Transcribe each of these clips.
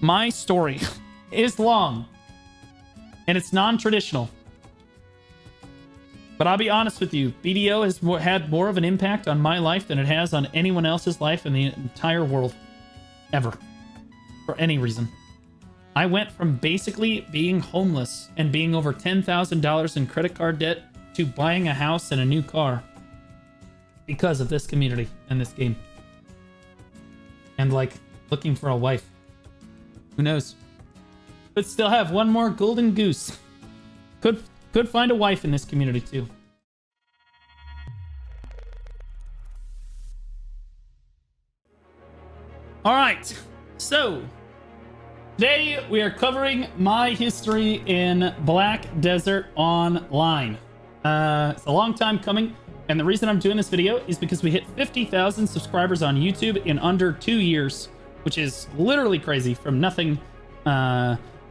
my story is long and it's non-traditional. But I'll be honest with you, BDO has had more of an impact on my life than it has on anyone else's life in the entire world. Ever. For any reason. I went from basically being homeless and being over $10,000 in credit card debt to buying a house and a new car because of this community and this game. And like looking for a wife. Who knows? Could still have one more golden goose. Could find a wife in this community too. All right, so today we are covering my history in Black Desert Online. It's a long time coming, and the reason I'm doing this video is because we hit 50,000 subscribers on YouTube in under 2 years, which is literally crazy. From nothing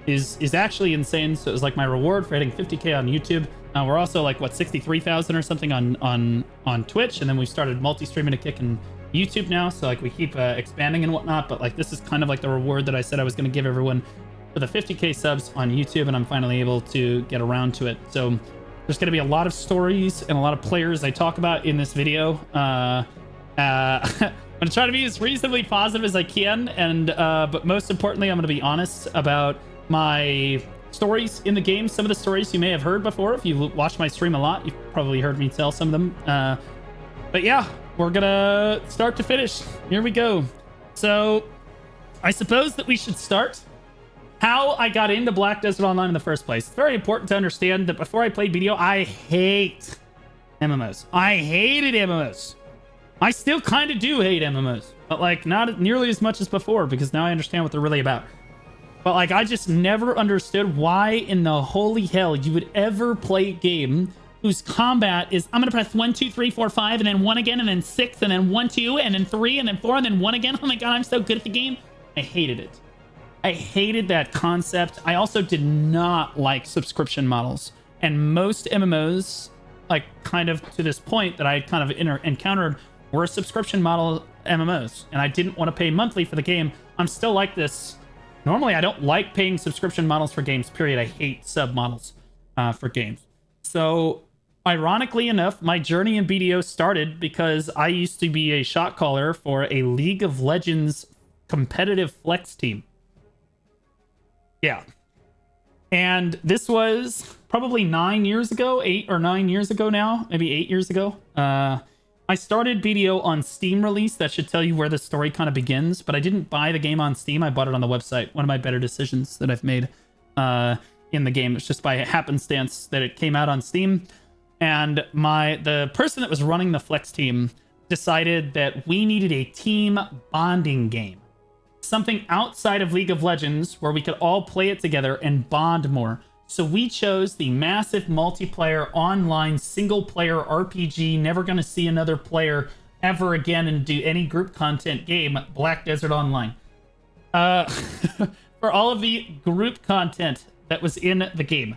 is actually insane. So it was like my reward for hitting 50k on YouTube. We're also like what 63,000 or something on Twitch, and then we started multi-streaming a kick in YouTube now. So like we keep expanding and whatnot, but like this is kind of like the reward that I said I was going to give everyone for the 50k subs on YouTube, and I'm finally able to get around to it. So there's going to be a lot of stories and a lot of players I talk about in this video. I'm going to try to be as reasonably positive as I can, and but most importantly, I'm going to be honest about my stories in the game. Some of the stories you may have heard before. If you watch my stream a lot, you've probably heard me tell some of them. But yeah, we're gonna start to finish. Here we go. So I suppose that we should start how I got into Black Desert Online in the first place. It's very important to understand that before I played BDO, I hate MMOs. I hated MMOs. I still kind of do hate MMOs, but like not nearly as much as before, because now I understand what they're really about. But like, I just never understood why in the holy hell you would ever play a game whose combat is, I'm gonna press 1, 2, 3, 4, 5, and then 1 again, and then 6, and then 1, 2, and then 3, and then 4, and then 1 again. Oh my god, I'm so good at the game. I hated it. I hated that concept. I also did not like subscription models. And most MMOs, like kind of to this point that I kind of encountered, were subscription model MMOs. And I didn't want to pay monthly for the game. I'm still like this. Normally, I don't like paying subscription models for games, period. I hate sub models for games. So, ironically enough, my journey in BDO started because I used to be a shot caller for a League of Legends competitive flex team. Yeah. And this was probably 9 years ago, 8 or 9 years ago now, maybe 8 years ago. I started BDO on Steam release. That should tell you where the story kind of begins, but I didn't buy the game on Steam. I bought it on the website. One of my better decisions that I've made in the game. It's just by happenstance that it came out on Steam. And the person that was running the Flex team decided that we needed a team bonding game. Something outside of League of Legends where we could all play it together and bond more. So we chose the massive multiplayer online single player RPG, never gonna see another player ever again and do any group content game, Black Desert Online. For all of the group content that was in the game.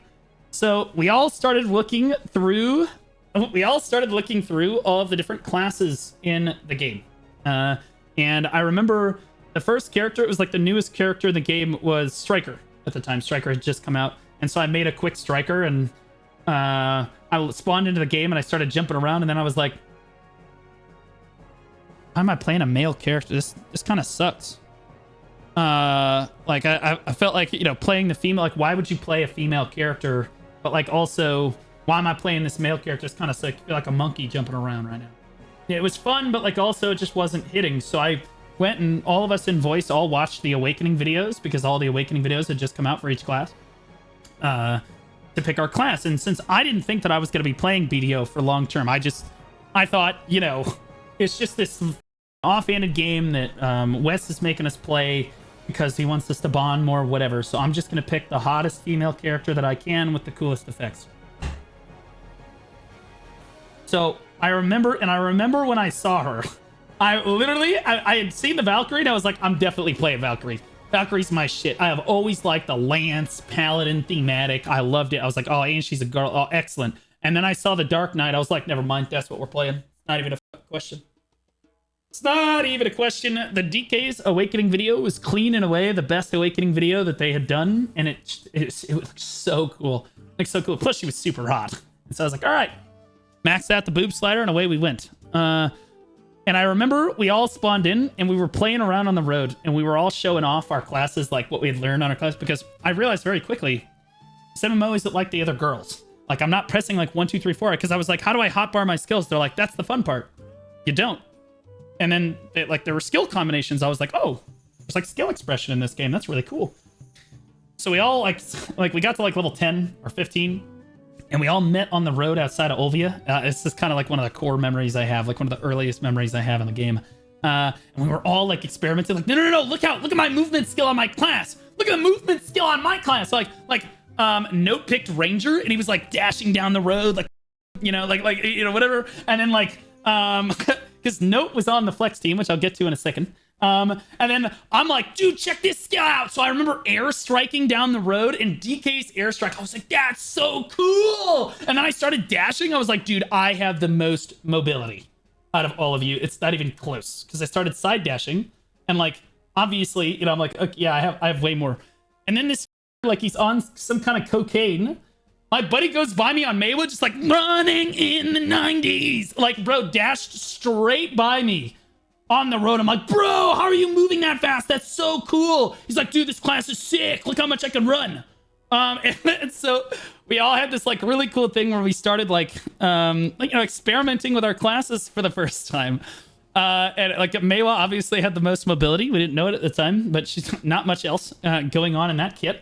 So we all started looking through all of the different classes in the game. And I remember the first character, it was like the newest character in the game, was Striker at the time. Striker had just come out. And so I made a quick Striker, and I spawned into the game and I started jumping around, and then I was like, why am I playing a male character? This kind of sucks. Like I felt like, you know, playing the female, like why would you play a female character? But like also, why am I playing this male character? It's kind of like, I feel like a monkey jumping around right now. Yeah, it was fun, but like also it just wasn't hitting. So I went, and all of us in voice all watched the Awakening videos, because all the Awakening videos had just come out for each class. To pick our class. And since I didn't think that I was going to be playing BDO for long term, I thought, you know, it's just this offhanded game that Wes is making us play because he wants us to bond more, whatever. So I'm just going to pick the hottest female character that I can with the coolest effects. So I remember when I saw her, I had seen the Valkyrie and I was like, I'm definitely playing Valkyrie. Valkyrie's my shit. I have always liked the Lance Paladin thematic. I loved it. I was like, oh, and she's a girl. Oh, excellent. And then I saw the Dark Knight. I was like, never mind. That's what we're playing. Not even a question. It's not even a question. The DK's Awakening video was clean in a way, the best Awakening video that they had done, and it looked so cool. Like, so cool. Plus, she was super hot. And so I was like, all right, maxed out the boob slider, and away we went. And I remember we all spawned in, and we were playing around on the road, and we were all showing off our classes, like what we had learned on our class, because I realized very quickly, this MMO isn't like the other girls. Like, I'm not pressing like 1, 2, 3, 4, because I was like, how do I hotbar my skills? They're like, that's the fun part. You don't. And then there were skill combinations. I was like, oh, there's like skill expression in this game. That's really cool. So we all like we got to like level 10 or 15, and we all met on the road outside of Olvia. It's just kind of like one of the core memories I have, like one of the earliest memories I have in the game. And we were all like experimenting, like, no, look out, look at my movement skill on my class. Look at the movement skill on my class. So Note picked Ranger, and he was like dashing down the road, like, whatever. And then like, because Note was on the flex team, which I'll get to in a second. And then I'm like, dude, check this skill out. So I remember air striking down the road, and DK's airstrike. I was like, that's so cool. And then I started dashing. I was like, dude, I have the most mobility out of all of you. It's not even close, because I started side dashing, and like, obviously, I'm like, okay, yeah, I have way more. And then this, like, he's on some kind of cocaine. My buddy goes by me on Maywood, just like running in the 90s. Like, bro, dashed straight by me on the road. I'm like, bro, how are you moving that fast? That's so cool. He's like, dude, this class is sick. Look how much I can run. And so we all had this like really cool thing where we started like experimenting with our classes for the first time. And like Maywa obviously had the most mobility. We didn't know it at the time, but she's not much else going on in that kit.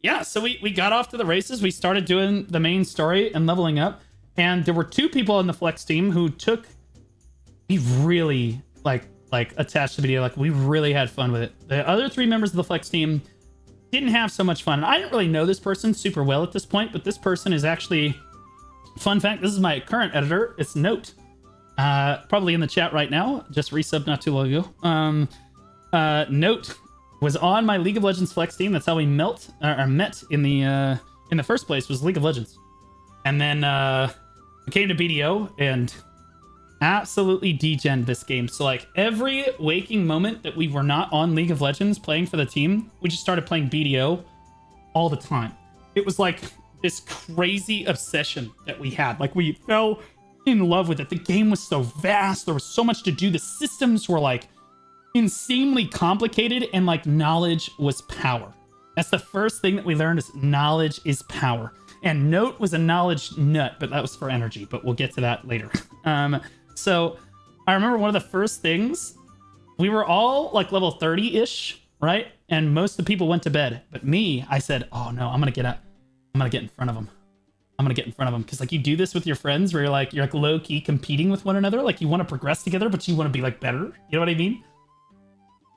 Yeah, so we got off to the races. We started doing the main story and leveling up. And there were 2 people on the flex team who took... We really, like attached to the video. Like, we really had fun with it. The other 3 members of the flex team didn't have so much fun. And I didn't really know this person super well at this point, but this person is actually... Fun fact, this is my current editor. It's Note. Probably in the chat right now. Just resubbed not too long ago. Note was on my League of Legends flex team. That's how we met in the first place, was League of Legends. And then we came to BDO and absolutely degened this game. So like every waking moment that we were not on League of Legends playing for the team, we just started playing BDO all the time. It was like this crazy obsession that we had. Like, we fell in love with it. The game was so vast. There was so much to do. The systems were like insanely complicated, and like knowledge was power. That's the first thing that we learned, is knowledge is power. And Note was a knowledge nut, but that was for energy, but we'll get to that later. So I remember one of the first things, we were all like level 30-ish, right? And most of the people went to bed, but me, I said, oh no, I'm gonna get up. I'm gonna get in front of them. I'm gonna get in front of them. Because like, you do this with your friends where you're like low-key competing with one another. Like, you want to progress together, but you want to be like better. You know what I mean?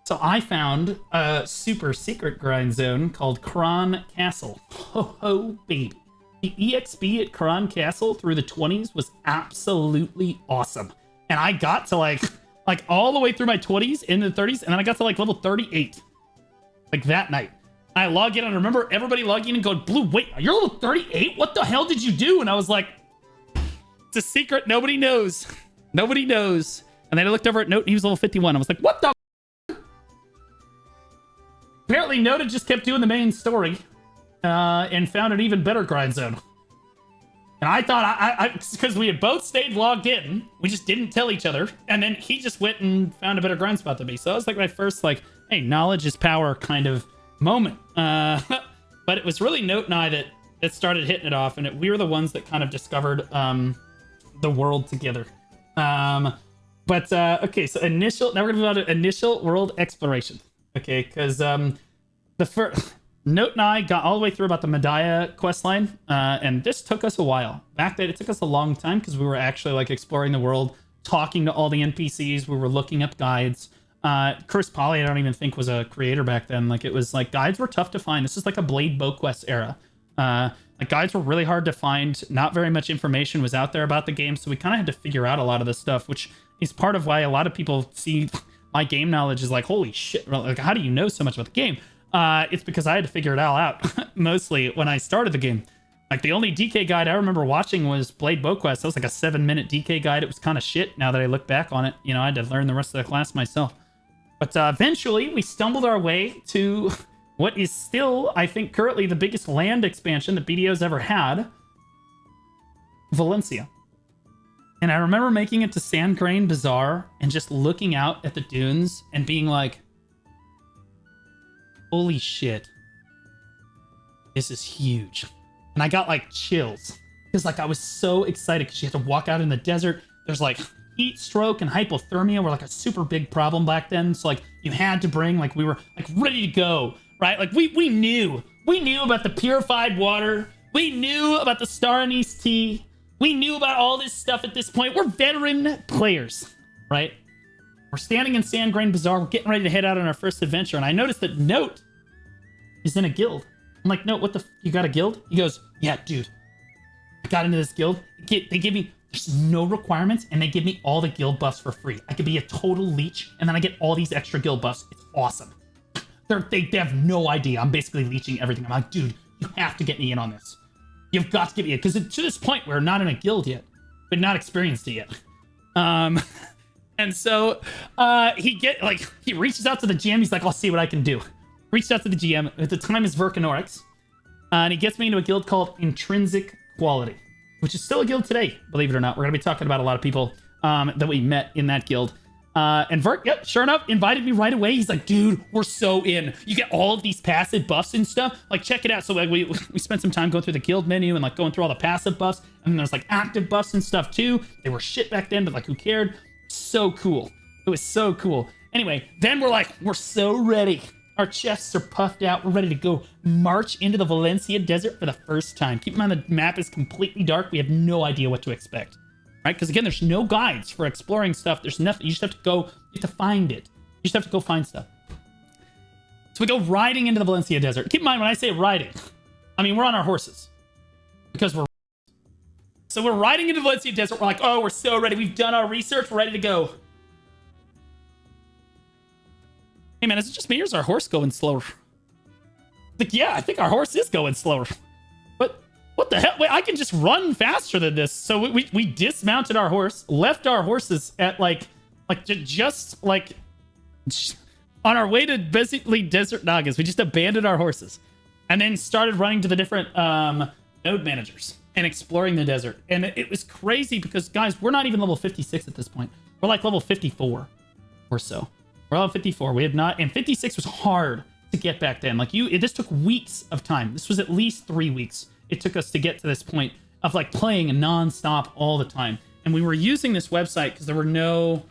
So I found a super secret grind zone called Kron Castle. Ho ho baby. The EXP at Kron Castle through the 20s was absolutely awesome. And I got to like all the way through my 20s into the 30s, and then I got to like level 38. Like that night. I log in, and I remember everybody logging in and going, Blue, wait, you're level 38? What the hell did you do? And I was like, it's a secret. Nobody knows. Nobody knows. And then I looked over at Note, and he was level 51. I was like, what the? Apparently, Note just kept doing the main story and found an even better grind zone. And I thought, because we had both stayed logged in, we just didn't tell each other. And then he just went and found a better grind spot than me. So that was like my first, like, hey, knowledge is power kind of moment. But it was really Note and I that started hitting it off. And we were the ones that kind of discovered the world together. Okay, so now we're going to move on to initial world exploration. Okay, because the first... Note and I got all the way through about the Medaya questline, and this took us a while. Back then, it took us a long time because we were actually like exploring the world, talking to all the NPCs. We were looking up guides. Chris Polly, I don't even think was a creator back then. Like, it was like guides were tough to find. This is like a Blade Bow Quest era. Like, guides were really hard to find. Not very much information was out there about the game, so we kind of had to figure out a lot of this stuff, which is part of why a lot of people see my game knowledge is like, holy shit, like, how do you know so much about the game? It's because I had to figure it all out, mostly when I started the game. Like the only DK guide I remember watching was Blade Boquest. That was like a 7-minute DK guide. It was kind of shit now that I look back on it. You know, I had to learn the rest of the class myself. But eventually we stumbled our way to what is still, I think, currently the biggest land expansion that BDO's ever had. Valencia. And I remember making it to Sand Grain Bazaar and just looking out at the dunes and being like, holy shit. This is huge. And I got like chills because like I was so excited because you have to walk out in the desert. There's like heat stroke and hypothermia were like a super big problem back then. So like you had to bring, like we were like ready to go, right? Like we knew about the purified water. We knew about the star anise tea. We knew about all this stuff at this point. We're veteran players, right? We're standing in Sand Grain Bazaar. We're getting ready to head out on our first adventure. And I noticed that Note is in a guild. I'm like, Note, what the you got a guild? He goes, yeah, dude. I got into this guild. They give me, there's no requirements, and they give me all the guild buffs for free. I could be a total leech, and then I get all these extra guild buffs. It's awesome. They have no idea. I'm basically leeching everything. I'm like, dude, you have to get me in on this. You've got to get me in. Because to this point, we're not in a guild yet, but not experienced it yet. And so he reaches out to the GM. He's like, I'll see what I can do. Reached out to the GM. At the time is Vercanorix. And he gets me into a guild called IntrinsicQuality, which is still a guild today, believe it or not. We're going to be talking about a lot of people that we met in that guild. And Vert, yep, sure enough, invited me right away. He's like, dude, we're so in. You get all of these passive buffs and stuff. Like, check it out. So like, we spent some time going through the guild menu and like going through all the passive buffs. And then there's like active buffs and stuff too. They were shit back then, but like who cared? So cool. It was so cool. Anyway, then we're like, we're so ready. Our chests are puffed out. We're ready to go march into the Valencia desert for the first time. Keep in mind the map is completely dark. We have no idea what to expect, right? Because again, there's no guides for exploring stuff. There's nothing. You just have to go. You have to find it. You just have to go find stuff. So we go riding into the Valencia desert. Keep in mind when I say riding, I mean we're on our horses because we're. So we're riding into the Valencia desert. We're like, oh, we're so ready. We've done our research. We're ready to go. Hey man, is it just me or is our horse going slower? Like, yeah, I think our horse is going slower. But what the hell? Wait, I can just run faster than this. So we dismounted our horse, left our horses at just on our way to basically Desert Nagas. We just abandoned our horses and then started running to the different node managers and exploring the desert. And it was crazy because guys, we're not even level 56 at this point. We're like level 54 or so. We're level 54. We have not, and 56 was hard to get back then. Like this took weeks of time. This was at least 3 weeks. It took us to get to this point of like playing nonstop all the time. And we were using this website because there were no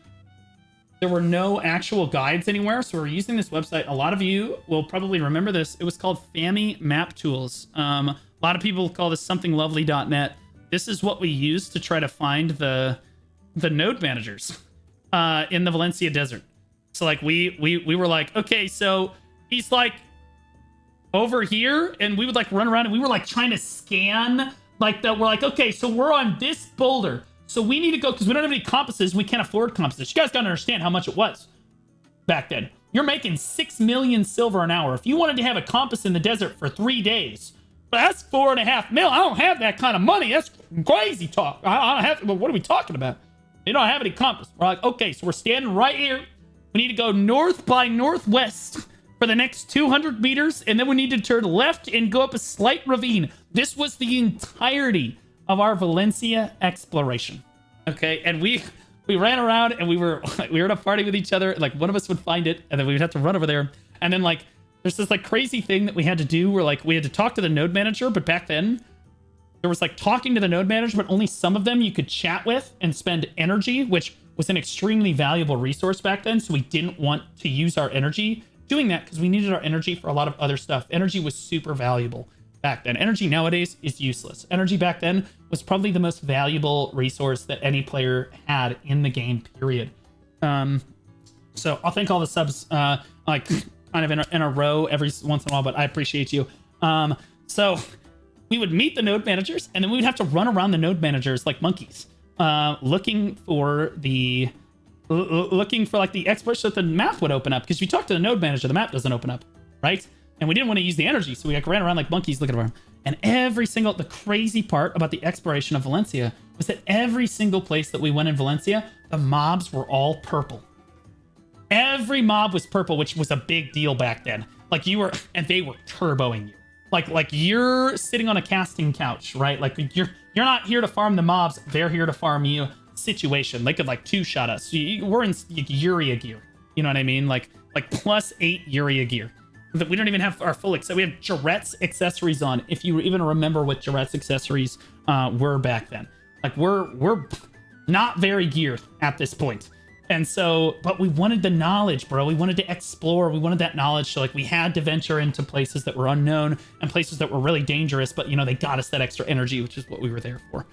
actual guides anywhere. So we're using this website. A lot of you will probably remember this. It was called Fami Map Tools. A lot of people call this somethinglovely.net. This is what we used to try to find the node managers in the Valencia desert. So like we were like, okay, so he's like over here, and we would like run around and we were like trying to scan like that. We're like, okay, so we're on this boulder. So we need to go because we don't have any compasses. We can't afford compasses. You guys gotta understand how much it was back then. You're making 6 million silver an hour. If you wanted to have a compass in the desert for 3 days, that's 4.5 mil. I don't have that kind of money. That's crazy talk. I don't have. Well, what are we talking about? They don't have any compass. We're like, okay, so we're standing right here. We need to go north by northwest for the next 200 meters, and then we need to turn left and go up a slight ravine. This was the entirety of our Valencia exploration. Okay, and we ran around and we were in a party with each other. Like one of us would find it, and then we would have to run over there. And then like there's this like crazy thing that we had to do where like we had to talk to the node manager, but back then there was like talking to the node manager, but only some of them you could chat with and spend energy, which was an extremely valuable resource back then. So we didn't want to use our energy doing that because we needed our energy for a lot of other stuff. Energy was super valuable back then. Energy nowadays is useless. Energy back then was probably the most valuable resource that any player had in the game, period. So I'll thank all the subs like kind of in a row every once in a while, but I appreciate you. So we would meet the node managers, and then we would have to run around the node managers like monkeys. Looking for like the exploits so that the map would open up. Because if you talk to the node manager, the map doesn't open up, right? And we didn't want to use the energy, so we like ran around like monkeys looking around. And the crazy part about the exploration of Valencia was that every single place that we went in Valencia, the mobs were all purple. Every mob was purple, which was a big deal back then. Like and they were turboing you. Like you're sitting on a casting couch, right? Like you're not here to farm the mobs, they're here to farm you situation. They could like two-shot us. We're in Uria gear. You know what I mean? Like +8 Uria gear. We don't even have our full we have Jaret's accessories on, if you even remember what Jaret's accessories were back then. Like we're not very geared at this point. And so, but we wanted the knowledge, bro. We wanted to explore. We wanted that knowledge. So like we had to venture into places that were unknown and places that were really dangerous, but you know, they got us that extra energy, which is what we were there for.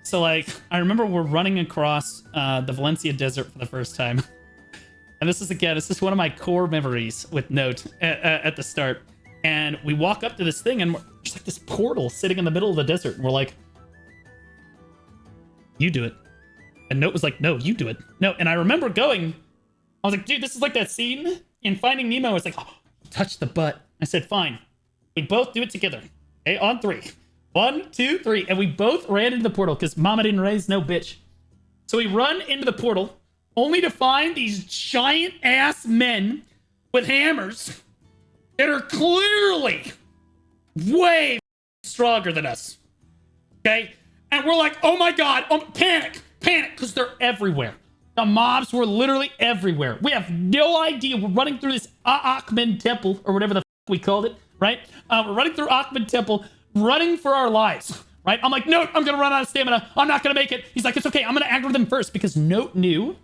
So like, I remember we're running across the Valencia desert for the first time. And this is one of my core memories with Note at the start. And we walk up to this thing and there's like this portal sitting in the middle of the desert. And we're like, you do it. And Note was like, no, you do it. No. And I remember I was like, dude, this is like that scene in Finding Nemo. It's like, oh, touch the butt. I said, fine. We both do it together. Okay, on 3. 1, 2, 3. And we both ran into the portal because mama didn't raise no bitch. So we run into the portal only to find these giant ass men with hammers that are clearly way stronger than us. Okay? And we're like, oh my God, panic, because they're everywhere. The mobs were literally everywhere. We have no idea. We're running through this Akhmed Temple, or whatever the fuck we called it, right? We're running through Akhmed Temple, running for our lives, right? I'm like, Note, I'm going to run out of stamina. I'm not going to make it. He's like, it's okay. I'm going to aggro them first, because Note knew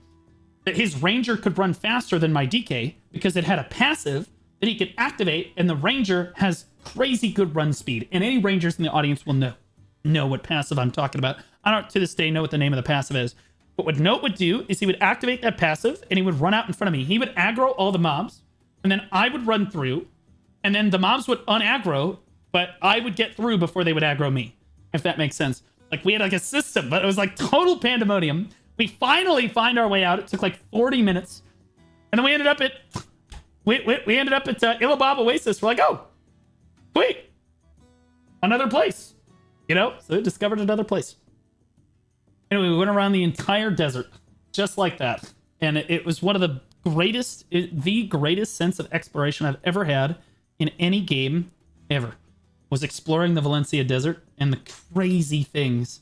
that his ranger could run faster than my DK because it had a passive that he could activate, and the ranger has crazy good run speed. And any rangers in the audience will know what passive I'm talking about. I don't to this day know what the name of the passive is. But what Note would do is he would activate that passive and he would run out in front of me. He would aggro all the mobs, and then I would run through, and then the mobs would unaggro, but I would get through before they would aggro me, if that makes sense. Like we had like a system, but it was like total pandemonium. We finally find our way out. It took like 40 minutes. And then we ended up at Illabab Oasis. We're like, oh, wait, another place. You know, so we discovered another place. Anyway, we went around the entire desert just like that. And it was one of the greatest sense of exploration I've ever had in any game ever, was exploring the Valencia desert and the crazy things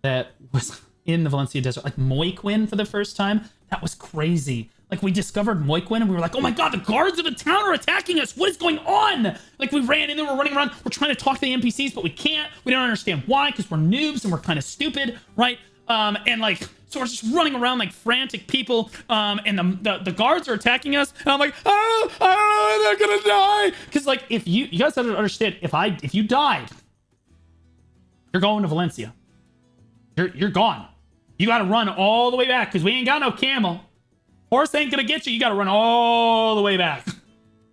that was in the Valencia desert. Like Moiquin for the first time. That was crazy. Like we discovered Moiquin and we were like, oh my God, the guards of the town are attacking us. What is going on? Like we ran in there, we're running around, we're trying to talk to the NPCs, but we can't. We don't understand why, because we're noobs and we're kind of stupid, right? And like, so we're just running around like frantic people, and the guards are attacking us, and I'm like, oh, they're gonna die. Because like, if you guys have to understand, if you died, you're going to Valencia. You're gone. You got to run all the way back because we ain't got no camel. Horse ain't gonna get you. You got to run all the way back.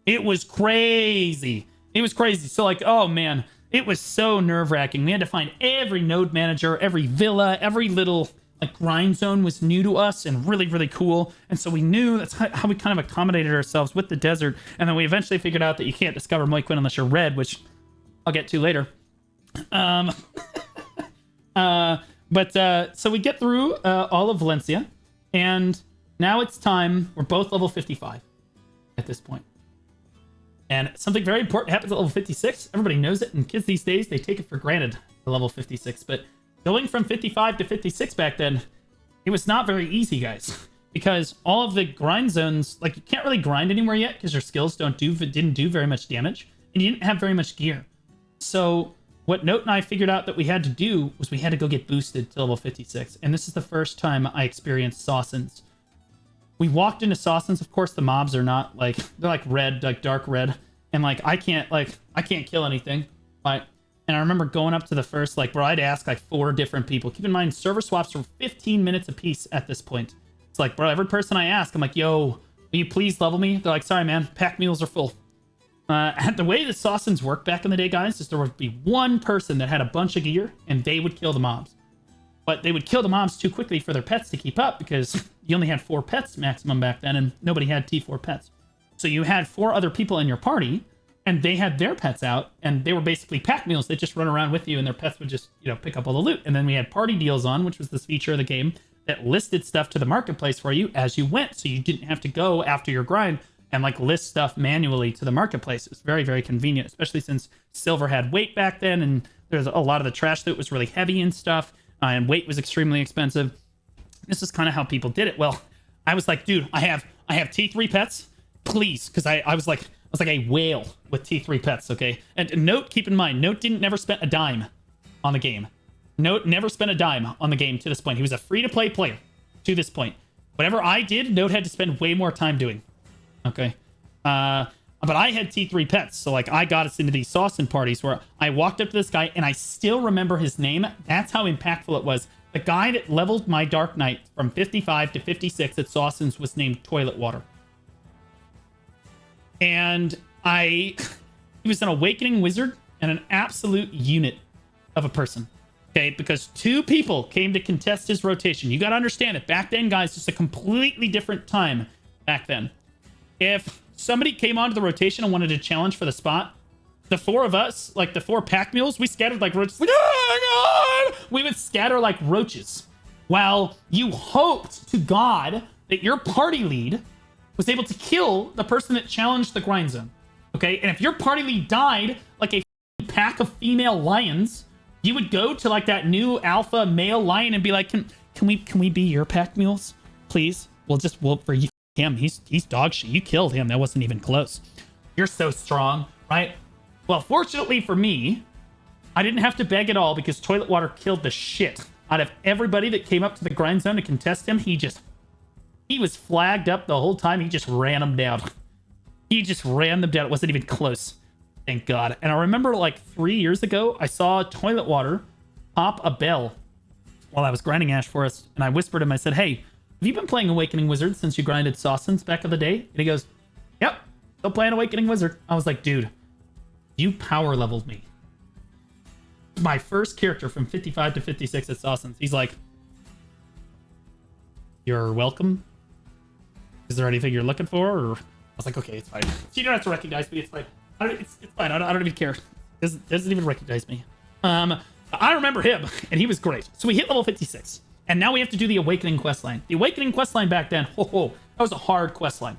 It was crazy. It was crazy. So like, oh man, it was so nerve-wracking. We had to find every node manager, every villa, every little like grind zone was new to us and really, really cool. And so we knew that's how we kind of accommodated ourselves with the desert. And then we eventually figured out that you can't discover Moiquin unless you're red, which I'll get to later. So we get through all of Valencia, and now it's time. We're both level 55 at this point. And something very important happens at level 56. Everybody knows it, and kids these days, they take it for granted, the level 56. But going from 55 to 56 back then, it was not very easy, guys. Because all of the grind zones, like you can't really grind anywhere yet because your skills didn't do very much damage, and you didn't have very much gear. So what Note and I figured out that we had to do was we had to go get boosted to level 56. And this is the first time I experienced Sawsons. We walked into Sawsons. Of course, the mobs are not like, they're like red, like dark red. And like, I can't kill anything. Right? And I remember going up to the first, like, where I'd ask like 4 different people. Keep in mind, server swaps were 15 minutes a piece at this point. It's like, bro, every person I ask, I'm like, yo, will you please level me? They're like, sorry, man, pack mules are full. The way the Sawsons worked back in the day, guys, is there would be one person that had a bunch of gear and they would kill the mobs. But they would kill the mobs too quickly for their pets to keep up because you only had 4 pets maximum back then and nobody had T4 pets. So you had 4 other people in your party and they had their pets out, and they were basically pack mules. They just run around with you, and their pets would just, you know, pick up all the loot. And then we had party deals on, which was this feature of the game that listed stuff to the marketplace for you as you went, so you didn't have to go after your grind and like list stuff manually to the marketplace. It was very, very convenient, especially since silver had weight back then, and there's a lot of the trash loot was really heavy and stuff, and weight was extremely expensive. This is kind of how people did it. Well, I was like, dude, I have T3 pets, please, because I was like a whale with T3 pets, okay? And Note, keep in mind, Note never spent a dime on the game. Note never spent a dime on the game to this point. He was a free-to-play player to this point. Whatever I did, Note had to spend way more time doing. Okay. But I had T3 pets, so like I got us into these Saucin parties where I walked up to this guy and I still remember his name. That's how impactful it was. The guy that leveled my Dark Knight from 55 to 56 at Saucin's was named Toilet Water. And he was an awakening wizard and an absolute unit of a person. Okay, because 2 people came to contest his rotation. You got to understand it. Back then, guys, just a completely different time back then. If somebody came onto the rotation and wanted to challenge for the spot, the 4 of us, like the 4 pack mules, we scattered like roaches. We would scatter like roaches while you hoped to God that your party lead was able to kill the person that challenged the grind zone. Okay, and if your party lead died like a pack of female lions, you would go to like that new alpha male lion and be like, can we be your pack mules, please? We'll for you. Him, he's dog shit. You killed him. That wasn't even close. You're so strong, right? Well, fortunately for me, I didn't have to beg at all because Toilet Water killed the shit out of everybody that came up to the grind zone to contest him. He was flagged up the whole time. He just ran them down. He just ran them down. It wasn't even close. Thank God. And I remember like 3 years ago, I saw Toilet Water pop a bell while I was grinding Ash Forest, and I whispered him, I said, hey, have you been playing Awakening Wizard since you grinded Saucins back in the day? And he goes, yep, still playing Awakening Wizard. I was like, dude, you power leveled me. My first character from 55 to 56 at Saucins. He's like, you're welcome. Is there anything you're looking for? Or I was like, okay, it's fine. You don't have to recognize me. It's fine. It's fine. I don't even care. Doesn't even recognize me. I remember him, and he was great. So we hit level 56. And now we have to do the Awakening questline. The Awakening questline back then, that was a hard questline.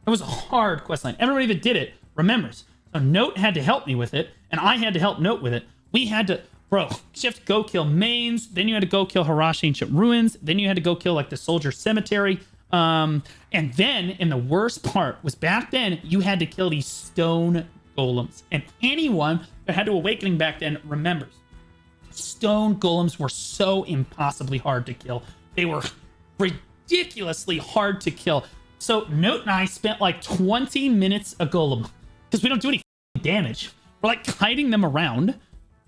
It was a hard questline. Everybody that did it remembers. So Note had to help me with it, and I had to help Note with it. We had to, bro, you have to go kill mains, then you had to go kill Harash Ancient Ruins, then you had to go kill like the Soldier Cemetery. And then, and the worst part was back then, you had to kill these stone golems. And anyone that had to Awakening back then remembers. Stone golems were so impossibly hard to kill. They were ridiculously hard to kill. So Note and I spent like 20 minutes a golem because we don't do any damage. We're like kiting them around,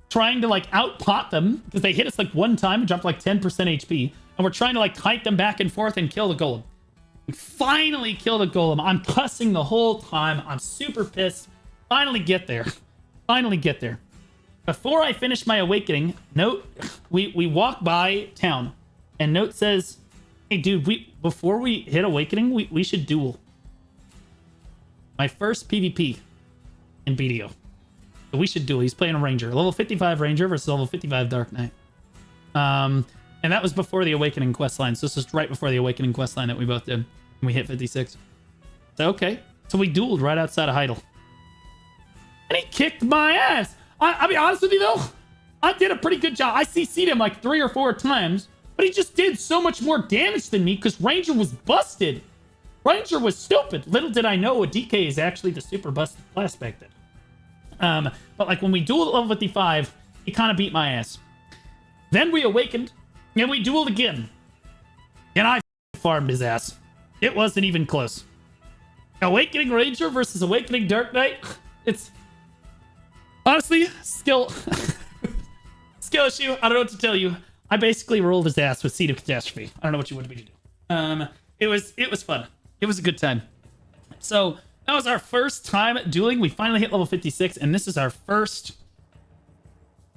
trying to like out-pot them because they hit us like one time and dropped like 10% HP. And we're trying to like kite them back and forth and kill the golem. We finally kill the golem. I'm cussing the whole time. I'm super pissed. Finally get there. Finally get there. Before I finish my Awakening, Note, we walk by town, and Note says, hey, dude, before we hit Awakening, we should duel. My first PvP in BDO. So we should duel. He's playing a Ranger. Level 55 Ranger versus level 55 Dark Knight. And that was before the Awakening questline. So this is right before the Awakening questline that we both did. And we hit 56. So, okay. So we dueled right outside of Heidel. And he kicked my ass. I'll be honest with you, though. I did a pretty good job. I CC'd him like 3 or 4 times. But he just did so much more damage than me because Ranger was busted. Ranger was stupid. Little did I know a DK is actually the super busted class back then. But like when we dueled at level 55, he kind of beat my ass. Then we awakened, and we dueled again. And I farmed his ass. It wasn't even close. Awakening Ranger versus Awakening Dark Knight. It's... honestly, skill issue. I don't know what to tell you. I basically rolled his ass with Seed of Catastrophe. I don't know what you wanted me to do. It was fun. It was a good time. So that was our first time dueling. We finally hit level 56, and this is our first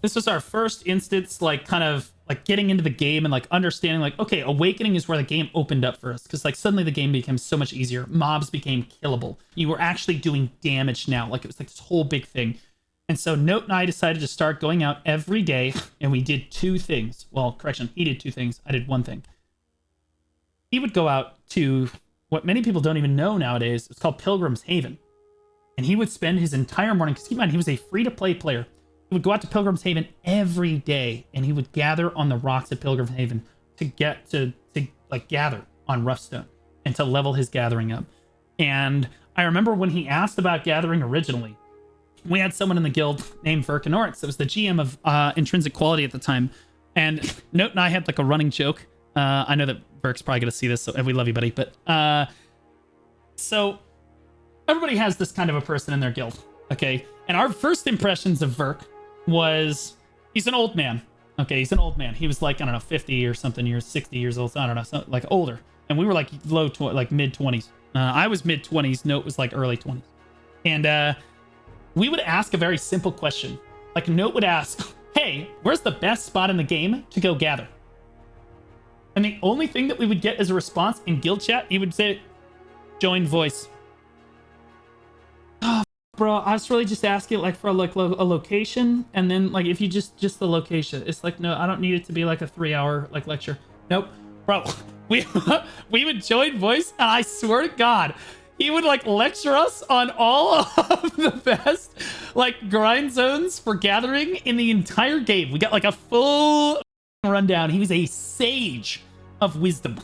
instance, like kind of like getting into the game and like understanding like, okay, Awakening is where the game opened up for us, because like suddenly the game became so much easier. Mobs became killable. You were actually doing damage now. Like it was like this whole big thing. And so Note and I decided to start going out every day, and we did two things. Well, correction, he did two things. I did one thing. He would go out to what many people don't even know nowadays. It's called Pilgrim's Haven. And he would spend his entire morning, because keep in mind, he was a free-to-play player. He would go out to Pilgrim's Haven every day, and he would gather on the rocks at Pilgrim's Haven to get to like gather on Roughstone and to level his gathering up. And I remember when he asked about gathering originally, we had someone in the guild named Verkinorix that was the GM of IntrinsicQuality at the time. And Note and I had like a running joke. I know that Verk's probably going to see this, so, and we love you, buddy. But so everybody has this kind of a person in their guild, okay? And our first impressions of Verk was he's an old man. Okay, he's an old man. He was like, I don't know, 50 or something years, 60 years old. So I don't know, so like older. And we were like like mid 20s. I was mid 20s. Note was like early 20s. And we would ask a very simple question. Like Note would ask, hey, where's the best spot in the game to go gather? And the only thing that we would get as a response in guild chat, he would say, join voice. Oh, bro, I was really just asking like for like a location, and then like if you just the location. It's like, no, I don't need it to be like a 3-hour like lecture. Nope, bro. We would join voice, and I swear to God, he would like lecture us on all of the best like grind zones for gathering in the entire game. We got like a full rundown. He was a sage of wisdom,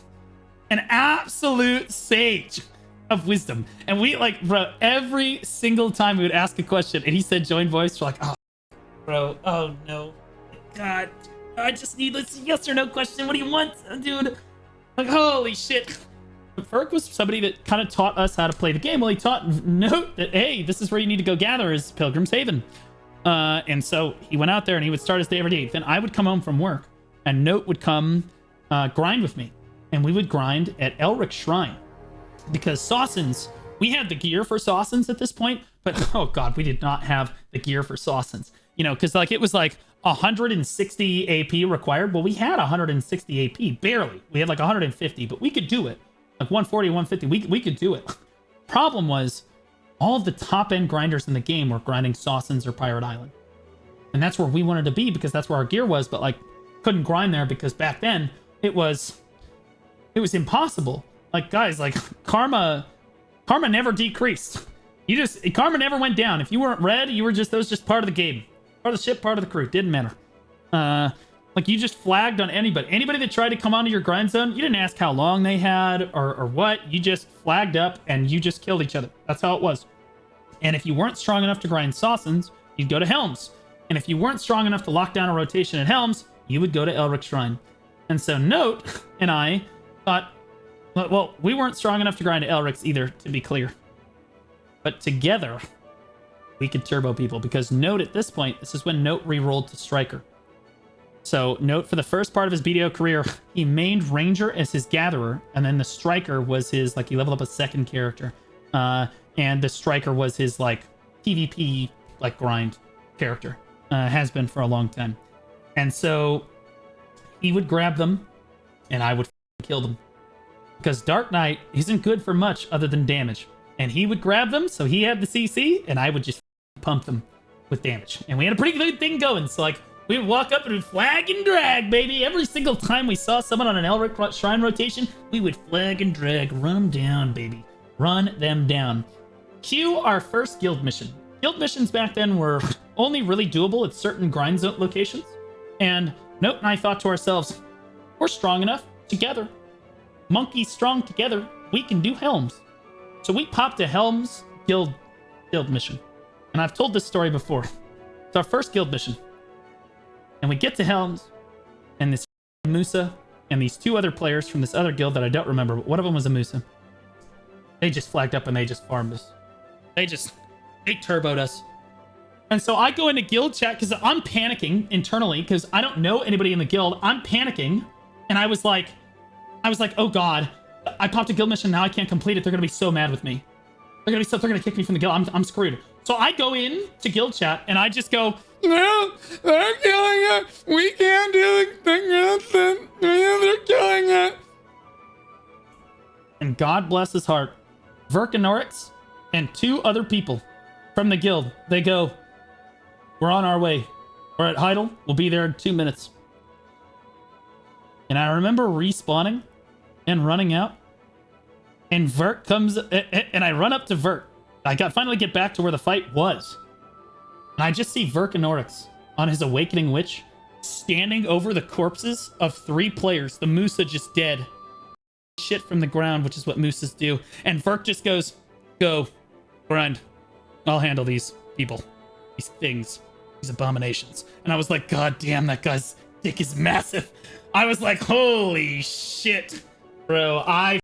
an absolute sage of wisdom. And we like, bro, every single time we would ask a question and he said join voice, we're like, oh bro, oh no, God, I just need this yes or no question. What do you want, dude? Like, holy shit. Ferk was somebody that kind of taught us how to play the game. Well, he taught Note that, hey, this is where you need to go gather, is Pilgrim's Haven. And so he went out there and he would start his day every day. Then I would come home from work and Note would come grind with me. And we would grind at Elric's Shrine. Because Sawsons, we had the gear for Sawsons at this point, but oh god, we did not have the gear for Sawsons. You know, because like it was like 160 AP required. Well, we had 160 AP, barely. We had like 150, but we could do it. Like 140, 150, we could do it. Problem was, all of the top end grinders in the game were grinding Sawsons or Pirate Island. And that's where we wanted to be because that's where our gear was, but like couldn't grind there because back then it was impossible. Like guys, like karma never decreased. Karma never went down. If you weren't red, you were just, that was just part of the game. Part of the ship, part of the crew. Didn't matter. Like you just flagged on anybody. Anybody that tried to come onto your grind zone, you didn't ask how long they had or what. You just flagged up and you just killed each other. That's how it was. And if you weren't strong enough to grind Sawsons, you'd go to Helms. And if you weren't strong enough to lock down a rotation at Helms, you would go to Elric's Shrine. And so Note and I thought, well, we weren't strong enough to grind to Elric's either, to be clear. But together, we could turbo people because Note at this point, this is when Note re-rolled to Striker. So Note, for the first part of his BDO career, he mained Ranger as his Gatherer, and then the Striker was his, like, he leveled up a second character. And the Striker was his, like, PvP, like, grind character. Has been for a long time. And so he would grab them, and I would kill them. Because Dark Knight isn't good for much other than damage. And he would grab them, so he had the CC, and I would just pump them with damage. And we had a pretty good thing going, so, like, we would walk up and we'd flag and drag, baby. Every single time we saw someone on an Elric Shrine rotation, we would flag and drag, run them down, baby. Run them down. Cue our first guild mission. Guild missions back then were only really doable at certain grind zone locations. And Note and I thought to ourselves, we're strong enough together. Monkeys strong together, we can do Helms. So we popped a Helms guild mission. And I've told this story before. It's our first guild mission. And we get to Helms, and this Musa and these two other players from this other guild that I don't remember, but one of them was a Musa. They just flagged up and they just farmed us. They turboed us. And so I go into guild chat because I'm panicking internally because I don't know anybody in the guild. I'm panicking. And I was like, oh God, I popped a guild mission. Now I can't complete it. They're going to be so mad with me. They're going to kick me from the guild. I'm screwed. So I go in to guild chat and I just go, no, they're killing it. We can't do anything. They're killing it. And God bless his heart, Verkinoryx and 2 other people from the guild, they go, we're on our way. We're at Heidel. We'll be there in 2 minutes. And I remember respawning and running out. And Vert comes, and I run up to Vert. I finally get back to where the fight was. And I just see Verkinoryx on his Awakening Witch standing over the corpses of 3 players. The Musa just dead. Shit from the ground, which is what Musas do. And Vert just goes, go, grind. I'll handle these people, these things, these abominations. And I was like, God damn, that guy's dick is massive. I was like, holy shit, bro. I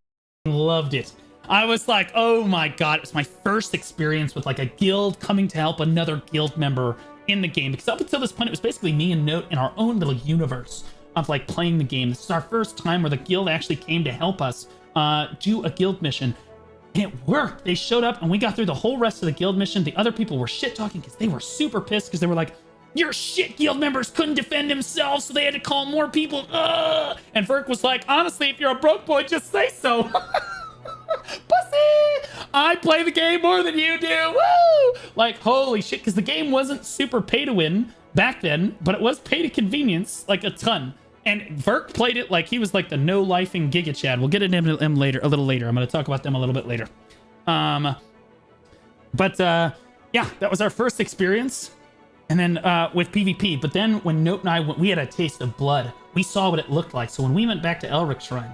loved it. I was like, oh my God. It was my first experience with like a guild coming to help another guild member in the game. Because up until this point, it was basically me and Note in our own little universe of like playing the game. This is our first time where the guild actually came to help us do a guild mission. And it worked. They showed up and we got through the whole rest of the guild mission. The other people were shit talking because they were super pissed because they were like, your shit guild members couldn't defend themselves, so they had to call more people. Ugh! And Verk was like, honestly, if you're a broke boy, just say so. Pussy! I play the game more than you do. Woo! Like, holy shit, because the game wasn't super pay to win back then, but it was pay to convenience, like a ton. And Verk played it like he was like the no-lifing Giga Chad. We'll get into him later, a little later. I'm going to talk about them a little bit later. Yeah, that was our first experience. And then with PvP. But then when Note and I went, we had a taste of blood. We saw what it looked like. So when we went back to Elric Shrine,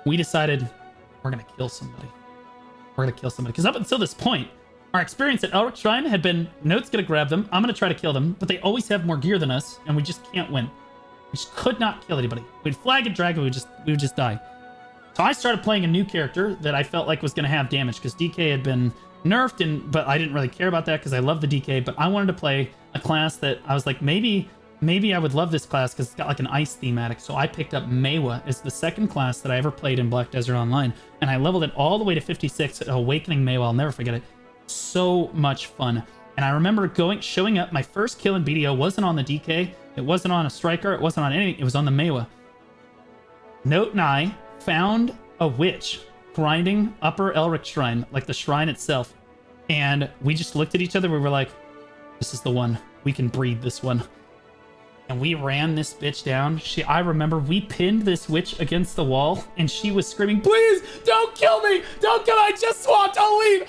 we decided we're going to kill somebody. We're going to kill somebody. Because up until this point, our experience at Elric Shrine had been, Note's going to grab them. I'm going to try to kill them. But they always have more gear than us. And we just can't win. We just could not kill anybody. We'd flag a dragon, we would just die. So I started playing a new character that I felt like was going to have damage because DK had been nerfed, but I didn't really care about that because I love the DK. But I wanted to play a class that I was like, maybe I would love this class because it's got like an ice thematic. So I picked up Mewa as the second class that I ever played in Black Desert Online, and I leveled it all the way to 56 at Awakening Mewa. I'll never forget it. So much fun. And I remember showing up. My first kill in BDO wasn't on the DK. It wasn't on a striker. It wasn't on anything. It was on the Mewa. Note and I found a witch grinding Upper Elric Shrine, like the shrine itself. And we just looked at each other. We were like, this is the one. We can breed this one. And we ran this bitch down. I remember we pinned this witch against the wall and she was screaming, please don't kill me. Don't kill me. I just swapped. I'll leave.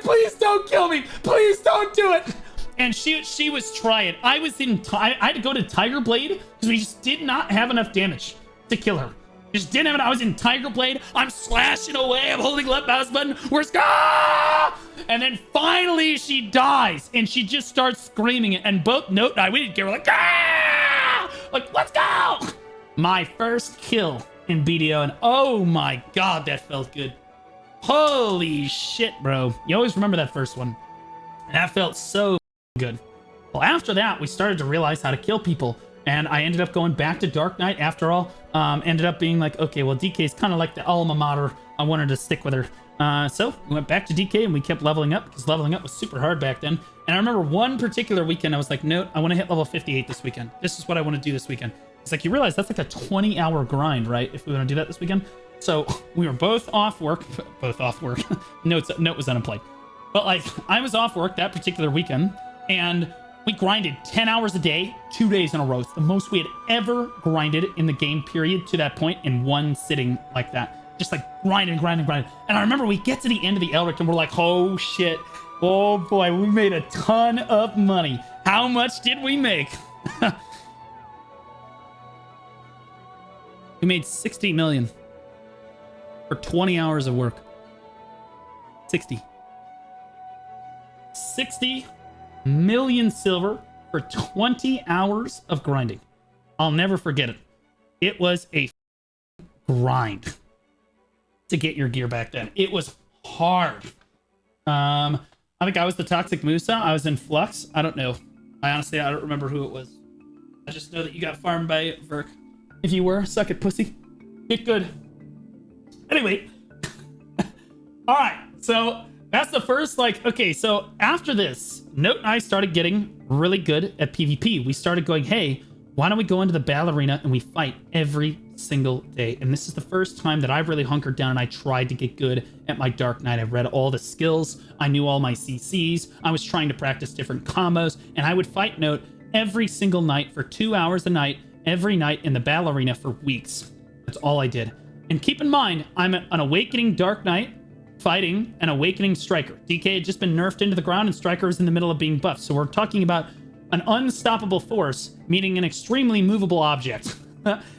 Please don't kill me. Please don't do it. And she was trying. I had to go to Tiger Blade because we just did not have enough damage to kill her. Just didn't have it. I was in Tiger Blade. I'm slashing away. I'm holding left mouse button. Where's and then finally she dies and she just starts screaming it. And both Note and I, we didn't care. We're like, like, let's go. My first kill in BDO. And oh my God, that felt good. Holy shit, bro. You always remember that first one. That felt so good. Well, after that, we started to realize how to kill people. And I ended up going back to Dark Knight after all. Ended up being like, okay, well, DK is kind of like the alma mater. I wanted to stick with her. So we went back to DK and we kept leveling up because leveling up was super hard back then. And I remember one particular weekend, I was like, no, I want to hit level 58 this weekend. This is what I want to do this weekend. It's like, you realize that's like a 20-hour grind, right? If we want to do that this weekend. So we were both off work. Note was unemployed. But like, I was off work that particular weekend and we grinded 10 hours a day, 2 days in a row. It's the most we had ever grinded in the game period to that point in one sitting like that. Just like grinding. And I remember we get to the end of the Elric and we're like, oh shit. Oh boy, we made a ton of money. How much did we make? We made 60 million for 20 hours of work. 60 million silver for 20 hours of grinding. I'll never forget it. It was a grind to get your gear back then. It was hard. I think I was the Toxic Musa. I was in Flux. I don't know. I don't remember who it was. I just know that you got farmed by Verk. If you were, suck it, pussy. Get good. Anyway. All right. So That's the first, like, okay, so after this, Note and I started getting really good at PvP. We started going, hey, why don't we go into the battle arena and we fight every single day? And this is the first time that I really hunkered down and I tried to get good at my Dark Knight. I read all the skills. I knew all my CCs. I was trying to practice different combos, and I would fight Note every single night for 2 hours a night, every night in the battle arena for weeks. That's all I did. And keep in mind, I'm an Awakening Dark Knight fighting an Awakening Striker. DK had just been nerfed into the ground and Striker was in the middle of being buffed. So we're talking about an unstoppable force, meaning an extremely movable object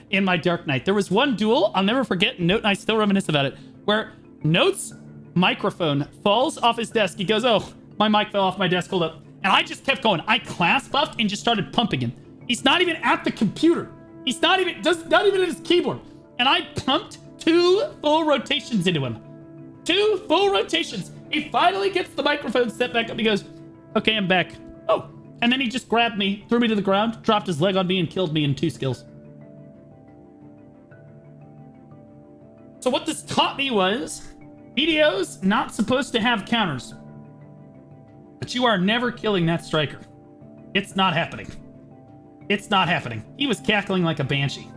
in my Dark Knight. There was one duel, I'll never forget, Note and I still reminisce about it, where Note's microphone falls off his desk. He goes, oh, my mic fell off my desk, hold up. And I just kept going. I class buffed and just started pumping him. He's not even at the computer. He's not even at his keyboard. And I pumped 2 full rotations into him. 2 full rotations. He finally gets the microphone set back up. He goes, okay, I'm back. Oh, and then he just grabbed me, threw me to the ground, dropped his leg on me, and killed me in 2 skills. So what this taught me was, BDO's not supposed to have counters. But you are never killing that Striker. It's not happening. It's not happening. He was cackling like a banshee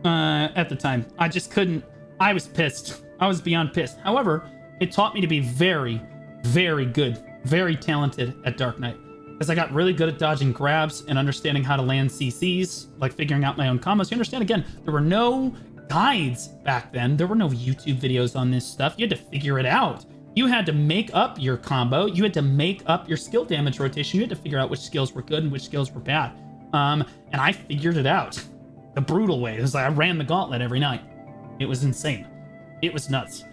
at the time. I just couldn't. I was pissed. I was beyond pissed. However, it taught me to be very, very good, very talented at Dark Knight. Because I got really good at dodging grabs and understanding how to land CCs, like figuring out my own combos. You understand, again, there were no guides back then. There were no YouTube videos on this stuff. You had to figure it out. You had to make up your combo. You had to make up your skill damage rotation. You had to figure out which skills were good and which skills were bad. And I figured it out the brutal way. It was like I ran the gauntlet every night. It was insane. It was nuts.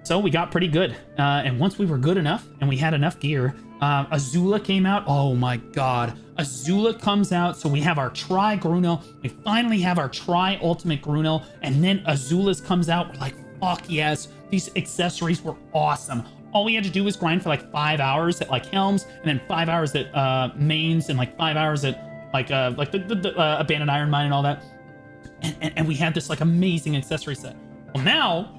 So we got pretty good. And once we were good enough and we had enough gear, Azula came out. Oh my God. Azula comes out. So we have our Tri Gruno. We finally have our Tri Ultimate Gruno. And then Azula's comes out. We're like, fuck yes. These accessories were awesome. All we had to do was grind for like 5 hours at like Helms, and then 5 hours at Mains, and like 5 hours at like the Abandoned Iron Mine and all that. And we had this like amazing accessory set. Well, now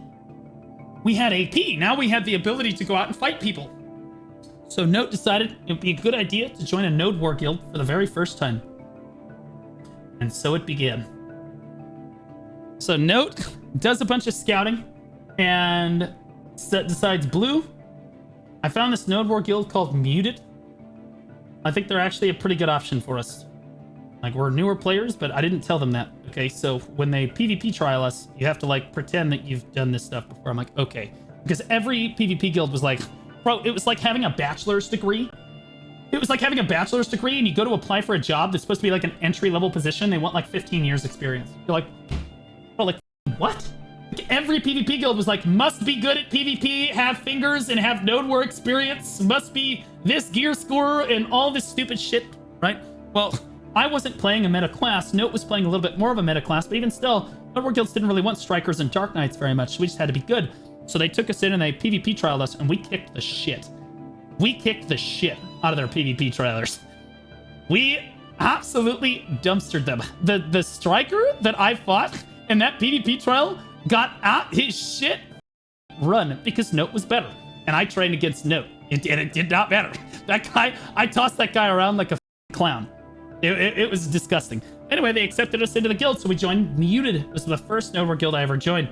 we had AP. Now we had the ability to go out and fight people. So Note decided it would be a good idea to join a Node War Guild for the very first time. And so it began. So Note does a bunch of scouting and decides, blue, I found this Node War Guild called Muted. I think they're actually a pretty good option for us. Like, we're newer players, but I didn't tell them that. Okay, so when they PvP trial us, you have to like pretend that you've done this stuff before. I'm like, okay. Because every PvP guild was like, bro, it was like having a bachelor's degree. It was like having a bachelor's degree and you go to apply for a job that's supposed to be like an entry-level position. They want like 15 years experience. You're like, bro, like, what? Like, every PvP guild was like, must be good at PvP, have fingers, and have Node War experience, must be this gear score, and all this stupid shit, right? Well, I wasn't playing a meta class. Note was playing a little bit more of a meta class, but even still, Node War guilds didn't really want Strikers and Dark Knights very much. So we just had to be good. So they took us in and they PvP trialed us, and we kicked the shit. We kicked the shit out of their PvP trialers. We absolutely dumpstered them. The Striker that I fought in that PvP trial got out his shit run because Note was better. And I trained against Note. It did not matter. That guy, I tossed that guy around like a clown. It was disgusting. Anyway, they accepted us into the guild, so we joined Muted. It was the first Node War guild I ever joined.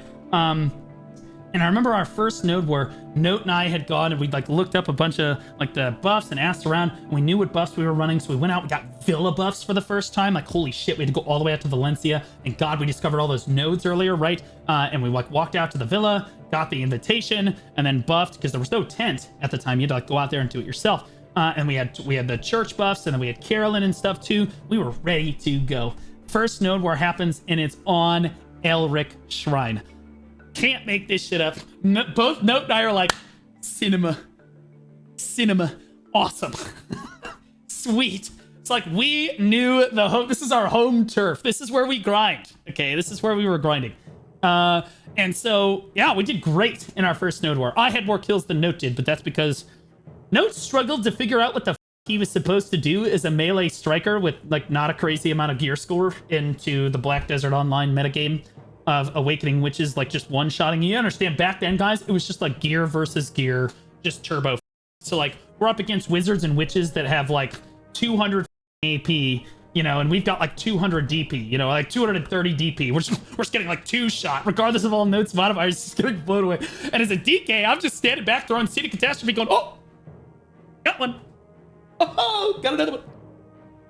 And I remember our first Node War, Note and I had gone and we'd like looked up a bunch of like the buffs and asked around, and we knew what buffs we were running, so we went out, we got Villa buffs for the first time. Like, holy shit, we had to go all the way out to Valencia, and God, we discovered all those nodes earlier, right? And we like walked out to the Villa, got the invitation, and then buffed, because there was no tent at the time. You had to like go out there and do it yourself. And we had the church buffs, and then we had Carolyn and stuff too. We were ready to go. First Node War happens, and it's on Elric Shrine. Can't make this shit up. Both Note and I are like, cinema, awesome, sweet. It's like we knew the home. This is our home turf. This is where we grind. Okay, this is where we were grinding. And so yeah, we did great in our first Node War. I had more kills than Note did, but that's because Note struggled to figure out what the he was supposed to do as a melee striker with like not a crazy amount of gear score into the Black Desert Online metagame of Awakening, which is like just one-shotting. You understand, back then, guys, it was just like gear versus gear, just turbo So like we're up against wizards and witches that have like 200 AP, you know, and we've got like 200 DP, you know, like 230 DP. We're just getting like 2-shot, regardless of all notes modifiers, just getting blown away. And as a DK, I'm just standing back throwing Seed of Catastrophe going, oh, got one. Oh, got another one.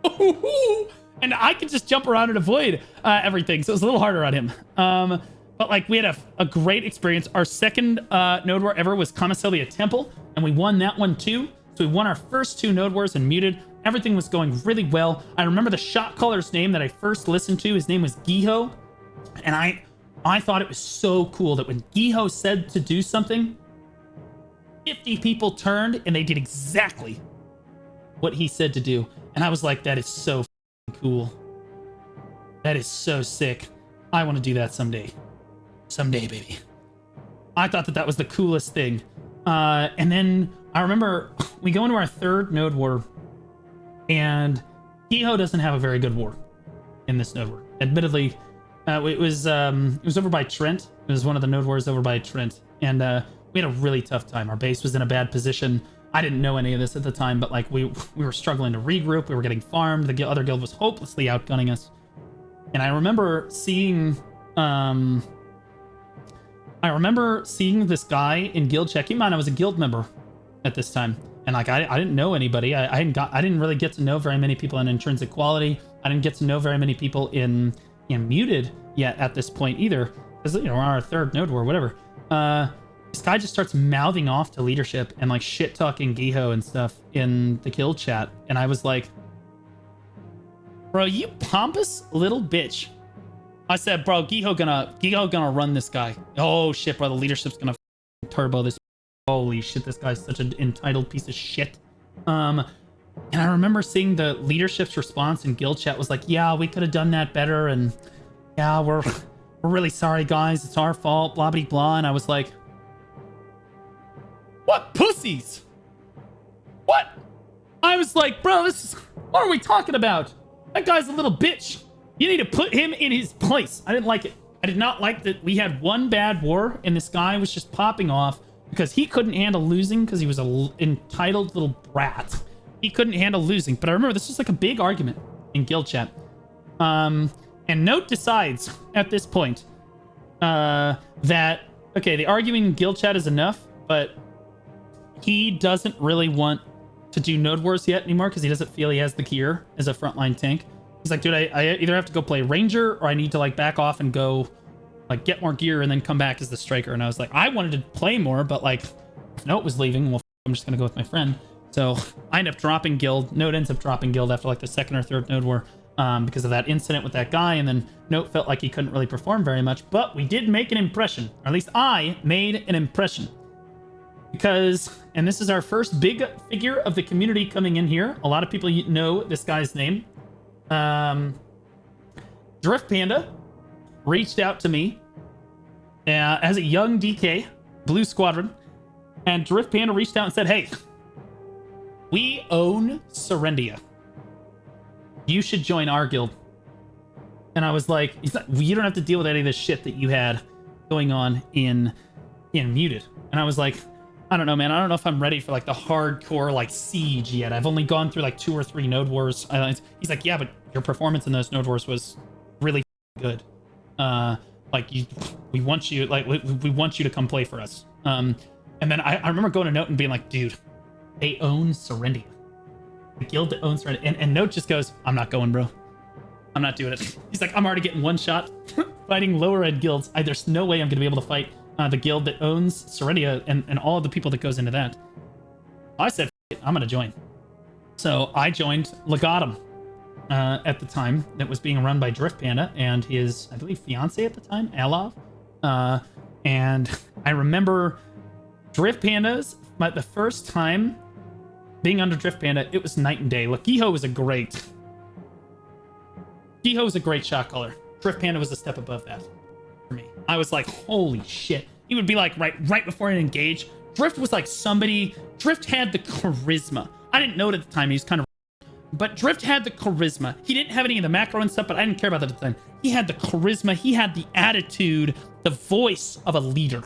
Oh, and I could just jump around and avoid everything. So it was a little harder on him. But like we had a great experience. Our second Node War ever was Kamiselia Temple, and we won that one too. So we won our first 2 Node Wars and muted. Everything was going really well. I remember the shot caller's name that I first listened to. His name was Giho. And I thought it was so cool that when Giho said to do something, 50 people turned and they did exactly what he said to do. And I was like, that is so cool. That is so sick. I want to do that someday. Someday, baby. I thought that was the coolest thing. And then I remember we go into our 3rd Node War, and Giho doesn't have a very good war in this Node War. Admittedly, it was over by Trent. It was one of the Node Wars over by Trent, and we had a really tough time. Our base was in a bad position. I didn't know any of this at the time, but like we were struggling to regroup. We were getting farmed. The other guild was hopelessly outgunning us. And I remember seeing this guy in guild chat. Keep in mind, I was a guild member at this time, and like I didn't know anybody. I didn't really get to know very many people in Intrinsic Quality. I didn't get to know very many people in Muted yet at this point either, because you know we're on our 3rd Node War, whatever. This guy just starts mouthing off to leadership and like shit talking Giho and stuff in the guild chat, and I was like, bro, you pompous little bitch. I said, bro, Giho gonna run this guy. Oh shit, bro, the leadership's gonna turbo this. Holy shit, this guy's such an entitled piece of shit. And I remember seeing the leadership's response in guild chat was like, yeah, we could have done that better, and yeah, we're really sorry, guys. It's our fault, blah blah blah. And I was like, what pussies? What? I was like, bro, what are we talking about? That guy's a little bitch. You need to put him in his place. I didn't like it. I did not like that we had one bad war and this guy was just popping off because he couldn't handle losing because he was an entitled little brat. He couldn't handle losing. But I remember this was like a big argument in guild chat. And Note decides at this point that, okay, the arguing in guild chat is enough, but he doesn't really want to do Node Wars yet anymore because he doesn't feel he has the gear as a frontline tank. He's like, dude, I either have to go play Ranger or I need to like back off and go like get more gear and then come back as the striker. And I was like, I wanted to play more, but like if Note was leaving, well, I'm just going to go with my friend. So I end up dropping guild. Note ends up dropping guild after like the 2nd or 3rd Node War because of that incident with that guy. And then Note felt like he couldn't really perform very much, but we did make an impression, or at least I made an impression. Because, and this is our first big figure of the community coming in here. A lot of people know this guy's name. Drift Panda reached out to me as a young DK, Blue Squadron. And Drift Panda reached out and said, hey, we own Serendia. You should join our guild. And I was like, you don't have to deal with any of this shit that you had going on in Muted. And I was like, I don't know, man. I don't know if I'm ready for like the hardcore like siege yet. I've only gone through like 2 or 3 Node Wars. He's like, yeah, but your performance in those Node Wars was really good. Like we want you, like we want you to come play for us. And then I remember going to Note and being like, dude, they own Serendia. The guild that owns Serendia. And Note just goes, I'm not going, bro. I'm not doing it. He's like, I'm already getting one shot fighting lower end guilds. There's no way I'm going to be able to fight the guild that owns Serendia and all of the people that goes into that. I said, I'm going to join. So I joined Legatum at the time that was being run by Drift Panda and his, I believe, fiance at the time, Alav. And I remember Drift Panda's, but the first time being under Drift Panda, it was night and day. Look, Giho was a great shot caller. Drift Panda was a step above that for me. I was like, holy shit. He would be like right before an engage. Drift was like somebody. Drift had the charisma. I didn't know it at the time. He was kind of, but Drift had the charisma. He didn't have any of the macro and stuff, but I didn't care about that at the time. He had the charisma. He had the attitude, the voice of a leader,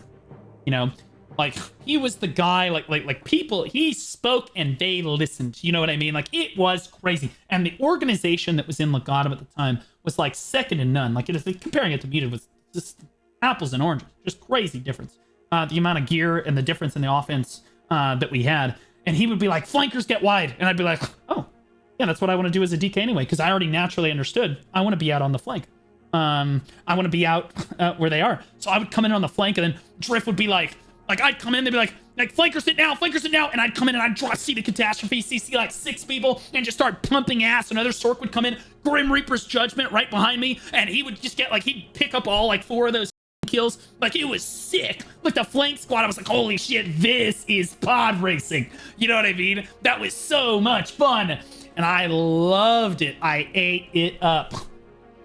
you know. Like, he was the guy, like people, he spoke and they listened. You know what I mean? Like, it was crazy. And the organization that was in Legatum at the time was like second to none. Like, comparing it to Muted was just apples and oranges. Just crazy difference. The amount of gear and the difference in the offense that we had. And he would be like, flankers get wide. And I'd be like, oh, yeah, that's what I want to do as a DK anyway. Because I already naturally understood. I want to be out on the flank. I want to be out where they are. So I would come in on the flank, and then Drift would be like I'd come in, they'd be like flankers sit now, and I'd come in and I'd draw see the catastrophe, CC like 6 people, and just start pumping ass. Another Sork would come in, Grim Reaper's Judgment right behind me, and he would just get like, he'd pick up all like 4 of those kills. Like, it was sick. Like, the flank squad, I was like, holy shit, this is pod racing. You know what I mean? That was so much fun, and I loved it. I ate it up.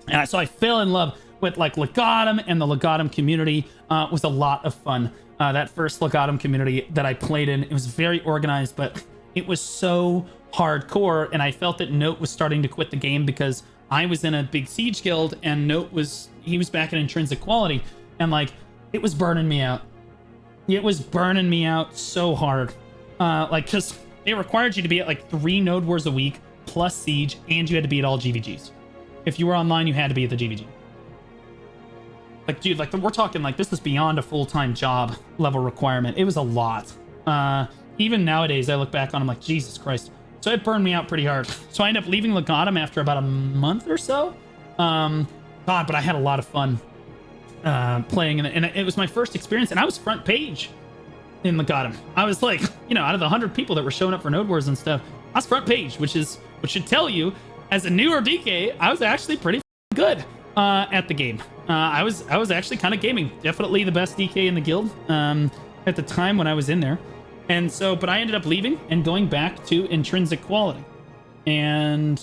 And so I fell in love with like Legatum, and the Legatum community was a lot of fun. That first Legatum community that I played in, it was very organized, but it was so hardcore, and I felt that Note was starting to quit the game because I was in a big Siege guild, and Note was back in IntrinsicQuality, and like, it was burning me out. It was burning me out so hard. Like, because they required you to be at like 3 Node Wars a week, plus Siege, and you had to be at all GVGs. If you were online, you had to be at the GVG. Like, dude, like, we're talking like this is beyond a full-time job level requirement. It was a lot. Even nowadays, I look back on, I'm like, Jesus Christ. So it burned me out pretty hard. So I ended up leaving Legatum after about a month or so. God, but I had a lot of fun playing in it. And it was my first experience, and I was front page in Legatum. I was like, you know, out of the 100 people that were showing up for Node Wars and stuff, I was front page, which should tell you, as a newer DK, I was actually pretty good at the game. I was actually kind of gaming. Definitely the best DK in the guild at the time when I was in there. And so, but I ended up leaving and going back to IntrinsicQuality. And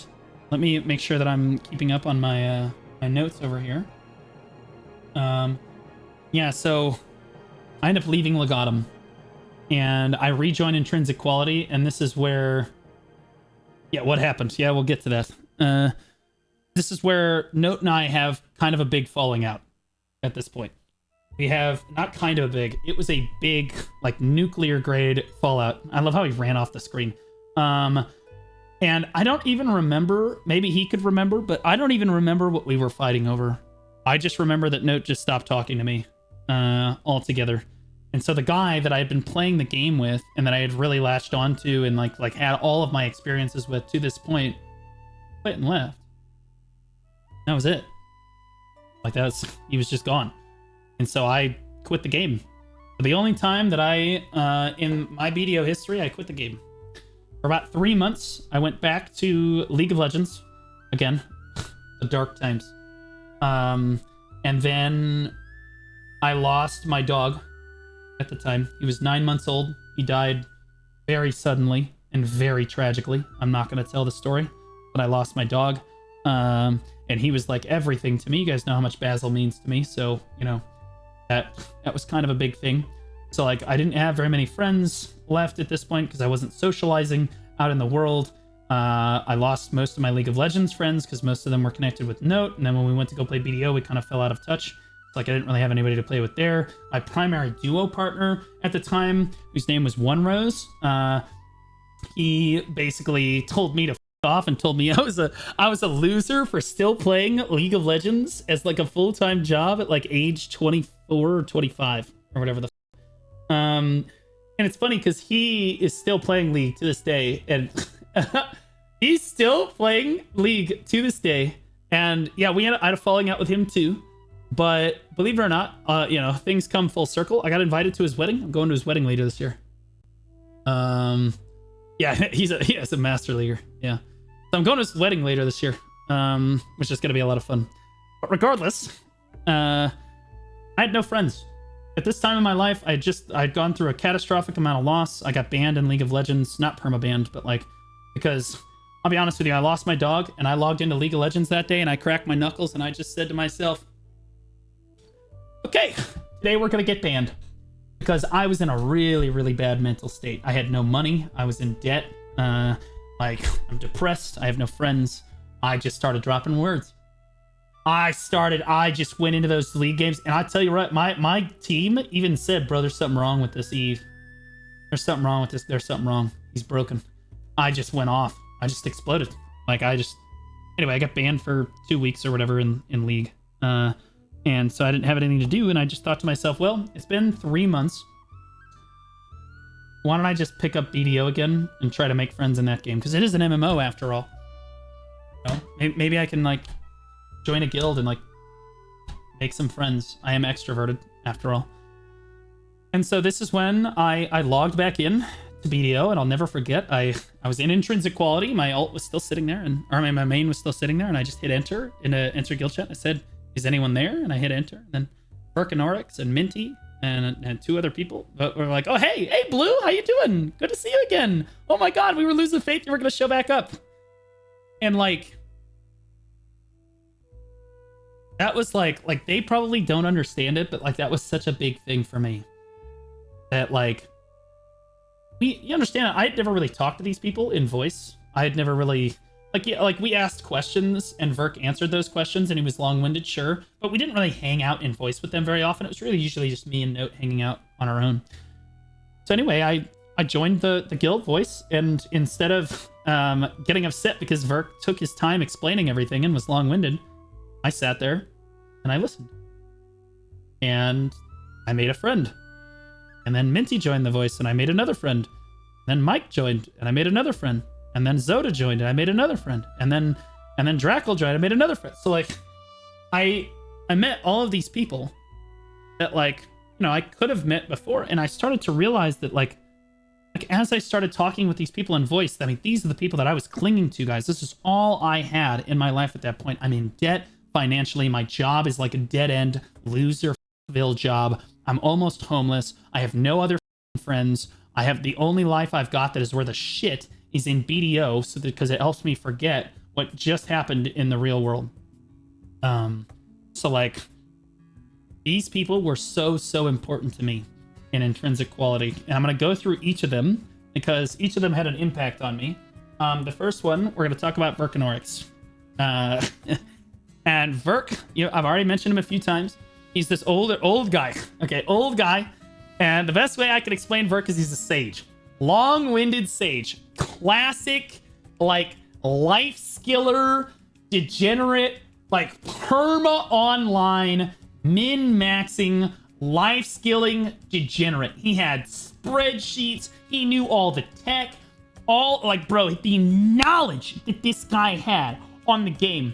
let me make sure that I'm keeping up on my my notes over here. Yeah, so I ended up leaving Legatum, and I rejoined IntrinsicQuality, and this is where, yeah, what happened? Yeah, we'll get to that. This is where Note and I have kind of a big falling out at this point. We have, not kind of a big, it was a big, like, nuclear grade fallout. I love how he ran off the screen. And I don't even remember, maybe he could remember, but I don't even remember what we were fighting over. I just remember that Note just stopped talking to me altogether. And so the guy that I had been playing the game with and that I had really latched onto and like had all of my experiences with to this point, quit and left. That was it. Like, he was just gone. And so I quit the game. The only time that in my BDO history, I quit the game. For about 3 months, I went back to League of Legends. Again, the dark times. And then I lost my dog at the time. He was 9 months old. He died very suddenly and very tragically. I'm not going to tell the story, but I lost my dog. And he was like everything to me. You guys know how much Basil means to me. So, you know, that was kind of a big thing. So, like, I didn't have very many friends left at this point because I wasn't socializing out in the world. I lost most of my League of Legends friends because most of them were connected with Note. And then when we went to go play BDO, we kind of fell out of touch. It's like I didn't really have anybody to play with there. My primary duo partner at the time, whose name was One Rose, he basically told me to off and told me I was a loser for still playing League of Legends as like a full-time job at like age 24 or 25 or whatever the and it's funny because he is still playing League to this day, and he's still playing League to this day. And yeah, I had a falling out with him too, but believe it or not, you know, things come full circle. I got invited to his wedding. I'm going to his wedding later this year. Yeah, he is a master leaguer. Yeah. So I'm going to his wedding later this year, which is going to be a lot of fun. But regardless, I had no friends. At this time in my life, I'd gone through a catastrophic amount of loss. I got banned in League of Legends, not perma-banned, but like, because I'll be honest with you, I lost my dog and I logged into League of Legends that day and I cracked my knuckles and I just said to myself, okay, today we're going to get banned. Because I was in a really, really bad mental state. I had no money. I was in debt. Like, I'm depressed. I have no friends. I just started dropping words. I just went into those league games, and I tell you what, my team even said, bro, there's something wrong with this Eve. There's something wrong with this. There's something wrong. He's broken. I just went off. I just exploded. Like, anyway, I got banned for 2 weeks or whatever in league. And so I didn't have anything to do, and I just thought to myself, well, it's been 3 months. Why don't I just pick up BDO again and try to make friends in that game? Because it is an MMO after all. You know, maybe I can, like, join a guild and, like, make some friends. I am extroverted after all. And so this is when I logged back in to BDO, and I'll never forget, I was in IntrinsicQuality. My alt was still sitting there, or my main was still sitting there, and I just hit enter in a enter guild chat. And I said, is anyone there? And I hit enter, and then Burkanorix and Minty and 2 other people were like, oh, hey, Blue, how you doing? Good to see you again. Oh my God, we were losing faith. You were going to show back up. And like, that was like they probably don't understand it, but like that was such a big thing for me. That like, you understand, I had never really talked to these people in voice. I had never really, like we asked questions and Verk answered those questions, and he was long-winded, sure, but we didn't really hang out in voice with them very often. It was really usually just me and Note hanging out on our own. So anyway, I joined the guild voice, and instead of getting upset because Verk took his time explaining everything and was long-winded, I sat there and I listened. And I made a friend. And then Minty joined the voice, and I made another friend. Then Mike joined, and I made another friend. And then Zoda joined, and I made another friend. And then Drackle joined, I made another friend. So like, I met all of these people that like, you know, I could have met before, and I started to realize that like as I started talking with these people in voice, I mean, these are the people that I was clinging to, guys. This is all I had in my life at that point. I'm in debt financially. My job is like a dead end loserville job. I'm almost homeless. I have no other friends. I have the only life I've got that is worth a shit is in BDO, so because it helps me forget what just happened in the real world. So like, these people were so important to me in IntrinsicQuality, and I'm going to go through each of them because each of them had an impact on me. The first one, we're going to talk about Burkanorix. And Verk, you know, I've already mentioned him a few times. He's this old guy. Okay, old guy. And the best way I can explain Verk is he's a sage. Long-winded sage. Classic, like, life skiller, degenerate, like, perma online, min-maxing, life skilling degenerate. He had spreadsheets. He knew all the tech. All, like, bro, the knowledge that this guy had on the game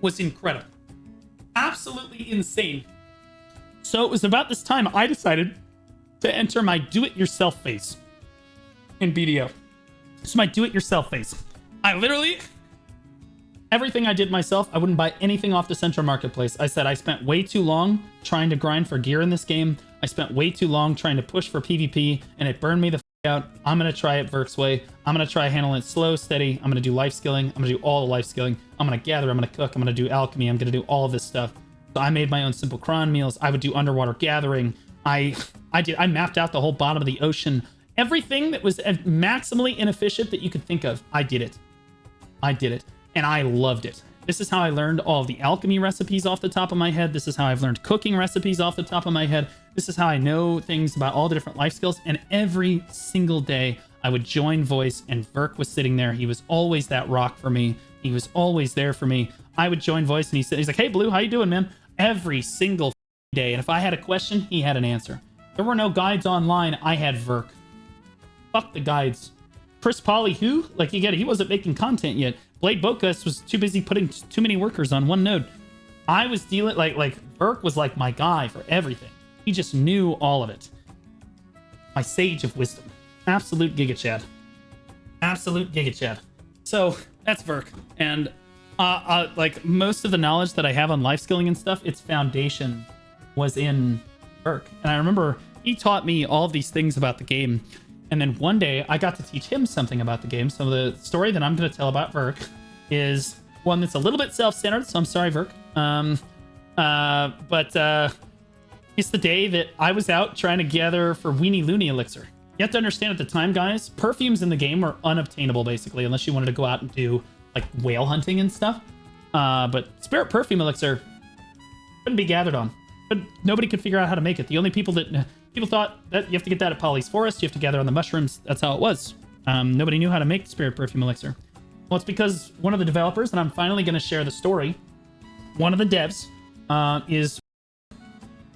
was incredible. Absolutely insane. So it was about this time I decided to enter my do-it-yourself phase in BDO. It's my do-it-yourself phase. I literally, everything I did myself, I wouldn't buy anything off the Central Marketplace. I said I spent way too long trying to grind for gear in this game. I spent way too long trying to push for PvP, and it burned me the out. I'm going to try it Verk's way. I'm going to try handling it slow, steady. I'm going to do life skilling. I'm going to do all the life skilling. I'm going to gather. I'm going to cook. I'm going to do alchemy. I'm going to do all of this stuff. So I made my own simple cron meals. I would do underwater gathering. I mapped out the whole bottom of the ocean. Everything that was maximally inefficient that you could think of, I did it. And I loved it. This is how I learned all of the alchemy recipes off the top of my head. This is how I've learned cooking recipes off the top of my head. This is how I know things about all the different life skills. And every single day I would join voice, and Verk was sitting there. He was always that rock for me. He was always there for me. I would join voice, and he's like, hey, Blue, how you doing, man? Every single day. And if I had a question, he had an answer. There were no guides online. I had Verk. Fuck the guides. Chris Polly, who? Like, you get it. He wasn't making content yet. Blade Bocas was too busy putting too many workers on one node. I was dealing, like Verk was like my guy for everything. He just knew all of it. My sage of wisdom. Absolute Giga Chad. Absolute Giga Chad. So, that's Verk. And, like, most of the knowledge that I have on life skilling and stuff, its foundation was in Verk. And I remember he taught me all of these things about the game. And then one day I got to teach him something about the game. So the story that I'm going to tell about Verk is one that's a little bit self-centered. So I'm sorry, Verk. But it's the day that I was out trying to gather for Weenie Looney Elixir. You have to understand at the time, guys, perfumes in the game were unobtainable, basically, unless you wanted to go out and do like whale hunting and stuff. But spirit perfume elixir couldn't be gathered on. But nobody could figure out how to make it. The only people thought that you have to get that at Polly's Forest. You have to gather on the mushrooms. That's how it was. Nobody knew how to make spirit perfume elixir. Well, it's because one of the developers, and I'm finally going to share the story. One of the devs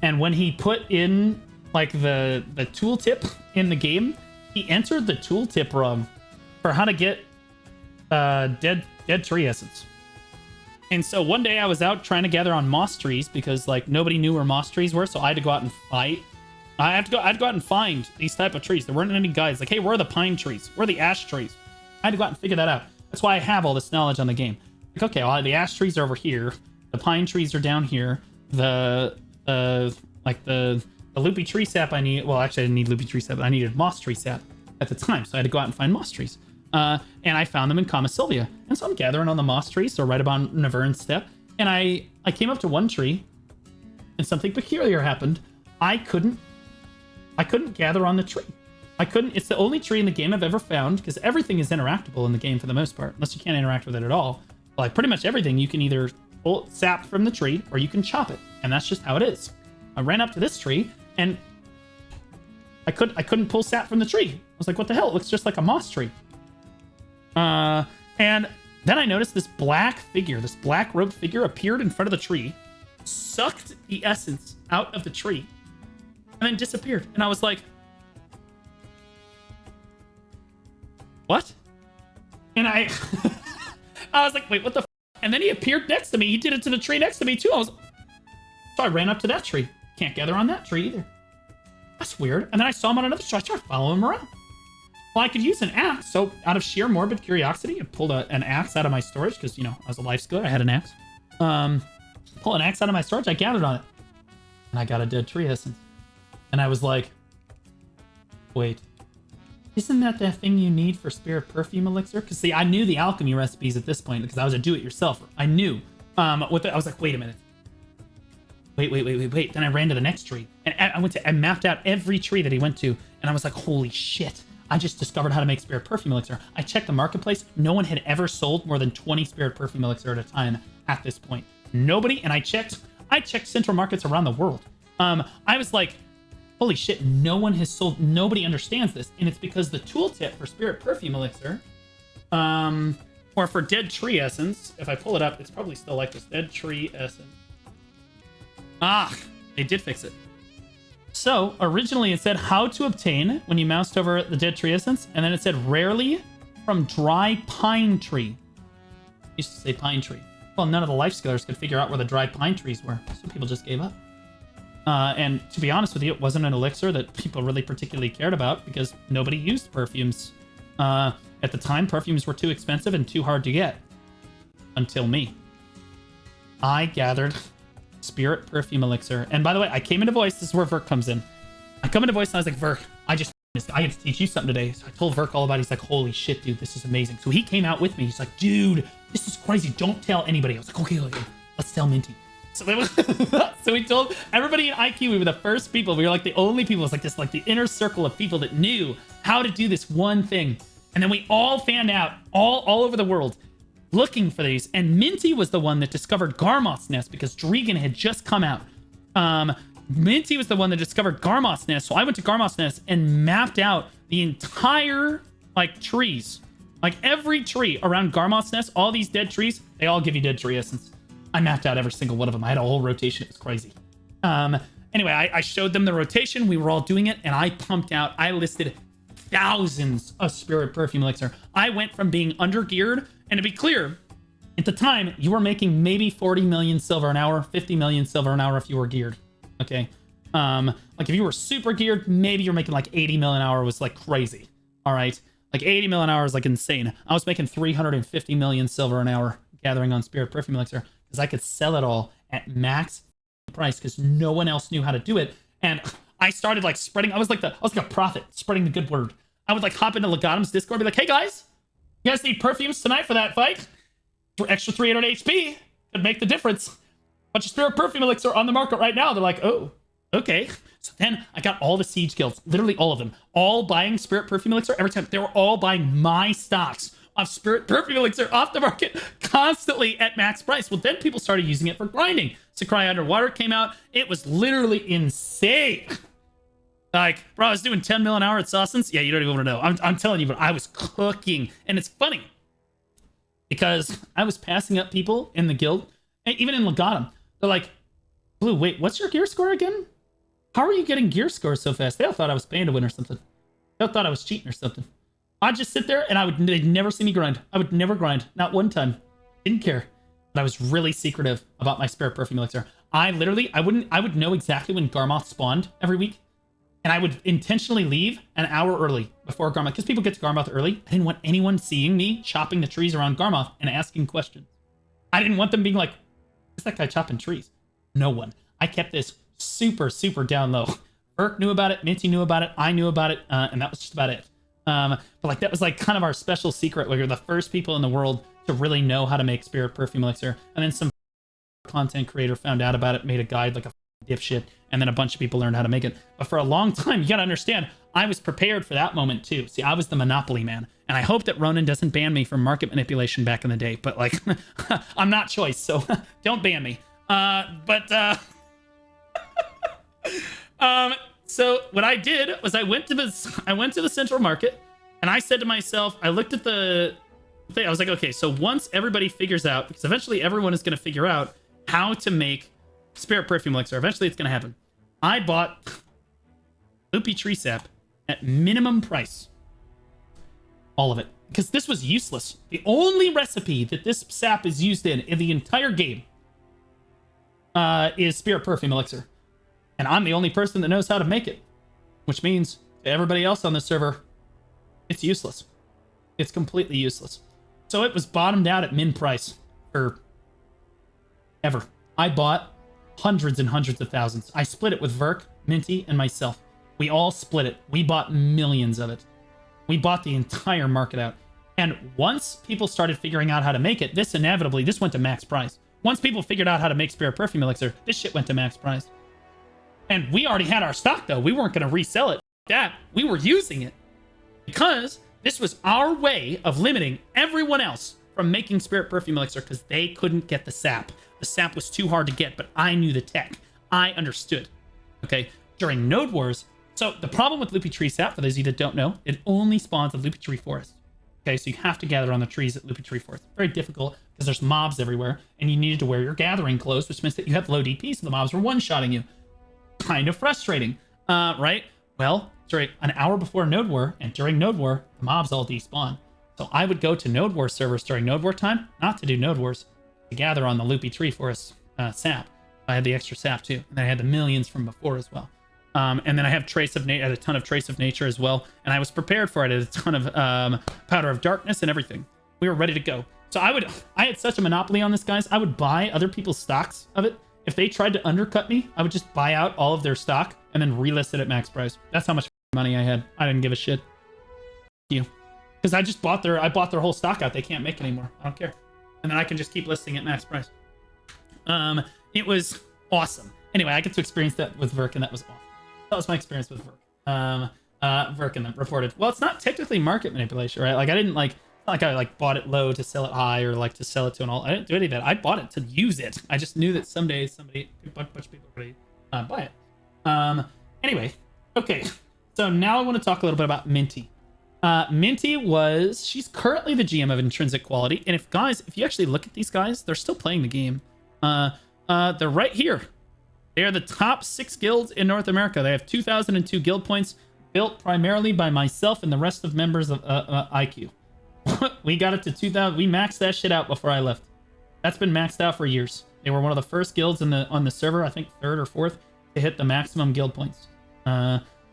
and when he put in like the tooltip in the game, he entered the tooltip wrong for how to get dead tree essence. And so one day I was out trying to gather on moss trees because like nobody knew where moss trees were, so I had to go out and fight. I'd go out and find these type of trees. There weren't any guides. Like, hey, where are the pine trees? Where are the ash trees? I had to go out and figure that out. That's why I have all this knowledge on the game. Like, okay, well, the ash trees are over here. The pine trees are down here. The loopy tree sap I need. Well, actually, I didn't need loopy tree sap. I needed moss tree sap at the time, so I had to go out and find moss trees. And I found them in Kama Sylvia. And so I'm gathering on the moss trees, so right about Navern's Step. And I came up to one tree, and something peculiar happened. I couldn't gather on the tree. It's the only tree in the game I've ever found, because everything is interactable in the game for the most part, unless you can't interact with it at all. But like pretty much everything, you can either pull sap from the tree, or you can chop it. And that's just how it is. I ran up to this tree, and I couldn't pull sap from the tree. I was like, what the hell? It looks just like a moss tree. And then I noticed this black robed figure appeared in front of the tree, sucked the essence out of the tree, and then disappeared. And I was like, what? And I was like, wait, what the f? And then he appeared next to me. He did it to the tree next to me too. So I ran up to that tree. Can't gather on that tree either. That's weird. And then I saw him on another tree. I started following him around. Well, I could use an axe. So out of sheer morbid curiosity, I pulled an axe out of my storage because, you know, I was a life skiller. I had an axe. Pull an axe out of my storage. I gathered on it. And I got a dead tree essence. And I was like, wait, isn't that thing you need for spirit perfume elixir? Because see, I knew the alchemy recipes at this point because I was a do-it-yourselfer. I knew. I was like, wait a minute. Wait. Then I ran to the next tree. And I mapped out every tree that he went to. And I was like, holy shit. I just discovered how to make spirit perfume elixir. I checked the marketplace. No one had ever sold more than 20 spirit perfume elixir at a time at this point. Nobody. And I checked central markets around the world. I was like, holy shit, no one has sold, nobody understands this. And it's because the tooltip for spirit perfume elixir, or for dead tree essence, if I pull it up, it's probably still like this, dead tree essence. They did fix it. So originally it said how to obtain when you moused over the dead tree essence, and then it said rarely from dry pine tree. It used to say pine tree. Well, none of the life skillers could figure out where the dry pine trees were, so people just gave up. And to be honest with you, it wasn't an elixir that people really particularly cared about because nobody used perfumes. At the time, perfumes were too expensive and too hard to get. Until me. I gathered spirit perfume elixir. And by the way, I came into voice. This is where Verk comes in. I come into voice and I was like, Verk, I have to teach you something today. So I told Verk all about it. He's like, holy shit, dude, this is amazing. So he came out with me. He's like, dude, this is crazy. Don't tell anybody. I was like, okay, let's tell Minty. So we told everybody in IQ, we were the first people. We were like the only people. It's like this, like the inner circle of people that knew how to do this one thing. And then we all fanned out all over the world looking for these. And Minty was the one that discovered Garmoth's Nest because Dregan had just come out. Minty was the one that discovered Garmoth's Nest. So I went to Garmoth's Nest and mapped out the entire like trees, like every tree around Garmoth's Nest. All these dead trees, they all give you dead tree essence. I mapped out every single one of them. I had a whole rotation. It was crazy. Anyway, I showed them the rotation. We were all doing it, and I listed thousands of spirit perfume elixir. I went from being undergeared, and to be clear, at the time, you were making maybe 40 million silver an hour, 50 million silver an hour if you were geared. Okay? Like if you were super geared, maybe you're making like 80 mil an hour was like crazy. All right? Like 80 mil an hour is like insane. I was making 350 million silver an hour gathering on spirit perfume elixir. Because I could sell it all at max price because no one else knew how to do it. And I started like spreading. I was like a prophet spreading the good word. I would like hop into Legatum's Discord, be like, hey guys, you guys need perfumes tonight for that fight? For extra 300 HP could make the difference. Bunch of spirit perfume elixir on the market right now. They're like, oh, okay. So then I got all the siege guilds, literally all of them, all buying spirit perfume elixir every time. They were all buying my stocks of Spirit Perfume Elixir off the market constantly at max price. Well, then people started using it for grinding. Sakurai Underwater came out. It was literally insane. Like, bro, I was doing 10 mil an hour at Sawson's. Yeah, you don't even want to know. I'm telling you, but I was cooking. And it's funny because I was passing up people in the guild, and even in Legatum. They're like, Blue, wait, what's your gear score again? How are you getting gear scores so fast? They all thought I was paying to win or something. They all thought I was cheating or something. I'd just sit there and they'd never see me grind. I would never grind. Not one time. Didn't care. But I was really secretive about my Spirit Perfume Elixir. I would know exactly when Garmoth spawned every week. And I would intentionally leave an hour early before Garmoth. Because people get to Garmoth early. I didn't want anyone seeing me chopping the trees around Garmoth and asking questions. I didn't want them being like, what's that guy chopping trees? No one. I kept this super, super down low. Burke knew about it. Minty knew about it. I knew about it. And that was just about it. But like that was like kind of our special secret. We were the first people in the world to really know how to make Spirit Perfume Elixir. And then some content creator found out about it, made a guide like a dipshit, and then a bunch of people learned how to make it. But for a long time, you gotta understand, I was prepared for that moment too. See, I was the monopoly man. And I hope that Ronan doesn't ban me for market manipulation back in the day. But like, I'm not choice, so don't ban me. So what I did was I went to the central market, and I said to myself, I looked at the thing, I was like, okay, so once everybody figures out, because eventually everyone is going to figure out how to make Spirit Perfume Elixir. Eventually it's going to happen. I bought Loopy Tree Sap at minimum price. All of it. Because this was useless. The only recipe that this sap is used in the entire game is Spirit Perfume Elixir. And I'm the only person that knows how to make it. Which means to everybody else on the server, it's useless. It's completely useless. So it was bottomed out at min price for ever. I bought hundreds and hundreds of thousands. I split it with Verk, Minty, and myself. We all split it. We bought millions of it. We bought the entire market out. And once people started figuring out how to make it, this went to max price. Once people figured out how to make Spirit Perfume Elixir, this shit went to max price. And we already had our stock, though. We weren't going to resell it. We were using it. Because this was our way of limiting everyone else from making Spirit Perfume Elixir because they couldn't get the sap. The sap was too hard to get, but I knew the tech. I understood. Okay? During Node Wars, so the problem with Loopy Tree Sap, for those of you that don't know, it only spawns at Loopy Tree Forest. Okay? So you have to gather on the trees at Loopy Tree Forest. Very difficult because there's mobs everywhere, and you needed to wear your gathering clothes, which means that you have low DP, so the mobs were one-shotting you. Kind of frustrating, right? Well, during an hour before Node War and during Node War, the mobs all despawn. So I would go to Node War servers during Node War time, not to do Node Wars, to gather on the Loopy Tree Forest sap. I had the extra sap too, and then I had the millions from before as well. And then I have a ton of Trace of Nature as well, and I was prepared for it. I had a ton of Powder of Darkness and everything. We were ready to go. So I had such a monopoly on this, guys. I would buy other people's stocks of it. If they tried to undercut me, I would just buy out all of their stock and then relist it at max price. That's how much money I had. I didn't give a shit. Because I just bought their whole stock out. They can't make it anymore. I don't care. And then I can just keep listing at max price. It was awesome. Anyway, I get to experience that with Verk, and that was awesome. That was my experience with Verk. Verk and then reported. Well, it's not technically market manipulation, right? Like I didn't I bought it low to sell it high or like to sell it to an all. I didn't do any of that. I bought it to use it. I just knew that someday a bunch of people would buy it. Anyway, okay. So now I want to talk a little bit about Minty. Minty she's currently the GM of IntrinsicQuality. And if you actually look at these guys, they're still playing the game. They're right here. They are the top 6 guilds in North America. They have 2002 guild points built primarily by myself and the rest of members of IQ. We got it to 2000. We maxed that shit out before I left. That's been maxed out for years. They were one of the first guilds on the server, I think 3rd or 4th, to hit the maximum guild points,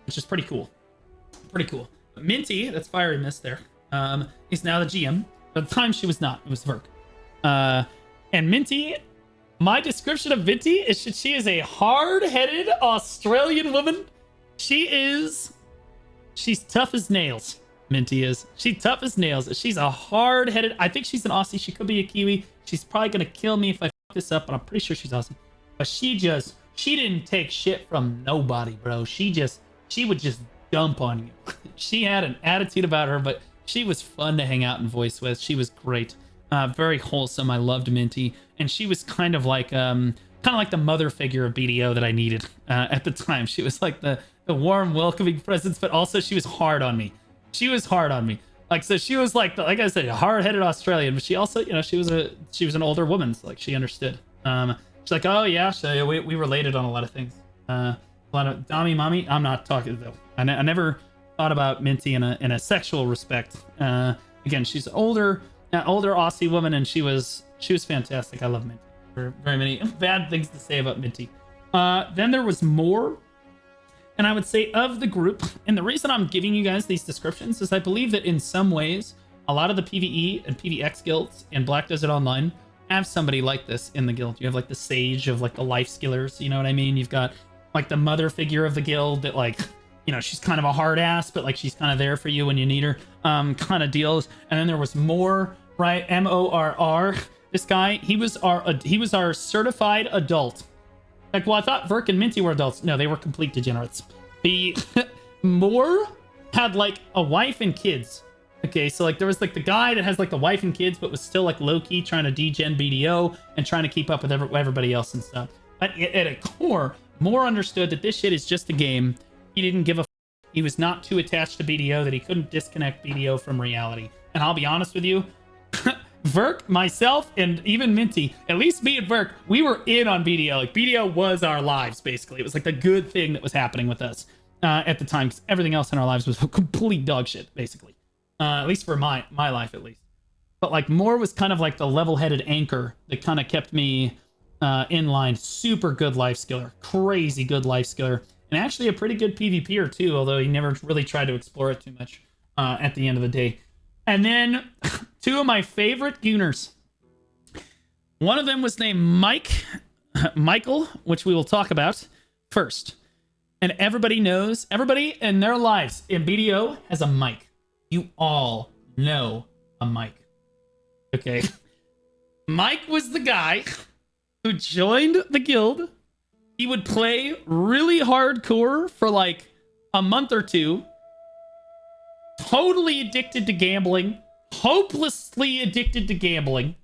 which is pretty cool. Pretty cool. But Minty, that's Fiery Mist there, is now the GM. But at the time, she was not. It was Verk. And Minty, my description of Minty is she is a hard-headed Australian woman. She's tough as nails. Minty is. She's tough as nails. She's a hard-headed. I think she's an Aussie. She could be a Kiwi. She's probably gonna kill me if I fuck this up, but I'm pretty sure she's Aussie. But she didn't take shit from nobody, bro. She would just dump on you. She had an attitude about her, but She was fun to hang out and voice with. She was great. Very wholesome. I loved Minty. And she was kind of like the mother figure of BDO that I needed at the time. She was like the warm, welcoming presence, but also she was hard on me. She was hard on me. Like, so she was like I said, a hard-headed Australian, but she also, you know, she was an older woman, so like she understood. She's like, oh yeah, so we related on a lot of things. A lot of Dami mommy. I'm not talking though. I never thought about Minty in a sexual respect. Again, she's older Aussie woman, and she was fantastic. I love Minty. There were very many bad things to say about Minty. Then there was more. And I would say of the group, and the reason I'm giving you guys these descriptions is I believe that in some ways, a lot of the PvE and PvX guilds in Black Desert Online have somebody like this in the guild. You have like the sage of like the life skillers, you know what I mean? You've got like the mother figure of the guild that like, you know, she's kind of a hard ass, but like she's kind of there for you when you need her, kind of deals. And then there was more, right? MORR. This guy, he was our certified adult. Like, well, I thought Verk and Minty were adults. No, they were complete degenerates. The Moore had like a wife and kids. Okay, so like there was like the guy that has like the wife and kids, but was still like low-key trying to degen BDO and trying to keep up with everybody else and stuff. But at a core, Moore understood that this shit is just a game. He didn't give a f. He was not too attached to BDO that he couldn't disconnect BDO from reality. And I'll be honest with you, Verk, myself, and even Minty, at least me and Verk, we were in on BDO. Like, BDO was our lives, basically. It was like the good thing that was happening with us at the time, because everything else in our lives was complete dog shit, basically. At least for my life, at least. But, like, Moore was kind of like the level-headed anchor that kind of kept me in line. Super good life skiller. Crazy good life skiller. And actually a pretty good PvPer, too, although he never really tried to explore it too much at the end of the day. And then two of my favorite gooners. One of them was named Michael, which we will talk about first. And everybody in their lives in BDO has a mic. You all know a mic. Okay. Mike was the guy who joined the guild. He would play really hardcore for like a month or two. Totally addicted to gambling, hopelessly addicted to gambling,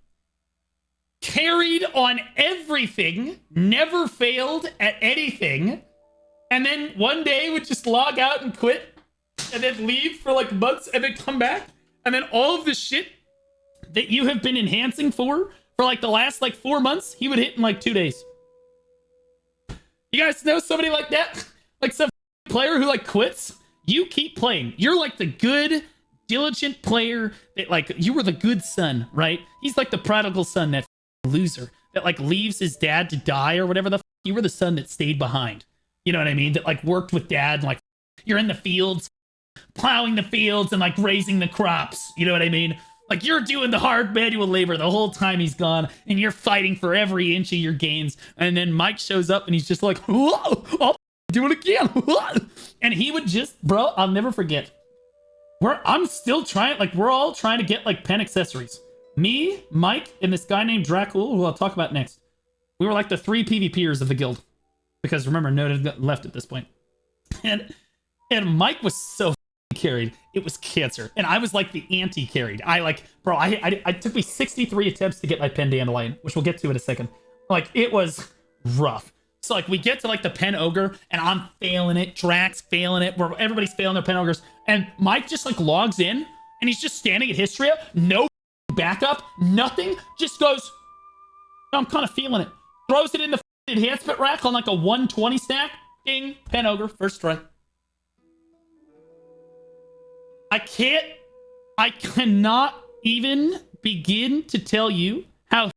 carried on everything, never failed at anything, and then one day would just log out and quit, and then leave for like months, and then come back, and then all of the shit that you have been enhancing for like the last like 4 months, he would hit in like 2 days. You guys know somebody like that? Like some player who like quits? You keep playing. You're like the good, diligent player that like, you were the good son, right? He's like the prodigal son, that loser that like leaves his dad to die or whatever the f. You were the son that stayed behind. You know what I mean? That like worked with dad, and like you're in the fields, plowing the fields and like raising the crops. You know what I mean? Like you're doing the hard manual labor the whole time he's gone, and you're fighting for every inch of your gains. And then Mike shows up and he's just like, whoa, I'll do it again. And he would just, bro, I'll never forget. I'm still trying, like, we're all trying to get like pen accessories. Me, Mike, and this guy named Dracul, who I'll talk about next. We were like the 3 PvPers of the guild. Because remember, Noted got left at this point. And Mike was so carried. It was cancer. And I was like the anti-carried. It took me 63 attempts to get my pen dandelion, which we'll get to in a second. Like, it was rough. So like we get to like the pen ogre and I'm failing it, Drax failing it, where everybody's failing their pen ogres, and Mike just like logs in and he's just standing at Histria, no backup, nothing, just goes, I'm kind of feeling it, throws it in the enhancement rack on like a 120 stack, ding, pen ogre, first try. I cannot even begin to tell you how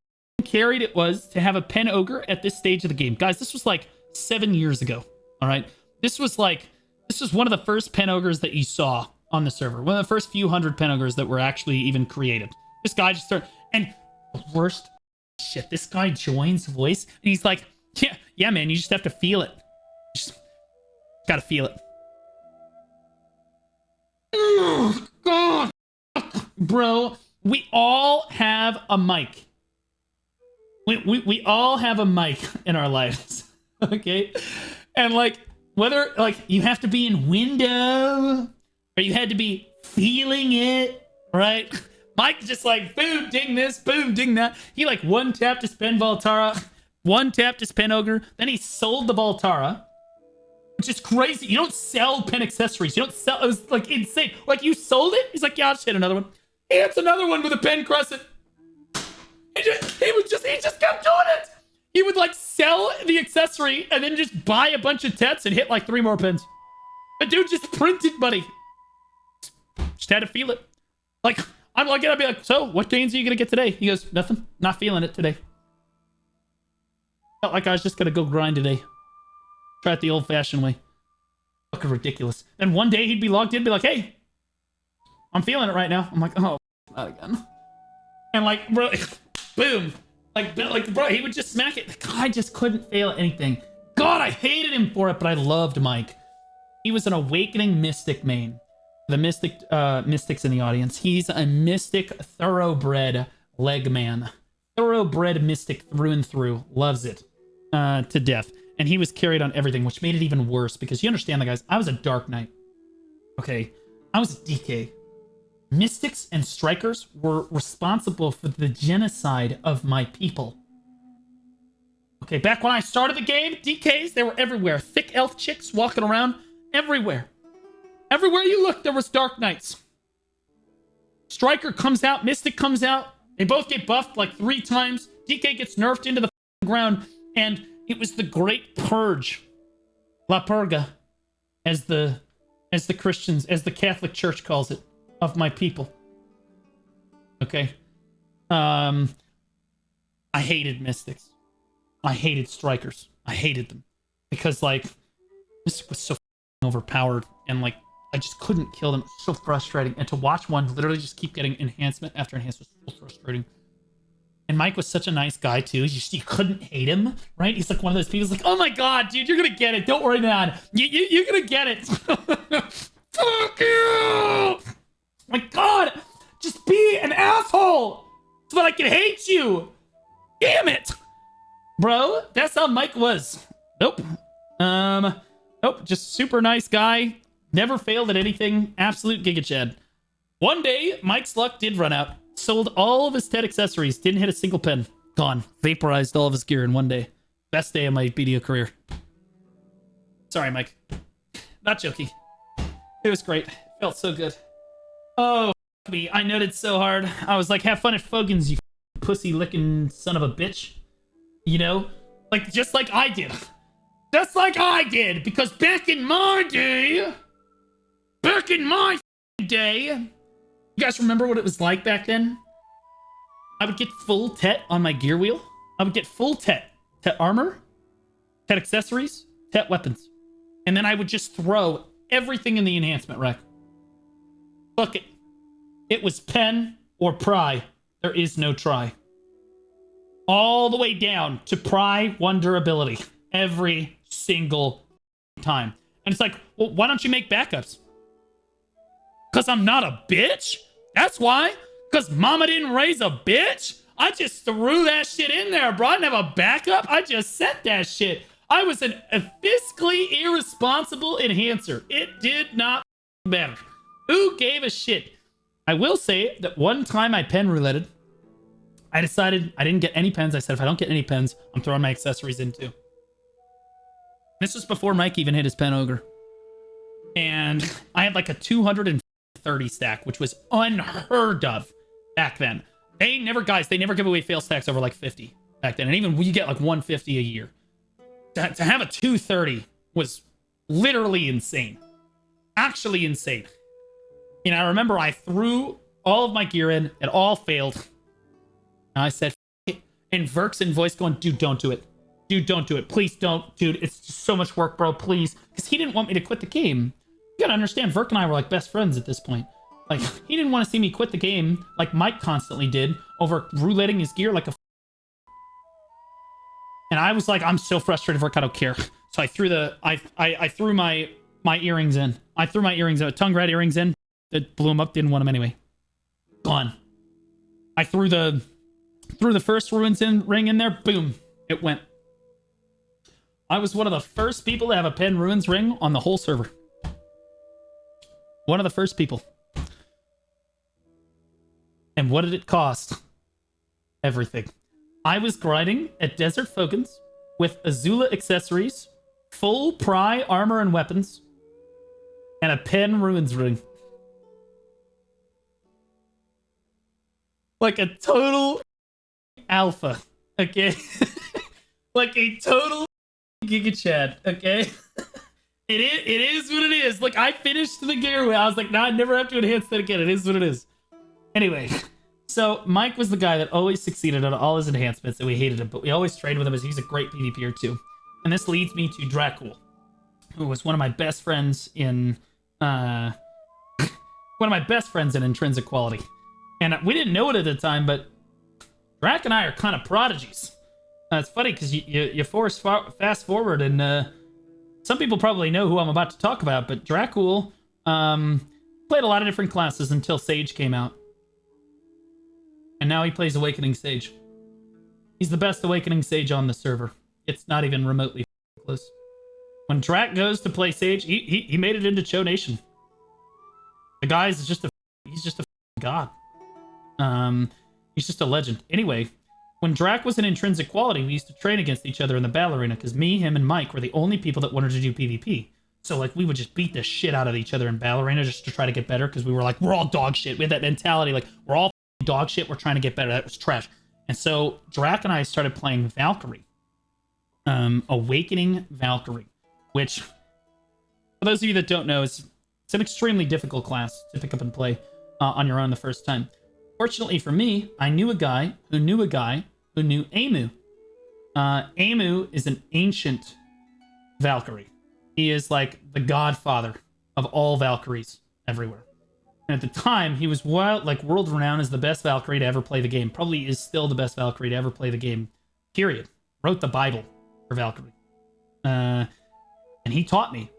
carried it was to have a pen ogre at this stage of the game. Guys, this was like 7 years ago. All right. This was one of the first pen ogres that you saw on the server. One of the first few hundred pen ogres that were actually even created. This guy just started, and the worst shit, this guy joins voice and he's like, yeah, man, you just have to feel it. You just gotta feel it. Oh, God. Bro, we all have a mic. We all have a mic in our lives, okay? And like, whether like you have to be in window or you had to be feeling it, right? Mike just like, boom, ding this, boom, ding that. He like one tapped his pen Voltara, one tapped his pen ogre. Then he sold the Voltara, which is crazy. You don't sell pen accessories. You don't sell. It was like insane. Like you sold it. He's like, yeah, I'll just hit another one. He hits another one with a pen crescent. He just kept doing it. He would like sell the accessory and then just buy a bunch of tets and hit like 3 more pens. The dude just printed money. Just had to feel it. Like, I'm looking, I'd be like, so what gains are you going to get today? He goes, nothing. Not feeling it today. Felt like I was just going to go grind today. Try it the old fashioned way. Fucking ridiculous. Then one day he'd be logged in and be like, hey, I'm feeling it right now. I'm like, oh, not again. And like, bro, boom. Like, bro, he would just smack it. Like, I just couldn't fail at anything. God, I hated him for it, but I loved Mike. He was an awakening mystic main. The mystics in the audience. He's a mystic thoroughbred leg man. Thoroughbred mystic through and through. Loves it to death. And he was carried on everything, which made it even worse because you understand that, guys. I was a Dark Knight. Okay. I was a DK. Mystics and strikers were responsible for the genocide of my people. Okay, back when I started the game, DKs, they were everywhere. Thick elf chicks walking around everywhere. Everywhere you look, there was Dark Knights. Striker comes out, Mystic comes out. They both get buffed like 3 times. DK gets nerfed into the ground, and it was the Great Purge. La Purga, as the Christians, as the Catholic Church calls it, of my people. Okay. I hated Mystics. I hated Strikers. I hated them. Because, like, Mystic was so overpowered, and, like, I just couldn't kill them. It was so frustrating. And to watch one literally just keep getting enhancement after enhancement was so frustrating. And Mike was such a nice guy, too. You couldn't hate him, right? He's like one of those people who's like, oh my god, dude, you're gonna get it. Don't worry, man. You're gonna get it. Fuck you! My god! Just be an asshole! So that I can hate you! Damn it! Bro, that's how Mike was. Nope. Nope, just super nice guy. Never failed at anything. Absolute Giga Chad. One day, Mike's luck did run out. Sold all of his TED accessories. Didn't hit a single pen. Gone. Vaporized all of his gear in one day. Best day of my BDO career. Sorry, Mike. Not joking. It was great. Felt so good. Oh, me. I nutted so hard. I was like, have fun at Fogan's, you pussy-licking son of a bitch. You know? Like, just like I did. Just like I did. Because back in my day... Back in my day, you guys remember what it was like back then? I would get full Tet on my gear wheel. I would get full Tet. Tet armor, Tet accessories, Tet weapons. And then I would just throw everything in the enhancement rack. Fuck it. It was pen or pry. There is no try. All the way down to pry 1 durability. Every single time. And it's like, well, why don't you make backups? Because I'm not a bitch? That's why? Because mama didn't raise a bitch? I just threw that shit in there, bro. I didn't have a backup. I just set that shit. I was a fiscally irresponsible enhancer. It did not matter. Who gave a shit? I will say that one time I pen rouletted. I decided I didn't get any pens. I said, if I don't get any pens, I'm throwing my accessories in too. This was before Mike even hit his pen ogre. And I had like a 230 stack, which was unheard of back then. They never give away fail stacks over like 50 back then. And even we get like 150 a year. To have a 230 was literally insane. Actually insane. And I remember I threw all of my gear in. It all failed. And I said, F it. And Verk's in voice going, dude, don't do it. Dude, don't do it. Please don't. Dude, it's just so much work, bro. Please. Because he didn't want me to quit the game. You gotta understand, Verk and I were like best friends at this point. Like, he didn't want to see me quit the game like Mike constantly did over rouletting his gear like a... And I was like, I'm so frustrated, Verk, I don't care. So I threw the... I threw my earrings in. I threw my earrings out. Tongue rat earrings in. It blew them up. Didn't want them anyway. Gone. I threw the first ring in there. Boom. It went. I was one of the first people to have a pen ruins ring on the whole server. One of the first people. And what did it cost? Everything. I was grinding at Desert Fogans with Azula accessories, full Pry armor and weapons, and a Pen Ruins ring. Like a total alpha, okay? Like a total Giga Chad, okay? It is what it is. Like, I finished the gear wheel. I was like, nah, I never have to enhance that again. It is what it is. Anyway, so Mike was the guy that always succeeded on all his enhancements, and we hated him, but we always trained with him as he's a great PvPer too. And this leads me to Dracul, who was one of my best friends in IntrinsicQuality. And we didn't know it at the time, but Drac and I are kind of prodigies. It's funny because you fast forward, and some people probably know who I'm about to talk about, but Dracul played a lot of different classes until Sage came out. And now he plays Awakening Sage. He's the best Awakening Sage on the server. It's not even remotely close. When Drac goes to play Sage, he made it into Cho Nation. The guy is just he's just a god. He's just a legend. Anyway, when Drac was in IntrinsicQuality, we used to train against each other in the battle arena because me, him, and Mike were the only people that wanted to do PvP. So, like, we would just beat the shit out of each other in battle arena just to try to get better because we were like, we're all dog shit. We had that mentality, like, we're all dog shit. We're trying to get better. That was trash. And so Drac and I started playing Valkyrie. Awakening Valkyrie, which, for those of you that don't know, it's an extremely difficult class to pick up and play on your own the first time. Fortunately for me, I knew a guy who knew a guy who knew Amu. Amu is an ancient Valkyrie. He is like the godfather of all Valkyries everywhere. And at the time, he was world renowned as the best Valkyrie to ever play the game. Probably is still the best Valkyrie to ever play the game. Period. Wrote the Bible for Valkyrie. And he taught me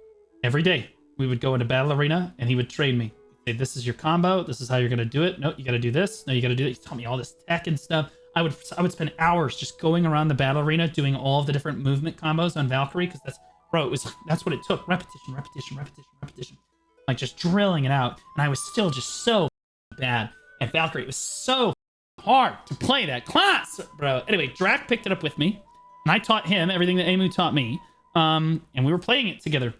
every day. We would go into battle arena, and he would train me. He'd say, this is your combo. This is how you're going to do it. No, you got to do this. No, you got to do that. He taught me all this tech and stuff. I would spend hours just going around the battle arena doing all of the different movement combos on Valkyrie because that's what it took. Repetition, repetition, repetition, repetition. Like just drilling it out. And I was still just so bad at Valkyrie. It was so hard to play that class, bro. Anyway, Drac picked it up with me, and I taught him everything that Amu taught me. And we were playing it together.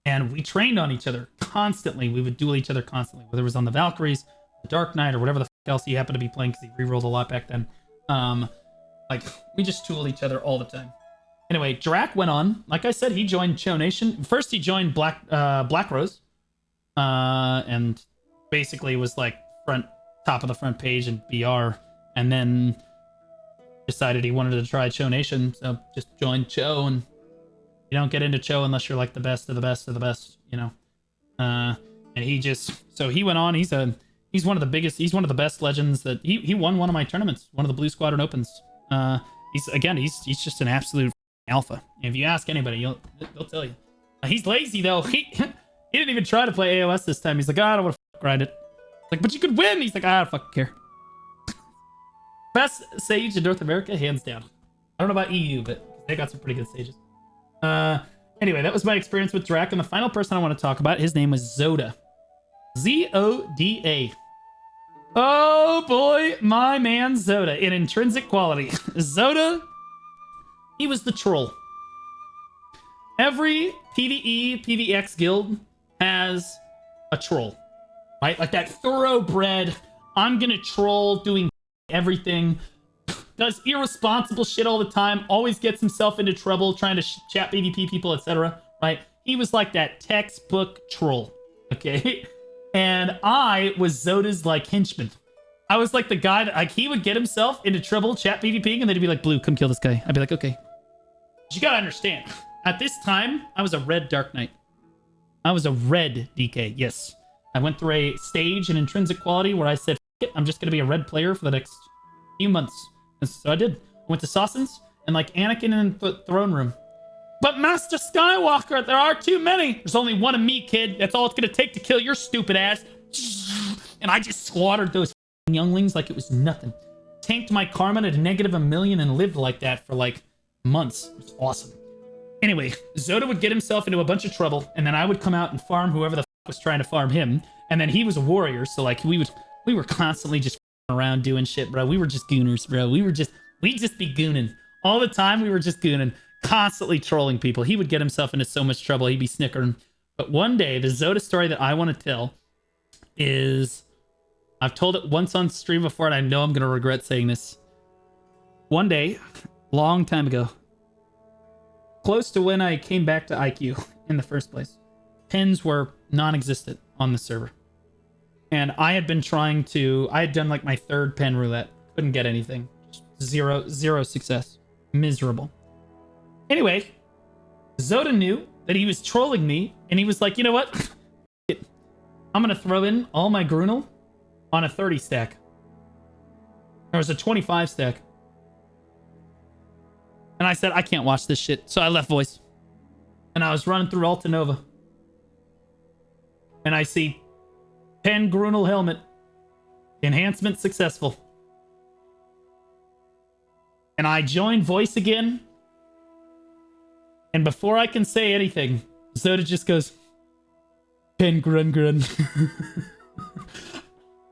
And we trained on each other constantly. We would duel each other constantly, whether it was on the Valkyries, the Dark Knight, or whatever the fuck else he happened to be playing because he rerolled a lot back then. Like, we just tooled each other all the time. Anyway, Drac went on. Like I said, he joined Cho Nation. First, he joined Black Rose. And basically was like top of the front page in BR. And then decided he wanted to try Cho Nation. So just joined Cho, and you don't get into Cho unless you're like the best of the best of the best, you know. And he went on. He's one of the biggest. He's one of the best legends that he won one of my tournaments, one of the Blue Squadron Opens. He's just an absolute alpha. If you ask anybody, they'll tell you. He's lazy though. He didn't even try to play AOS this time. He's like, I don't want to grind it. Like, but you could win. He's like, I don't fucking care. Best Sage in North America, hands down. I don't know about EU, but they got some pretty good Sages. Anyway, that was my experience with Drac, and the final person I want to talk about, his name was Zoda. Z-O-D-A. Oh boy, my man Zoda in IntrinsicQuality. Zoda, he was the troll. Every PvE, PvX guild has a troll, right? Like that thoroughbred, I'm gonna troll doing everything, does irresponsible shit all the time, always gets himself into trouble trying to chat PvP people, etc. Right? He was like that textbook troll, okay? And I was Zoda's like henchman. I was like the guy that like he would get himself into trouble chat PvPing, and then he'd be like, Blue, come kill this guy. I'd be like, okay. But you gotta understand, at this time, I was a red Dark Knight. I was a red DK, yes. I went through a stage in IntrinsicQuality where I said, F it, I'm just gonna be a red player for the next few months. And so I did. I went to Sawsons and like Anakin in the throne room. But Master Skywalker, there are too many. There's only one of me, kid. That's all it's gonna take to kill your stupid ass. And I just slaughtered those younglings like it was nothing. Tanked my karma to -1,000,000 and lived like that for like months. It was awesome. Anyway, Zoda would get himself into a bunch of trouble, and then I would come out and farm whoever the was trying to farm him. And then he was a warrior, so like we were constantly just around doing shit, bro. We were just gooners, bro. We just be gooning all the time. We were just gooning, constantly trolling people. He would get himself into so much trouble. He'd be snickering. But one day, the Zoda story that I want to tell is, I've told it once on stream before, and I know I'm going to regret saying this. One day, long time ago, close to when I came back to IQ in the first place, pins were non-existent on the server. And I had been trying to, I had done like my third pen roulette. Couldn't get anything. Zero success. Miserable. Anyway, Zoda knew that he was trolling me, and he was like, you know what? I'm going to throw in all my Grunel on a 30 stack. There was a 25 stack. And I said, I can't watch this shit. So I left voice. And I was running through Altanova. And I see Pen Grunel helmet. Enhancement successful. And I join voice again. And before I can say anything, Zoda just goes, Pen Grun Grun.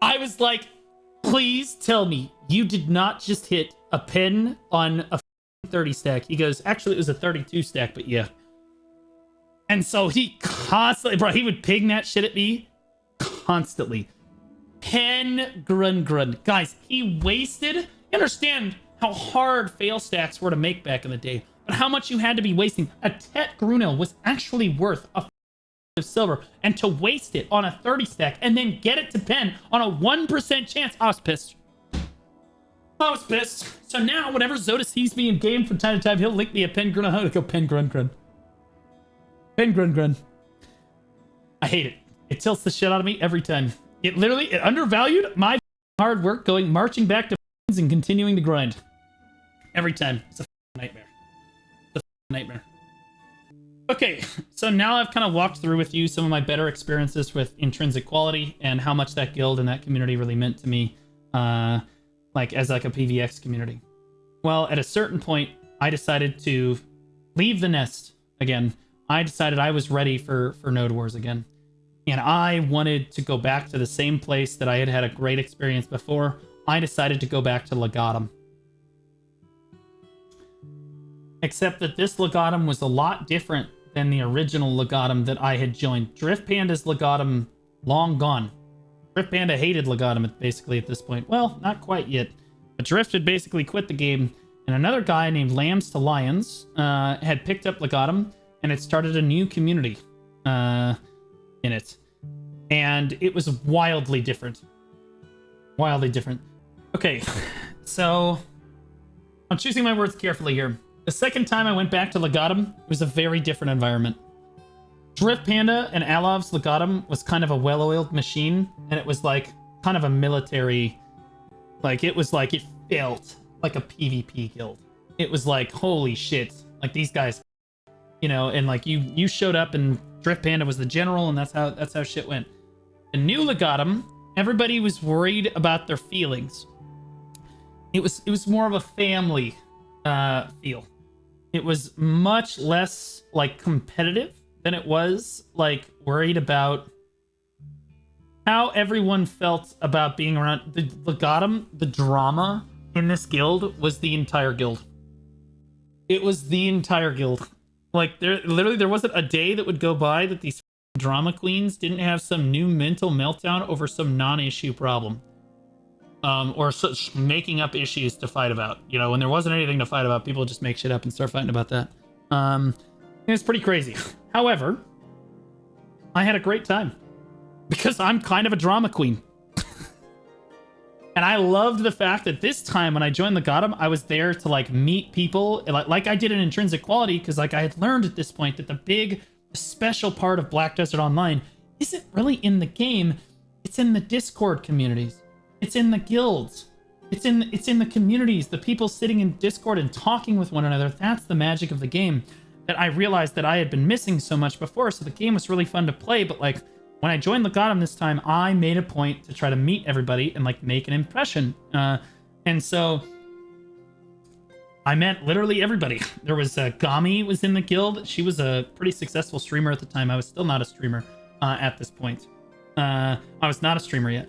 I was like, please tell me you did not just hit a pen on a 30 stack. He goes, actually, it was a 32 stack, but yeah. And so he constantly, bro, he would ping that shit at me constantly. Pen Grun Grun. Guys, he wasted, you understand how hard fail stacks were to make back in the day, but how much you had to be wasting. A Tet Grunel was actually worth a of silver, and to waste it on a 30 stack and then get it to pen on a 1% chance, I was pissed. I was pissed. So now, whenever Zoda sees me in game from time to time, he'll link me a Pen Grun. I'm gonna go Pen Grun Grun. Pen Grun Grun. I hate it. It tilts the shit out of me every time. It literally, it undervalued my hard work going, marching back to and continuing to grind. Every time. It's a nightmare. It's a nightmare. Okay, so now I've kind of walked through with you some of my better experiences with IntrinsicQuality and how much that guild and that community really meant to me, like as like a PVX community. Well, at a certain point, I decided to leave the nest again. I decided I was ready for Node Wars again. And I wanted to go back to the same place that I had had a great experience before. I decided to go back to Legatum. Except that this Legatum was a lot different than the original Legatum that I had joined. Drift Panda's Legatum, long gone. Drift Panda hated Legatum basically at this point. Well, not quite yet. But Drift had basically quit the game, and another guy named Lambs to Lions had picked up Legatum and had started a new community in it. And it was wildly different. Wildly different. Okay, so I'm choosing my words carefully here. The second time I went back to Legatum, it was a very different environment. Drift Panda and Alov's Legatum was kind of a well-oiled machine, and it was like kind of a military, like it was like, it felt like a PvP guild. It was like, holy shit, like these guys, you know, and like you showed up and Drift Panda was the general, and that's how shit went. The new Legatum, everybody was worried about their feelings. It was more of a family feel. It was much less like competitive than it was like worried about how everyone felt about being around the Legatum. The drama in this guild was the entire guild. It was the entire guild. Like there wasn't a day that would go by that these drama queens didn't have some new mental meltdown over some non-issue problem. Or such making up issues to fight about. You know, when there wasn't anything to fight about, people just make shit up and start fighting about that. It's pretty crazy. However, I had a great time because I'm kind of a drama queen. And I loved the fact that this time when I joined Legatum, I was there to like meet people like I did in IntrinsicQuality, because like I had learned at this point that the big special part of Black Desert Online isn't really in the game. It's in the Discord communities. It's in the guilds. It's in the communities, the people sitting in Discord and talking with one another. That's the magic of the game that I realized that I had been missing so much before. So the game was really fun to play, but like when I joined Legatum this time, I made a point to try to meet everybody and like make an impression. And so I met literally everybody. There was Gami was in the guild. She was a pretty successful streamer at the time. I was still not a streamer at this point. I was not a streamer yet.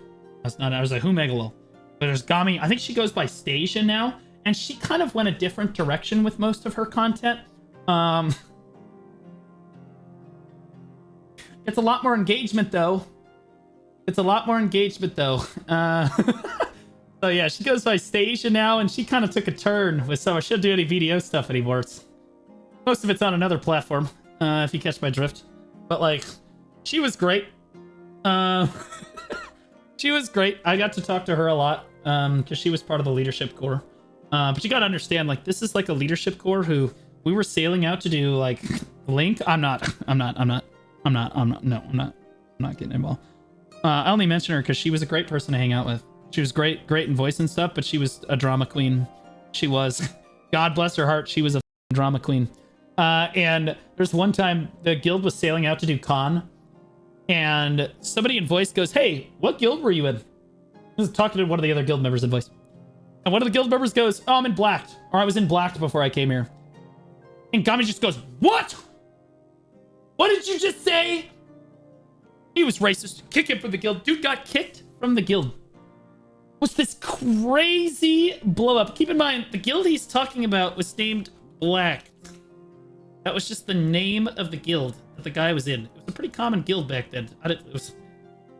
I was a Humegalo. There's Gami. I think she goes by Stasia now, and she kind of went a different direction with most of her content. It's a lot more engagement though. So yeah, she goes by Stasia now, and she kind of took a turn with some. She doesn't do any BDO stuff anymore. Most of it's on another platform, if you catch my drift. But like, she was great. She was great. I got to talk to her a lot because she was part of the leadership corps. But you gotta understand, like, this is like a leadership corps who we were sailing out to do like Link. I'm not getting involved. I only mention her because she was a great person to hang out with. She was great in voice and stuff, but she was a drama queen. She was. God bless her heart. She was a drama queen. And there's one time the guild was sailing out to do con, and somebody in voice goes, "Hey, what guild were you in?" I was talking to one of the other guild members in voice. And one of the guild members goes, "Oh, I'm in Blacked." Or I was in Blacked before I came here. And Gami just goes, "What? What did you just say?" He was racist. Kick him from the guild. Dude got kicked from the guild. Was this crazy blow up. Keep in mind, the guild he's talking about was named Black. That was just the name of the guild that the guy was in. It was a pretty common guild back then. It was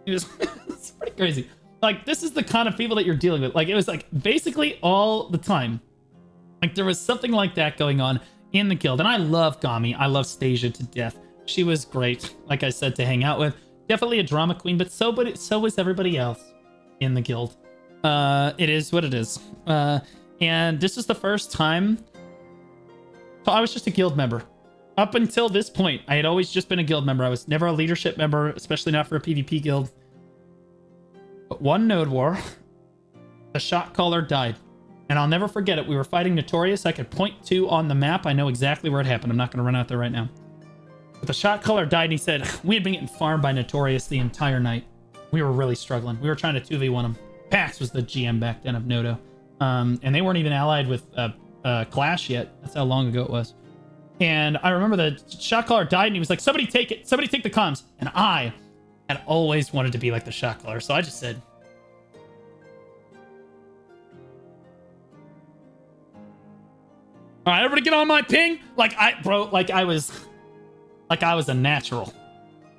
it's pretty crazy. Like, this is the kind of people that you're dealing with. Like, it was like basically all the time. Like, there was something like that going on in the guild. And I love Gami. I love Stasia to death. She was great, like I said, to hang out with. Definitely a drama queen, but so was everybody else in the guild. It is what it is. And this is the first time. So I was just a guild member. Up until this point, I had always just been a guild member. I was never a leadership member, especially not for a PvP guild. But one node war, the Shotcaller died. And I'll never forget it. We were fighting Notorious. I could point to on the map. I know exactly where it happened. I'm not going to run out there right now. But the Shotcaller died, and he said, we had been getting farmed by Notorious the entire night. We were really struggling. We were trying to 2v1 him. Pax was the GM back then of Nodo. And they weren't even allied with Clash yet. That's how long ago it was. And I remember the Shotcaller died, and he was like, somebody take it. Somebody take the comms. And I had always wanted to be like the Shotcaller. So I just said, all right, everybody get on my ping. Like I was a natural.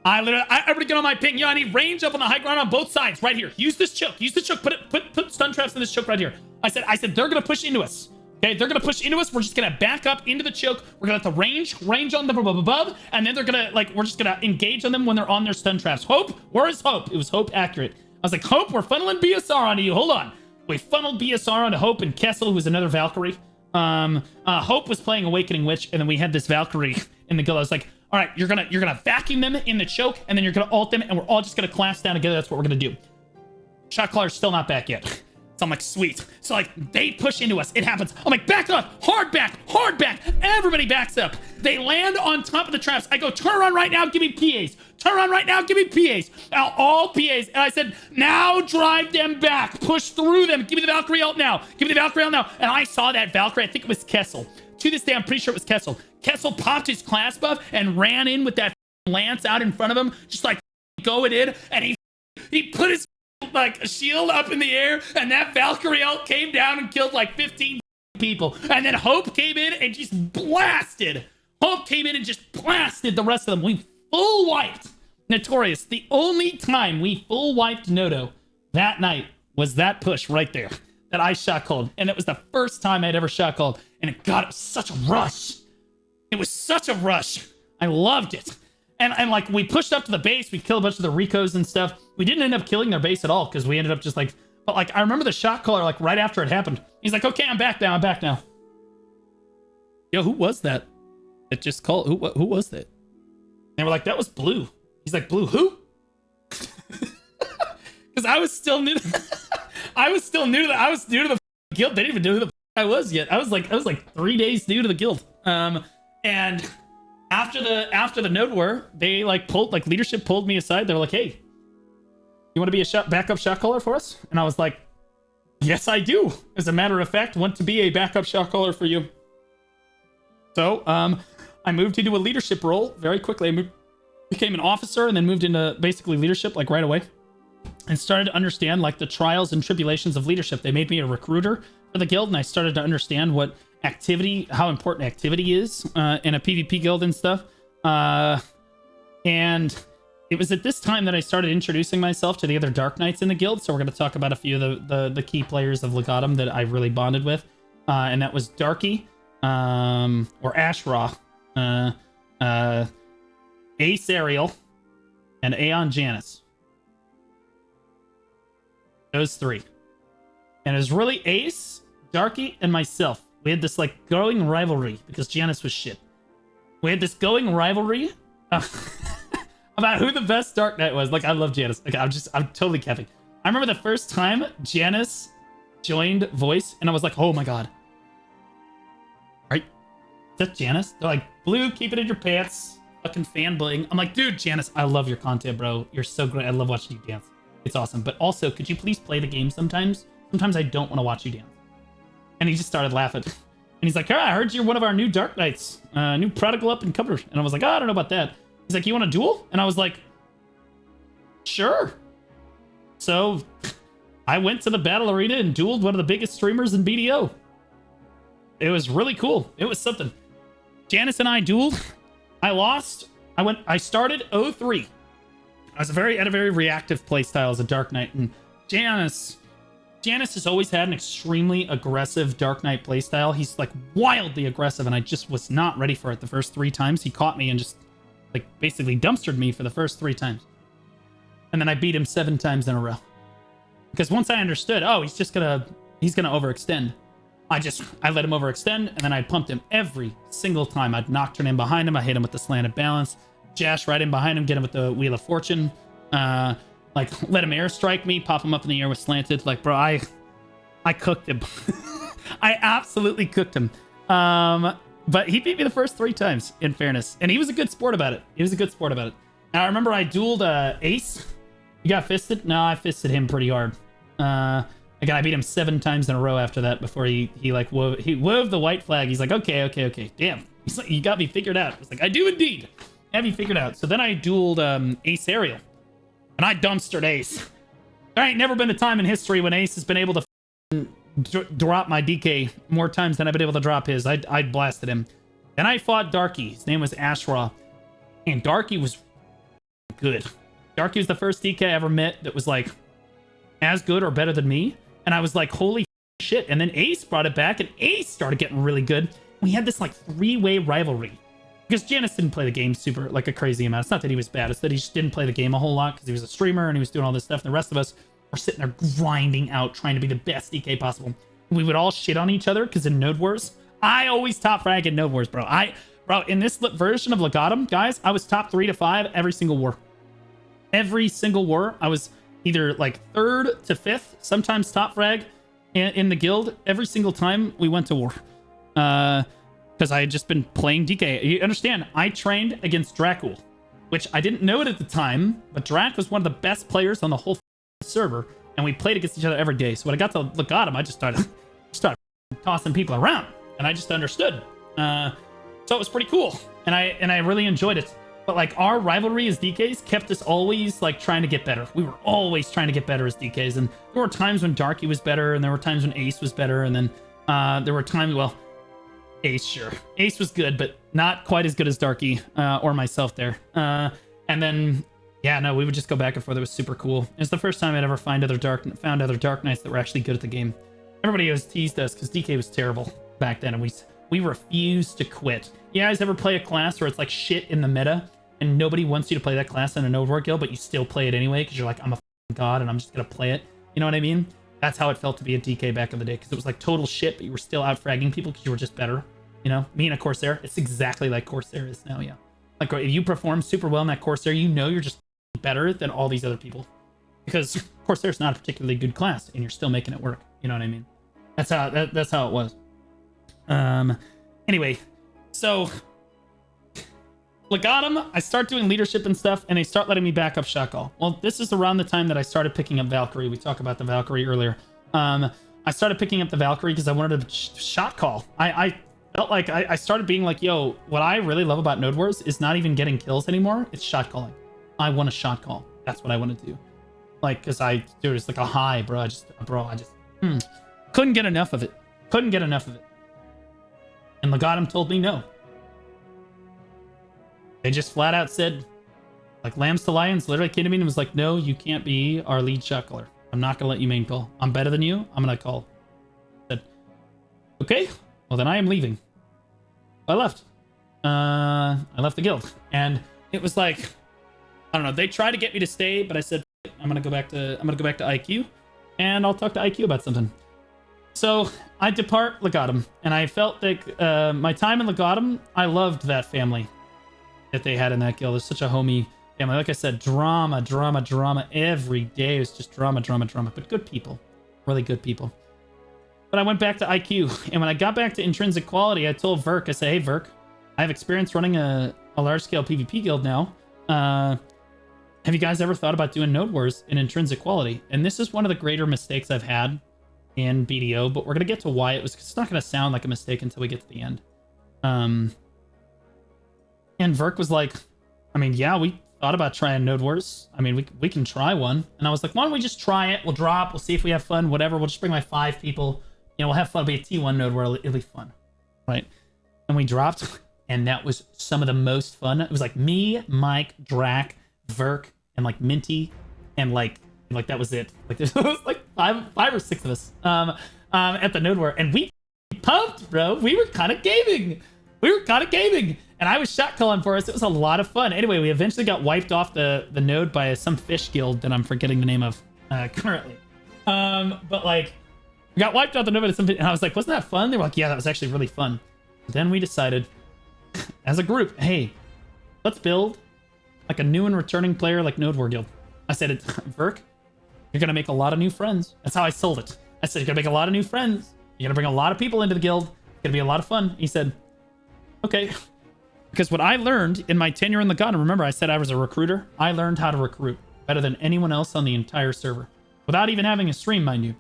Everybody get on my ping. Yo, I need range up on the high ground on both sides right here. Use this choke. Use the choke. Put stun traps in this choke right here. I said they're gonna push into us. Okay, they're gonna push into us. We're just gonna back up into the choke. We're gonna let the range on them from above, and then they're gonna we're just gonna engage on them when they're on their stun traps. Hope, where is Hope? It was Hope accurate. I was like, Hope, we're funneling BSR onto you. Hold on. We funneled BSR onto Hope and Kessel, who was another Valkyrie. Hope was playing Awakening Witch, and then we had this Valkyrie in the guild. I was like, all right, you're gonna vacuum them in the choke, and then you're gonna ult them, and we're all just gonna collapse down together. That's what we're gonna do. Shotcaller's still not back yet. So I'm like, sweet. So like, they push into us. It happens. I'm like, back up, hard back. Everybody backs up. They land on top of the traps. I go, turn around right now, give me PAs. Turn around right now, give me PAs. Now, all PAs. And I said, now drive them back. Push through them. Give me the Valkyrie ult now. And I saw that Valkyrie. I think it was Kessel. To this day, I'm pretty sure it was Kessel. Kessel popped his class buff and ran in with that lance out in front of him, just like going in. And he put his like a shield up in the air, and that Valkyrie ult came down and killed like 15 people. And then Hope came in and just blasted. The rest of them. We full wiped Notorious. The only time we full wiped Nodo that night was that push right there that I shot called. And it was the first time I'd ever shot called. And it was such a rush. It was such a rush. I loved it. And like, we pushed up to the base. We killed a bunch of the Ricos and stuff. We didn't end up killing their base at all because we ended up just like... But like, I remember the Shotcaller like right after it happened. He's like, okay, I'm back now. Yo, who was that? It just called... Who was that? And we're like, that was Blue. He's like, Blue who? Because I was still new. I was new to the guild. They didn't even know who the I was yet. I was like 3 days new to the guild. And after the node war, they leadership pulled me aside. They were like, hey, you want to be a backup Shotcaller for us? And I was like, yes, I do. As a matter of fact, want to be a backup Shotcaller for you. So I moved into a leadership role very quickly. I became an officer and then moved into basically leadership like right away. and started to understand like the trials and tribulations of leadership. They made me a recruiter for the guild, and I started to understand what activity, how important activity is in a PvP guild and stuff. And it was at this time that I started introducing myself to the other Dark Knights in the guild. So we're going to talk about a few of the key players of Legatum that I really bonded with. And that was Darky, or Ashra, Ace Ariel, and Aeon Janus. Those three. And it was really Ace, Darky, and myself. We had this like growing rivalry because Janus was shit. We had this going rivalry about who the best Dark Knight was. Like, I love Janus. Like, I'm totally capping. I remember the first time Janus joined voice, and I was like, oh my god. Right? Is that Janus? They're like, Blue, keep it in your pants. Fucking fanboying. I'm like, dude, Janus, I love your content, bro. You're so great. I love watching you dance. It's awesome. But also, could you please play the game sometimes? Sometimes I don't want to watch you dance. And he just started laughing. And he's like, I heard you're one of our new Dark Knights. New prodigal up and cover. And I was like, I don't know about that. He's like, you want a duel? And I was like, sure. So I went to the battle arena and dueled one of the biggest streamers in BDO. It was really cool. It was something. Janus and I dueled. I lost. I started 0-3. I had a very reactive playstyle as a Dark Knight, and Janus has always had an extremely aggressive Dark Knight playstyle. He's like wildly aggressive, and I just was not ready for it the first 3 times. He caught me and just like basically dumpstered me for the first 3 times. And then I beat him 7 times in a row. Because once I understood, oh, he's gonna overextend. I let him overextend, and then I pumped him every single time. I'd nocturne him behind him. I hit him with the slanted balance. Jash right in behind him, get him with the Wheel of Fortune. Like, let him airstrike me, pop him up in the air with slanted. Like, bro, I cooked him. I absolutely cooked him. But he beat me the first 3 times, in fairness. And he was a good sport about it. Now, I remember I dueled Ace. You got fisted? No, I fisted him pretty hard. Again, I beat him 7 times in a row after that before he wove the white flag. He's like, okay. Damn. He's like, you got me figured out. It's like, I do indeed have you figured out. So then I dueled Ace Ariel. And I dumpstered Ace. There ain't never been a time in history when Ace has been able to drop my DK more times than I've been able to drop his. I blasted him. Then I fought Darky. His name was Ashra. And Darky was good. Darky was the first DK I ever met that was like as good or better than me. And I was like, holy shit. And then Ace brought it back, and Ace started getting really good. We had this like 3-way rivalry. Because Janus didn't play the game super, like a crazy amount. It's not that he was bad. It's that he just didn't play the game a whole lot because he was a streamer and he was doing all this stuff. And the rest of us were sitting there grinding out, trying to be the best DK possible. We would all shit on each other because in Node Wars, I always top frag in Node Wars, bro. Bro, in this version of Legatum, guys, I was top 3 to 5 every single war. Every single war, I was either like 3rd to 5th, sometimes top frag in the guild. Every single time we went to war. Because I had just been playing DK. You understand, I trained against Dracul, which I didn't know it at the time, but Drac was one of the best players on the whole server, and we played against each other every day. So when I got to Legatum, I just started tossing people around, and I just understood. So it was pretty cool, and I really enjoyed it. But like our rivalry as DKs kept us always like trying to get better. We were always trying to get better as DKs, and there were times when Darky was better, and there were times when Ace was better, and then there were times, well, Ace, sure. Ace was good, but not quite as good as Darky or myself there. And then, yeah, no, we would just go back and forth. It was super cool. It was the first time I'd ever found other Dark Knights that were actually good at the game. Everybody always teased us because DK was terrible back then, and we refused to quit. You guys ever play a class where it's like shit in the meta, and nobody wants you to play that class in an Overworld guild, but you still play it anyway because you're like, I'm a god, and I'm just going to play it. You know what I mean? That's how it felt to be a DK back in the day, because it was like total shit, but you were still out fragging people because you were just better. You know, me and a Corsair, it's exactly like Corsair is now, yeah. Like, if you perform super well in that Corsair, you know you're just better than all these other people. Because Corsair's not a particularly good class, and you're still making it work. You know what I mean? That's how it was. Anyway, so Legatum, I start doing leadership and stuff, and they start letting me back up Shotcall. Well, this is around the time that I started picking up Valkyrie. We talked about the Valkyrie earlier. I started picking up the Valkyrie because I wanted to Shotcall. I felt like I started being like, yo, what I really love about Node Wars is not even getting kills anymore. It's shot calling. I want a shot call. That's what I want to do. Like, cause dude, it's like a high, bro. I just couldn't get enough of it. Couldn't get enough of it. And Legatum told me no. They just flat out said, like, Lambs to Lions literally came to me and was like, no, you can't be our lead shot caller. I'm not gonna let you main call. I'm better than you. I'm gonna call. I said, okay, well then I am leaving. I left. I left the guild, and it was like, I don't know. They tried to get me to stay, but I said, I'm gonna go back to IQ, and I'll talk to IQ about something. So I depart Legatum, and I felt like my time in Legatum, I loved that family that they had in that guild. It's such a homey family. Like I said, drama every day. It was just drama, but good people, really good people. But I went back to IQ, and when I got back to Intrinsic Quality, I told Verk, I said, hey Verk, I have experience running a large-scale PvP guild now. Have you guys ever thought about doing Node Wars in Intrinsic Quality? And this is one of the greater mistakes I've had in BDO, but we're going to get to why it was. It's not going to sound like a mistake until we get to the end. And Verk was like, I mean, yeah, we thought about trying Node Wars. I mean, we can try one. And I was like, why don't we just try it? We'll drop. We'll see if we have fun, whatever. We'll just bring my 5 people. You know, we'll have fun. It'll be a T1 Node War. It'll be fun. Right? And we dropped, and that was some of the most fun. It was like me, Mike, Drac, Verk, and like Minty, and like that was it. Like there was like five or six of us at the Node War, and we pumped, bro. We were kind of gaming. And I was shot calling for us. It was a lot of fun. Anyway, we eventually got wiped off the node by some fish guild that I'm forgetting the name of currently. But like, we got wiped off the node by something, and I was like, wasn't that fun? They were like, yeah, that was actually really fun. Then we decided, as a group, hey, let's build like a new and returning player like Node War Guild. I said, Verk, you're gonna make a lot of new friends. That's how I sold it. I said, you're gonna make a lot of new friends. You're gonna bring a lot of people into the guild. It's gonna be a lot of fun. He said, okay. Because what I learned in my tenure in Legatum, remember I said I was a recruiter? I learned how to recruit better than anyone else on the entire server. Without even having a stream, mind you.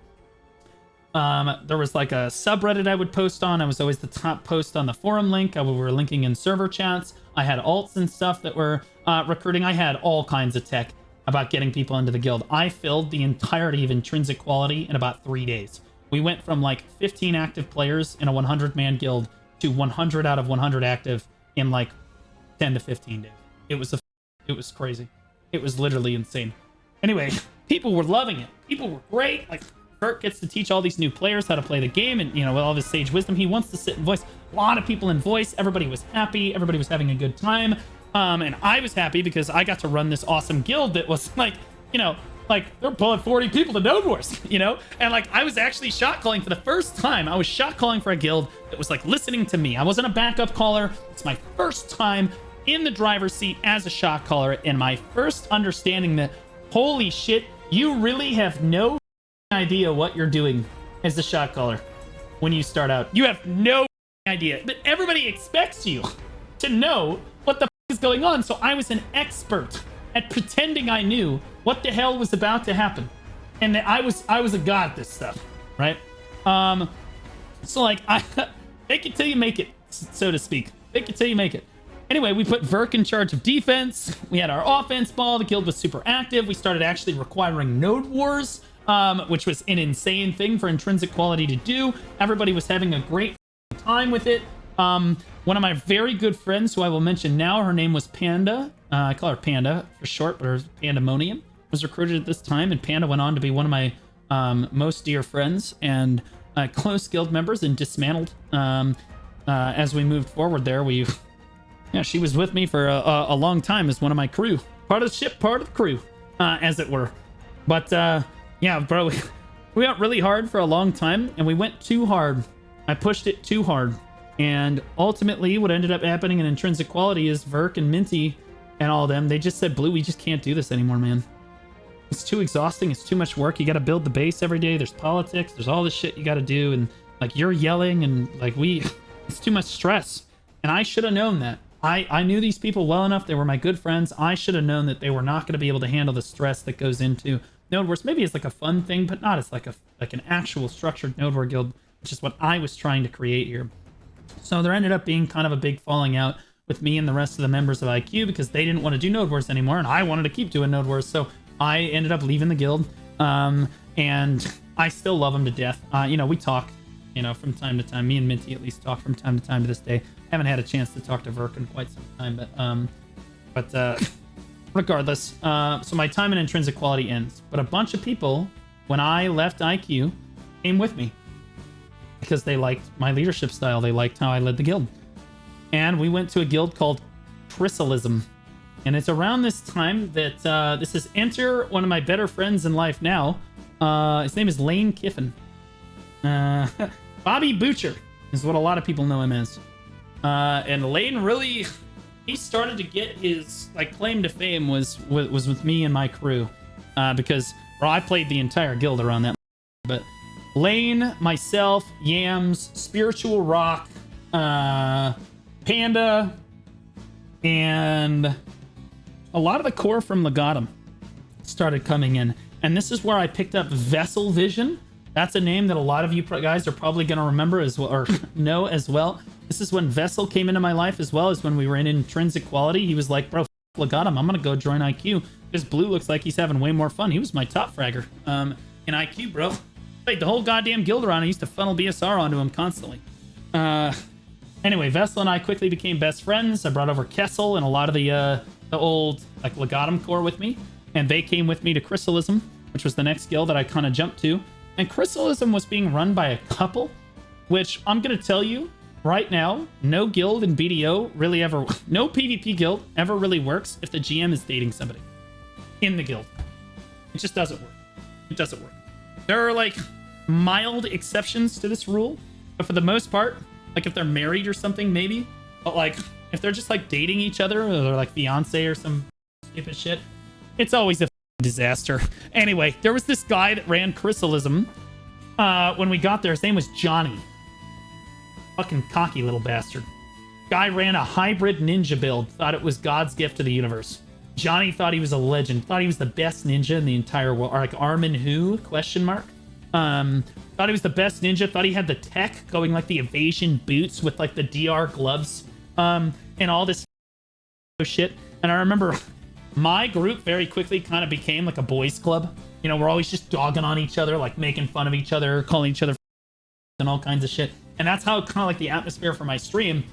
There was like a subreddit I would post on. I was always the top post on the forum link. We were linking in server chats. I had alts and stuff that were recruiting. I had all kinds of tech about getting people into the guild. I filled the entirety of Intrinsic Quality in about 3 days. We went from like 15 active players in a 100-man guild to 100 out of 100 active in like 10 to 15 days. It was crazy. It was literally insane. Anyway, people were loving it. People were great. Like, Verk gets to teach all these new players how to play the game, and you know, with all of his sage wisdom, he wants to sit and voice. A lot of people in voice. Everybody was happy. Everybody was having a good time. And I was happy because I got to run this awesome guild that was like, you know, like they're pulling 40 people to Node Wars, you know? And like, I was actually shot calling for the first time. I was shot calling for a guild that was like listening to me. I wasn't a backup caller. It's my first time in the driver's seat as a shot caller, and my first understanding that, holy shit, you really have no idea what you're doing as a shot caller when you start out. You have no idea, but everybody expects you to know what the is going on. So I was an expert at pretending I knew what the hell was about to happen, and that I was a god at this stuff, right? So like, fake it till you make it, so to speak. Fake it till you make it. Anyway, we put Verk in charge of defense. We had our offense ball. The guild was super active. We started actually requiring Node Wars, which was an insane thing for Intrinsic Quality to do. Everybody was having a great time with it. One of my very good friends, who I will mention now, her name was Panda. I call her Panda for short, but her Pandemonium, was recruited at this time, and Panda went on to be one of my most dear friends and close guild members, and dismantled as we moved forward there. Yeah, she was with me for a long time as one of my crew. Part of the ship, part of the crew, as it were. But, yeah, bro, we went really hard for a long time, and we went too hard. I pushed it too hard. And ultimately, what ended up happening in Intrinsic Quality is Verk and Minty and all of them, they just said, Blue, we just can't do this anymore, man. It's too exhausting. It's too much work. You got to build the base every day. There's politics. There's all this shit you got to do. And, like, you're yelling, and, like, it's too much stress. And I should have known that. I knew these people well enough. They were my good friends. I should have known that they were not going to be able to handle the stress that goes into Node Wars. Maybe it's like a fun thing, but not as like an actual structured Node War guild, which is what I was trying to create here. So there ended up being kind of a big falling out with me and the rest of the members of IQ, because they didn't want to do Node Wars anymore, and I wanted to keep doing Node Wars. So I ended up leaving the guild, and I still love him to death. You know, we talk, you know, from time to time. Me and Minty at least talk from time to time to this day. Haven't had a chance to talk to Verk in quite some time, but regardless, so my time in Intrinsic Quality ends. But a bunch of people, when I left IQ, came with me because they liked my leadership style. They liked how I led the guild. And we went to a guild called Chrysalism. And it's around this time that this is enter one of my better friends in life now. His name is Lane Kiffin. Bobby Butcher is what a lot of people know him as. And Lane really, he started to get his like claim to fame was with me and my crew, because I played the entire guild around that. But Lane, myself, Yams, Spiritual Rock, Panda, and a lot of the core from Legatum started coming in. And this is where I picked up Vessel Vision. That's a name that a lot of you guys are probably going to remember as well, or know as well. This is when Vessel came into my life, as well as when we were in Intrinsic Quality. He was like, bro, Legatum, I'm going to go join IQ. This Blue looks like he's having way more fun. He was my top fragger in IQ, bro. Played the whole goddamn guild around. I used to funnel BSR onto him constantly. Anyway, Vessel and I quickly became best friends. I brought over Kessel and a lot of the old like Legatum core with me, and they came with me to Chrysalism, which was the next guild that I kind of jumped to. And Chrysalism was being run by a couple, which I'm gonna tell you right now, no guild in BDO really ever, no PvP guild ever really works if the GM is dating somebody in the guild. It just doesn't work. It doesn't work. There are like mild exceptions to this rule, but for the most part, like if they're married or something, maybe, but like if they're just like dating each other, or they're like fiance or some stupid shit, it's always a disaster. Anyway, there was this guy that ran Chrysalism. When we got there, his name was Johnny. Fucking cocky little bastard. Guy ran a hybrid ninja build, thought it was God's gift to the universe. Johnny thought he was a legend, thought he was the best ninja in the entire world, or like Armin who, question mark. Thought he was the best ninja, thought he had the tech going like the evasion boots with like the DR gloves, and all this shit. And I remember my group very quickly kind of became like a boys club. You know, we're always just dogging on each other, like making fun of each other, calling each other and all kinds of shit. And that's how kind of like the atmosphere for my stream,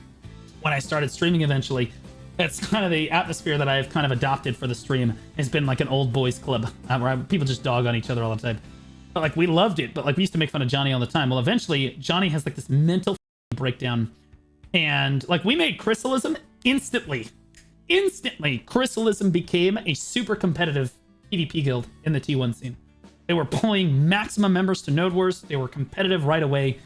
when I started streaming eventually, that's kind of the atmosphere that I've kind of adopted for the stream, has been like an old boys club, where people just dog on each other all the time. But like we loved it, but like we used to make fun of Johnny all the time. Well, eventually Johnny has like this mental breakdown, and like we made Chrysalism instantly. Chrysalism became a super competitive PvP guild in the T1 scene. They were pulling maximum members to Node Wars. They were competitive right away.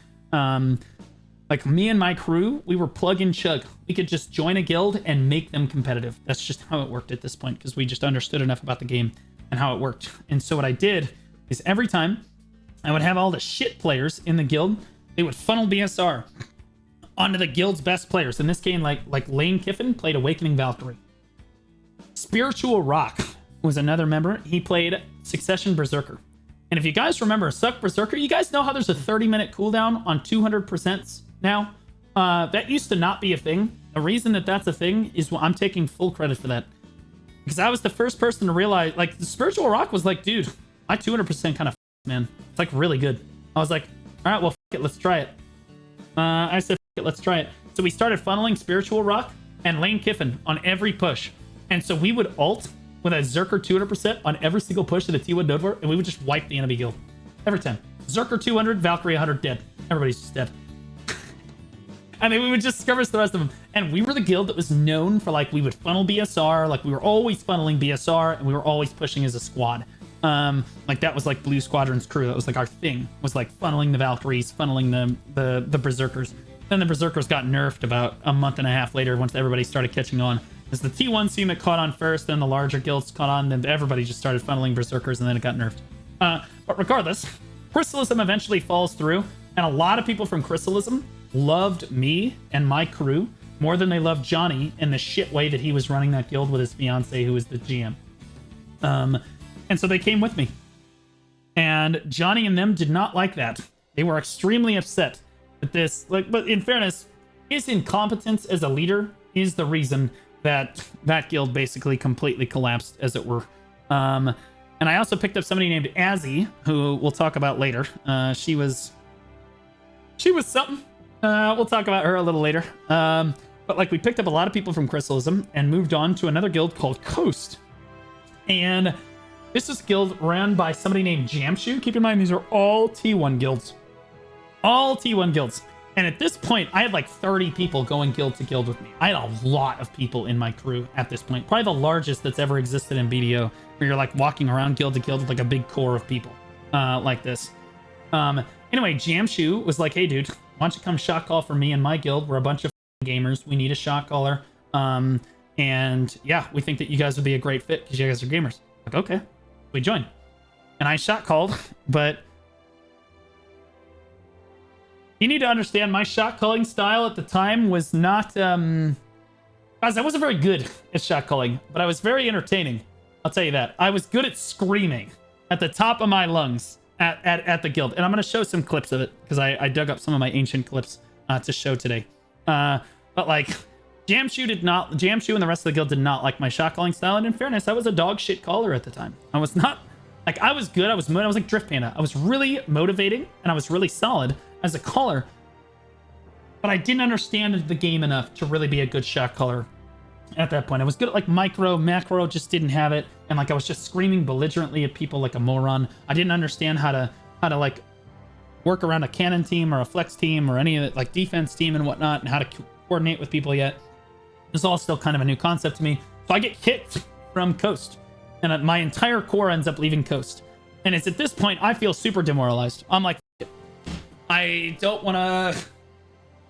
Like me and my crew, we were plug and chug. We could just join a guild and make them competitive. That's just how it worked at this point, because we just understood enough about the game and how it worked. And so what I did is every time I would have all the shit players in the guild, they would funnel BSR onto the guild's best players. In this game, like Lane Kiffin played Awakening Valkyrie. Spiritual Rock was another member. He played Succession Berserker. And if you guys remember Suck Berserker, you guys know how there's a 30-minute cooldown on 200% now? That used to not be a thing. The reason that that's a thing is I'm taking full credit for that. Because I was the first person to realize, like, the Spiritual Rock was like, dude, my 200% kind of man. It's like really good. I was like, all right, well, it, let's try it. I said, it, let's try it. So we started funneling Spiritual Rock and Lane Kiffin on every push. And so we would ult with a Zerker 200% on every single push to the T1 Node War, and we would just wipe the enemy guild. Every time. Zerker 200, Valkyrie 100, dead. Everybody's just dead. And then we would just skirmish the rest of them. And we were the guild that was known for, like, we would funnel BSR, like, we were always funneling BSR, and we were always pushing as a squad. Like, that was, like, Blue Squadron's crew. That was, like, our thing, was, like, funneling the Valkyries, funneling the Berserkers. Then the Berserkers got nerfed about a month and a half later once everybody started catching on. It's the T1 scene that caught on first, then the larger guilds caught on, then everybody just started funneling Berserkers, and then it got nerfed. But regardless, Chrysalism eventually falls through, and a lot of people from Chrysalism loved me and my crew more than they loved Johnny in the shit way that he was running that guild with his fiance, who was the GM. And so they came with me. And Johnny and them did not like that. They were extremely upset at this. Like, but in fairness, his incompetence as a leader is the reason that that guild basically completely collapsed, as it were. And And I also picked up somebody named Azzy, who we'll talk about later. She was something. We'll talk about her a little later. But like we picked up a lot of people from Crystalism and moved on to another guild called Coast. And this is a guild ran by somebody named Jamshu. Keep in mind, these are all T1 guilds. All T1 guilds. And at this point, I had like 30 people going guild to guild with me. I had a lot of people in my crew at this point. Probably the largest that's ever existed in BDO, where you're like walking around guild to guild with like a big core of people like this. Anyway, Jamshu was like, hey, dude, why don't you come shot call for me and my guild? We're a bunch of gamers. We need a shot caller. And yeah, we think that you guys would be a great fit because you guys are gamers. Like, okay, we joined. And I shot called, but you need to understand my shot calling style at the time was not, guys, I wasn't very good at shot calling, but I was very entertaining. I'll tell you that. I was good at screaming at the top of my lungs at the guild. And I'm going to show some clips of it because I dug up some of my ancient clips to show today. But like Jamshu and the rest of the guild did not like my shot calling style. And in fairness, I was a dog shit caller at the time. I was not like, I was good. I was like Drift Panda. I was really motivating and I was really solid as a caller, but I didn't understand the game enough to really be a good shot caller at that point. I was good at like micro, macro, just didn't have it. And like, I was just screaming belligerently at people like a moron. I didn't understand how to like work around a cannon team or a flex team or any of it, like defense team and whatnot, and how to coordinate with people yet. It's all still kind of a new concept to me. So I get kicked from Coast and my entire core ends up leaving Coast. And it's at this point, I feel super demoralized. I'm like, I don't want to...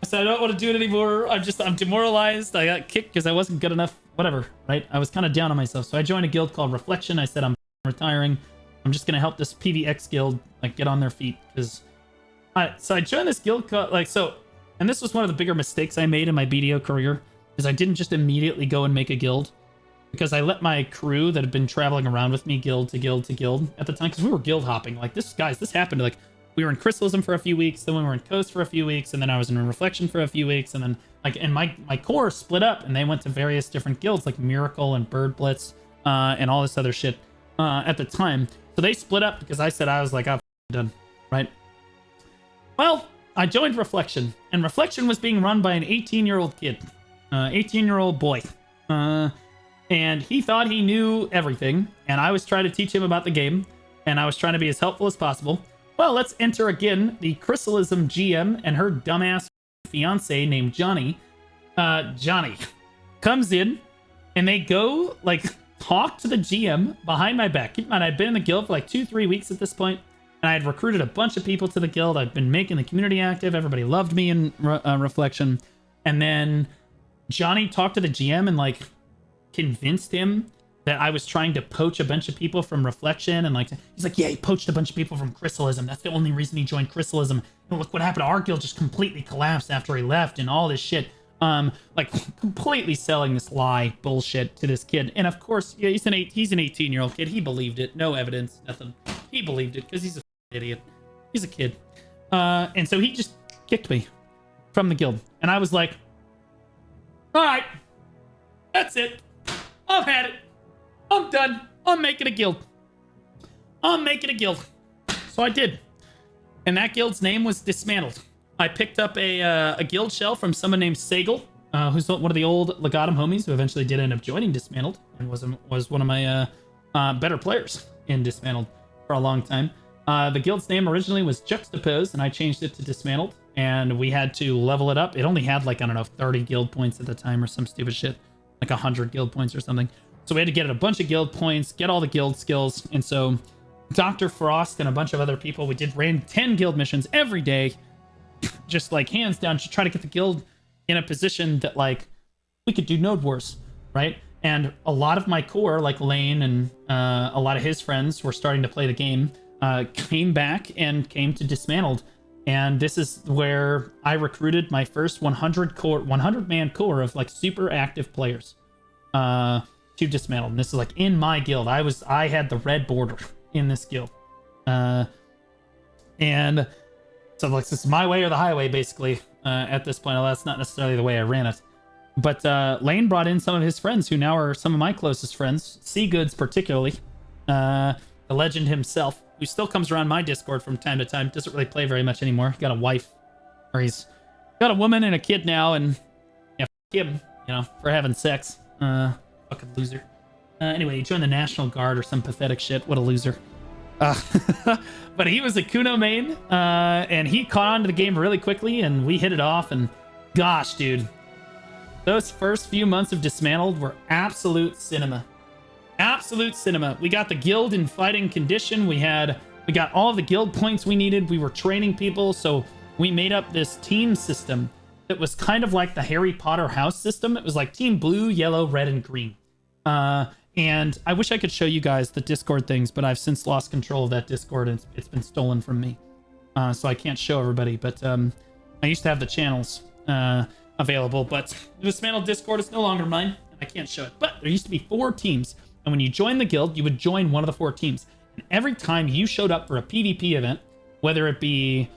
I said, I don't want to do it anymore. I'm demoralized. I got kicked because I wasn't good enough. Whatever, right? I was kind of down on myself. So I joined a guild called Reflection. I said, I'm retiring. I'm just going to help this PVX guild like get on their feet. So I joined this guild called, and this was one of the bigger mistakes I made in my BDO career, is I didn't just immediately go and make a guild. Because I let my crew that had been traveling around with me guild to guild to guild at the time, because we were guild hopping. Like this happened like, we were in Crystalism for a few weeks, then we were in Coast for a few weeks, and then I was in Reflection for a few weeks, and then like, and my core split up, and they went to various different guilds like Miracle and Bird Blitz, and all this other shit at the time. So they split up because I said I was like, I'm done, right? Well, I joined Reflection, and Reflection was being run by an 18-year-old kid, 18-year-old boy, and he thought he knew everything, and I was trying to teach him about the game, and I was trying to be as helpful as possible. Well, let's enter again the Crystalism GM and her dumbass fiance named Johnny. Johnny comes in and they go like talk to the GM behind my back. Keep in mind, I'd been in the guild for like 2-3 weeks at this point, and I had recruited a bunch of people to the guild. I'd been making the community active. Everybody loved me in Reflection. And then Johnny talked to the GM and like convinced him that I was trying to poach a bunch of people from Reflection, and like he's like, yeah, he poached a bunch of people from Crystalism. That's the only reason he joined Crystalism. And look what happened. Our guild just completely collapsed after he left, and all this shit. Like completely selling this lie bullshit to this kid. And of course, yeah, he's an 18-year-old kid. He believed it. No evidence, nothing. He believed it because he's a idiot. He's a kid. And so he just kicked me from the guild, and I was like, all right, that's it. I've had it. I'm done. I'm making a guild. So I did. And that guild's name was Dismantled. I picked up a guild shell from someone named Sagal, who's one of the old Legatum homies who eventually did end up joining Dismantled and was one of my better players in Dismantled for a long time. The guild's name originally was Juxtaposed, and I changed it to Dismantled, and we had to level it up. It only had like, I don't know, 30 guild points at the time or some stupid shit, like 100 guild points or something. So we had to get a bunch of guild points, get all the guild skills. And so Dr. Frost and a bunch of other people, we ran 10 guild missions every day, just like hands down, to try to get the guild in a position that like we could do node wars, right? And a lot of my core, like Lane and a lot of his friends were starting to play the game, came back and came to Dismantled. And this is where I recruited my first 100-man core of like super active players. To Dismantled. And this is like in my guild. I had the red border in this guild. And so like, this is my way or the highway, basically, at this point. Although that's not necessarily the way I ran it. But Lane brought in some of his friends who now are some of my closest friends. Seagoods particularly. The the legend himself, who still comes around my Discord from time to time. Doesn't really play very much anymore. He got a wife, or he's got a woman and a kid now, and yeah, f him, you know, for having sex. Fucking loser. Anyway, he joined the National Guard or some pathetic shit. What a loser. But he was a Kuno main, and he caught on to the game really quickly, and we hit it off, and gosh, dude. Those first few months of Dismantled were absolute cinema. Absolute cinema. We got the guild in fighting condition. We got all the guild points we needed. We were training people, so we made up this team system that was kind of like the Harry Potter house system. It was like team blue, yellow, red, and green. And I wish I could show you guys the Discord things, but I've since lost control of that Discord, and it's been stolen from me. So I can't show everybody, but I used to have the channels available, but the Dismantled Discord is no longer mine, and I can't show it. But there used to be 4 teams, and when you joined the guild, you would join one of the 4 teams. And every time you showed up for a PvP event, whether it be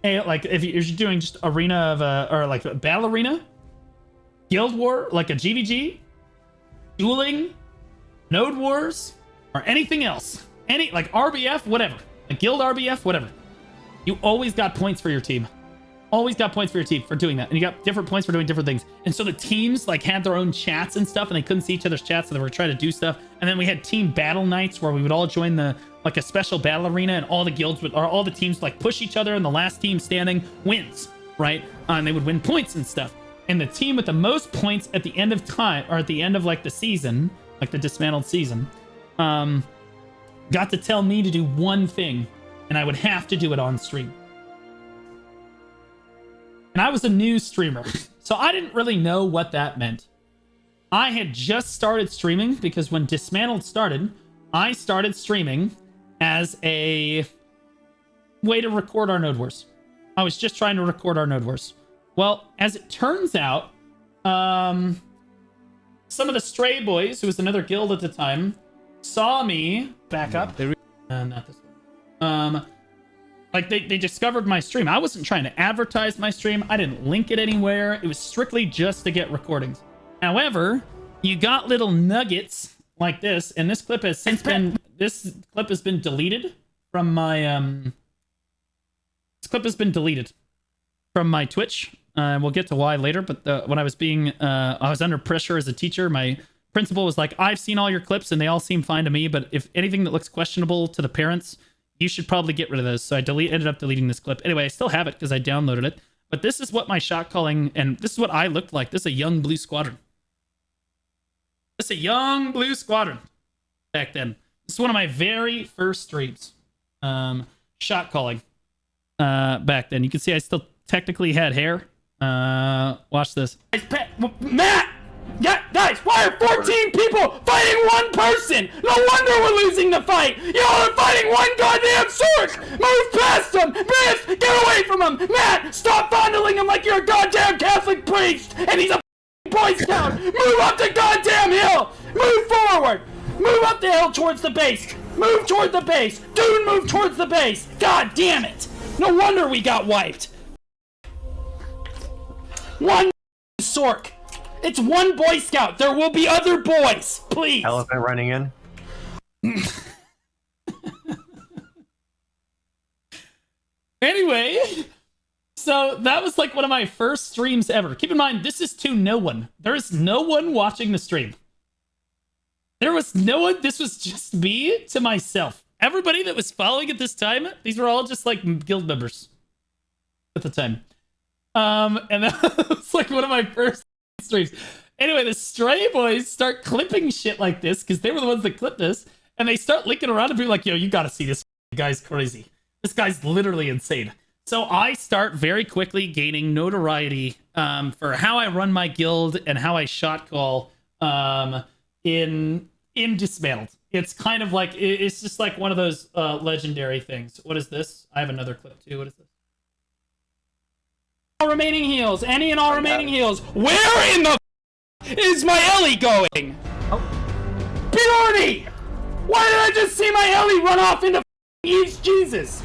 like if you're doing just arena of or like a battle arena, guild war, like a GVG, dueling, node wars, or anything else, any like RBF, whatever, a guild RBF, whatever, you always got points for your team. Always got points for your team for doing that, and you got different points for doing different things. And so the teams like had their own chats and stuff, and they couldn't see each other's chats, so they were trying to do stuff. And then we had team battle nights where we would all join the like a special battle arena, and all the guilds would, or all the teams would, like push each other, and the last team standing wins, right? And they would win points and stuff. And the team with the most points at the end of time, or at the end of like the season, like the Dismantled season, got to tell me to do one thing, and I would have to do it on stream. And I was a new streamer, so I didn't really know what that meant. I had just started streaming because when Dismantled started, I started streaming as a way to record our Node Wars. I was just trying to record our Node Wars. Well, as it turns out, some of the Stray Boys, who was another guild at the time, saw me back up. Not this one. Like they discovered my stream. I wasn't trying to advertise my stream. I didn't link it anywhere. It was strictly just to get recordings. However, you got little nuggets like this, and this clip has since been deleted from my this clip has been deleted from my Twitch. We'll get to why later, but when I was under pressure as a teacher, my principal was like, I've seen all your clips and they all seem fine to me, but if anything that looks questionable to the parents, you should probably get rid of those. So I ended up deleting this clip. Anyway, I still have it because I downloaded it, but this is what my shot calling, and this is what I looked like. This is a young blue squadron. This is a young blue squadron back then. This is one of my very first streams. Shot calling back then. You can see I still technically had hair. Watch this. Matt! Yeah, guys, why are 14 people fighting one person? No wonder we're losing the fight. Y'all are fighting one goddamn source. Move past them. Biff, get away from him. Matt, stop fondling him like you're a goddamn Catholic priest. And he's a Boy Scout. Move up the goddamn hill. Move forward. Move up the hill towards the base. Move toward the base. Dude, move towards the base. God damn it. No wonder we got wiped. One Sork. It's one Boy Scout. There will be other boys. Please. Elephant running in. Anyway, so that was like one of my first streams ever. Keep in mind, this is to no one. There is no one watching the stream. There was no one. This was just me to myself. Everybody that was following at this time, these were all just like guild members at the time. And that was like one of my first streams. Anyway, the Stray Boys start clipping shit like this because they were the ones that clipped this, and they start linking around and be like, yo, you gotta see this guy's crazy. This guy's literally insane. So I start very quickly gaining notoriety for how I run my guild and how I shot call in Dismantled. It's kind of like, it's just like one of those legendary things. What is this? I have another clip too. What is this? All remaining heals. Any and all remaining heals. Where in the is my Ellie going? Oh. Bjorny! Why did I just see my Ellie run off into East Jesus?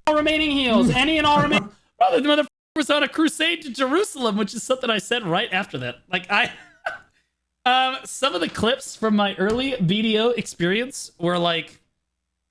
All remaining heals. Any and all remaining. Brother, the motherfucker was on a crusade to Jerusalem, which is something I said right after that. Like, Some of the clips from my early BDO experience were like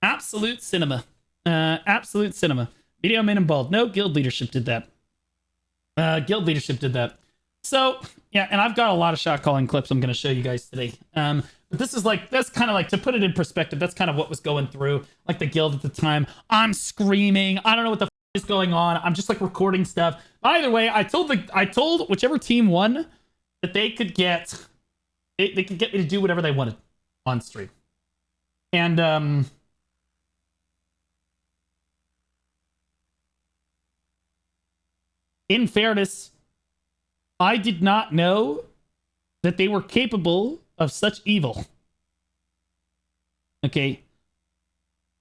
absolute cinema. Absolute cinema. BDO made him bald. No, guild leadership did that. Guild leadership did that. So, yeah, and I've got a lot of shot calling clips I'm going to show you guys today. But this is like, that's kind of like, to put it in perspective, that's kind of what was going through, like, the guild at the time. I'm screaming. I don't know what the is going on. I'm just like recording stuff. Either way, I told whichever team won that they could get me to do whatever they wanted on stream. And in fairness, I did not know that they were capable of such evil. Okay.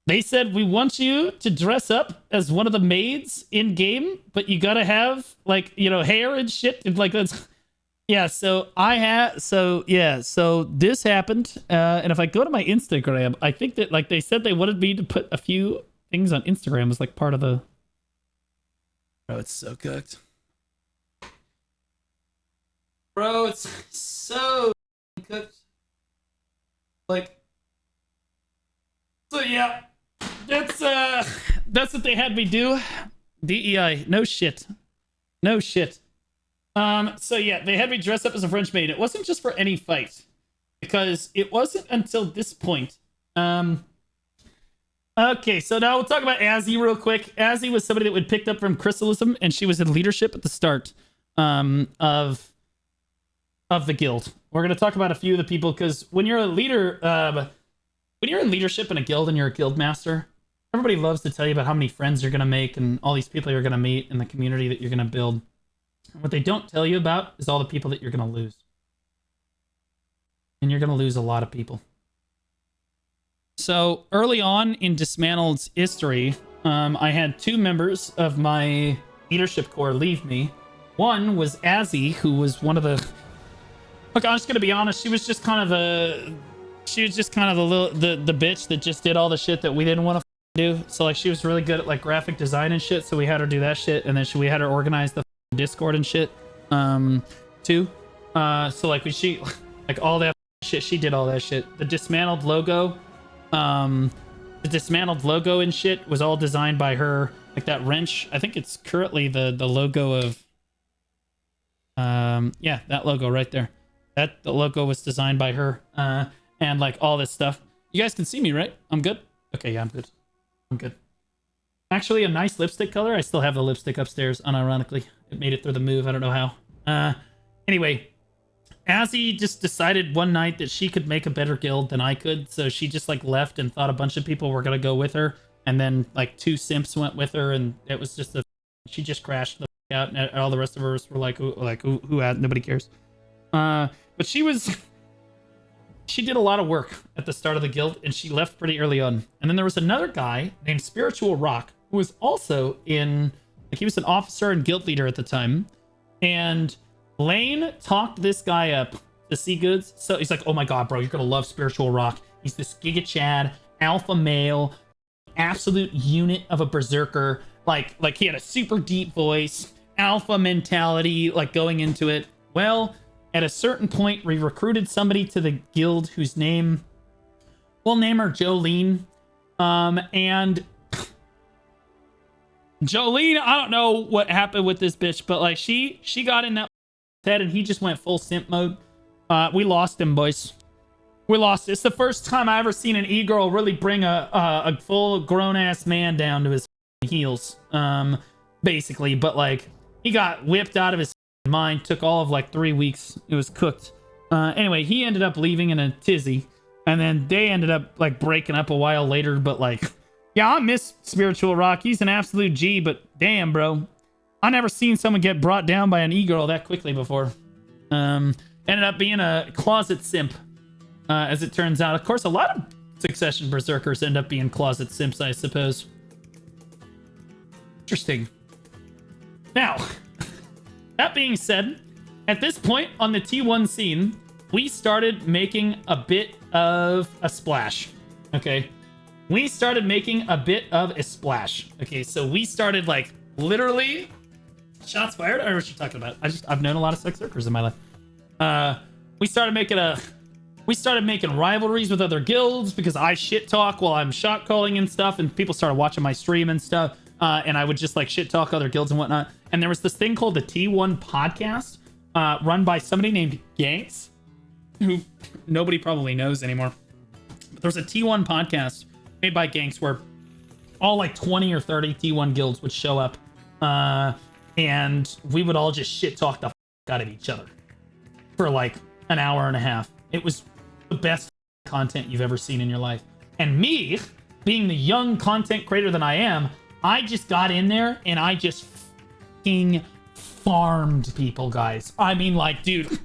They said, we want you to dress up as one of the maids in game, but you gotta have, like, you know, hair and shit. And like, that's, yeah. So so this happened. And if I go to my Instagram, I think that, like, they said they wanted me to put a few things on Instagram as like part of the, oh, it's so cooked. Bro, it's so cooked. Like, so yeah, that's what they had me do. DEI, no shit. No shit. So yeah, they had me dress up as a French maid. It wasn't just for any fight, because it wasn't until this point. Okay, so now we'll talk about Azzy real quick. Azzy was somebody that we picked up from Crystalism, and she was in leadership at the start of the guild. We're going to talk about a few of the people, because when you're a leader, when you're in leadership in a guild and you're a guild master, everybody loves to tell you about how many friends you're going to make and all these people you're going to meet in the community that you're going to build. And what they don't tell you about is all the people that you're going to lose. And you're going to lose a lot of people. So early on in Dismantled's history, I had two members of my leadership core leave me. One was Azzy, who was one of the... Look, I'm just going to be honest. She was just kind of the bitch that just did all the shit that we didn't want to do. So like, she was really good at like graphic design and shit. So we had her do that shit, and then we had her organize the Discord and shit too. So like she like all that shit, she did all that shit. The dismantled logo and shit was all designed by her. Like that wrench, I think it's currently the logo of yeah, that logo right there. The logo was designed by her, and like all this stuff. You guys can see me, right? I'm good? Okay, yeah, I'm good. I'm good. Actually, a nice lipstick color. I still have the lipstick upstairs, unironically. It made it through the move. I don't know how. Anyway, Azzy just decided one night that she could make a better guild than I could, so she just like left and thought a bunch of people were gonna go with her, and then like two simps went with her, and it was just she just crashed the out, and all the rest of us were like who had, nobody cares. But she did a lot of work at the start of the guild, and she left pretty early on. And then there was another guy named Spiritual Rock, who was also in, like, he was an officer and guild leader at the time. And Lane talked this guy up to see goods. So he's like, oh my god, bro, you're gonna love Spiritual Rock. He's this Giga Chad, alpha male, absolute unit of a berserker. Like he had a super deep voice, alpha mentality, like going into it. Well, at a certain point, we recruited somebody to the guild whose name, we'll name her Jolene. And Jolene, I don't know what happened with this bitch, but like she got in that head and he just went full simp mode. We lost him, boys. We lost. It's the first time I ever seen an e-girl really bring a full grown ass man down to his heels, basically. But like, he got whipped out of his mind. Took all of like 3 weeks. It was cooked. Anyway, he ended up leaving in a tizzy, and then they ended up like breaking up a while later. But like, yeah, I miss Spiritual Rock. He's an absolute G, but damn, bro, I never seen someone get brought down by an e-girl that quickly before. Ended up being a closet simp, as it turns out. Of course, a lot of Succession berserkers end up being closet simps, I suppose. Interesting. Now, that being said, at this point on the T1 scene, we started making a bit of a splash. Okay, we started making a bit of a splash. Okay, so we started like literally shots fired. I don't know what you're talking about. I've known a lot of sex workers in my life. we started making rivalries with other guilds because I shit talk while I'm shot calling and stuff, and people started watching my stream and stuff. And I would just like shit talk other guilds and whatnot. And there was this thing called the T1 podcast, run by somebody named Ganks, who nobody probably knows anymore. But there's a T1 podcast made by Ganks where all like 20 or 30 T1 guilds would show up, and we would all just shit talk the f out of each other for like an hour and a half. It was the best content you've ever seen in your life. And me, being the young content creator that I am, I just got in there and I just f***ing farmed people, guys. I mean, like, dude,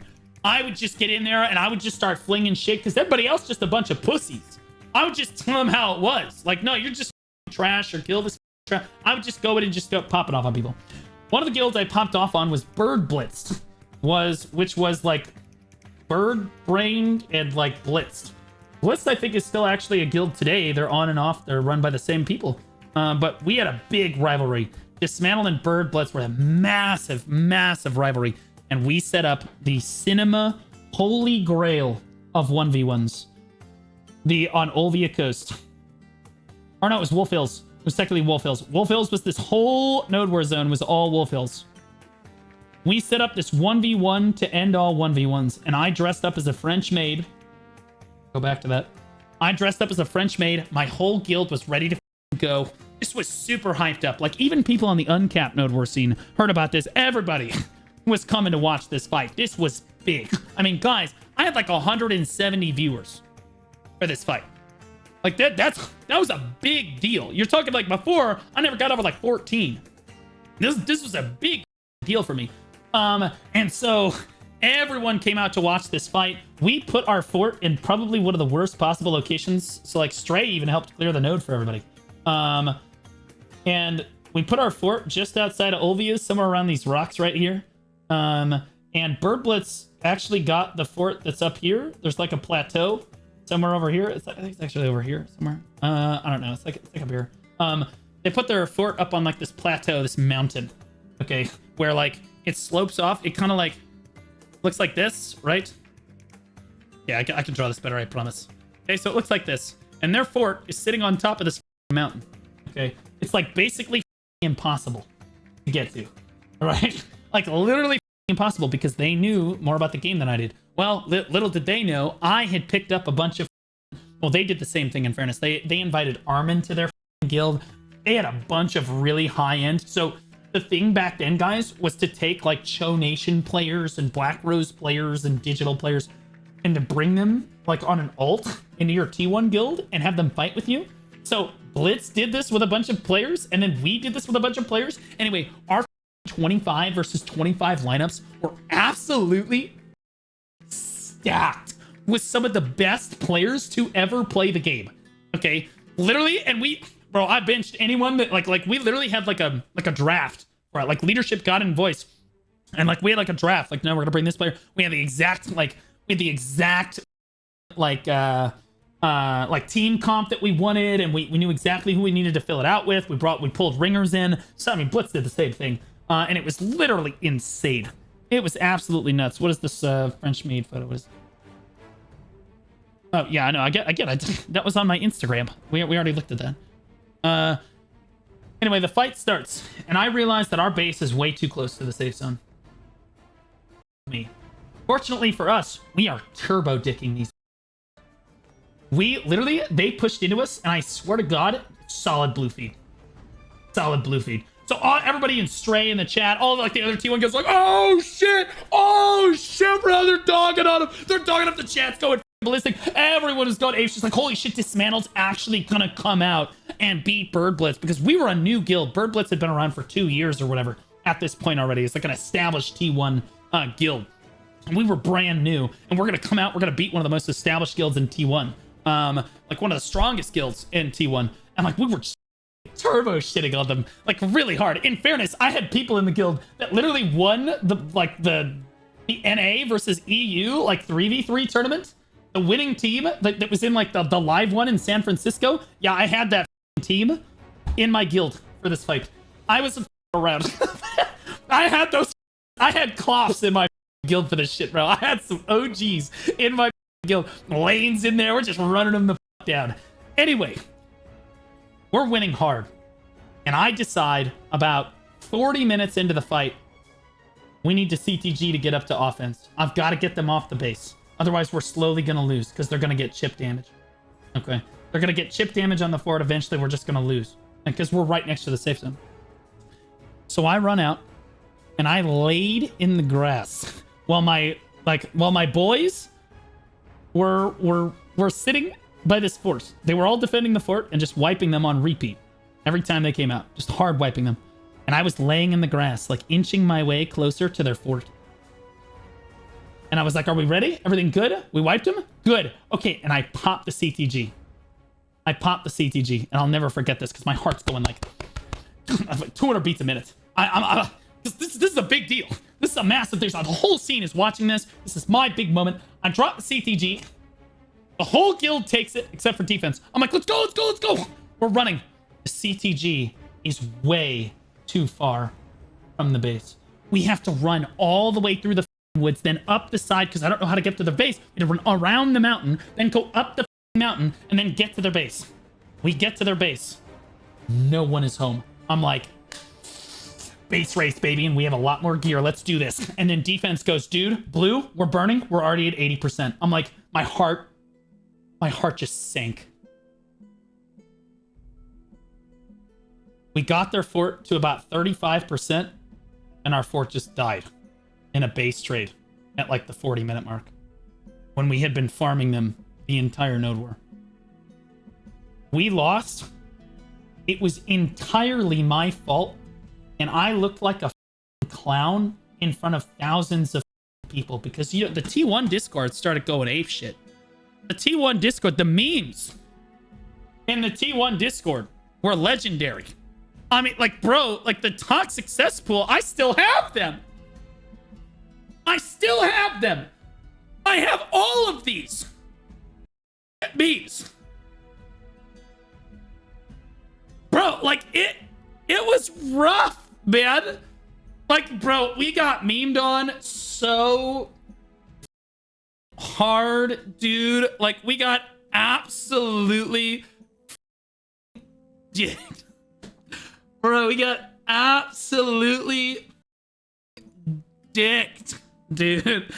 I would just get in there and I would just start flinging shit because everybody else just a bunch of pussies. I would just tell them how it was. Like, no, you're just trash or kill this trash. I would just go in and just go pop it off on people. One of the guilds I popped off on was Bird Blitzed, which was like bird brained and like blitzed. Blitzed, I think, is still actually a guild today. They're on and off. They're run by the same people. But we had a big rivalry. Dismantle and Bird Blitz were a massive, massive rivalry. And we set up the cinema holy grail of 1v1s. On Olvia Coast. Or no, it was Wolf Hills. It was technically Wolf Hills. Wolf Hills was this whole Node War zone was all Wolf Hills. We set up this 1v1 to end all 1v1s. And I dressed up as a French maid. Go back to that. I dressed up as a French maid. My whole guild was ready to go. This was super hyped up. Like, even people on the uncapped Node War scene heard about this. Everybody was coming to watch this fight. This was big. I mean, guys, I had like 170 viewers for this fight. Like, that was a big deal. You're talking like before, I never got over like 14. This was a big deal for me. And so everyone came out to watch this fight. We put our fort in probably one of the worst possible locations. So like Stray even helped clear the node for everybody. And we put our fort just outside of Olvia's, somewhere around these rocks right here. And Bird Blitz actually got the fort that's up here. There's like a plateau somewhere over here. I think it's actually over here somewhere. I don't know. It's like up here. They put their fort up on like this plateau, this mountain. Okay, where like it slopes off. It kind of like looks like this, right? Yeah, I can draw this better, I promise. Okay, so it looks like this, and their fort is sitting on top of this mountain. Okay, it's like basically impossible to get to. All right, like literally impossible because they knew more about the game than I did. Well, little did they know, I had picked up a bunch of. Well, they did the same thing. In fairness, they invited Armin to their guild. They had a bunch of really high end. So the thing back then, guys, was to take like Cho Nation players and Black Rose players and digital players and to bring them like on an alt into your T1 guild and have them fight with you. So Blitz did this with a bunch of players, and then we did this with a bunch of players. Anyway, our 25 versus 25 lineups were absolutely stacked with some of the best players to ever play the game. Okay, literally, and bro, I benched anyone that like we literally had like a draft, right? Like leadership got in voice, and like we had like a draft. Like, no, we're gonna bring this player. We had the exact like team comp that we wanted, and we knew exactly who we needed to fill it out with. We pulled ringers in. So I mean, Blitz did the same thing, and it was literally insane. It was absolutely nuts. What is this French maid photo? What is? Oh yeah, I know. I get. That was on my Instagram. We already looked at that. Anyway, the fight starts, and I realize that our base is way too close to the safe zone. Fortunately for us, we are turbo dicking these. They pushed into us, and I swear to God, solid blue feed. Solid blue feed. So everybody in Stray in the chat, all like the other T1 goes like, oh shit, bro, they're dogging on him. They're dogging up, the chat's going ballistic. Everyone is going apes, just like, holy shit, Dismantle's actually gonna come out and beat Bird Blitz, because we were a new guild. Bird Blitz had been around for 2 years or whatever at this point already. It's like an established T1 guild. And we were brand new, and we're gonna come out, we're gonna beat one of the most established guilds in T1. Like one of the strongest guilds in T1. And like we were just turbo shitting on them like really hard. In fairness, I had people in the guild that literally won the NA versus EU like 3v3 tournament. The winning team that was in like the live one in San Francisco. Yeah, I had that team in my guild for this fight. I was around. I had Klops in my guild for this shit, bro. I had some OGs in my guild. Lane's in there. We're just running them the fuck down. Anyway, we're winning hard. And I decide about 40 minutes into the fight, we need to CTG to get up to offense. I've got to get them off the base. Otherwise, we're slowly going to lose because they're going to get chip damage. Okay. They're going to get chip damage on the fort. Eventually, we're just going to lose. Because we're right next to the safe zone. So I run out and I laid in the grass while my boys were sitting by this fort. They were all defending the fort and just wiping them on repeat every time they came out. Just hard wiping them. And I was laying in the grass, like inching my way closer to their fort. And I was like, are we ready? Everything good? We wiped them? Good. Okay. And I popped the CTG. And I'll never forget this because my heart's going like 200 beats a minute. This is a big deal. This is a massive thing. The whole scene is watching this. This is my big moment. I drop the CTG. The whole guild takes it except for defense. I'm like, let's go. We're running. The CTG is way too far from the base. We have to run all the way through the woods, then up the side because I don't know how to get to their base. We have to run around the mountain, then go up the mountain, and then get to their base. We get to their base. No one is home. I'm like, base race, baby, and we have a lot more gear. Let's do this. And then defense goes, dude, blue, we're burning. We're already at 80%. I'm like, my heart just sank. We got their fort to about 35%, and our fort just died in a base trade at like the 40-minute mark when we had been farming them the entire node war. We lost. It was entirely my fault, and I looked like a clown in front of thousands of people because, you know, the T1 Discord started going ape shit. The T1 Discord, the memes in the T1 Discord were legendary. I mean, like, bro, like the toxic cesspool, I still have them. I have all of these memes. Bro, like, it was rough, man. Like, bro, we got memed on so hard, dude. Like, we got absolutely dicked. Bro, we got absolutely dicked, dude.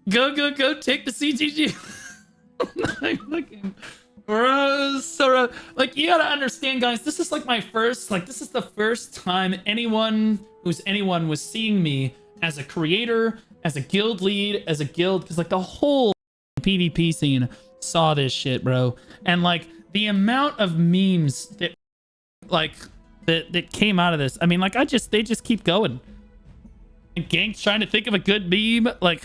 Go, take the CTG. Bro, so rough. Like, you gotta understand, guys, this is like my first, like, this is the first time anyone was seeing me as a creator, as a guild lead, as a guild, because like the whole PvP scene saw this shit, bro. And like the amount of memes that like that came out of this, I mean, like, they just keep going. And Gank's trying to think of a good meme, like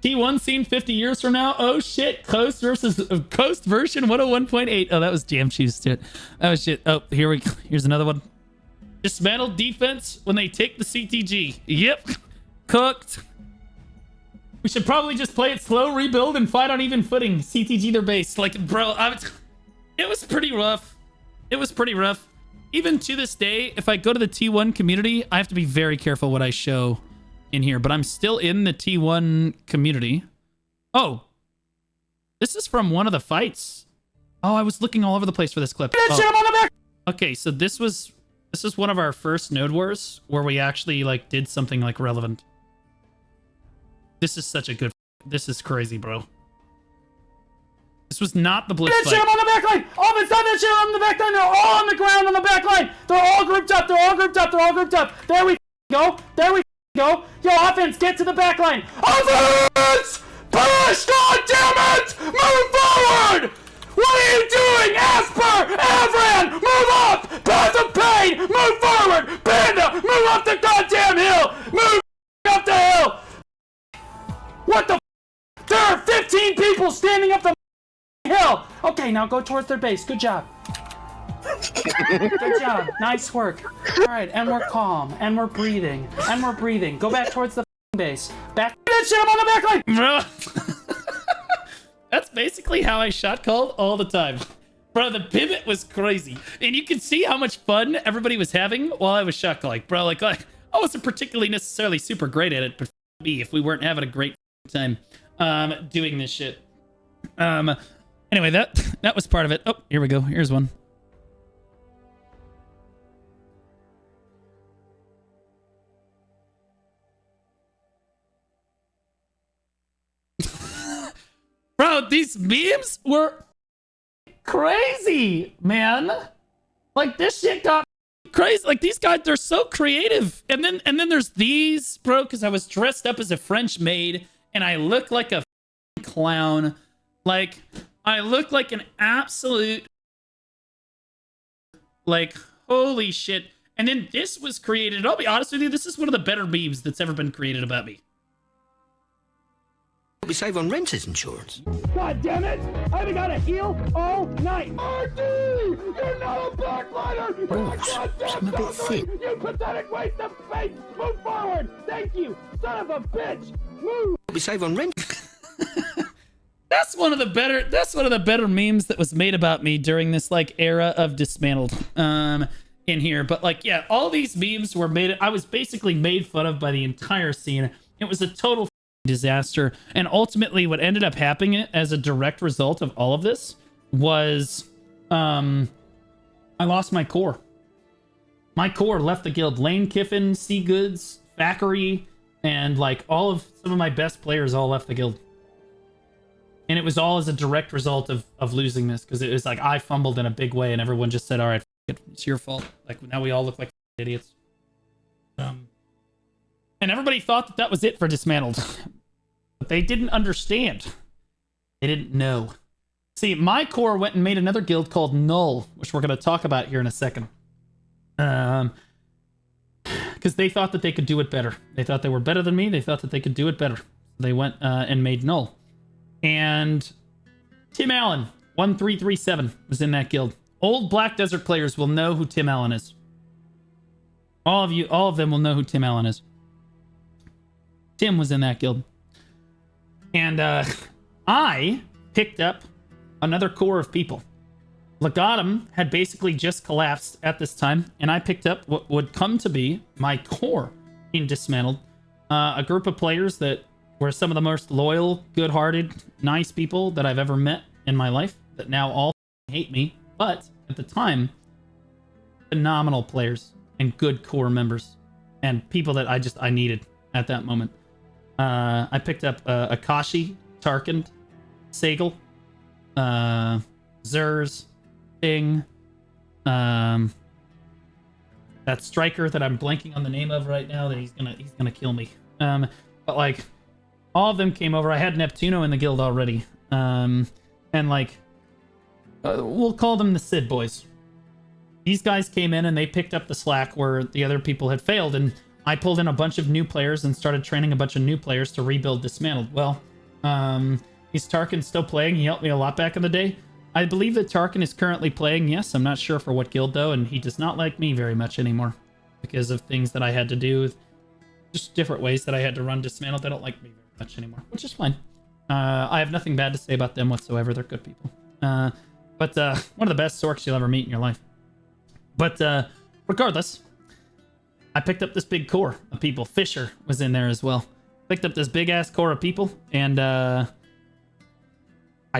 T1 scene 50 years from now. Oh shit, Coast version 101.8. Oh, that was Jam Shoes shit. Oh shit. Oh, here's another one. Dismantle defense when they take the CTG. Yep. Cooked. We should probably just play it slow, rebuild, and fight on even footing. CTG their base. Like, bro, it was pretty rough. It was pretty rough. Even to this day, if I go to the T1 community, I have to be very careful what I show in here, but I'm still in the T1 community. Oh, this is from one of the fights. Oh, I was looking all over the place for this clip. Oh. Okay, so this is one of our first node wars where we actually like did something like relevant. This is such a good. This is crazy, bro. This was not the blitz fight. Shit, I'm on the back line! All of a sudden, shit, on the back line. They're all on the ground on the back line. They're all grouped up. There we go. Yo, offense, get to the back line. Offense! Push! God damn it! Move forward! What are you doing? Asper! Avran! Move up! Path of Pain! Move forward! Panda! Move up the goddamn hill! Move up the hill! What the f? There are 15 people standing up the hill! Okay, now go towards their base. Good job. Good job. Nice work. Alright, and we're calm. And we're breathing. Go back towards the base. Back. That shit, I'm on the back line! Bro. That's basically how I shot called all the time. Bro, the pivot was crazy. And you can see how much fun everybody was having while I was shot calling. Bro, like I wasn't particularly necessarily super great at it, but me if we weren't having a great time doing this shit. Anyway, that was part of it. Oh, here we go. Here's one. Bro, these memes were crazy, man. Like, this shit got crazy. Like, these guys, they're so creative. And then there's these, bro, because I was dressed up as a French maid and I look like a clown. Like, I look like an absolute, like, holy shit. And then this was created. I'll be honest with you, this is one of the better memes that's ever been created about me. We save on renter's insurance. God damn it! I haven't got a heal all night. RD! You're not a backliner! You're a goddamn bit you pathetic waste of space! Move forward! Thank you! Son of a bitch! Move! We save on rent. That's one of the better memes that was made about me during this like era of Dismantled in here. But like, yeah, all these memes were made. I was basically made fun of by the entire scene. It was a total disaster. And ultimately what ended up happening as a direct result of all of this was I lost my core. My core left the guild. Lane Kiffin, C Goods, Thackeray, and like some of my best players all left the guild. And it was all as a direct result of losing this, because it was like I fumbled in a big way and everyone just said, all right, it's your fault. Like now we all look like idiots. And everybody thought that was it for Dismantled. But they didn't understand. They didn't know. See, my core went and made another guild called Null, which we're going to talk about here in a second. Because they thought that they could do it better. They thought they were better than me. They thought that they could do it better. They went and made Null. And Tim Allen, 1337, was in that guild. Old Black Desert players will know who Tim Allen is. All of them will know who Tim Allen is. Tim was in that guild. And I picked up another core of people. Legatum had basically just collapsed at this time, and I picked up what would come to be my core in Dismantled. A group of players that were some of the most loyal, good-hearted, nice people that I've ever met in my life, that now all hate me, but at the time, phenomenal players and good core members and people that I needed at that moment. I picked up Akashi, Tarkand, Sagel, Zers, Sting, that striker that I'm blanking on the name of right now that he's gonna kill me. But like all of them came over. I had Neptuno in the guild already. And like we'll call them the Sid boys. These guys came in and they picked up the slack where the other people had failed, and I pulled in a bunch of new players and started training a bunch of new players to rebuild Dismantled. Well, is Tarkin still playing? He helped me a lot back in the day. I believe that Tarkin is currently playing, yes. I'm not sure for what guild, though, and he does not like me very much anymore because of things that I had to do. Just different ways that I had to run Dismantled. They don't like me very much anymore, which is fine. I have nothing bad to say about them whatsoever. They're good people. But one of the best orcs you'll ever meet in your life. But regardless, I picked up this big core of people. Fisher was in there as well. Picked up this big ass core of people, and I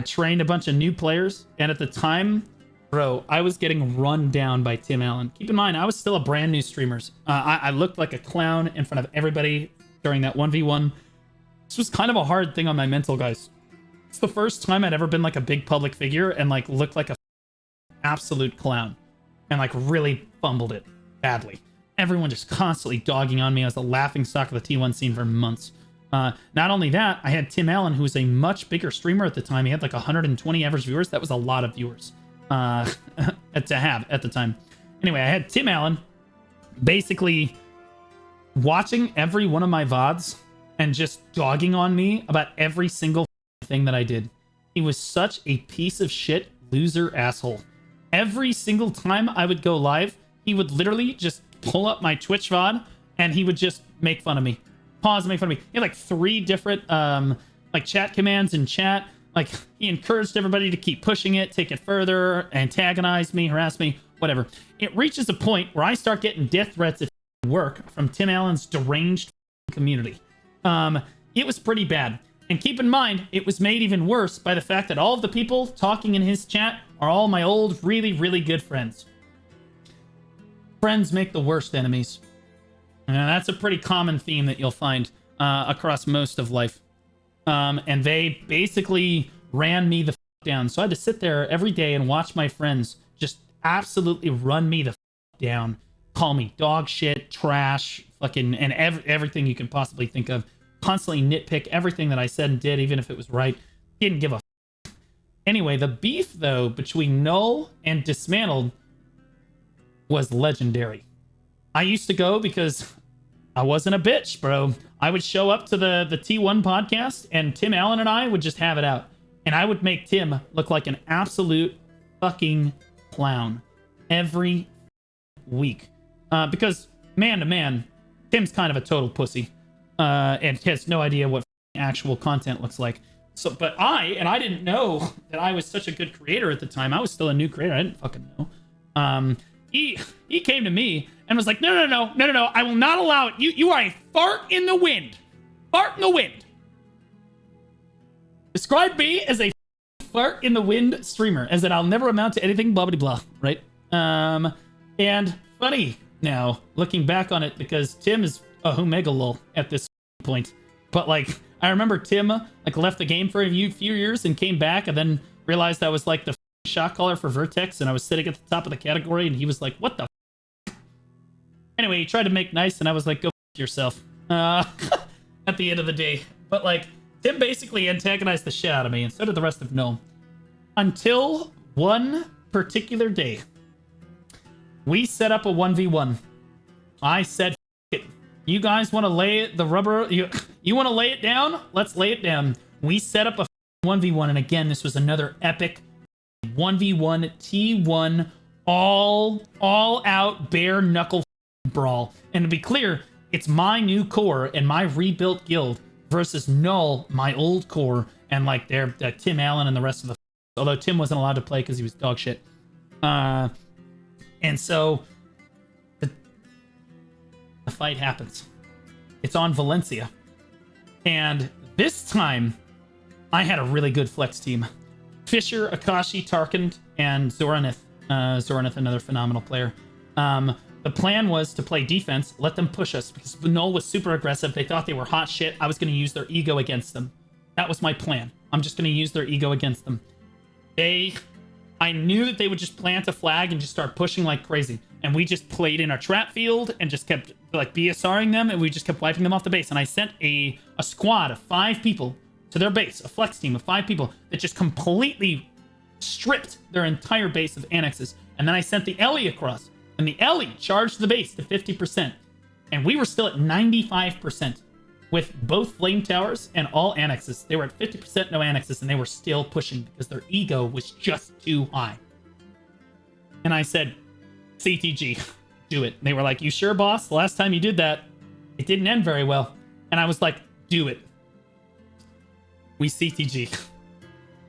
trained a bunch of new players. And at the time, bro, I was getting run down by Tim Allen. Keep in mind, I was still a brand new streamer. I looked like a clown in front of everybody during that 1v1. This was kind of a hard thing on my mental, guys. It's the first time I'd ever been like a big public figure and like looked like a absolute clown and like really fumbled it badly. Everyone just constantly dogging on me. I was the laughing stock of the T1 scene for months. Not only that, I had Tim Allen, who was a much bigger streamer at the time. He had like 120 average viewers. That was a lot of viewers to have at the time. Anyway, I had Tim Allen basically watching every one of my VODs and just dogging on me about every single thing that I did. He was such a piece of shit, loser asshole. Every single time I would go live, he would literally just pull up my Twitch VOD and he would just make fun of me. Pause and make fun of me. He had like 3 different like chat commands in chat. Like he encouraged everybody to keep pushing it, take it further, antagonize me, harass me, whatever. It reaches a point where I start getting death threats if work from Tim Allen's deranged community. It was pretty bad. And keep in mind, it was made even worse by the fact that all of the people talking in his chat are all my old, really, really good friends. Friends make the worst enemies. And that's a pretty common theme that you'll find across most of life. And they basically ran me the down. So I had to sit there every day and watch my friends just absolutely run me the down. Call me dog shit, trash, fucking, and everything you can possibly think of. Constantly nitpick everything that I said and did, even if it was right. Didn't give a Anyway, the beef, though, between Null and Dismantled was legendary. I used to go because I wasn't a bitch, bro. I would show up to the T1 podcast, and Tim Allen and I would just have it out. And I would make Tim look like an absolute fucking clown every week. Because, man to man, Tim's kind of a total pussy. And has no idea what actual content looks like. So, but I didn't know that I was such a good creator at the time. I was still a new creator. I didn't fucking know. He came to me and was like, no, I will not allow it. You are a fart in the wind. Fart in the wind. Describe me as a fart in the wind streamer, as that I'll never amount to anything blah blah blah, right? And funny now, looking back on it, because Tim is a Omega lol at this point. But like, I remember Tim like left the game for a few years and came back, and then realized I was like the shot caller for Vertex, and I was sitting at the top of the category, and he was like, what the Anyway, he tried to make nice, and I was like, go yourself. At the end of the day. But like, Tim basically antagonized the shit out of me, and so did the rest of Null. Until one particular day, we set up a 1v1. I said, it. You guys want to lay the rubber? You want to lay it down? Let's lay it down. We set up a 1v1, and again, this was another epic 1v1 T1 all out bare knuckle brawl. And to be clear, it's my new core and my rebuilt guild versus Null, my old core, and like their Tim Allen and the rest of the. Although Tim wasn't allowed to play because he was dog shit. And so the fight happens. It's on Valencia. And this time, I had a really good flex team. Fisher, Akashi, Tarkin, and Zoranith. Zoranith, another phenomenal player. The plan was to play defense, let them push us, because Null was super aggressive. They thought they were hot shit. I was going to use their ego against them. That was my plan. I'm just going to use their ego against them. I knew that they would just plant a flag and just start pushing like crazy. And we just played in our trap field and just kept like BSRing them, and we just kept wiping them off the base. And I sent a squad of 5 people to their base, a flex team of 5 people that just completely stripped their entire base of annexes. And then I sent the Ellie across, and the Ellie charged the base to 50%. And we were still at 95% with both flame towers and all annexes. They were at 50%, no annexes, and they were still pushing because their ego was just too high. And I said, CTG, do it. And they were like, you sure, boss? The last time you did that, it didn't end very well. And I was like, do it. We CTG.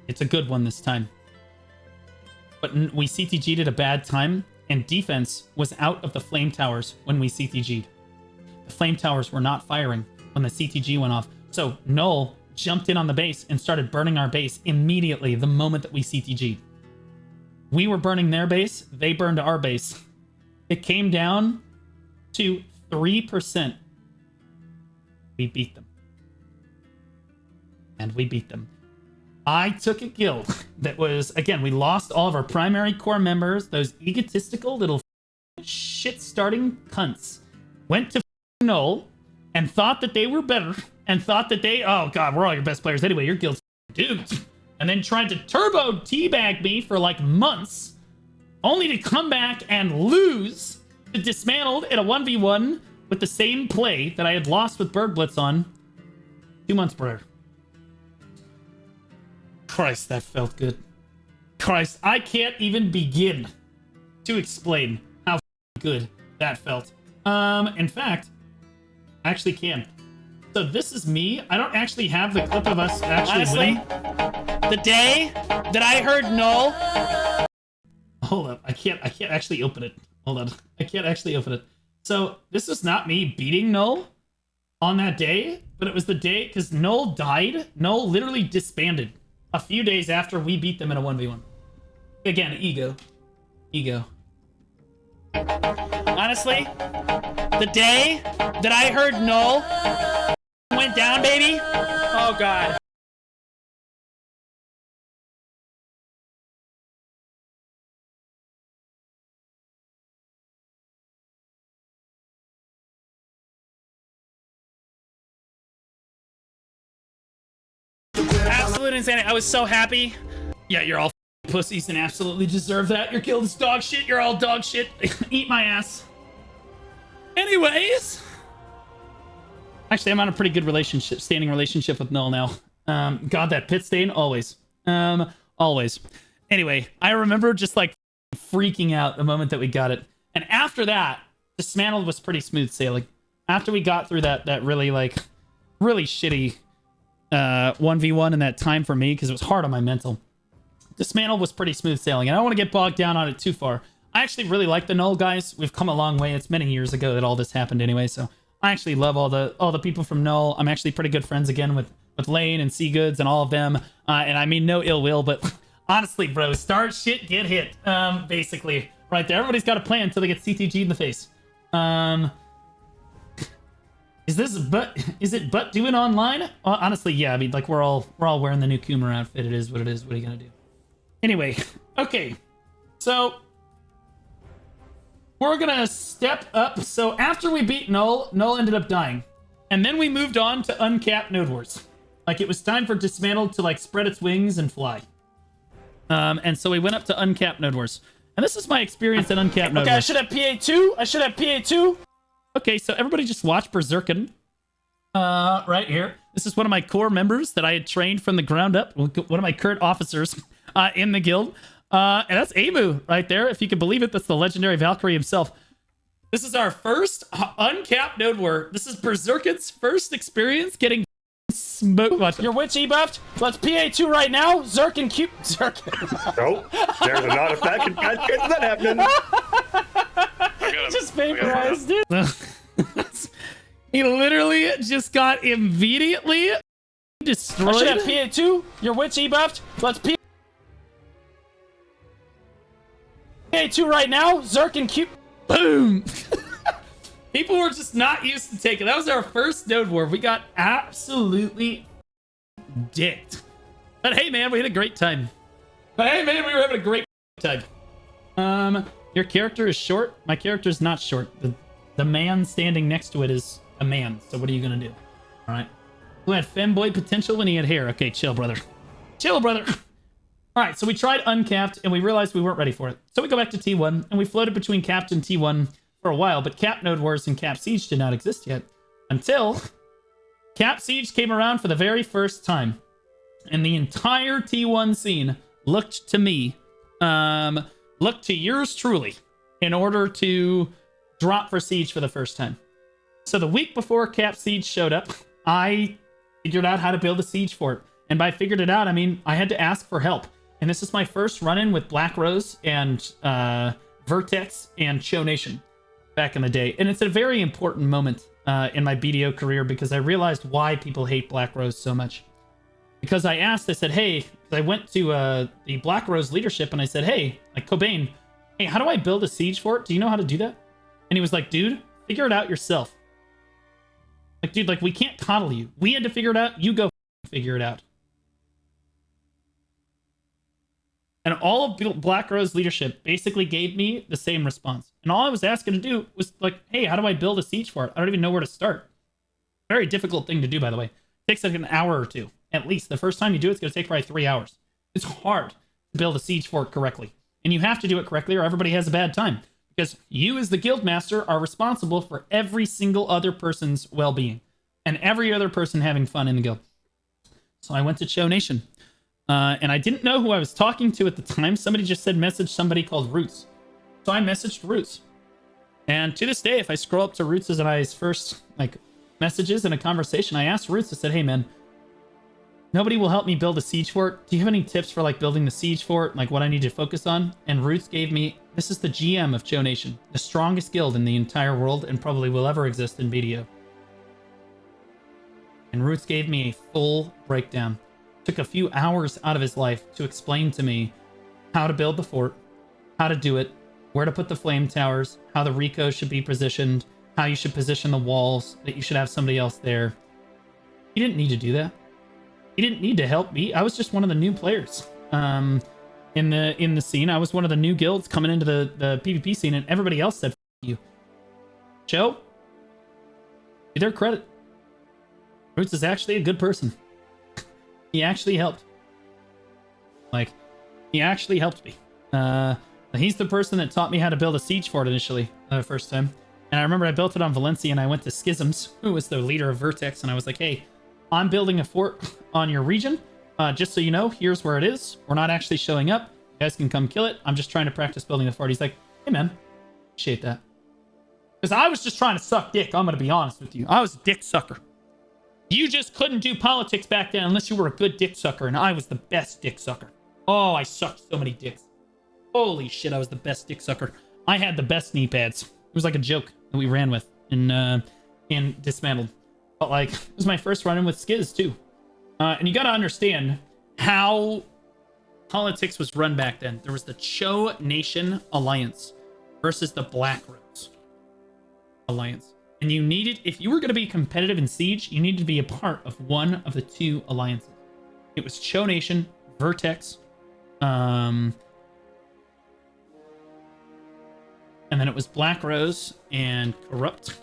It's a good one this time. But we CTG'd at a bad time, and defense was out of the flame towers when we CTG'd. The flame towers were not firing when the CTG went off. So Null jumped in on the base and started burning our base immediately the moment that we CTG'd. We were burning their base, they burned our base. It came down to 3%. We beat them. And we beat them. I took a guild that was, again, we lost all of our primary core members, those egotistical little shit-starting cunts. Went to Null and thought that they were better, and thought that they, oh god, we're all your best players anyway, your guild's duped. And then tried to turbo teabag me for like months, only to come back and lose to Dismantled in a 1v1 with the same play that I had lost with Berg Blitz on 2 months prior. Christ, that felt good. Christ, I can't even begin to explain how good that felt. In fact, I actually can. So this is me. I don't actually have the clip of us actually winning. The day that I heard Null. Hold up, I can't actually open it. Hold on, I can't actually open it. So this is not me beating Null on that day, but it was the day because Null died. Null literally disbanded a few days after we beat them in a 1v1. Again, ego. Ego. Honestly, the day that I heard Null went down, baby. Oh God. Absolute insanity. I was so happy. Yeah, you're all pussies and absolutely deserve that. Your guild is dog shit. You're all dog shit. Eat my ass. Anyways. Actually, I'm on a pretty good standing relationship with Null now. God, that pit stain, always. Always. Anyway, I remember just like freaking out the moment that we got it. And after that, Dismantled was pretty smooth sailing. After we got through that really shitty 1v1 in that time for me, because it was hard on my mental. Dismantled was pretty smooth sailing, and I don't want to get bogged down on it too far. I actually really like the Null guys. We've come a long way. It's many years ago that all this happened anyway, so I actually love all the people from Null. I'm actually pretty good friends again with Lane and Seagoods and all of them. And I mean no ill will, but honestly, bro, start shit, get hit. Basically, right there. Everybody's got a plan until they get CTG in the face. Is it butt doing online? Honestly, yeah. I mean, like we're all wearing the new Coomer outfit. It is what it is. What are you gonna do? Anyway, okay. So we're gonna step up. So after we beat Null ended up dying, and then we moved on to uncapped Node Wars. Like it was time for Dismantled to like spread its wings and fly. And so we went up to uncapped Node Wars, and this is my experience in uncapped Node Wars. Okay, I should have PA2. I should have PA2. Okay, so everybody just watch Berserkin. Right here. This is one of my core members that I had trained from the ground up. One of my current officers in the guild. And that's Amu right there. If you can believe it, that's the legendary Valkyrie himself. This is our first uncapped Node War. This is Berserkin's first experience getting smoked. Watch. Your witch e-buffed. Let's PA2 right now. Zerkin Q. Zerkin. Nope. There's a not effect. Can't get that happening. Just vaporized it. He literally just got immediately destroyed. I should have PA2. Your witch e-buffed. Let's PA2 right now. Zerkin Q. Boom. People were just not used to taking. That was our first Node War. We got absolutely dicked. But hey, man, we had a great time. But hey, man, we were having a great time. Your character is short. My character is not short. The man standing next to it is a man. So what are you gonna do? All right. Who had femboy potential when he had hair? Okay, chill, brother. Chill, brother. All right. So we tried uncapped and we realized we weren't ready for it. So we go back to T1 and we floated between capped and T1 for a while. But Cap Node Wars and Cap Siege did not exist yet until Cap Siege came around for the very first time, and the entire T1 scene looked to me. Look to yours truly in order to drop for Siege for the first time. So the week before Cap Siege showed up, I figured out how to build a Siege fort. And by figured it out, I mean, I had to ask for help. And this is my first run-in with Black Rose and Vertex and Cho Nation back in the day. And it's a very important moment in my BDO career because I realized why people hate Black Rose so much. Because I said, hey, I went to the Black Rose leadership and I said, hey, like Cobain, hey, how do I build a siege fort? Do you know how to do that? And he was like, dude, figure it out yourself. Like, dude, like we can't coddle you. We had to figure it out. You go figure it out. And all of Black Rose leadership basically gave me the same response. And all I was asking to do was like, hey, how do I build a siege fort? I don't even know where to start. Very difficult thing to do, by the way. It takes like an hour or two. At least the first time you do it's going to take probably 3 hours. It's hard to build a siege fort correctly, and you have to do it correctly or everybody has a bad time, because you as the guild master are responsible for every single other person's well-being and every other person having fun in the guild. So I went to Cho Nation, and I didn't know who I was talking to at the time. Somebody just said message somebody called Roots, so I messaged Roots, and to this day, if I scroll up to Roots' and I's first like messages in a conversation, I asked Roots, I said, hey man, nobody will help me build a siege fort. Do you have any tips for like building the siege fort? Like what I need to focus on? And Roots gave me, this is the GM of Cho Nation, the strongest guild in the entire world and probably will ever exist in BDO. And Roots gave me a full breakdown. Took a few hours out of his life to explain to me how to build the fort, how to do it, where to put the flame towers, how the Rico should be positioned, how you should position the walls, that you should have somebody else there. He didn't need to do that. He didn't need to help me. I was just one of the new players in the scene. I was one of the new guilds coming into the PvP scene, and everybody else said, "F you." Cho, to their credit, Roots is actually a good person. He actually helped. Like, he actually helped me. He's the person that taught me how to build a siege fort initially, the first time. And I remember I built it on Valencia, and I went to Schisms, who was the leader of Vertex, and I was like, hey, I'm building a fort on your region. Just so you know, here's where it is. We're not actually showing up. You guys can come kill it. I'm just trying to practice building the fort. He's like, hey, man, appreciate that. Because I was just trying to suck dick. I'm going to be honest with you. I was a dick sucker. You just couldn't do politics back then unless you were a good dick sucker, and I was the best dick sucker. Oh, I sucked so many dicks. Holy shit, I was the best dick sucker. I had the best knee pads. It was like a joke that we ran with in Dismantled. But like, it was my first run-in with Skiz too. And you gotta understand how politics was run back then. There was the Cho Nation Alliance versus the Black Rose Alliance. And you needed, if you were gonna be competitive in Siege, you needed to be a part of one of the two alliances. It was Cho Nation, Vertex, and then it was Black Rose and Corrupt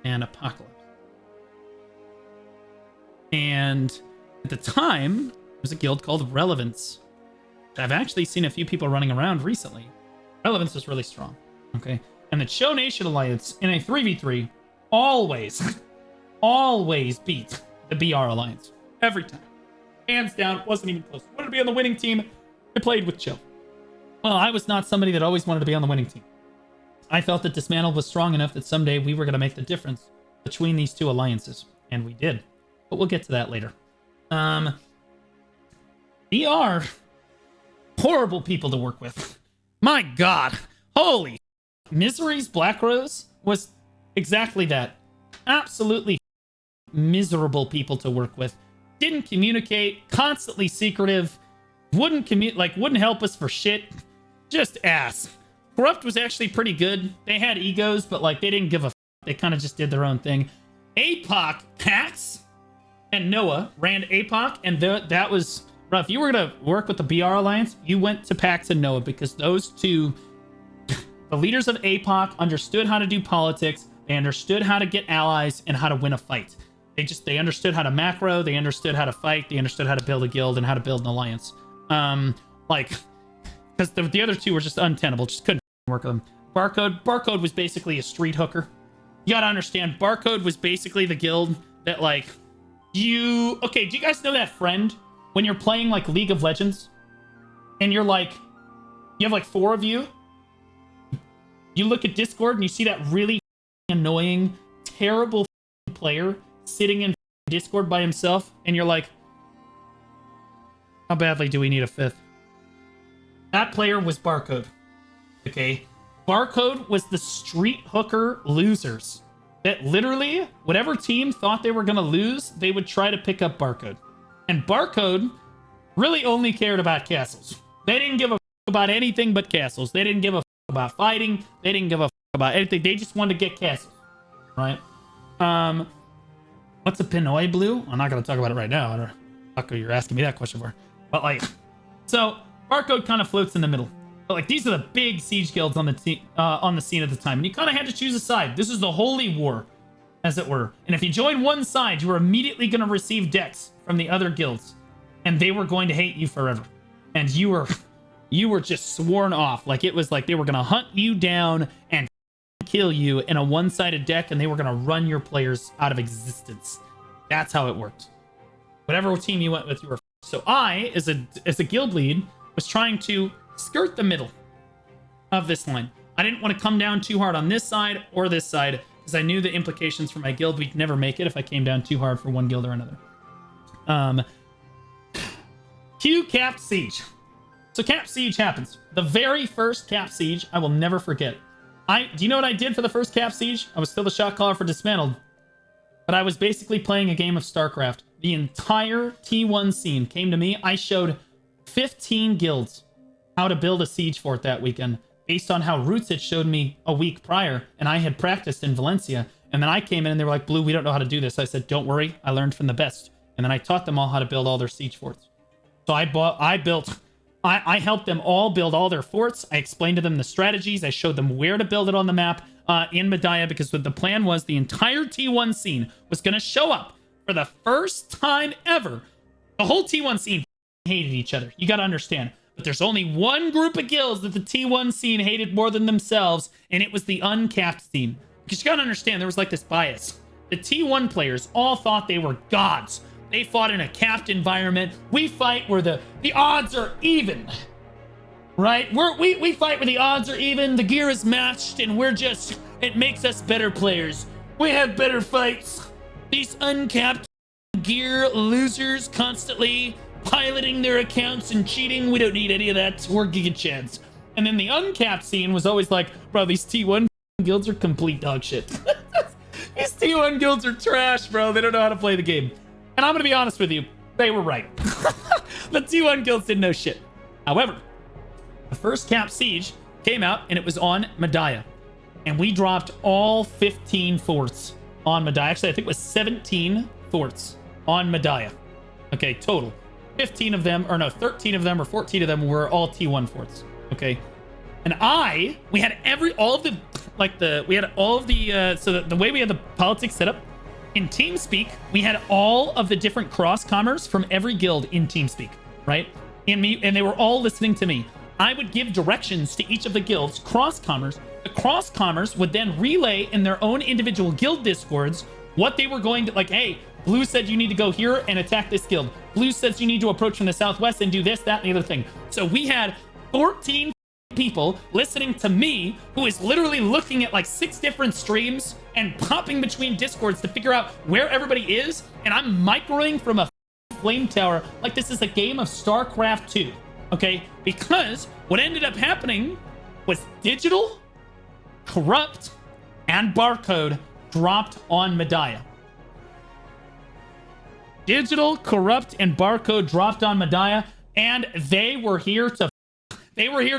and Apocalypse. And at the time, there was a guild called Relevance. I've actually seen a few people running around recently. Relevance was really strong. Okay. And the Cho Nation Alliance in a 3v3 always beat the BR Alliance. Every time. Hands down, wasn't even close. Wanted to be on the winning team. I played with Cho. Well, I was not somebody that always wanted to be on the winning team. I felt that Dismantled was strong enough that someday we were going to make the difference between these two alliances. And we did. But we'll get to that later. BR, horrible people to work with. My God. Holy. Misery's Black Rose was exactly that. Absolutely miserable people to work with. Didn't communicate. Constantly secretive. Wouldn't help us for shit. Just ass. Corrupt was actually pretty good. They had egos, but like they didn't give a f. They kind of just did their own thing. APOC, Pax, and Noah ran APOC, and that was rough. If you were gonna work with the BR Alliance, you went to Pax and Noah because those two, the leaders of APOC, understood how to do politics. They understood how to get allies and how to win a fight. They understood how to macro. They understood how to fight. They understood how to build a guild and how to build an alliance. Because the other two were just untenable. Just couldn't work with them. Barcode was basically a street hooker. You gotta understand, Barcode was basically the guild that like do you guys know that friend when you're playing like League of Legends and you're like, you have like 4 of you, you look at Discord and you see that really annoying, terrible player sitting in Discord by himself, and you're like, how badly do we need a 5th? That player was Barcode. Okay? Barcode was the street hooker losers. That literally, whatever team thought they were going to lose, they would try to pick up Barcode. And Barcode really only cared about castles. They didn't give a f about anything but castles. They didn't give a f about fighting. They didn't give a f about anything. They just wanted to get castles. Right? What's a Pinoy blue? I'm not going to talk about it right now. I don't know what you're asking me that question for. But like, so Barcode kind of floats in the middle. But like, these are the big siege guilds on the scene at the time, and you kind of had to choose a side. This is the holy war, as it were. And if you join one side, you were immediately going to receive decks from the other guilds, and they were going to hate you forever. And you were just sworn off. Like, it was like they were going to hunt you down and kill you in a one-sided deck, and they were going to run your players out of existence. That's how it worked. Whatever team you went with, you were. So I, as a guild lead, was trying to skirt the middle of this line. I didn't want to come down too hard on this side or this side because I knew the implications for my guild. We'd never make it if I came down too hard for one guild or another. Cue Cap Siege. So Cap Siege happens. The very first Cap Siege, I will never forget. Do you know what I did for the first Cap Siege? I was still the shot caller for Dismantled. But I was basically playing a game of StarCraft. The entire T1 scene came to me. I showed 15 guilds how to build a siege fort that weekend based on how Roots had showed me a week prior, and I had practiced in Valencia. And then I came in and they were like, Blue, we don't know how to do this. I said, don't worry, I learned from the best. And then I taught them all how to build all their siege forts. So I helped them all build all their forts. I explained to them the strategies. I showed them where to build it on the map in Medaya, because what the plan was, the entire T1 scene was going to show up for the first time ever. The whole T1 scene hated each other. You got to understand. But there's only one group of guilds that the T1 scene hated more than themselves, and it was the uncapped scene. Because you got to understand, there was like this bias. The T1 players all thought they were gods. They fought in a capped environment. We fight where the odds are even. Right? We fight where the odds are even. The gear is matched, and it makes us better players. We have better fights. These uncapped gear losers constantly piloting their accounts and cheating. We don't need any of that. We're Giga Chads. And then the uncapped scene was always like, bro, these T1 guilds are complete dog shit. These T1 guilds are trash, bro. They don't know how to play the game. And I'm going to be honest with you. They were right. The T1 guilds didn't know shit. However, the first Cap Siege came out, and it was on Medaya. And we dropped all 15 forts on Medaya. Actually, I think it was 17 forts on Medaya. Okay, total. 13 of them or 14 of them were all T1 forts. Okay. And we had so the way we had the politics set up in TeamSpeak, we had all of the different cross-commers from every guild in TeamSpeak, right? And they were all listening to me. I would give directions to each of the guilds, cross-commers. The cross-commers would then relay in their own individual guild discords what they were going to, like, hey, Blue said you need to go here and attack this guild. Blue says you need to approach from the southwest and do this, that, and the other thing. So we had 14 people listening to me, who is literally looking at like 6 different streams and popping between discords to figure out where everybody is. And I'm microing from a flame tower like this is a game of StarCraft 2. Okay? Because what ended up happening was Digital, Corrupt, and Barcode dropped on Medaya. Digital, Corrupt, and Barcode dropped on Medaya, and they were here to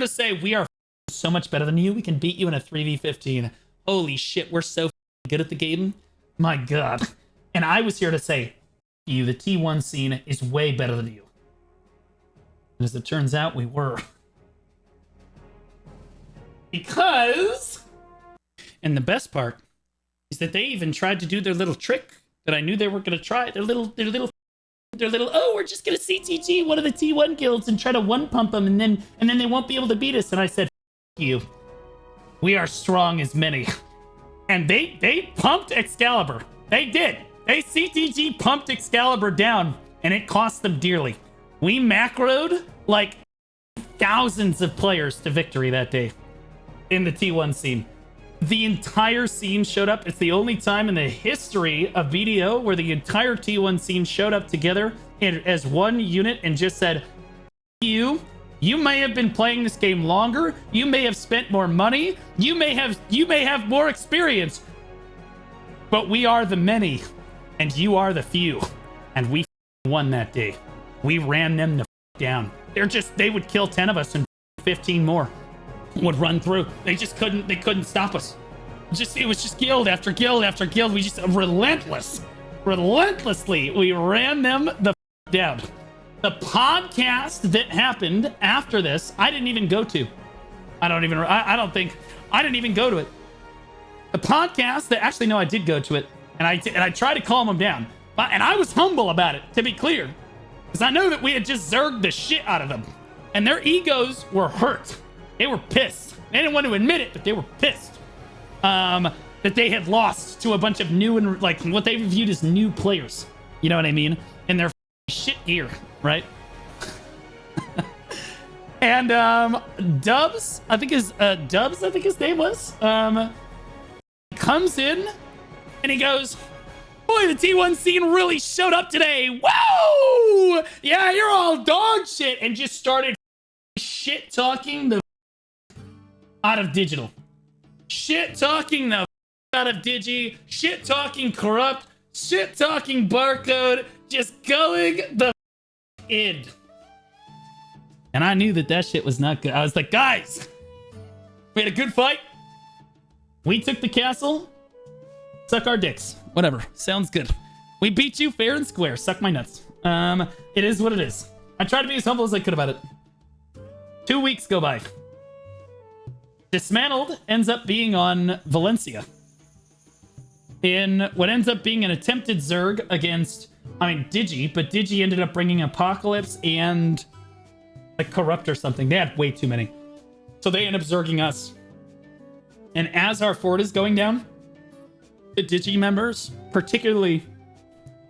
say, we are so much better than you. We can beat you in a 3v15. Holy shit, we're so good at the game. My God. And I was here to say, you, the T1 scene is way better than you. And as it turns out, we were. Because, and the best part is that they even tried to do their little trick that I knew they were going to try. Their little, oh, we're just going to CTG one of the T1 guilds and try to one pump them, and then they won't be able to beat us. And I said, you, we are strong as many. And they pumped Excalibur. They did. They CTG pumped Excalibur down, and it cost them dearly. We macroed like thousands of players to victory that day in the T1 scene. The entire scene showed up. It's the only time in the history of BDO where the entire T1 scene showed up together as one unit and just said, you may have been playing this game longer. You may have spent more money. You may have more experience. But we are the many, and you are the few. And we won that day. We ran them the down. They would kill 10 of us and 15 more would run through. They couldn't stop us. It was just guild after guild after guild. We just relentlessly, we ran them the down. The podcast that happened after this, I didn't even go to. I didn't even go to it. The podcast that, actually, no, I did go to it. And I tried to calm them down. And I was humble about it, to be clear. Because I know that we had just zerged the shit out of them. And their egos were hurt. They were pissed. They didn't want to admit it, but they were pissed. That they had lost to a bunch of new and, like, what they viewed as new players. You know what I mean? And their shit gear, right? And Dubs, I think his name was, comes in and he goes, boy, the T1 scene really showed up today. Whoa! Yeah, you're all dog shit. And just started shit talking the out of digital. Shit talking the out of Digi. Shit talking corrupt. Shit talking barcode. Just going the in. And I knew that shit was not good. I was like, guys, we had a good fight. We took the castle. Suck our dicks. Whatever. Sounds good. We beat you fair and square. Suck my nuts. It is what it is. I tried to be as humble as I could about it. 2 weeks go by. Dismantled ends up being on Valencia. In what ends up being an attempted Zerg against, Digi, but Digi ended up bringing Apocalypse and like Corrupt or something. They had way too many. So they end up Zerging us. And as our fort is going down, the Digi members, particularly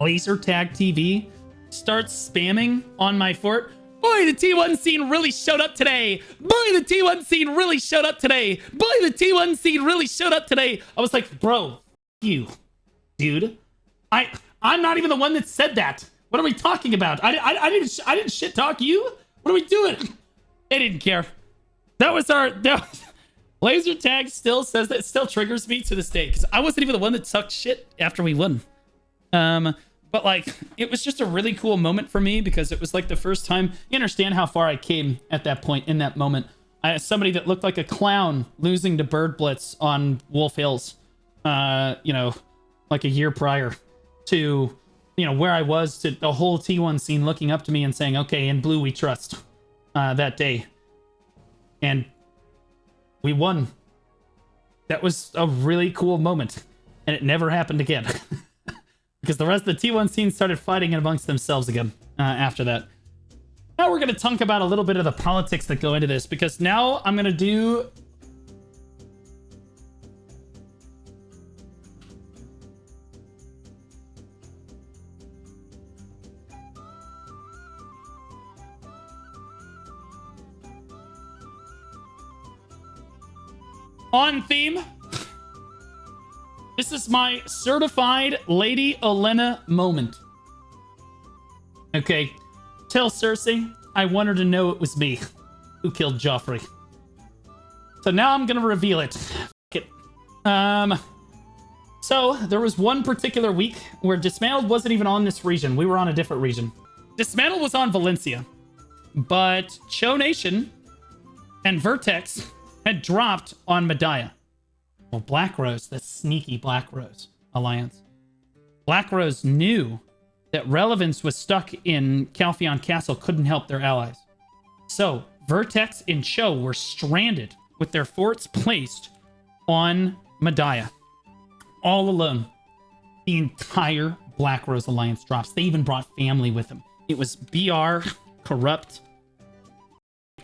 Laser Tag TV, starts spamming on my fort. Boy, the T1 scene really showed up today. Boy, the T1 scene really showed up today. Boy, the T1 scene really showed up today. I was like, bro, you, dude. I'm not even the one that said that. What are we talking about? I didn't shit talk you. What are we doing? They didn't care. That was Laser Tag still says that. It still triggers me to this day because I wasn't even the one that sucked shit after we won. But like, it was just a really cool moment for me because it was like the first time you understand how far I came at that point in that moment. Somebody that looked like a clown losing to Bird Blitz on Wolf Hills, like a year prior to, where I was, to the whole T1 scene looking up to me and saying, okay, in blue we trust, that day. And we won. That was a really cool moment. And it never happened again. Because the rest of the T1 scene started fighting amongst themselves again after that. Now we're going to talk about a little bit of the politics that go into this. Because now I'm going to do... on theme. This is my certified Lady Olenna moment. Okay. Tell Cersei I want her to know it was me who killed Joffrey. So now I'm gonna reveal it. So there was one particular week where Dismantled wasn't even on this region. We were on a different region. Dismantled was on Valencia. But Cho Nation and Vertex had dropped on Medaya. Well, Black Rose, the sneaky Black Rose alliance. Black Rose knew that Relevance was stuck in Calpheon Castle, couldn't help their allies. So, Vertex and Cho were stranded with their forts placed on Medaya. All alone. The entire Black Rose alliance drops. They even brought family with them. It was BR, Corrupt,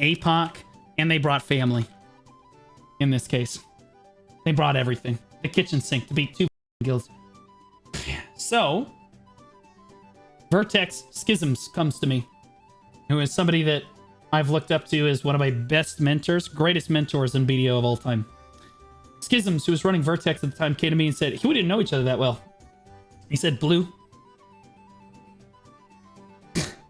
APOC, and they brought family. In this case. They brought everything. The kitchen sink to beat 2 guilds. So, Vertex Schisms comes to me, who is somebody that I've looked up to as one of my best mentors, greatest mentors in BDO of all time. Schisms, who was running Vertex at the time, came to me and said, we didn't know each other that well. He said, Blue,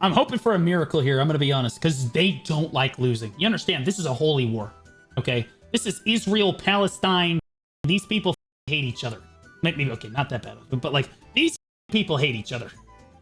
I'm hoping for a miracle here, I'm going to be honest, because they don't like losing. You understand, this is a holy war, okay? This is Israel, Palestine. These people hate each other. Maybe, okay, not that bad, but like, these people hate each other,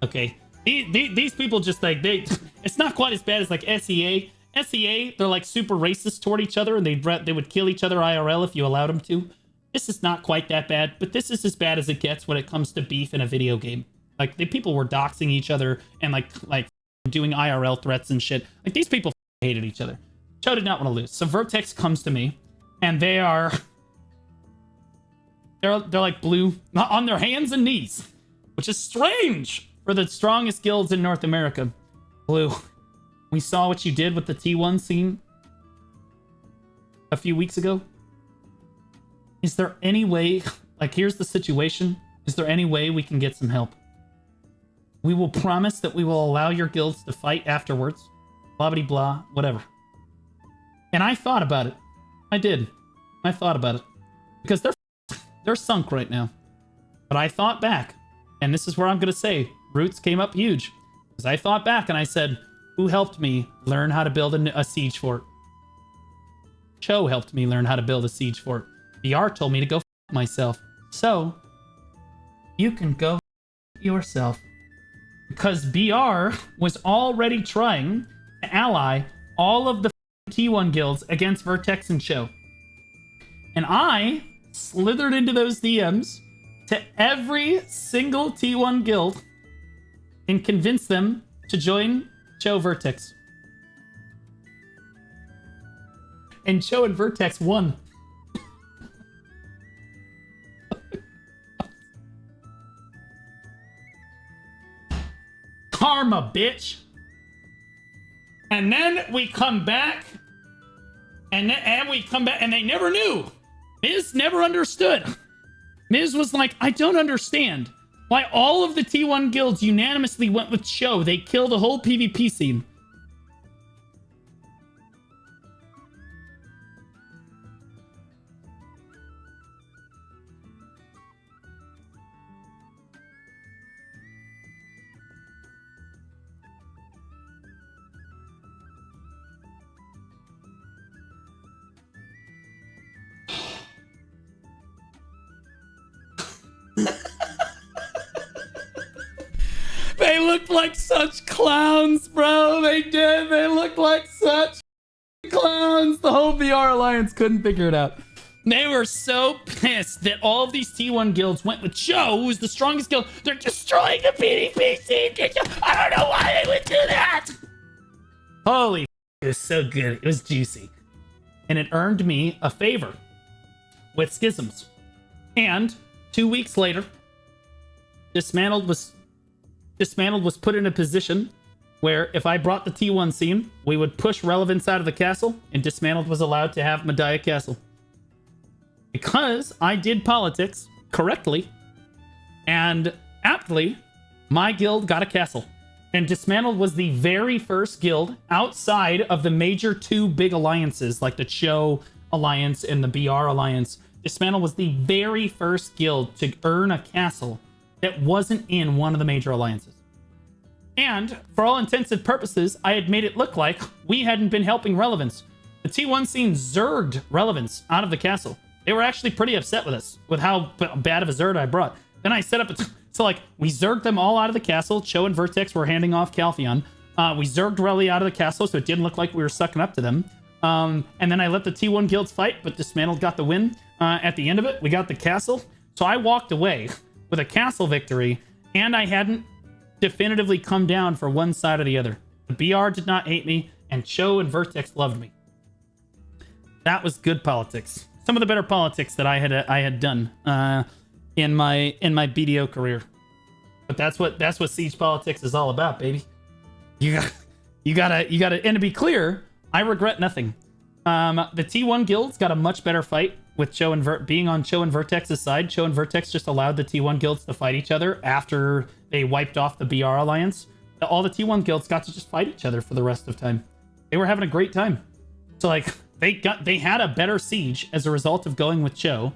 okay? These people just like, it's not quite as bad as like SEA. SEA, they're like super racist toward each other and they would kill each other IRL if you allowed them to. This is not quite that bad, but this is as bad as it gets when it comes to beef in a video game. Like, the people were doxing each other and like doing IRL threats and shit. Like, these people hated each other. Cho did not want to lose. So Vertex comes to me and they're like Blue on their hands and knees, which is strange for the strongest guilds in North America. Blue, we saw what you did with the T1 scene a few weeks ago. Is there any way, like, here's the situation. Is there any way we can get some help? We will promise that we will allow your guilds to fight afterwards. Blah, blah, blah, whatever. And I thought about it. I did. I thought about it. Because they're sunk right now. But I thought back. And this is where I'm going to say, Roots came up huge. Because I thought back and I said, who helped me learn how to build a siege fort? Cho helped me learn how to build a siege fort. BR told me to go f myself. So, you can go f yourself. Because BR was already trying to ally all of the T1 guilds against Vertex and Cho. And I slithered into those DMs to every single T1 guild and convinced them to join Cho Vertex. And Cho and Vertex won. Karma, bitch. And then we come back, and we come back, and they never knew. Miz never understood. Miz was like, I don't understand why all of the T1 guilds unanimously went with Cho. They killed the whole PvP scene. They looked like such clowns, bro. They did. They looked like such clowns. The whole VR Alliance couldn't figure it out. They were so pissed that all of these T1 guilds went with Cho, who's the strongest guild. They're destroying the PvP scene. I don't know why they would do that. Holy, it was so good. It was juicy. And it earned me a favor with Schisms. And 2 weeks later, Dismantled was put in a position where if I brought the T1 scene, we would push relevance out of the castle, and Dismantled was allowed to have Medaya Castle. Because I did politics correctly and aptly, my guild got a castle. And Dismantled was the very first guild outside of the major two big alliances, like the Cho Alliance and the BR Alliance. Dismantled was the very first guild to earn a castle that wasn't in one of the major alliances. And for all intents and purposes, I had made it look like we hadn't been helping relevance. The T1 scene zerged relevance out of the castle. They were actually pretty upset with us, with how bad of a zerd I brought. Then I set up so like, we zerged them all out of the castle. Cho and Vertex were handing off Calpheon. We zerged Relly out of the castle, so it didn't look like we were sucking up to them. And then I let the T1 guilds fight, but Dismantled got the win. At the end of it, we got the castle. So I walked away with a castle victory, and I hadn't definitively come down for one side or the other. The BR did not hate me, and Cho and Vertex loved me. That was good politics. Some of the better politics that I had done in my BDO career. But that's what siege politics is all about, baby. You gotta, and to be clear, I regret nothing. The T1 guilds got a much better fight with Cho and being on Cho and Vertex's side. Cho and Vertex just allowed the T1 guilds to fight each other after they wiped off the BR Alliance. All the T1 guilds got to just fight each other for the rest of time. They were having a great time. So like they had a better siege as a result of going with Cho,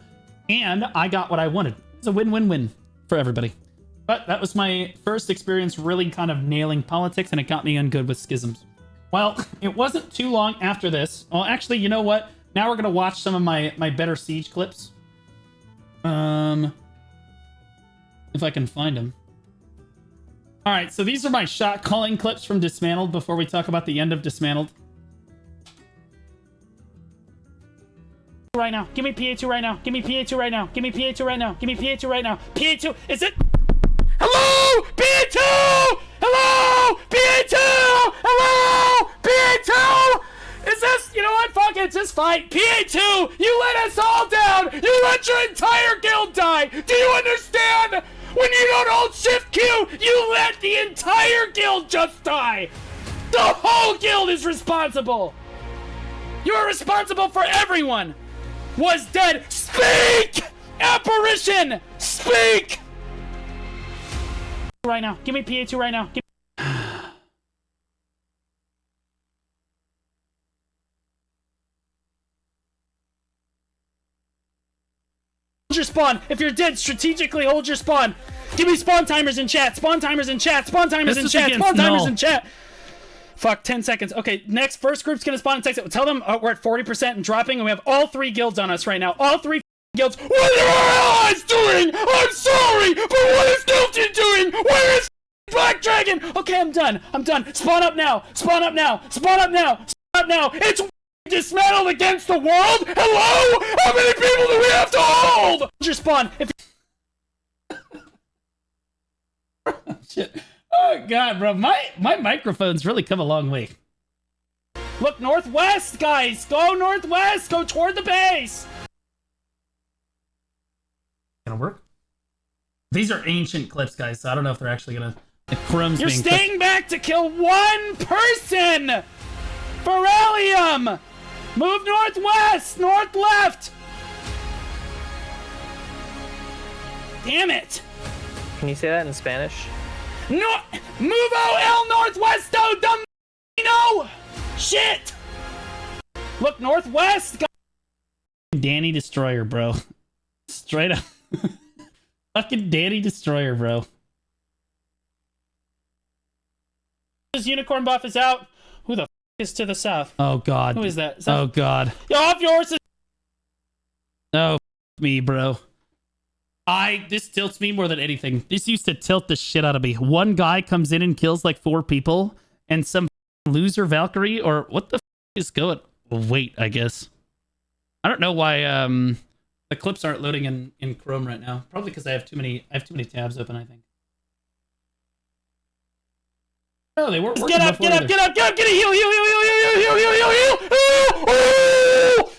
and I got what I wanted. It's a win-win-win for everybody. But that was my first experience really kind of nailing politics, and it got me in good with Schisms. Well, it wasn't too long after this. Well, actually, you know what? Now we're going to watch some of my better siege clips. If I can find them. All right, so these are my shot calling clips from Dismantled before we talk about the end of Dismantled. Right now. Give me PA2 right now. Give me PA2 right now. Give me PA2 right now. Give me PA2 right now. PA2, is it? Hello? PA2! Hello? PA2! Hello? PA2! Is this, you know what, fuck it, just fight. PA2, you let us all down. You let your entire guild die. Do you understand? When you don't hold shift Q, you let the entire guild just die. The whole guild is responsible. You're responsible for everyone. Was dead. Speak! Apparition! Speak! Right now. Give me PA2 right now. spawn. If you're dead, strategically hold your spawn. Give me spawn timers in chat. Spawn timers in chat. Spawn timers in chat. Spawn timers in chat. Fuck, 10 seconds. Okay, next, first group's gonna spawn and text it. Tell them we're at 40% and dropping, and we have all 3 guilds on us right now. All 3 guilds. What are our allies doing? I'm sorry, but what is Guilty doing? Where is Black Dragon? Okay, I'm done. I'm done. Spawn up now. Spawn up now. Spawn up now. Spawn up now. It's dismantled against the world? Hello? How many people do we have to hold? Your spawn. If Shit. Oh god, bro, my microphone's really come a long way. Look northwest, guys. Go northwest. Go toward the base. Gonna work? These are ancient clips, guys, so I don't know if they're actually gonna. The Chrome's You're being staying back to kill 1 person. Beryllium. Move northwest. North left. Damn it. Can you say that in Spanish? No, Muvo el northwesto domino. Shit. Look northwest. Danny Destroyer, bro. Straight up. Fucking Danny Destroyer, bro. This unicorn buff is out. Who the f is to the south? Oh god. Who is that? Is that Oh god. Yo, off your horses. Oh, me, bro. This tilts me more than anything. This used to tilt the shit out of me. One guy comes in and kills like 4 people, and some loser Valkyrie, or what the is going? Wait, I guess. I don't know why the clips aren't loading in Chrome right now. Probably because I have too many tabs open, I think. No, they weren't working. Get up, before get up, either. get up, get up, get a heal, heal, heal, heal, heal, heal, heal, heal, heal, heal. Oh!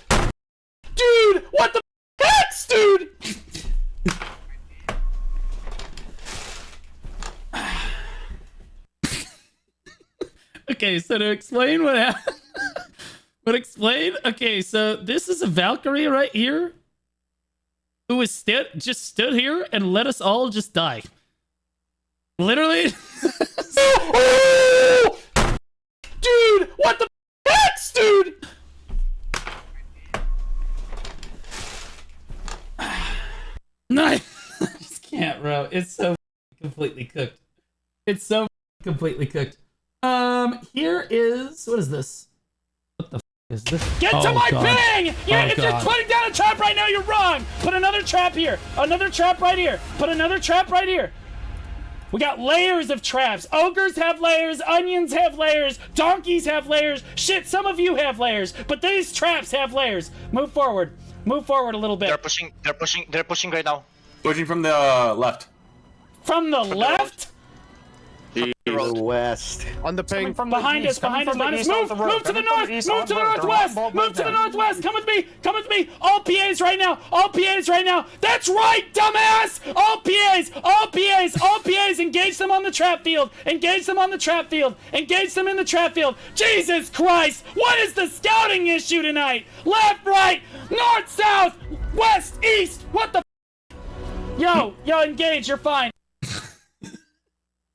Dude, what the heck, dude? Okay, so to explain what happened, okay, so this is a Valkyrie right here who was just stood here and let us all just die. Literally. Oh! Dude, what the heck, dude? No, I just can't, bro. It's so completely cooked. It's so completely cooked. Here is, what is this? What the is this? Get to my ping! If God. you're putting down a trap right now, you're wrong. Put another trap here. Another trap right here. Put another trap right here. We got layers of traps. Ogres have layers. Onions have layers. Donkeys have layers. Shit, some of you have layers. But these traps have layers. Move forward. Move forward a little bit. They're pushing right now. Pushing from the left. From the left? The west. On the ping. From behind us, behind us, behind us. Move to the north, move to the northwest, move to the northwest. Come with me, come with me. All PAs right now, all PAs right now. That's right, dumbass. All PAs, all PAs, all PAs. Engage them on the trap field. Engage them on the trap field. Engage them in the trap field. Jesus Christ, what is the scouting issue tonight? Left, right, north, south, west, east. What the? Yo, engage. You're fine.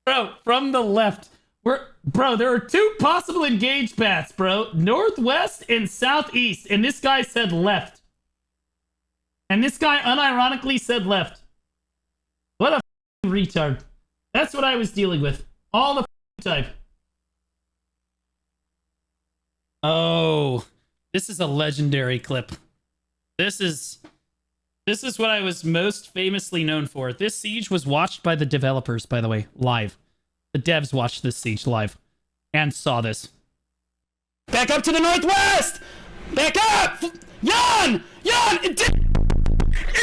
Bro, from the left. Bro, there are 2 possible engage paths, bro. Northwest and southeast. And this guy said left. And this guy unironically said left. What a retard. That's what I was dealing with. All the time. Oh, this is a legendary clip. This is what I was most famously known for. This siege was watched by the developers, by the way, live. The devs watched this siege live and saw this. Back up to the northwest! Back up! Jan! Is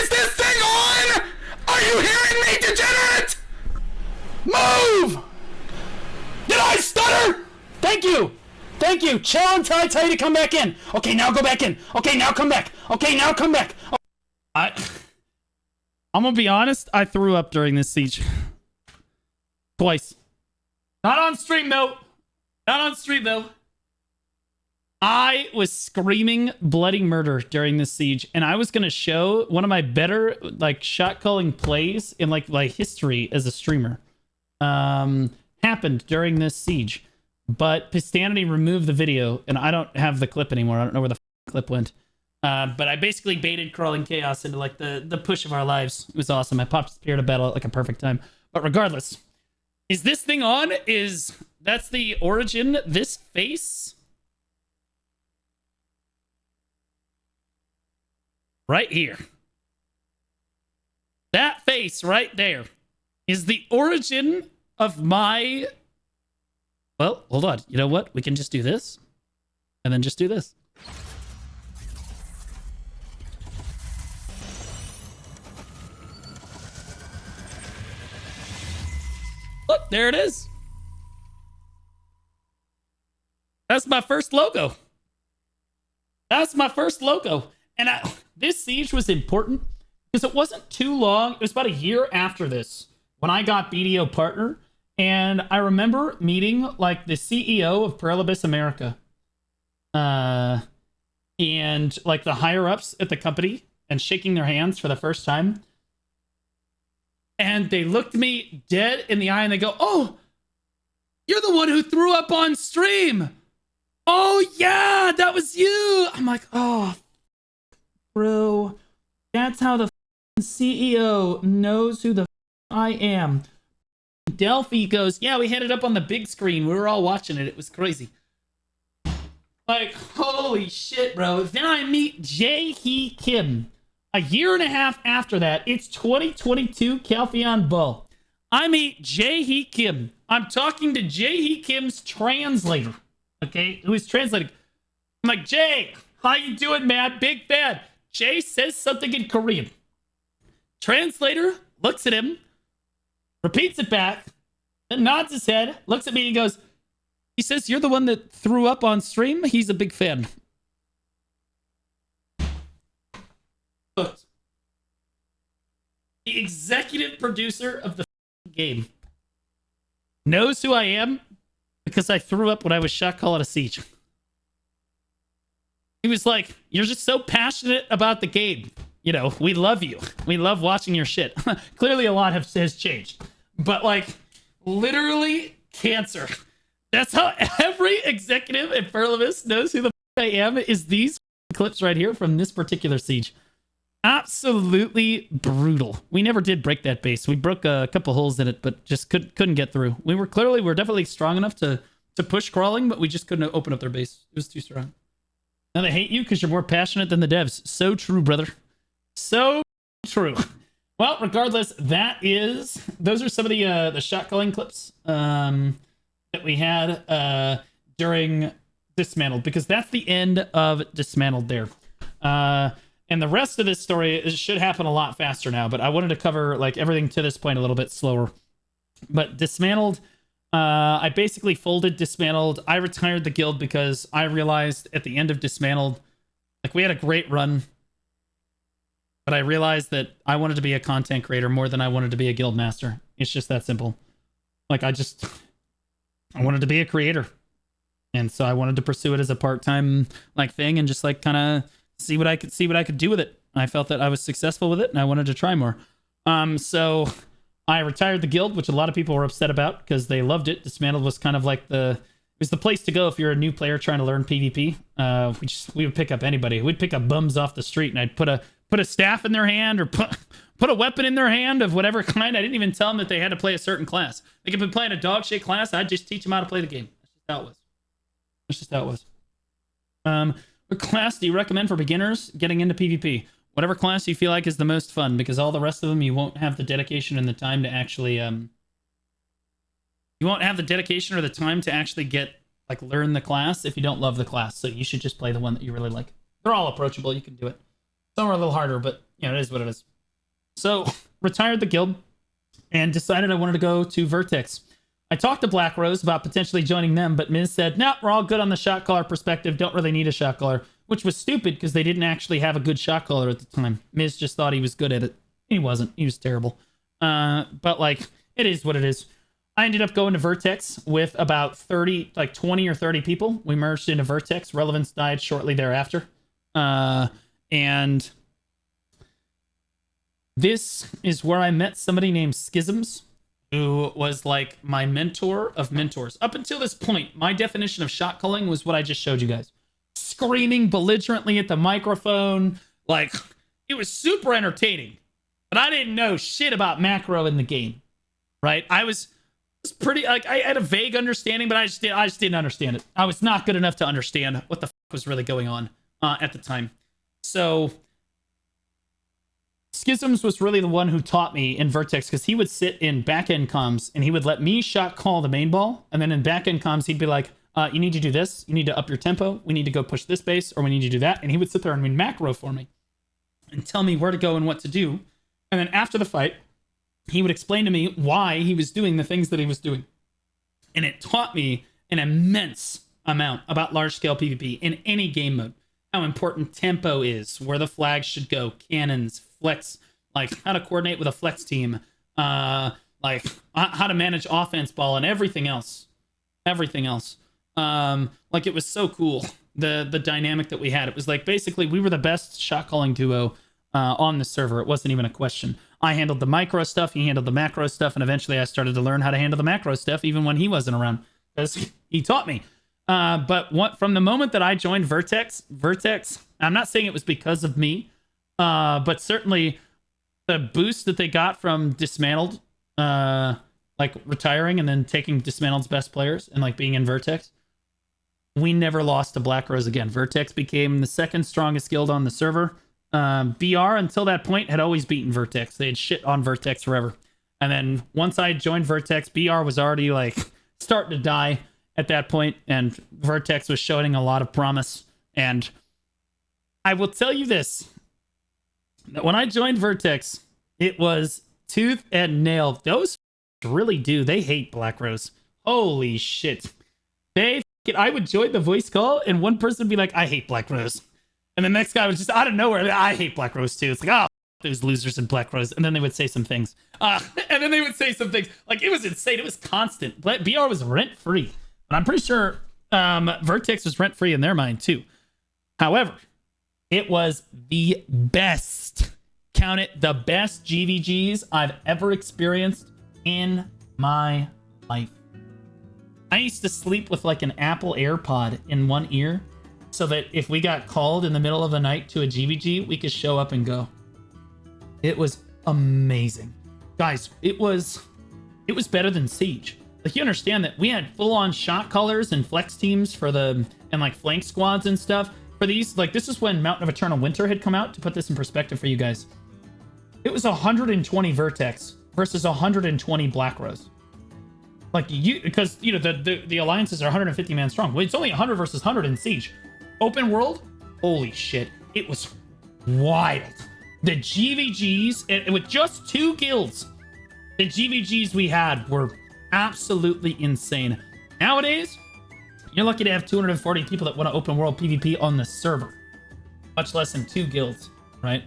this thing on? Are you hearing me, degenerate? Move! Did I stutter? Thank you! Thank you! Chill until I tell you to come back in. Okay, now go back in. Okay, now come back. Okay, now come back. I'm gonna be honest, I threw up during this siege. Twice. Not on stream, though. Not on stream, though. I was screaming bloody murder during this siege, and I was gonna show one of my better, like, shot calling plays in, like history as a streamer. Happened during this siege. But Pistanity removed the video, and I don't have the clip anymore. I don't know where the clip went. But I basically baited Crawling Chaos into like the push of our lives. It was awesome. I popped Spirit of Battle at like a perfect time. But regardless, is this thing on? That's the origin? This face? Right here. That face right there is the origin of my... Well, hold on. You know what? We can just do this. And then just do this. Look, there it is. That's my first logo. That's my first logo. And this siege was important because it wasn't too long. It was about a year after this when I got BDO partner. And I remember meeting like the CEO of Perlibus America. And like the higher ups at the company and shaking their hands for the first time. And they looked me dead in the eye and they go, "Oh, you're the one who threw up on stream. Oh, yeah, that was you." I'm like, "Oh, bro, that's how the CEO knows who the I am." Delphi goes, "Yeah, we had it up on the big screen. We were all watching it. It was crazy." Like, holy shit, bro. Then I meet Jae-hee Kim. A year and a half after that, it's 2022 Calpheon Bull. I meet Jae-hee Kim. I'm talking to Jae-hee Kim's translator, okay, who is translating. I'm like, "Jay, how you doing, man? Big fan." Jay says something in Korean. Translator looks at him, repeats it back, then nods his head, looks at me and goes, he says, "You're the one that threw up on stream? He's a big fan." Look, the executive producer of the game knows who I am because I threw up when I was Shotcalling at a siege. He was like, "You're just so passionate about the game. You know, we love you. We love watching your shit." Clearly a lot has changed. But like, literally cancer. That's how every executive at Perlibus knows who the I am, is these clips right here from this particular siege. Absolutely brutal. We never did break that base. We broke a couple holes in it, but just couldn't get through. We were definitely strong enough to push Crawling, but we just couldn't open up their base. It was too strong. Now they hate you because you're more passionate than the devs. So true, brother. So true. Well, regardless, those are some of the Shotcalling clips that we had during Dismantled, because that's the end of Dismantled there. And the rest of this story should happen a lot faster now, but I wanted to cover like everything to this point a little bit slower. But Dismantled, I basically folded Dismantled. I retired the guild because I realized at the end of Dismantled, like, we had a great run, but I realized that I wanted to be a content creator more than I wanted to be a guild master. It's just that simple. Like, I wanted to be a creator. And so I wanted to pursue it as a part-time like thing and just like kind of see what I could do with it. I felt that I was successful with it and I wanted to try more. So I retired the guild, which a lot of people were upset about because they loved it. Dismantled was kind of like it was the place to go if you're a new player trying to learn PvP. We would pick up anybody. We'd pick up bums off the street and I'd put a staff in their hand or put a weapon in their hand of whatever kind. I didn't even tell them that they had to play a certain class. They could be playing a dog shit class. I'd just teach them how to play the game. That's just how it was. What class do you recommend for beginners getting into PvP? Whatever class you feel like is the most fun, because all the rest of them you won't have the dedication and the time to actually you won't have the dedication or the time to actually learn the class if you don't love the class. So you should just play the one that you really like. They're all approachable. You can do it. Some are a little harder, but you know, it is what it is. So retired the guild and decided I wanted to go to Vertex. I talked to Black Rose about potentially joining them, but Miz said, "No, we're all good on the shot caller perspective. Don't really need a shot caller," which was stupid because they didn't actually have a good shot caller at the time. Miz just thought he was good at it. He wasn't. He was terrible. But like, it is what it is. I ended up going to Vertex with about 20 or 30 people. We merged into Vertex. Relevance died shortly thereafter. And this is where I met somebody named Schisms, who was like my mentor of mentors. Up until this point, my definition of shot calling was what I just showed you guys. screaming belligerently at the microphone. Like, it was super entertaining. But I didn't know shit about macro in the game, right? I was pretty, like, I had a vague understanding, but I just didn't understand it. I was not good enough to understand what the fuck was really going on at the time. So Schisms was really the one who taught me in Vertex, because he would sit in back-end comms and he would let me shot call the main ball, and then in back-end comms he'd be like, you need to do this, you need to up your tempo, we need to go push this base, or we need to do that, and he would sit there and macro for me and tell me where to go and what to do. And then after the fight, he would explain to me why he was doing the things that he was doing. And it taught me an immense amount about large-scale PvP in any game mode. How important tempo is, where the flags should go, cannons, flex, like how to coordinate with a flex team, like how to manage offense ball and everything else. Like, it was so cool, the dynamic that we had. It was like, basically, we were the best shot calling duo on the server. It wasn't even a question. I handled the micro stuff, he handled the macro stuff, and eventually I started to learn how to handle the macro stuff even when he wasn't around, because he taught me. But from the moment that I joined Vertex, I'm not saying it was because of me, but certainly the boost that they got from Dismantled, like retiring and then taking Dismantled's best players and like being in Vertex, we never lost to Black Rose again. Vertex became the second strongest guild on the server. BR until that point had always beaten Vertex. They had shit on Vertex forever. And then once I joined Vertex, BR was already like starting to die at that point, and Vertex was showing a lot of promise. And I will tell you this, that when I joined Vertex, it was tooth and nail. Those really do. They hate Black Rose. Holy shit. I would join the voice call and one person would be like, I hate Black Rose. And the next guy was just out of nowhere, I hate Black Rose too. It's like, oh, those losers in Black Rose. And then they would say some things. Like, it was insane. It was constant. BR was rent-free. But I'm pretty sure Vertex was rent-free in their mind too. However, it was the best, count it, the best GVGs I've ever experienced in my life. I used to sleep with like an Apple AirPod in one ear so that if we got called in the middle of the night to a GVG, we could show up and go. It was amazing. Guys, it was better than Siege. Like, you understand that we had full-on shot callers and flex teams and like flank squads and stuff for these. Like, this is when Mountain of Eternal Winter had come out. To put this in perspective for you guys, it was 120 Vertex versus 120 Black Rose. Like, because the alliances are 150 man strong. Well, it's only 100 versus 100 in Siege. Open world, holy shit, it was wild. The GVGs, and with just 2 guilds, the GVGs we had were absolutely insane. Nowadays, you're lucky to have 240 people that want to open world PvP on the server, much less than 2 guilds, right?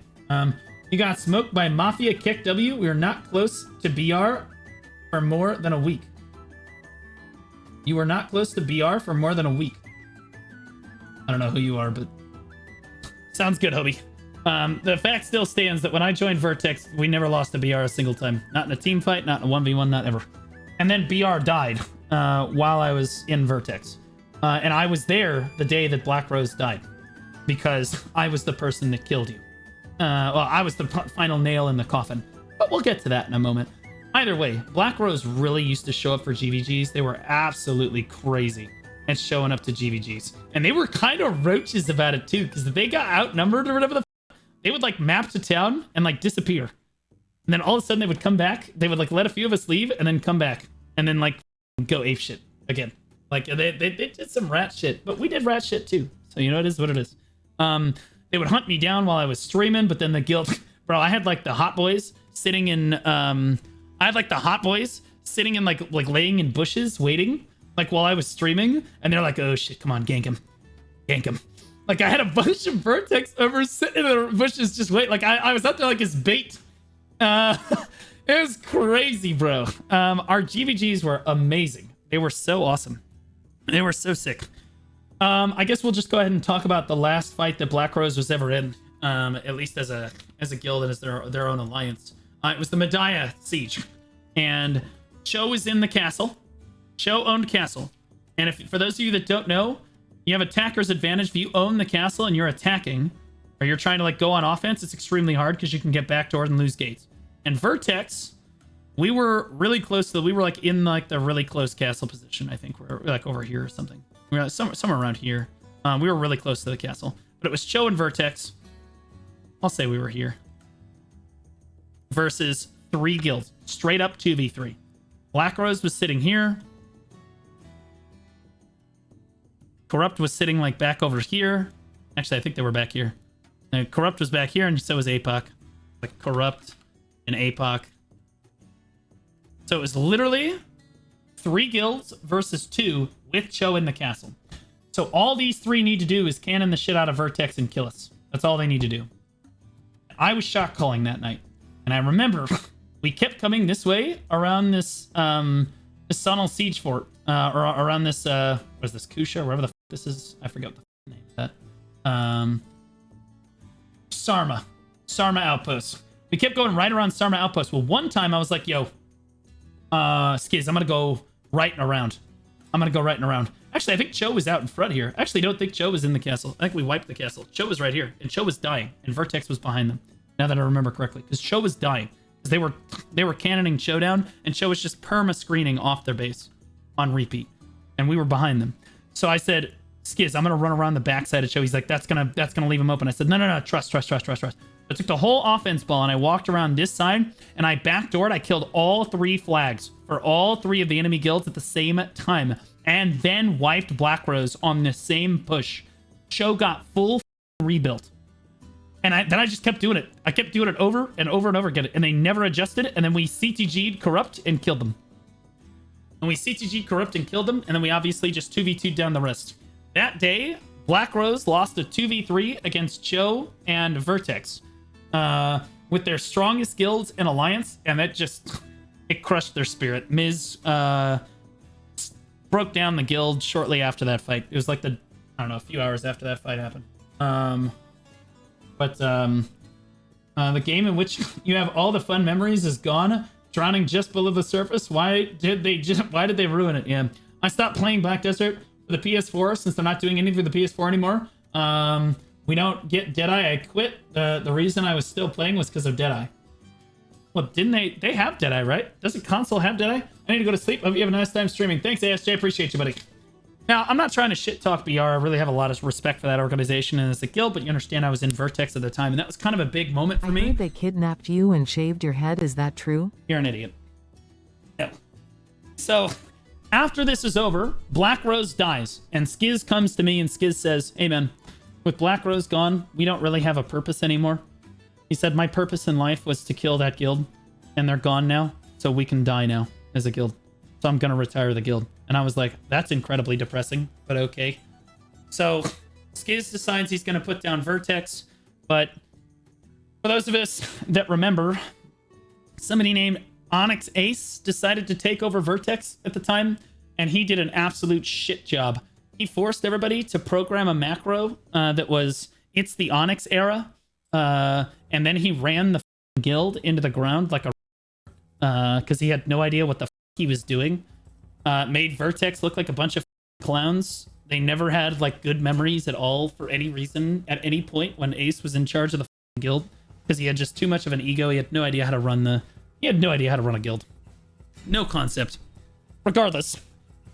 You got smoked by Mafia Kick W. We are not close to BR for more than a week. You were not close to BR for more than a week. I don't know who you are, but sounds good, Hobie. The fact still stands that when I joined Vertex, we never lost to BR a single time. Not in a team fight, not in a 1v1, not ever. And then BR died while I was in Vertex. And I was there the day that Black Rose died, because I was the person that killed you. Well, I was the final nail in the coffin. But we'll get to that in a moment. Either way, Black Rose really used to show up for GVGs. They were absolutely crazy at showing up to GVGs. And they were kind of roaches about it too, because if they got outnumbered or whatever they would like map to town and like disappear. And then all of a sudden they would come back. They would like let a few of us leave and then come back. And then like go ape shit again. Like they did some rat shit, but we did rat shit too. So you know, it is what it is. They would hunt me down while I was streaming, but then the guild, bro, I had like the hot boys sitting in, like laying in bushes waiting, like while I was streaming, and they're like, oh shit, come on, gank him. Like, I had a bunch of Vertex over sitting in the bushes just wait. Like, I was out there like his bait. It was crazy, bro. Our GVGs were amazing. They were so awesome. They were so sick. I guess we'll just go ahead and talk about the last fight that Black Rose was ever in, at least as a guild and as their own alliance. It was the Medaya Siege, and Cho was in the castle. Cho owned castle, and for those of you that don't know, You have attacker's advantage if you own the castle and you're attacking, or you're trying to like go on offense. It's extremely hard because you can get backdoored and lose gates. And Vertex, we were really close to. We were like in like the really close castle position. I think we're like over here or something. We were somewhere around here. We were really close to the castle, but it was Cho and Vertex. I'll say we were here. Versus 3 guilds, straight up 2v3. Black Rose was sitting here. Corrupt was sitting like back over here. Actually, I think they were back here. Corrupt was back here, and so was APOC. Like Corrupt and APOC. So it was literally 3 guilds versus 2 with Cho in the castle. So all these 3 need to do is cannon the shit out of Vertex and kill us. That's all they need to do. I was shot calling that night. And I remember we kept coming this way around this this Sunil Siege Fort. Or around this what is this, Kusha, wherever the f this is. I forgot the name of that. Sarma Outpost. We kept going right around Sarma Outpost. Well, one time I was like, yo, Skiz, I'm gonna go right and around. Actually, I think Cho was out in front here. Actually, don't think Cho was in the castle. I think we wiped the castle. Cho was right here, and Cho was dying, and Vertex was behind them. Now that I remember correctly, because Cho was dying, because they were cannoning Cho down, and Cho was just perma screening off their base on repeat, and we were behind them. So I said, Skiz, I'm gonna run around the backside of Cho. He's like, that's gonna leave him open. I said, no, trust. I took the whole offense ball and I walked around this side and I backdoored. I killed all 3 flags for all 3 of the enemy guilds at the same time, and then wiped Black Rose on the same push. Cho got full rebuilt. And then I just kept doing it. I kept doing it over and over and over again, and they never adjusted. And then we CTG'd Corrupt and killed them. And then we obviously just 2v2'd down the rest. That day, Black Rose lost a 2v3 against Cho and Vertex with their strongest guilds in Alliance, and that just, it crushed their spirit. Miz broke down the guild shortly after that fight. It was like a few hours after that fight happened. The game in which you have all the fun memories is gone, drowning just below the surface. Why did they ruin it? Yeah, I stopped playing Black Desert for the PS4 since they're not doing anything for the PS4 anymore. We don't get Deadeye. I quit. The reason I was still playing was because of Deadeye. Well, didn't they have Deadeye, right? Doesn't console have Deadeye? I need to go to sleep. Hope you have a nice time streaming. Thanks, ASJ. Appreciate you, buddy. Now, I'm not trying to shit talk BR. I really have a lot of respect for that organization and as a guild, but you understand I was in Vertex at the time, and that was kind of a big moment for me. I heard they kidnapped you and shaved your head. Is that true? You're an idiot. No. So, after this is over, Black Rose dies, and Skiz comes to me, and Skiz says, hey, man, with Black Rose gone, we don't really have a purpose anymore. He said, my purpose in life was to kill that guild, and they're gone now, so we can die now as a guild. So I'm going to retire the guild. And I was like, that's incredibly depressing, but okay. So Skiz decides he's going to put down Vertex. But for those of us that remember, somebody named Onyx Ace decided to take over Vertex at the time, and he did an absolute shit job. He forced everybody to program a macro that was, it's the Onyx era. And then he ran the guild into the ground like a because he had no idea what the he was doing. Made Vertex look like a bunch of clowns. They never had like good memories at all for any reason at any point when Ace was in charge of the guild, because he had just too much of an ego. He had no idea how to run a guild. No concept. Regardless,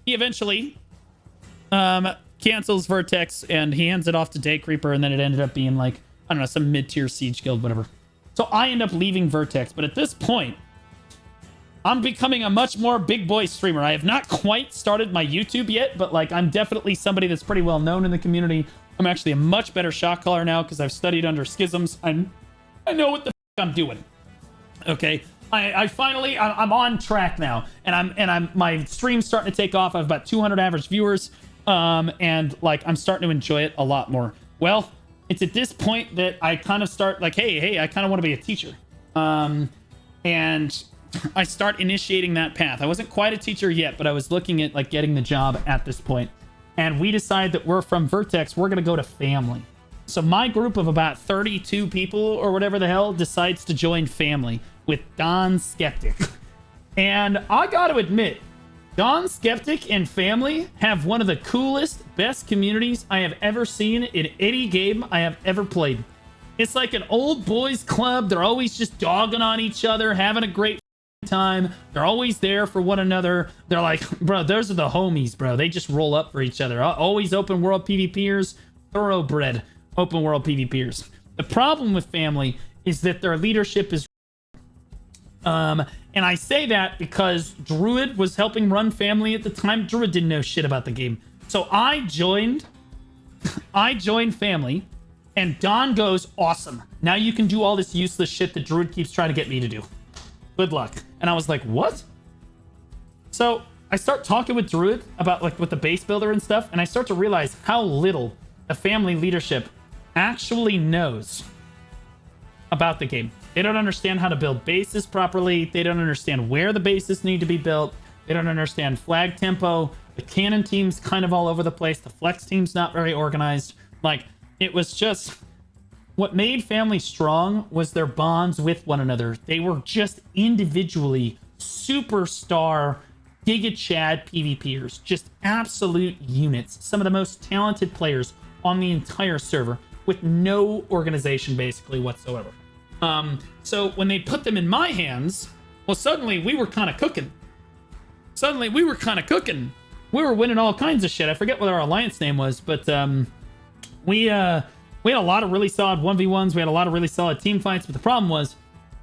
he eventually cancels Vertex and he hands it off to Daycreeper, and then it ended up being like, I don't know, some mid-tier siege guild, whatever. So I end up leaving Vertex, but at this point, I'm becoming a much more big boy streamer. I have not quite started my YouTube yet, but like I'm definitely somebody that's pretty well known in the community. I'm actually a much better shot caller now because I've studied under Schisms. I know what the I'm doing. Okay, I finally I'm on track now, and my stream's starting to take off. I have about 200 average viewers, and like I'm starting to enjoy it a lot more. Well, it's at this point that I kind of start like, hey, I kind of want to be a teacher, and I start initiating that path. I wasn't quite a teacher yet, but I was looking at like getting the job at this point. And we decide that we're from Vertex, we're going to go to family. So my group of about 32 people or whatever the hell decides to join family with Don Skeptic. And I got to admit, Don Skeptic and family have one of the coolest, best communities I have ever seen in any game I have ever played. It's like an old boys club. They're always just dogging on each other, having a great time. They're always there for one another. They're like, bro, those are the homies, bro. They just roll up for each other. Always open world PvPers, thoroughbred open world PvPers. The problem with family is that their leadership is and I say that because Druid was helping run family at the time. Druid didn't know shit about the game. So I joined family, and Don goes, awesome. Now you can do all this useless shit that Druid keeps trying to get me to do. Good luck. And I was like, what? So I start talking with Druid about like with the base builder and stuff, and I start to realize how little the family leadership actually knows about the game. They don't understand how to build bases properly. They don't understand where the bases need to be built. They don't understand flag tempo. The cannon team's kind of all over the place. The flex team's not very organized. Like, it was just... What made family strong was their bonds with one another. They were just individually superstar Giga Chad PvPers. Just absolute units. Some of the most talented players on the entire server with no organization basically whatsoever. So when they put them in my hands, well, suddenly we were kind of cooking. We were winning all kinds of shit. I forget what our alliance name was, but we had a lot of really solid 1v1s. We had a lot of really solid team fights, but the problem was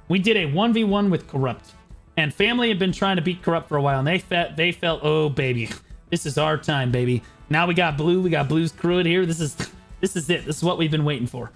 we did a 1v1 with Corrupt. And family had been trying to beat Corrupt for a while, and they felt, oh baby, this is our time, baby. Now we got Blue, we got Blue's Crewed here. This is it. This is what we've been waiting for.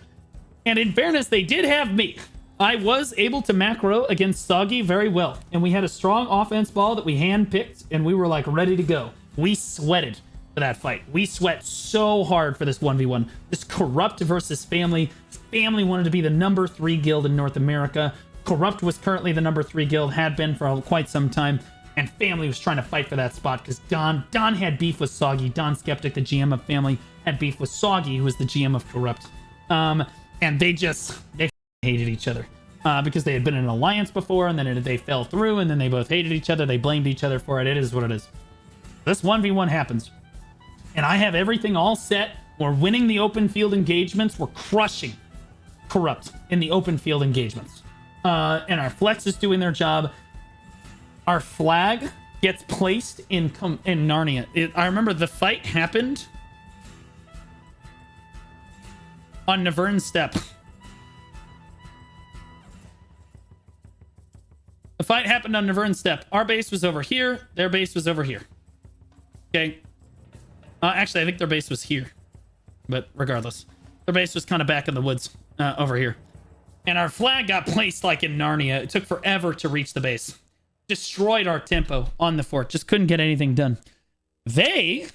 And in fairness, they did have me. I was able to macro against Soggy very well. And we had a strong offense ball that we handpicked, and we were like ready to go. We sweated for that fight. We sweat so hard for this 1v1. This Corrupt versus family. Family wanted to be the number 3 guild in North America. Corrupt was currently the number 3 guild, had been for quite some time. And family was trying to fight for that spot because Don had beef with Soggy. Don Skeptic, the GM of family, had beef with Soggy, who was the GM of Corrupt. And they hated each other because they had been in an alliance before, and then they fell through, and then they both hated each other. They blamed each other for it. It is what it is. This 1v1 happens, and I have everything all set. We're winning the open field engagements. We're crushing Corrupt in the open field engagements. And our flex is doing their job. Our flag gets placed in Narnia. I remember the fight happened on Navern's Step. The fight happened on Navern's Step. Our base was over here. Their base was over here. Okay. Actually, I think their base was here. But regardless. Their base was kind of back in the woods over here. And our flag got placed like in Narnia. It took forever to reach the base. Destroyed our tempo on the fort. Just couldn't get anything done. They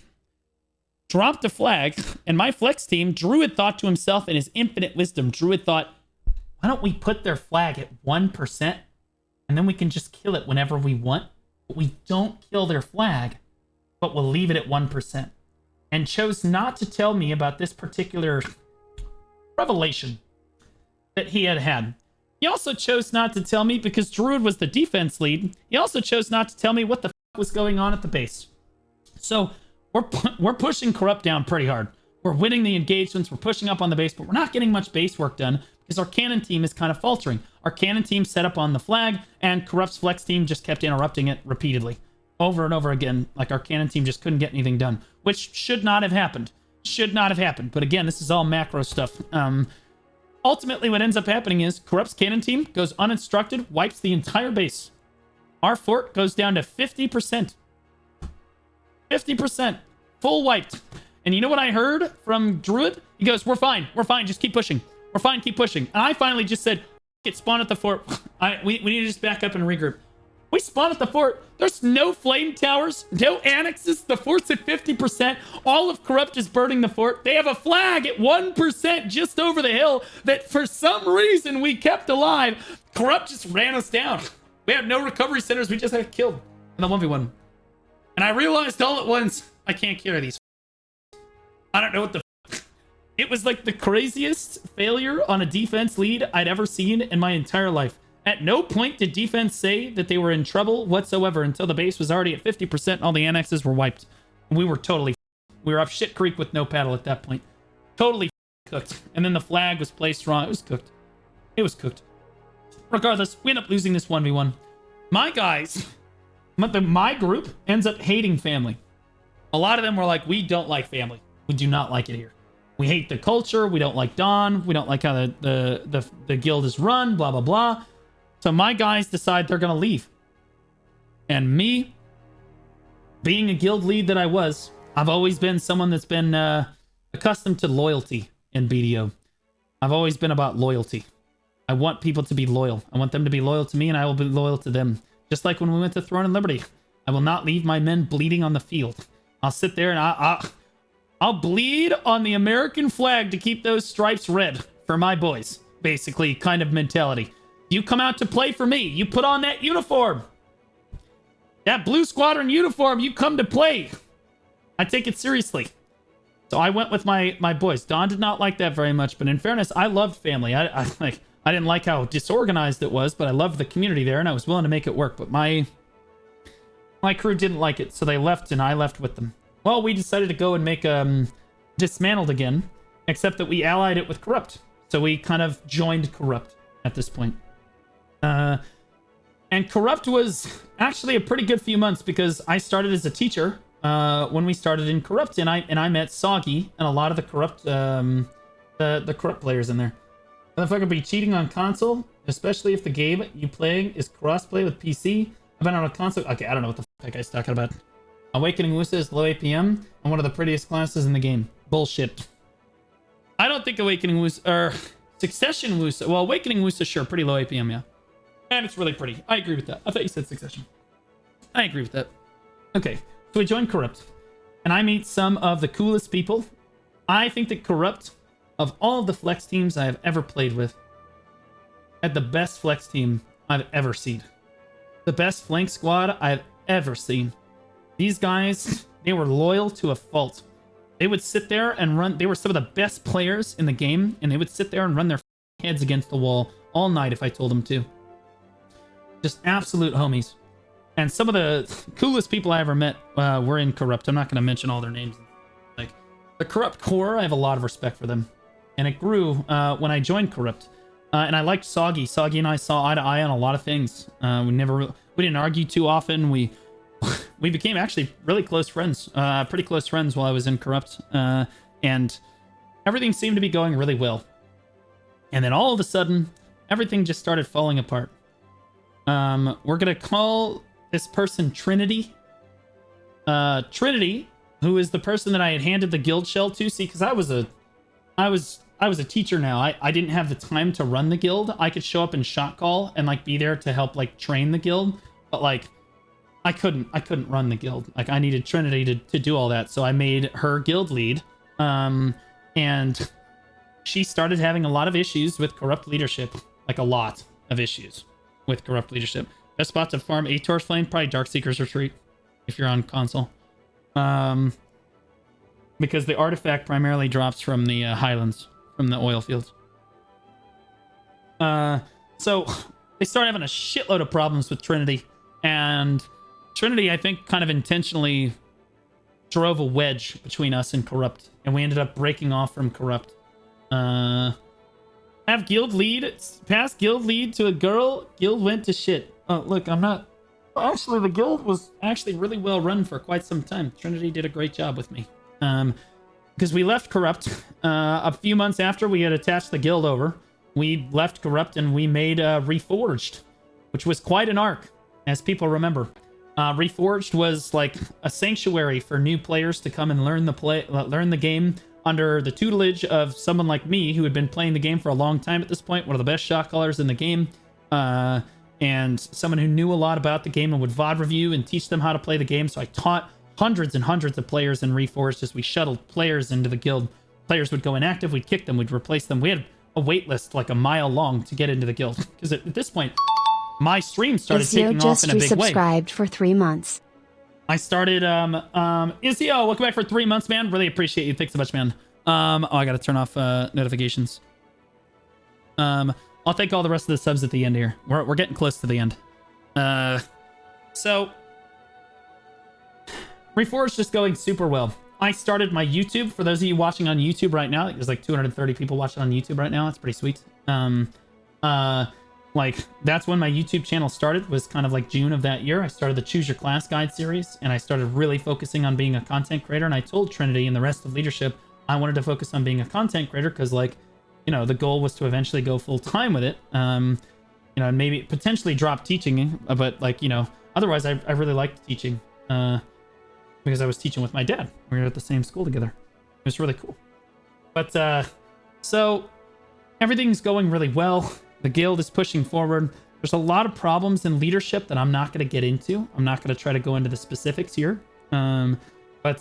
dropped the flag, and my flex team, Druid thought to himself in his infinite wisdom, Druid thought, why don't we put their flag at 1%, and then we can just kill it whenever we want, but we don't kill their flag, but we'll leave it at 1%. And chose not to tell me about this particular revelation that he had. He also chose not to tell me, because Druid was the defense lead, he also chose not to tell me what the fuck was going on at the base. So we're pushing Corrupt down pretty hard. We're winning the engagements, we're pushing up on the base, but we're not getting much base work done because our cannon team is kind of faltering. Our cannon team set up on the flag, and Corrupt's flex team just kept interrupting it repeatedly. Over and over again, like our cannon team just couldn't get anything done, which should not have happened. But again, this is all macro stuff. Ultimately, what ends up happening is Corrupt's cannon team goes uninstructed, wipes the entire base. Our fort goes down to 50%. 50%. Full wiped. And you know what I heard from Druid? He goes, we're fine, just keep pushing. We're fine, keep pushing. And I finally just said, get spawn at the fort. We need to just back up and regroup. We spawn at the fort. There's no flame towers, no annexes. The fort's at 50%. All of Corrupt is burning the fort. They have a flag at 1% just over the hill that for some reason we kept alive. Corrupt just ran us down. We have no recovery centers. We just got killed in the 1v1. And I realized all at once, I can't carry these. I don't know what the It was like the craziest failure on a defense lead I'd ever seen in my entire life. At no point did defense say that they were in trouble whatsoever until the base was already at 50% and all the annexes were wiped. We were totally we were up shit creek with no paddle at that point. Totally cooked. And then the flag was placed wrong. It was cooked. It was cooked. Regardless, we end up losing this 1v1. My guys, my group ends up hating family. A lot of them were like, we don't like family. We do not like it here. We hate the culture. We don't like Dawn. We don't like how the guild is run, blah, blah, blah. So my guys decide they're going to leave. And me, being a guild lead that I was, I've always been someone that's been accustomed to loyalty in BDO. I've always been about loyalty. I want people to be loyal. I want them to be loyal to me, and I will be loyal to them. Just like when we went to Throne and Liberty. I will not leave my men bleeding on the field. I'll sit there and I'll bleed on the American flag to keep those stripes red for my boys. Basically, kind of mentality. You come out to play for me. You put on that uniform. That blue squadron uniform, you come to play. I take it seriously. So I went with my boys. Don did not like that very much, but in fairness, I loved family. I didn't like how disorganized it was, but I loved the community there, and I was willing to make it work. But my crew didn't like it, so they left, and I left with them. Well, we decided to go and make Dismantled again, except that we allied it with Corrupt. So we kind of joined Corrupt at this point. And Corrupt was actually a pretty good few months because I started as a teacher when we started in Corrupt, and I met Soggy and a lot of the Corrupt the Corrupt players in there. Motherfucker be cheating on console, especially if the game you playing is crossplay with PC. I've been on a console. Okay, I don't know what the fuck that guy's talking about. Awakening Wusa is low APM and one of the prettiest classes in the game. Bullshit. I don't think Awakening Wusa or Succession Wusa. Well, Awakening Wusa, sure, pretty low APM, yeah. And it's really pretty. I agree with that. I thought you said Succession. I agree with that. Okay, so we join Corrupt, and I meet some of the coolest people. I think that Corrupt, of all of the flex teams I have ever played with, had the best flex team I've ever seen. The best flank squad I've ever seen. These guys, they were loyal to a fault. They would sit there and run. They were some of the best players in the game, and they would sit there and run their heads against the wall all night if I told them to. Just absolute homies. And some of the coolest people I ever met were in Corrupt. I'm not going to mention all their names. Like the Corrupt core, I have a lot of respect for them. And it grew when I joined Corrupt. And I liked Soggy. Soggy and I saw eye to eye on a lot of things. We didn't argue too often. We became actually really close friends. Pretty close friends while I was in Corrupt. And everything seemed to be going really well. And then all of a sudden, everything just started falling apart. We're going to call this person Trinity. Trinity, who is the person that I had handed the guild shell to. See, because I was a teacher now. I didn't have the time to run the guild. I could show up and shot call and like be there to help like train the guild, but like I couldn't run the guild. Like I needed Trinity to do all that. So I made her guild lead. And she started having a lot of issues with Corrupt leadership, like a lot of issues with Corrupt leadership. Best spot to farm a Torch Flame, probably Darkseeker's Retreat if you're on console. Because the artifact primarily drops from the highlands, from the oil fields. So they started having a shitload of problems with Trinity, and Trinity, I think, kind of intentionally drove a wedge between us and Corrupt, and we ended up breaking off from Corrupt. Have guild lead, pass guild lead to a girl, guild went to shit. Oh, look, I'm not... Actually, the guild was actually really well run for quite some time. Trinity did a great job with me. Because we left Corrupt a few months after we had attached the guild over. We left Corrupt and we made Reforged, which was quite an arc, as people remember. Reforged was like a sanctuary for new players to come and learn the game under the tutelage of someone like me who had been playing the game for a long time at this point, one of the best shot callers in the game, and someone who knew a lot about the game and would VOD review and teach them how to play the game. So I taught hundreds and hundreds of players in Reforged as we shuttled players into the guild. Players would go inactive, we'd kick them, we'd replace them. We had a wait list like a mile long to get into the guild, because at this point my stream started taking off in a big way. Just resubscribed for 3 months. I started Izio, welcome back for 3 months, man. Really appreciate you. Thanks so much, man. Oh, I gotta turn off notifications. I'll thank all the rest of the subs at the end here. We're getting close to the end. So Reforged is going super well. I started my YouTube. For those of you watching on YouTube right now, there's like 230 people watching on YouTube right now. That's pretty sweet. Like that's when my YouTube channel started, was kind of like June of that year. I started the Choose Your Class Guide series, and I started really focusing on being a content creator. And I told Trinity and the rest of leadership I wanted to focus on being a content creator because, like, you know, the goal was to eventually go full time with it. You know, and maybe potentially drop teaching, but like, you know, otherwise I really liked teaching because I was teaching with my dad. We were at the same school together. It was really cool. But so everything's going really well. The guild is pushing forward. There's a lot of problems in leadership that I'm not going to get into. I'm not going to try to go into the specifics here. But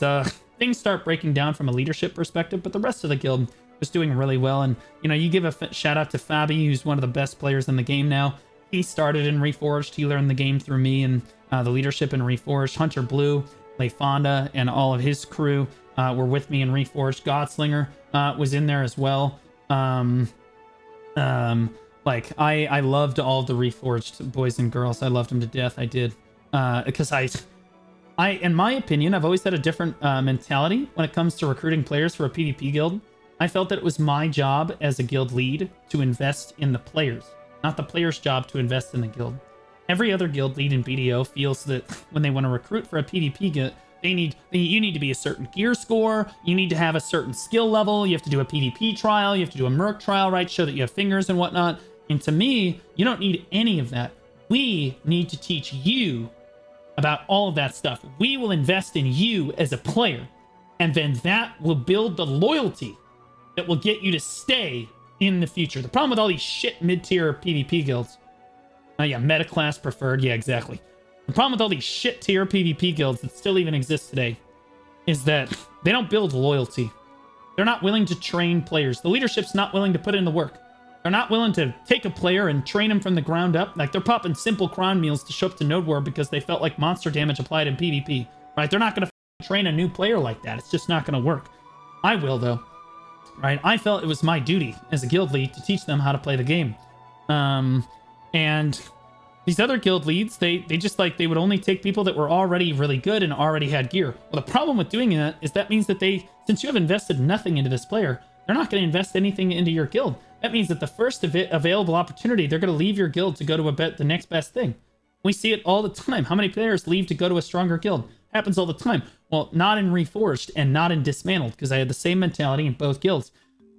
things start breaking down from a leadership perspective, but the rest of the guild is doing really well. And, you know, you give a shout out to Fabi, who's one of the best players in the game now. He started in Reforged. He learned the game through me and the leadership in Reforged. Hunter Blue, Leifonda, and all of his crew were with me in Reforged. Godslinger was in there as well. Like, I loved all of the Reforged boys and girls. I loved them to death. I did. Because I, in my opinion, I've always had a different mentality when it comes to recruiting players for a PvP guild. I felt that it was my job as a guild lead to invest in the players, not the players' job to invest in the guild. Every other guild lead in BDO feels that when they want to recruit for a PvP guild, you need to be a certain gear score, you need to have a certain skill level, you have to do a PvP trial, you have to do a merc trial, right? Show that you have fingers and whatnot. And to me, you don't need any of that. We need to teach you about all of that stuff. We will invest in you as a player, and then that will build the loyalty that will get you to stay in the future. The problem with all these shit mid-tier PvP guilds, oh yeah, meta class preferred, yeah, exactly. The problem with all these shit tier PvP guilds that still even exist today is that they don't build loyalty. They're not willing to train players. The leadership's not willing to put in the work. They're not willing to take a player and train him from the ground up. Like, they're popping simple crown meals to show up to Node War because they felt like monster damage applied in PvP, right? They're not going to train a new player like that. It's just not going to work. I will, though, right? I felt it was my duty as a guild lead to teach them how to play the game. And these other guild leads, they just, like, they would only take people that were already really good and already had gear. Well, the problem with doing that is that means that since you have invested nothing into this player, they're not going to invest anything into your guild. That means that the first available opportunity, they're going to leave your guild to go to the next best thing. We see it all the time. How many players leave to go to a stronger guild? Happens all the time. Well, not in Reforged and not in Dismantled, because I had the same mentality in both guilds.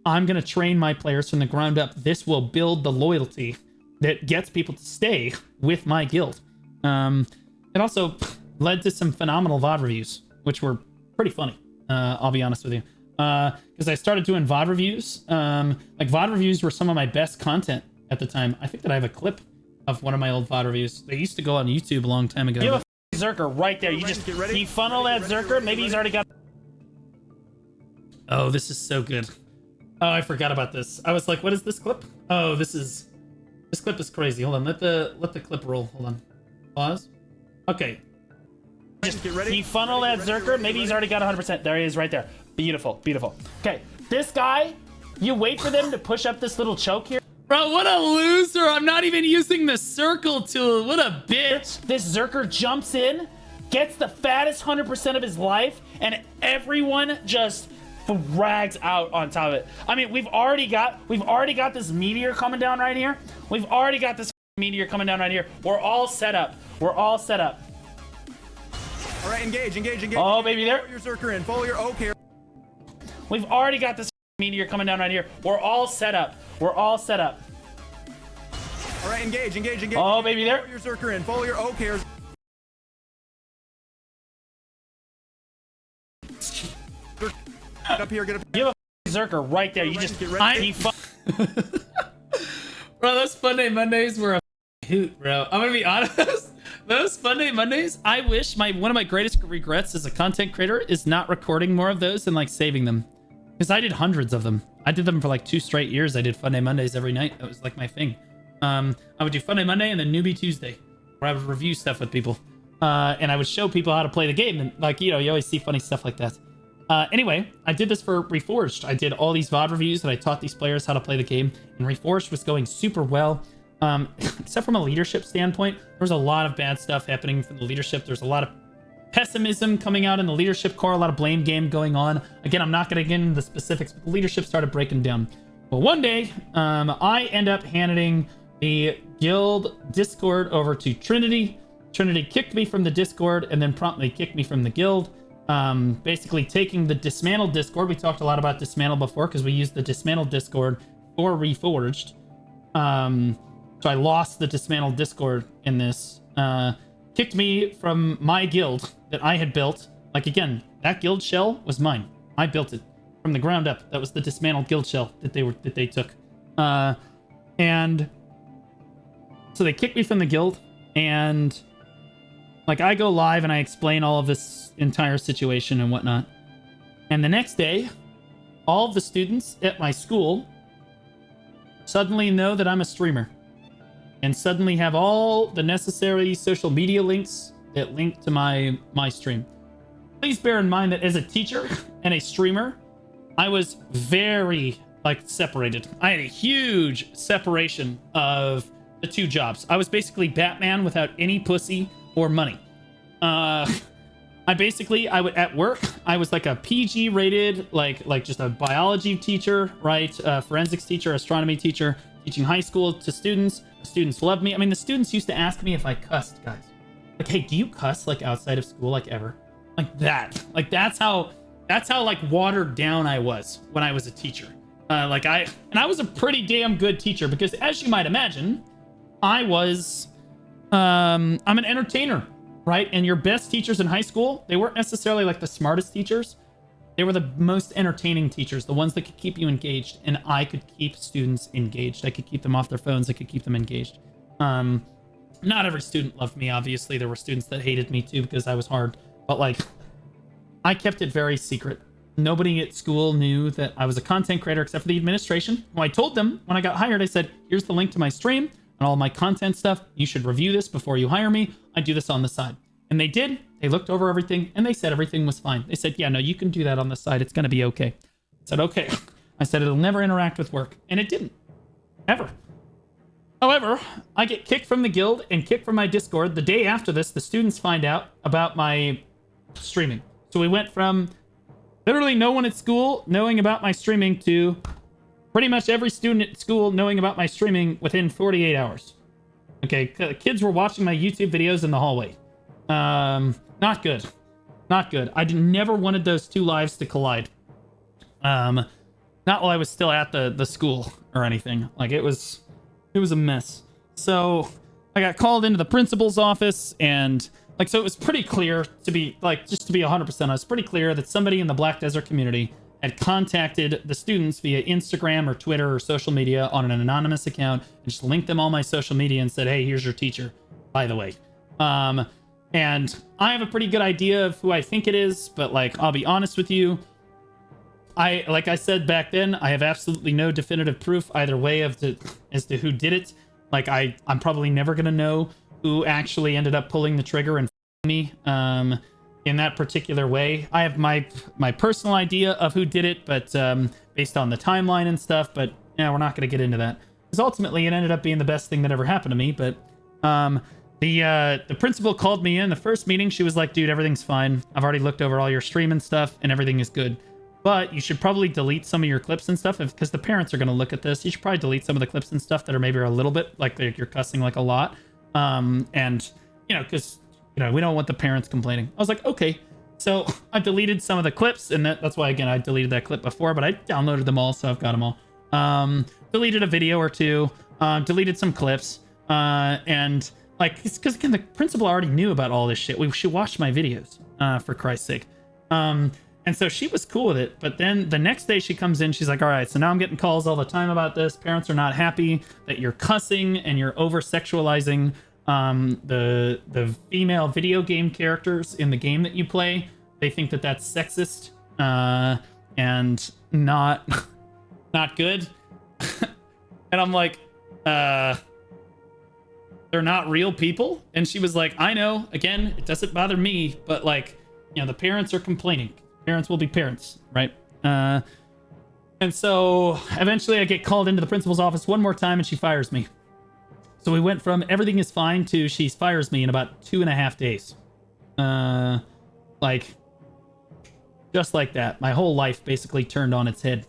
I'm going to train my players from the ground up. This will build the loyalty that gets people to stay with my guild. It also led to some phenomenal VOD reviews, which were pretty funny, I'll be honest with you. Because I started doing VOD reviews. Like, VOD reviews were some of my best content at the time. I think that I have a clip of one of my old VOD reviews. They used to go on YouTube a long time ago. You have a Zerker right there. You just you funnel that Zerker. Maybe he's already got... Oh, this is so good. Oh, I forgot about this. I was like, what is this clip? Oh, this clip is crazy. Hold on, let the clip roll. Hold on. Pause. Okay. Just get ready. You funnel that Zerker. Maybe he's already got 100%. There he is right there. Beautiful, beautiful. Okay, this guy, you wait for them to push up this little choke here. Bro, what a loser. I'm not even using the circle tool. What a bitch. This Zerker jumps in, gets the fattest 100% of his life, and everyone just drags out on top of it. I mean, we've already got this meteor coming down right here. We've already got this meteor coming down right here. We're all set up. We're all set up. All right, engage. Oh, baby, there. Follow your Zerker in. Follow your okay. We've already got this meteor coming down right here. We're all set up. We're all set up. All right, engage. Oh, baby, there. Follow your Zerker in. Follow your okay. Get up here. Get up. You have a Zerker right there. You just get ready. Bro, those Fun Day Mondays were a hoot, bro. I'm gonna be honest. Those Fun Day Mondays, I wish one of my greatest regrets as a content creator is not recording more of those and like saving them. Because I did hundreds of them. I did them for like 2 straight years. I did Fun Day Mondays every night. That was like my thing. I would do Fun Day Monday and then Newbie Tuesday, where I would review stuff with people. And I would show people how to play the game. And like, you know, you always see funny stuff like that. Anyway, I did this for Reforged. I did all these VOD reviews and I taught these players how to play the game, and Reforged was going super well. Except from a leadership standpoint, there was a lot of bad stuff happening from the leadership. There's a lot of pessimism coming out in the leadership core, a lot of blame game going on. Again, I'm not going to get into the specifics, but the leadership started breaking down. Well, one day, I end up handing the guild Discord over to Trinity. Trinity kicked me from the Discord and then promptly kicked me from the guild. Basically taking the dismantled Discord. We talked a lot about dismantle before because we used the dismantled Discord for Reforged. So I lost the dismantled Discord in this. Kicked me from my guild that I had built. Like, again, that guild shell was mine. I built it from the ground up. That was the dismantled guild shell that they took. And so they kicked me from the guild, and like I go live and I explain all of this entire situation and whatnot. And the next day, all of the students at my school suddenly know that I'm a streamer and suddenly have all the necessary social media links that link to my stream. Please bear in mind that as a teacher and a streamer, I was very separated. I had a huge separation of the two jobs. I was basically Batman without any pussy or money. At work, I was like a PG rated, like just a biology teacher, right? Forensics teacher, astronomy teacher, teaching high school to students. The students loved me. I mean, the students used to ask me if I cussed, guys. Like, hey, do you cuss outside of school, ever? Like that. Like that's how watered down I was when I was a teacher. I was a pretty damn good teacher because, as you might imagine, I'm an entertainer, right? And your best teachers in high school, they weren't necessarily the smartest teachers. They were the most entertaining teachers, the ones that could keep you engaged. And I could keep students engaged. I could keep them off their phones. I could keep them engaged. Not every student loved me, obviously. There were students that hated me too because I was hard. But I kept it very secret. Nobody at school knew that I was a content creator except for the administration. When I told them when I got hired, I said, here's the link to my stream and all my content stuff. You should review this before you hire me. I do this on the side. And they did. They looked over everything and they said everything was fine. They said, yeah, no, you can do that on the side. It's going to be okay. I said, okay. I said, it'll never interact with work. And it didn't. Ever. However, I get kicked from the guild and kicked from my Discord. The day after this, the students find out about my streaming. So we went from literally no one at school knowing about my streaming to pretty much every student at school knowing about my streaming within 48 hours. Okay, kids were watching my YouTube videos in the hallway. Not good. Not good. I never wanted those two lives to collide. Not while I was still at the school or anything. It was a mess. So I got called into the principal's office, and so it was pretty clear to be just to be 100%, I was pretty clear that somebody in the Black Desert community had contacted the students via Instagram or Twitter or social media on an anonymous account and just linked them all my social media and said, hey, here's your teacher, by the way. And I have a pretty good idea of who I think it is, but I'll be honest with you. Like I said back then, I have absolutely no definitive proof either way as to who did it. I'm probably never going to know who actually ended up pulling the trigger and me in that particular way. I have my personal idea of who did it, but based on the timeline and stuff, but yeah, we're not going to get into that. Because ultimately it ended up being the best thing that ever happened to me, but the principal called me in the first meeting. She was like, dude, everything's fine. I've already looked over all your stream and stuff and everything is good. But you should probably delete some of your clips and stuff because the parents are going to look at this. You should probably delete some of the clips and stuff that are maybe a little bit you're cussing a lot. And because we don't want the parents complaining. I was like, okay. So I deleted some of the clips, and that's why, again, I deleted that clip before, but I downloaded them all, so I've got them all. Deleted a video or two, deleted some clips, and because again, the principal already knew about all this shit. She watched my videos, for Christ's sake. And so she was cool with it. But then the next day she comes in, she's like, all right, so now I'm getting calls all the time about this. Parents are not happy that you're cussing and you're over-sexualizing the female video game characters in the game that you play. They think that that's sexist and not good. And I'm like, they're not real people? And she was like, I know, again, it doesn't bother me, but the parents are complaining. Parents will be parents, right? And so eventually I get called into the principal's office one more time and she fires me. So we went from everything is fine to she fires me in about 2.5 days. Like, just like that. My whole life basically turned on its head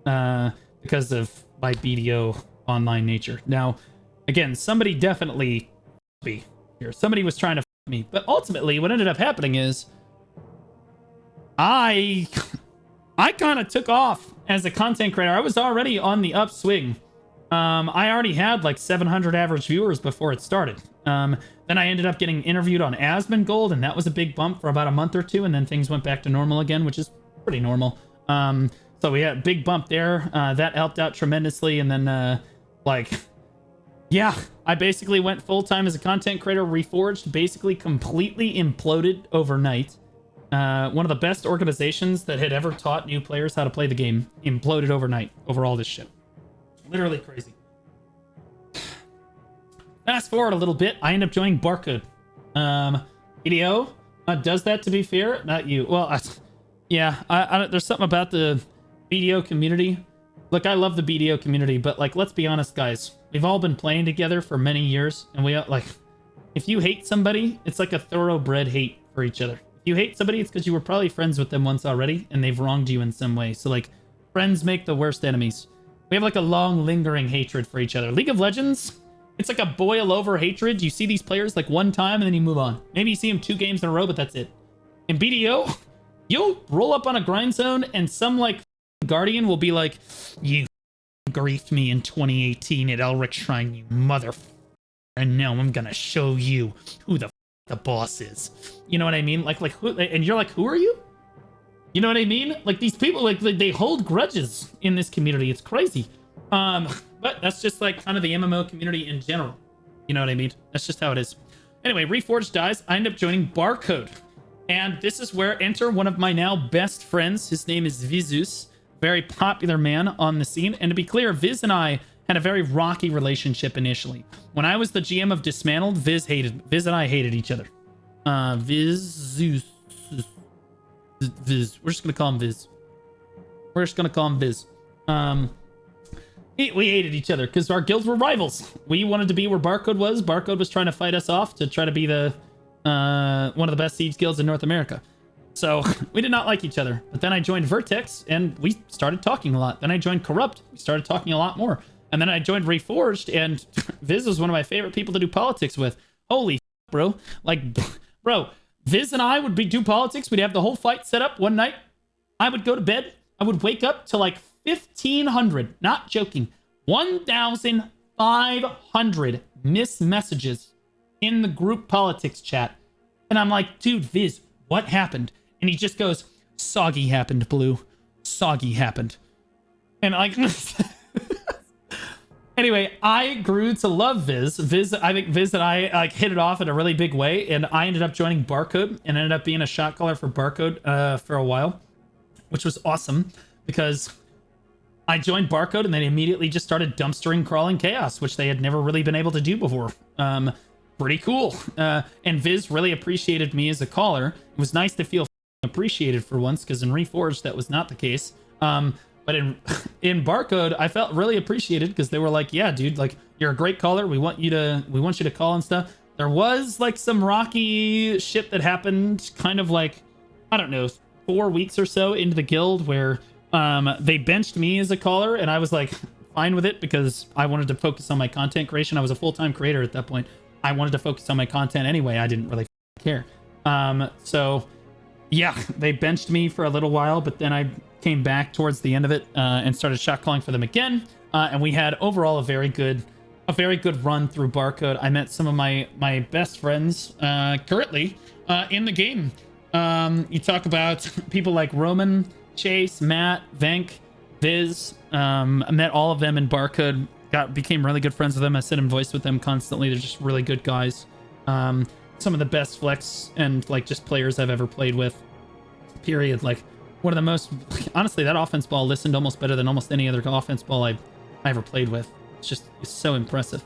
because of my BDO online nature. Now, again, somebody definitely me here. Somebody was trying to me. But ultimately, what ended up happening is I kind of took off as a content creator. I was already on the upswing. I already had like 700 average viewers before it started. Then I ended up getting interviewed on Asmongold, and that was a big bump for about a month or two, and then things went back to normal again, which is pretty normal. So we had a big bump there. That helped out tremendously, and then yeah, I basically went full-time as a content creator. Reforged basically completely imploded overnight. One of the best organizations that had ever taught new players how to play the game imploded overnight over all this shit. Literally crazy. Fast forward a little bit, I end up joining Barcode. BDO does that, to be fair. Not you. Well, yeah, I there's something about the BDO community. Look, I love the BDO community, but like, let's be honest, guys. We've all been playing together for many years, and we like, if you hate somebody, it's like a thoroughbred hate for each other. If you hate somebody, it's because you were probably friends with them once already, and they've wronged you in some way. So like, friends make the worst enemies. We have like a long, lingering hatred for each other. League of Legends, it's like a boil over hatred. You see these players like one time and then you move on. Maybe you see them 2 games in a row, but that's it. In BDO, you'll roll up on a grind zone and some like Guardian will be like, you griefed me in 2018 at Elric Shrine, you mother. And now I'm gonna show you who the boss is. You know what I mean? Like who? And you're like, who are you? You know what I mean? Like these people, like they hold grudges in this community. It's crazy. But that's just like kind of the MMO community in general. You know what I mean? That's just how it is. Anyway, Reforged dies. I end up joining Barcode. And this is where enter one of my now best friends. His name is Vizus. Very popular man on the scene. And to be clear, Viz and I had a very rocky relationship initially. When I was the GM of Dismantled, Viz and I hated each other. Vizus. Viz. We're just gonna call him Viz. We're just gonna call him Viz. We hated each other because our guilds were rivals. We wanted to be where Barcode was. Barcode was trying to fight us off to try to be the one of the best siege guilds in North America. So we did not like each other. But then I joined Vertex and we started talking a lot. Then I joined Corrupt. We started talking a lot more. And then I joined Reforged, and Viz was one of my favorite people to do politics with. Holy bro. Like, bro, Viz and I would do politics. We'd have the whole fight set up one night. I would go to bed. I would wake up to like 1,500, not joking, 1,500 missed messages in the group politics chat. And I'm like, dude, Viz, what happened? And he just goes, soggy happened, Blue. Soggy happened. And like... Anyway, I grew to love Viz. I think Viz and I like hit it off in a really big way, and I ended up joining Barcode and ended up being a shot caller for Barcode for a while, which was awesome because I joined Barcode and they immediately just started dumpstering crawling chaos, which they had never really been able to do before. Pretty cool. And Viz really appreciated me as a caller. It was nice to feel appreciated for once, because in Reforged that was not the case. But in Barcode, I felt really appreciated because they were like, yeah, dude, like, you're a great caller. We want you to call and stuff. There was like some rocky shit that happened kind of like, I don't know, 4 weeks or so into the guild where they benched me as a caller, and I was like fine with it because I wanted to focus on my content creation. I was a full-time creator at that point. I wanted to focus on my content anyway. I didn't really care. So yeah, they benched me for a little while, but then I came back towards the end of it and started shot calling for them again, and we had overall a very good run through Barcode. I met some of my best friends currently in the game. You talk about people like Roman, Chase, Matt, Venk, Viz. I met all of them in Barcode. Became really good friends with them. I sit in voice with them constantly. They're just really good guys. Some of the best flex and like just players I've ever played with. Period. Like, one of the most, honestly, that offense ball listened almost better than almost any other offense ball I ever played with. It's so impressive.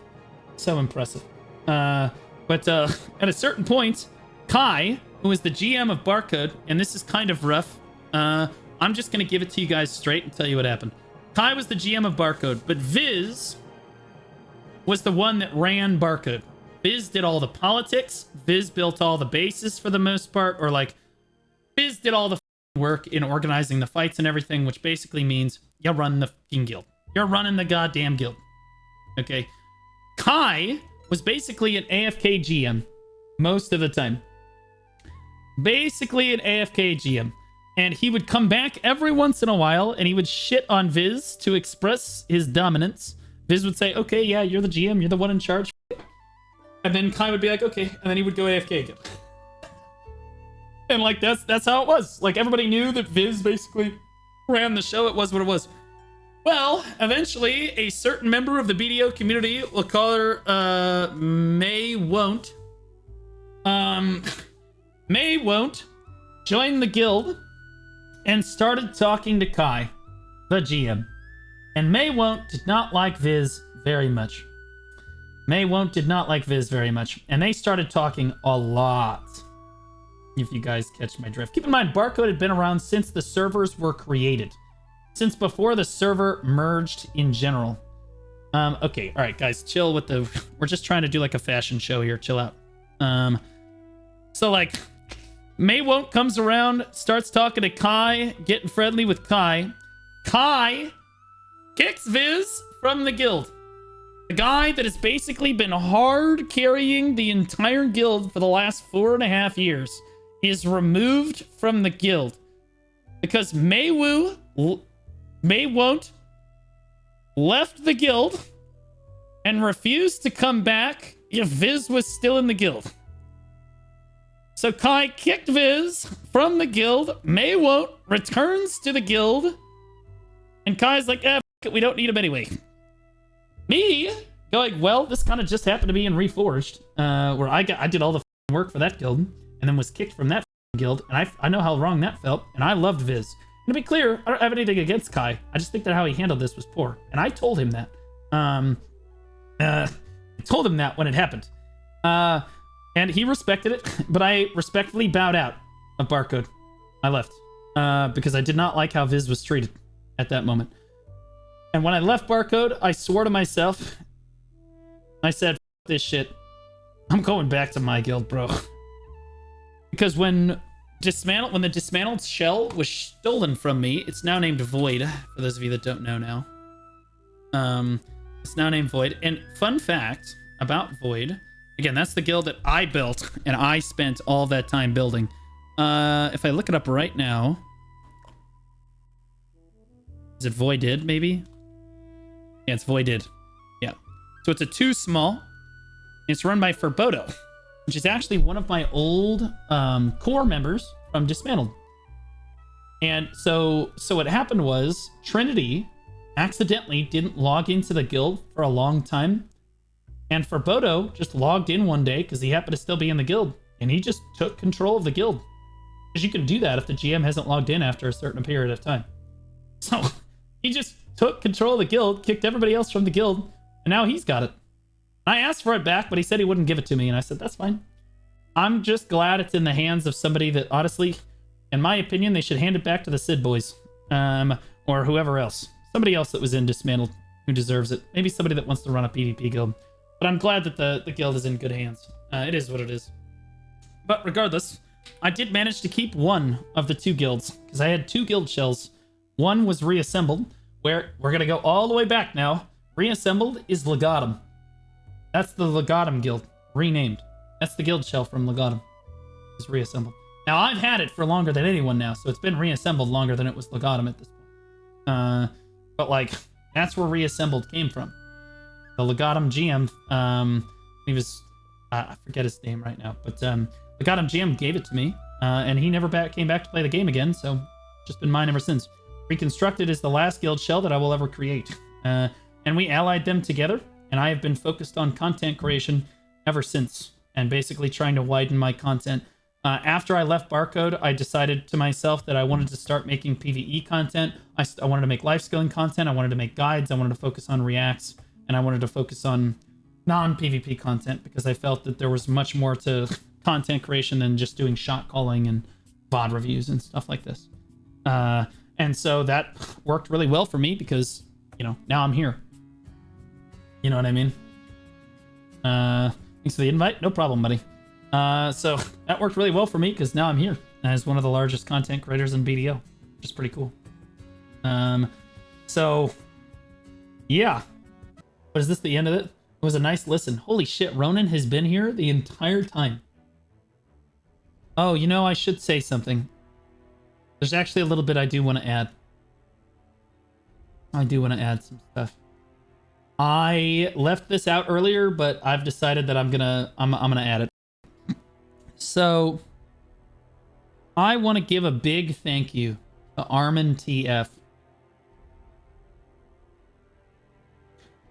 So impressive. But at a certain point, Kai, who is the GM of Barcode, and this is kind of rough, I'm just gonna give it to you guys straight and tell you what happened. Kai was the GM of Barcode, but Viz was the one that ran Barcode. Viz did all the politics. Viz built all the bases for the most part, or like Viz did all the work in organizing the fights and everything, which basically means you run the fucking guild. You're running the goddamn guild. Okay. Kai was basically an AFK GM most of the time. Basically an AFK GM. And he would come back every once in a while and he would shit on Viz to express his dominance. Viz would say, okay, yeah, you're the GM, you're the one in charge. And then Kai would be like, okay, and then he would go AFK again. And like that's how it was. Like everybody knew that Viz basically ran the show. It was what it was. Well, eventually a certain member of the BDO community, we'll call her May Won't. May Won't joined the guild and started talking to Kai, the GM. And May Won't did not like Viz very much. May Won't did not like Viz very much. And they started talking a lot. If you guys catch my drift. Keep in mind, Barcode had been around since the servers were created. Since before the server merged in general. Okay, all right, guys, chill with the... We're just trying to do like a fashion show here. Chill out. So like, May Won't comes around, starts talking to Kai, getting friendly with Kai. Kai kicks Viz from the guild. The guy that has basically been hard carrying the entire guild for the last 4.5 years is removed from the guild because May Won't left the guild and refused to come back if Viz was still in the guild. So Kai kicked Viz from the guild. May Won't returns to the guild. And Kai's like, fuck it, we don't need him anyway. Me going, well, this kind of just happened to be in Reforged, where I did all the work for that guild and then was kicked from that guild. And I know how wrong that felt. And I loved Viz. And to be clear, I don't have anything against Kai. I just think that how he handled this was poor. And I told him that. I told him that when it happened. And he respected it, but I respectfully bowed out of Barcode. I left. Because I did not like how Viz was treated at that moment. And when I left Barcode, I swore to myself, I said, F this shit. I'm going back to my guild, bro. Because when the dismantled shell was stolen from me, it's now named Void, for those of you that don't know now. It's now named Void. And fun fact about Void, again, that's the guild that I built, and I spent all that time building. If I look it up right now, is it Voided, maybe? Yeah, it's Voided. Yeah. So it's a 2 small. It's run by Forebodо, which is actually one of my old core members from Dismantled. And so what happened was Trinity accidentally didn't log into the guild for a long time. And Forebodо just logged in one day because he happened to still be in the guild. And he just took control of the guild. Because you can do that if the GM hasn't logged in after a certain period of time. So he just took control of the guild, kicked everybody else from the guild, and now he's got it. I asked for it back, but he said he wouldn't give it to me, and I said, that's fine. I'm just glad it's in the hands of somebody that, honestly, in my opinion, they should hand it back to the Sid boys. Or whoever else. Somebody else that was in Dismantled who deserves it. Maybe somebody that wants to run a PvP guild. But I'm glad that the guild is in good hands. It is what it is. But regardless, I did manage to keep one of the 2 guilds, because I had 2 guild shells. One was reassembled, where we're going to go all the way back now. Reassembled is Legatum. That's the Legatum guild, renamed. That's the guild shell from Legatum. It's reassembled. Now, I've had it for longer than anyone now, so it's been reassembled longer than it was Legatum at this point. But, like, that's where reassembled came from. The Legatum GM, he was... I forget his name right now, but Legatum GM gave it to me, and he never came back to play the game again, so just been mine ever since. Reconstructed is the last guild shell that I will ever create. And we allied them together, and I have been focused on content creation ever since, and basically trying to widen my content. After I left Barcode, I decided to myself that I wanted to start making PvE content. I wanted to make life skilling content. I wanted to make guides. I wanted to focus on reacts, and I wanted to focus on non-PvP content because I felt that there was much more to content creation than just doing shot calling and VOD reviews and stuff like this. And so that worked really well for me because, you know, now I'm here. You know what I mean? Thanks for the invite. No problem, buddy. So that worked really well for me because now I'm here as one of the largest content creators in BDO, which is pretty cool. So yeah. But is this the end of it? It was a nice listen. Holy shit, Ronan has been here the entire time. Oh, you know, I should say something. There's actually a little bit I do want to add. I do want to add some stuff. I left this out earlier, but I've decided that I'm gonna add it. So I want to give a big thank you to Armin TF.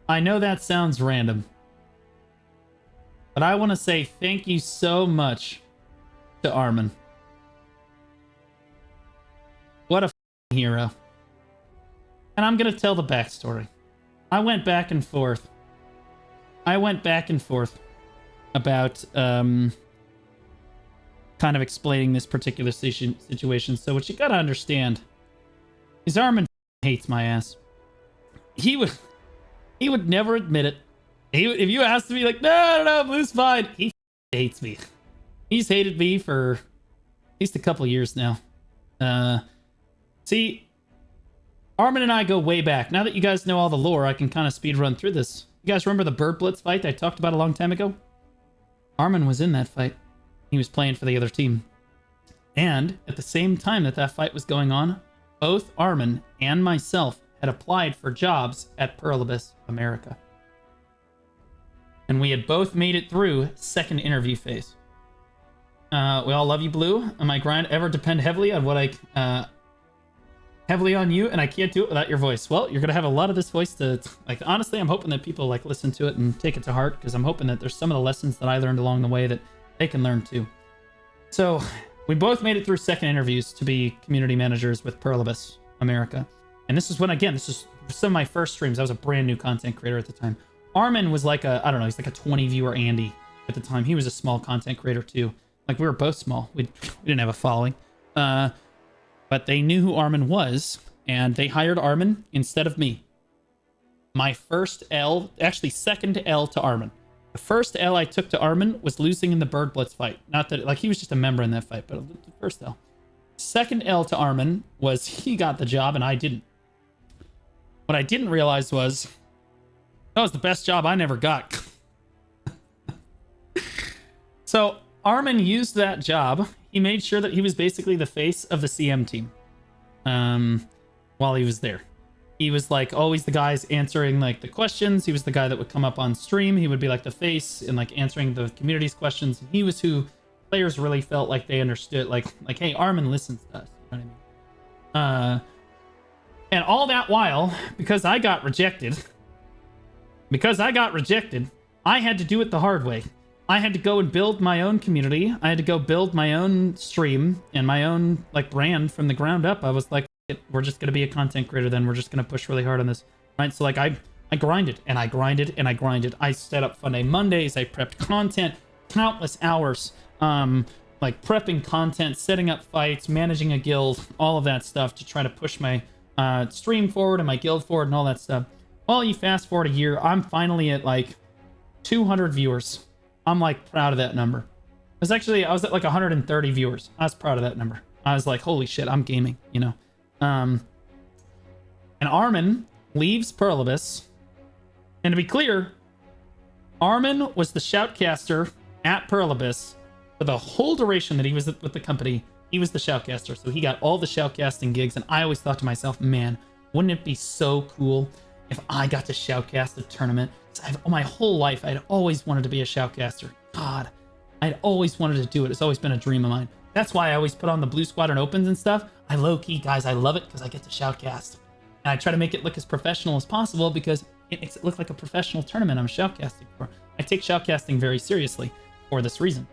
I know that sounds random, but I want to say thank you so much to Armin. What a hero. And I'm going to tell the backstory. I went back and forth about kind of explaining this particular situation. So what you got to understand is Armin hates my ass. He would never admit it. If you asked me, like, no, Blue's fine. He hates me. He's hated me for at least a couple years now. See, Armin and I go way back. Now that you guys know all the lore, I can kind of speed run through this. You guys remember the Bird Blitz fight I talked about a long time ago? Armin was in that fight. He was playing for the other team. And at the same time that fight was going on, both Armin and myself had applied for jobs at Pluribus America. And we had both made it through second interview phase. We all love you, Blue. And my grind ever depend heavily on what heavily on you, and I can't do it without your voice. Well, you're gonna have a lot of this voice to, like, honestly, I'm hoping that people like listen to it and take it to heart, because I'm hoping that there's some of the lessons that I learned along the way that they can learn too. So we both made it through second interviews to be community managers with Pluribus America. And this is when, again, this is some of my first streams. I was a brand new content creator at the time. Armin was like I don't know, he's like a 20 viewer Andy at the time. He was a small content creator too. Like, we were both small. We didn't have a following. But they knew who Armin was, and they hired Armin instead of me. My first L, actually second L to Armin. The first L I took to Armin was losing in the Bird Blitz fight. Not that, like, he was just a member in that fight, but the first L. Second L to Armin was he got the job and I didn't. What I didn't realize was that was the best job I never got. So Armin used that job. He made sure that he was basically the face of the CM team while he was there. He was like always the guys answering like the questions. He was the guy that would come up on stream. He would be like the face and like answering the community's questions. He was who players really felt like they understood. Like hey, Armin listens to us. You know what I mean? And all that while, because I got rejected, I had to do it the hard way. I had to go and build my own community. I had to go build my own stream and my own like brand from the ground up. I was like, we're just going to be a content creator then. We're just going to push really hard on this. Right? So like I grinded and I grinded and I grinded. I set up Fun Day Mondays. I prepped content, countless hours, like prepping content, setting up fights, managing a guild, all of that stuff to try to push my stream forward and my guild forward and all that stuff. Well, you fast forward a year, I'm finally at like 200 viewers. I'm like proud of that number. I was at like 130 viewers. I was proud of that number. I was like, holy shit, I'm gaming, you know. And Armin leaves Pluribus. And to be clear, Armin was the shoutcaster at Pluribus for the whole duration that he was with the company. He was the shoutcaster, so he got all the shoutcasting gigs. And I always thought to myself, man, wouldn't it be so cool if I got to shoutcast a tournament? My whole life, I'd always wanted to be a shoutcaster. God, I'd always wanted to do it. It's always been a dream of mine. That's why I always put on the Blue Squadron Opens and stuff. I low-key, guys, I love it because I get to shoutcast. And I try to make it look as professional as possible because it makes it look like a professional tournament I'm shoutcasting for. I take shoutcasting very seriously for this reason.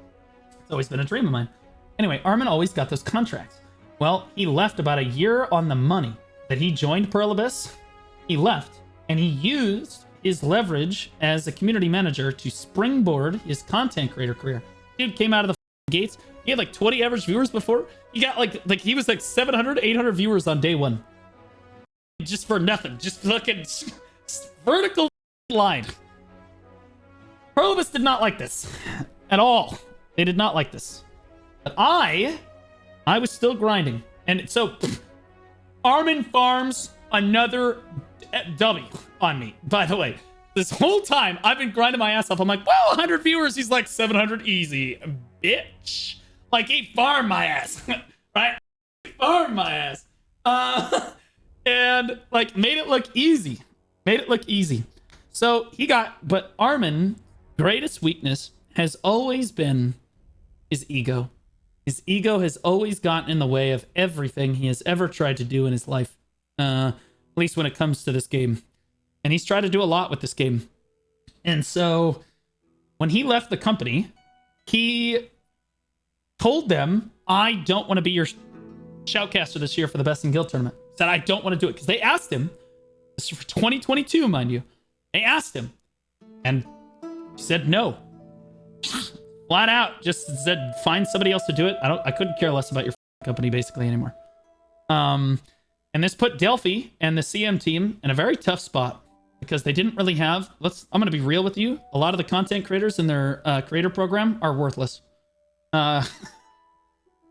It's always been a dream of mine. Anyway, Armin always got those contracts. Well, he left about a year on the money that he joined Pluribus. He left, and he used his leverage as a community manager to springboard his content creator career. Dude came out of the gates. He had like 20 average viewers before. He got like he was like 700, 800 viewers on day one. Just for nothing. Just looking vertical line. Prolibus did not like this at all. They did not like this. But I was still grinding. And so Armin farms another W on me, by the way. This whole time, I've been grinding my ass off. I'm like, well, 100 viewers. He's like 700 easy. Bitch. Like, he farmed my ass. Right? Farmed my ass. And, like, made it look easy. Made it look easy. So, but Armin's greatest weakness has always been his ego. His ego has always gotten in the way of everything he has ever tried to do in his life. At least when it comes to this game. And he's tried to do a lot with this game. And so when he left the company, he told them, I don't want to be your shoutcaster this year for the Best in Guild tournament. He said, I don't want to do it. Because they asked him, this is for 2022, mind you. They asked him. And he said no. Flat out just said, find somebody else to do it. I couldn't care less about your company basically anymore. And this put Delphi and the CM team in a very tough spot because they didn't really have, I'm going to be real with you. A lot of the content creators in their creator program are worthless. They're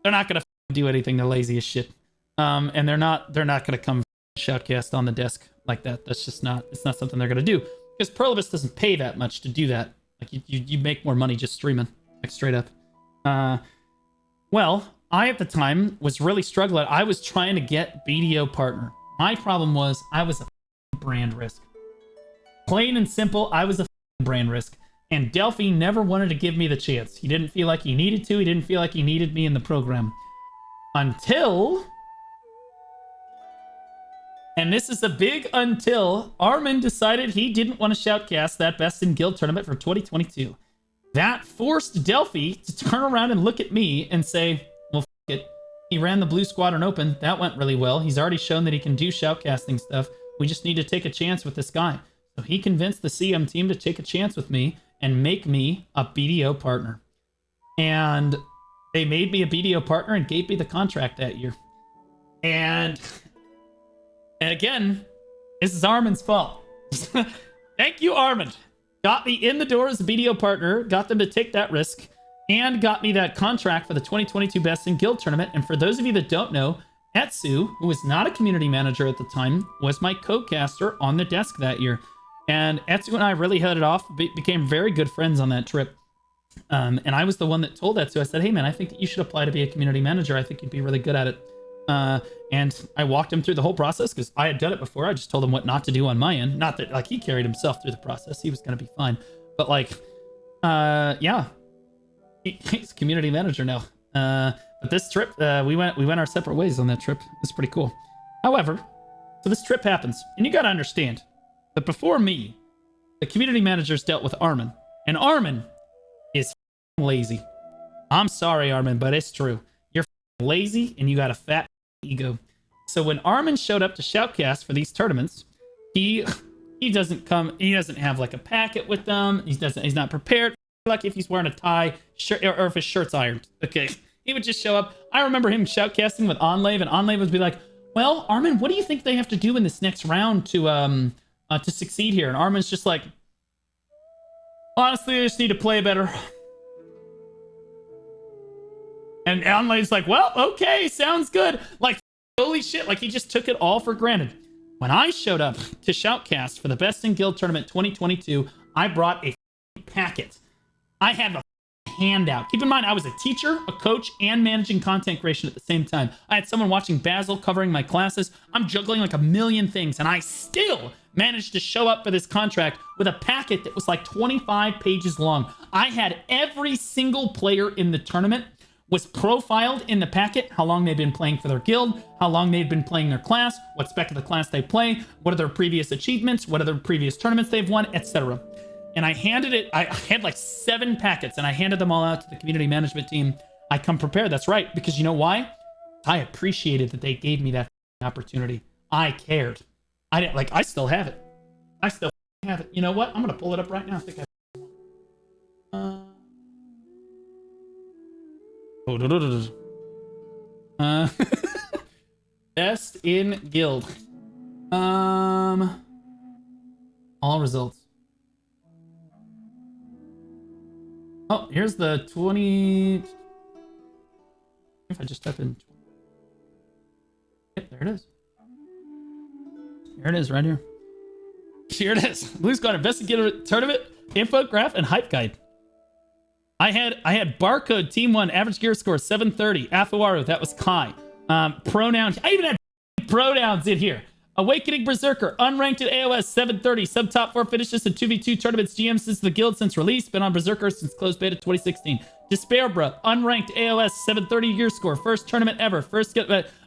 not going to do anything. They're lazy as shit. And they're not going to come shoutcast on the desk like that. That's just it's not something they're going to do because Prolibus doesn't pay that much to do that. Like you make more money just streaming, like straight up. Well, I, at the time, was really struggling. I was trying to get BDO partner. My problem was I was a brand risk. Plain and simple, I was a brand risk. And Delphi never wanted to give me the chance. He didn't feel like he needed to. He didn't feel like he needed me in the program. Until... And this is a big until Armin decided he didn't want to shoutcast that Best in Guild tournament for 2022. That forced Delphi to turn around and look at me and say... He ran the Blue Squadron Open. That went really well. He's already shown that he can do shoutcasting stuff. We just need to take a chance with this guy. So he convinced the CM team to take a chance with me and make me a BDO partner. And they made me a BDO partner and gave me the contract that year. And again, this is Armin's fault. Thank you, Armin. Got me in the door as a BDO partner, got them to take that risk, and got me that contract for the 2022 Best in Guild tournament. And for those of you that don't know, Etsu, who was not a community manager at the time, was my co-caster on the desk that year. And Etsu and I really hit it off, became very good friends on that trip. And I was the one that told Etsu, I said, hey man, I think that you should apply to be a community manager. I think you'd be really good at it. And I walked him through the whole process because I had done it before. I just told him what not to do on my end. Not that like he carried himself through the process. He was going to be fine. But like, yeah. He's community manager now. But this trip, we went our separate ways on that trip. It's pretty cool. However, so this trip happens, and you got to understand that before me, the community managers dealt with Armin, and Armin is lazy. I'm sorry, Armin, but it's true. You're lazy, and you got a fat ego. So when Armin showed up to Shoutcast for these tournaments, he doesn't come. He doesn't have like a packet with them. He's not prepared. Like if he's wearing a tie, shirt, or if his shirt's ironed. Okay, he would just show up. I remember him shoutcasting with Onlave, and Onlave would be like, "Well, Armin, what do you think they have to do in this next round to succeed here?" And Armin's just like, "Honestly, I just need to play better." And Onlave's like, "Well, okay, sounds good." Like, holy shit! Like he just took it all for granted. When I showed up to Shoutcast for the Best in Guild tournament 2022, I brought a packet. I had a handout. Keep in mind, I was a teacher, a coach, and managing content creation at the same time. I had someone watching Basil covering my classes. I'm juggling like a million things, and I still managed to show up for this contract with a packet that was like 25 pages long. I had every single player in the tournament was profiled in the packet, how long they've been playing for their guild, how long they've been playing their class, what spec of the class they play, what are their previous achievements, what are their previous tournaments they've won, etc. And I handed it, I had like 7 packets, and I handed them all out to the community management team. I come prepared, that's right, because you know why? I appreciated that they gave me that opportunity. I cared. I didn't, like, I still have it. I still have it. You know what? I'm going to pull it up right now. I think Best in guild. All results. Oh, here's the 20. If I just type in. Yep, there it is. Here it is, right here. Here it is. Blue's got investigator tournament, infograph, and hype guide. I had barcode team 1 average gear score 730. Afawaru, that was Kai. Pronouns. I even had pronouns in here. Awakening Berserker, unranked at AOS 730. Sub top 4 finishes in 2v2 tournaments. GM since the guild since release. Been on Berserker since closed beta 2016. Despair Bruh, unranked AOS 730 gear score. First tournament ever. First.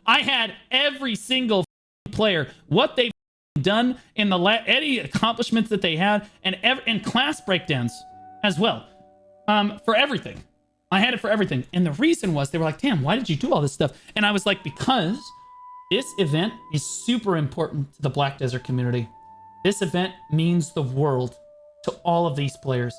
I had every single player, what they've done in the any accomplishments that they had, and class breakdowns as well. For everything. I had it for everything. And the reason was they were like, damn, why did you do all this stuff? And I was like, because this event is super important to the Black Desert community. This event means the world to all of these players.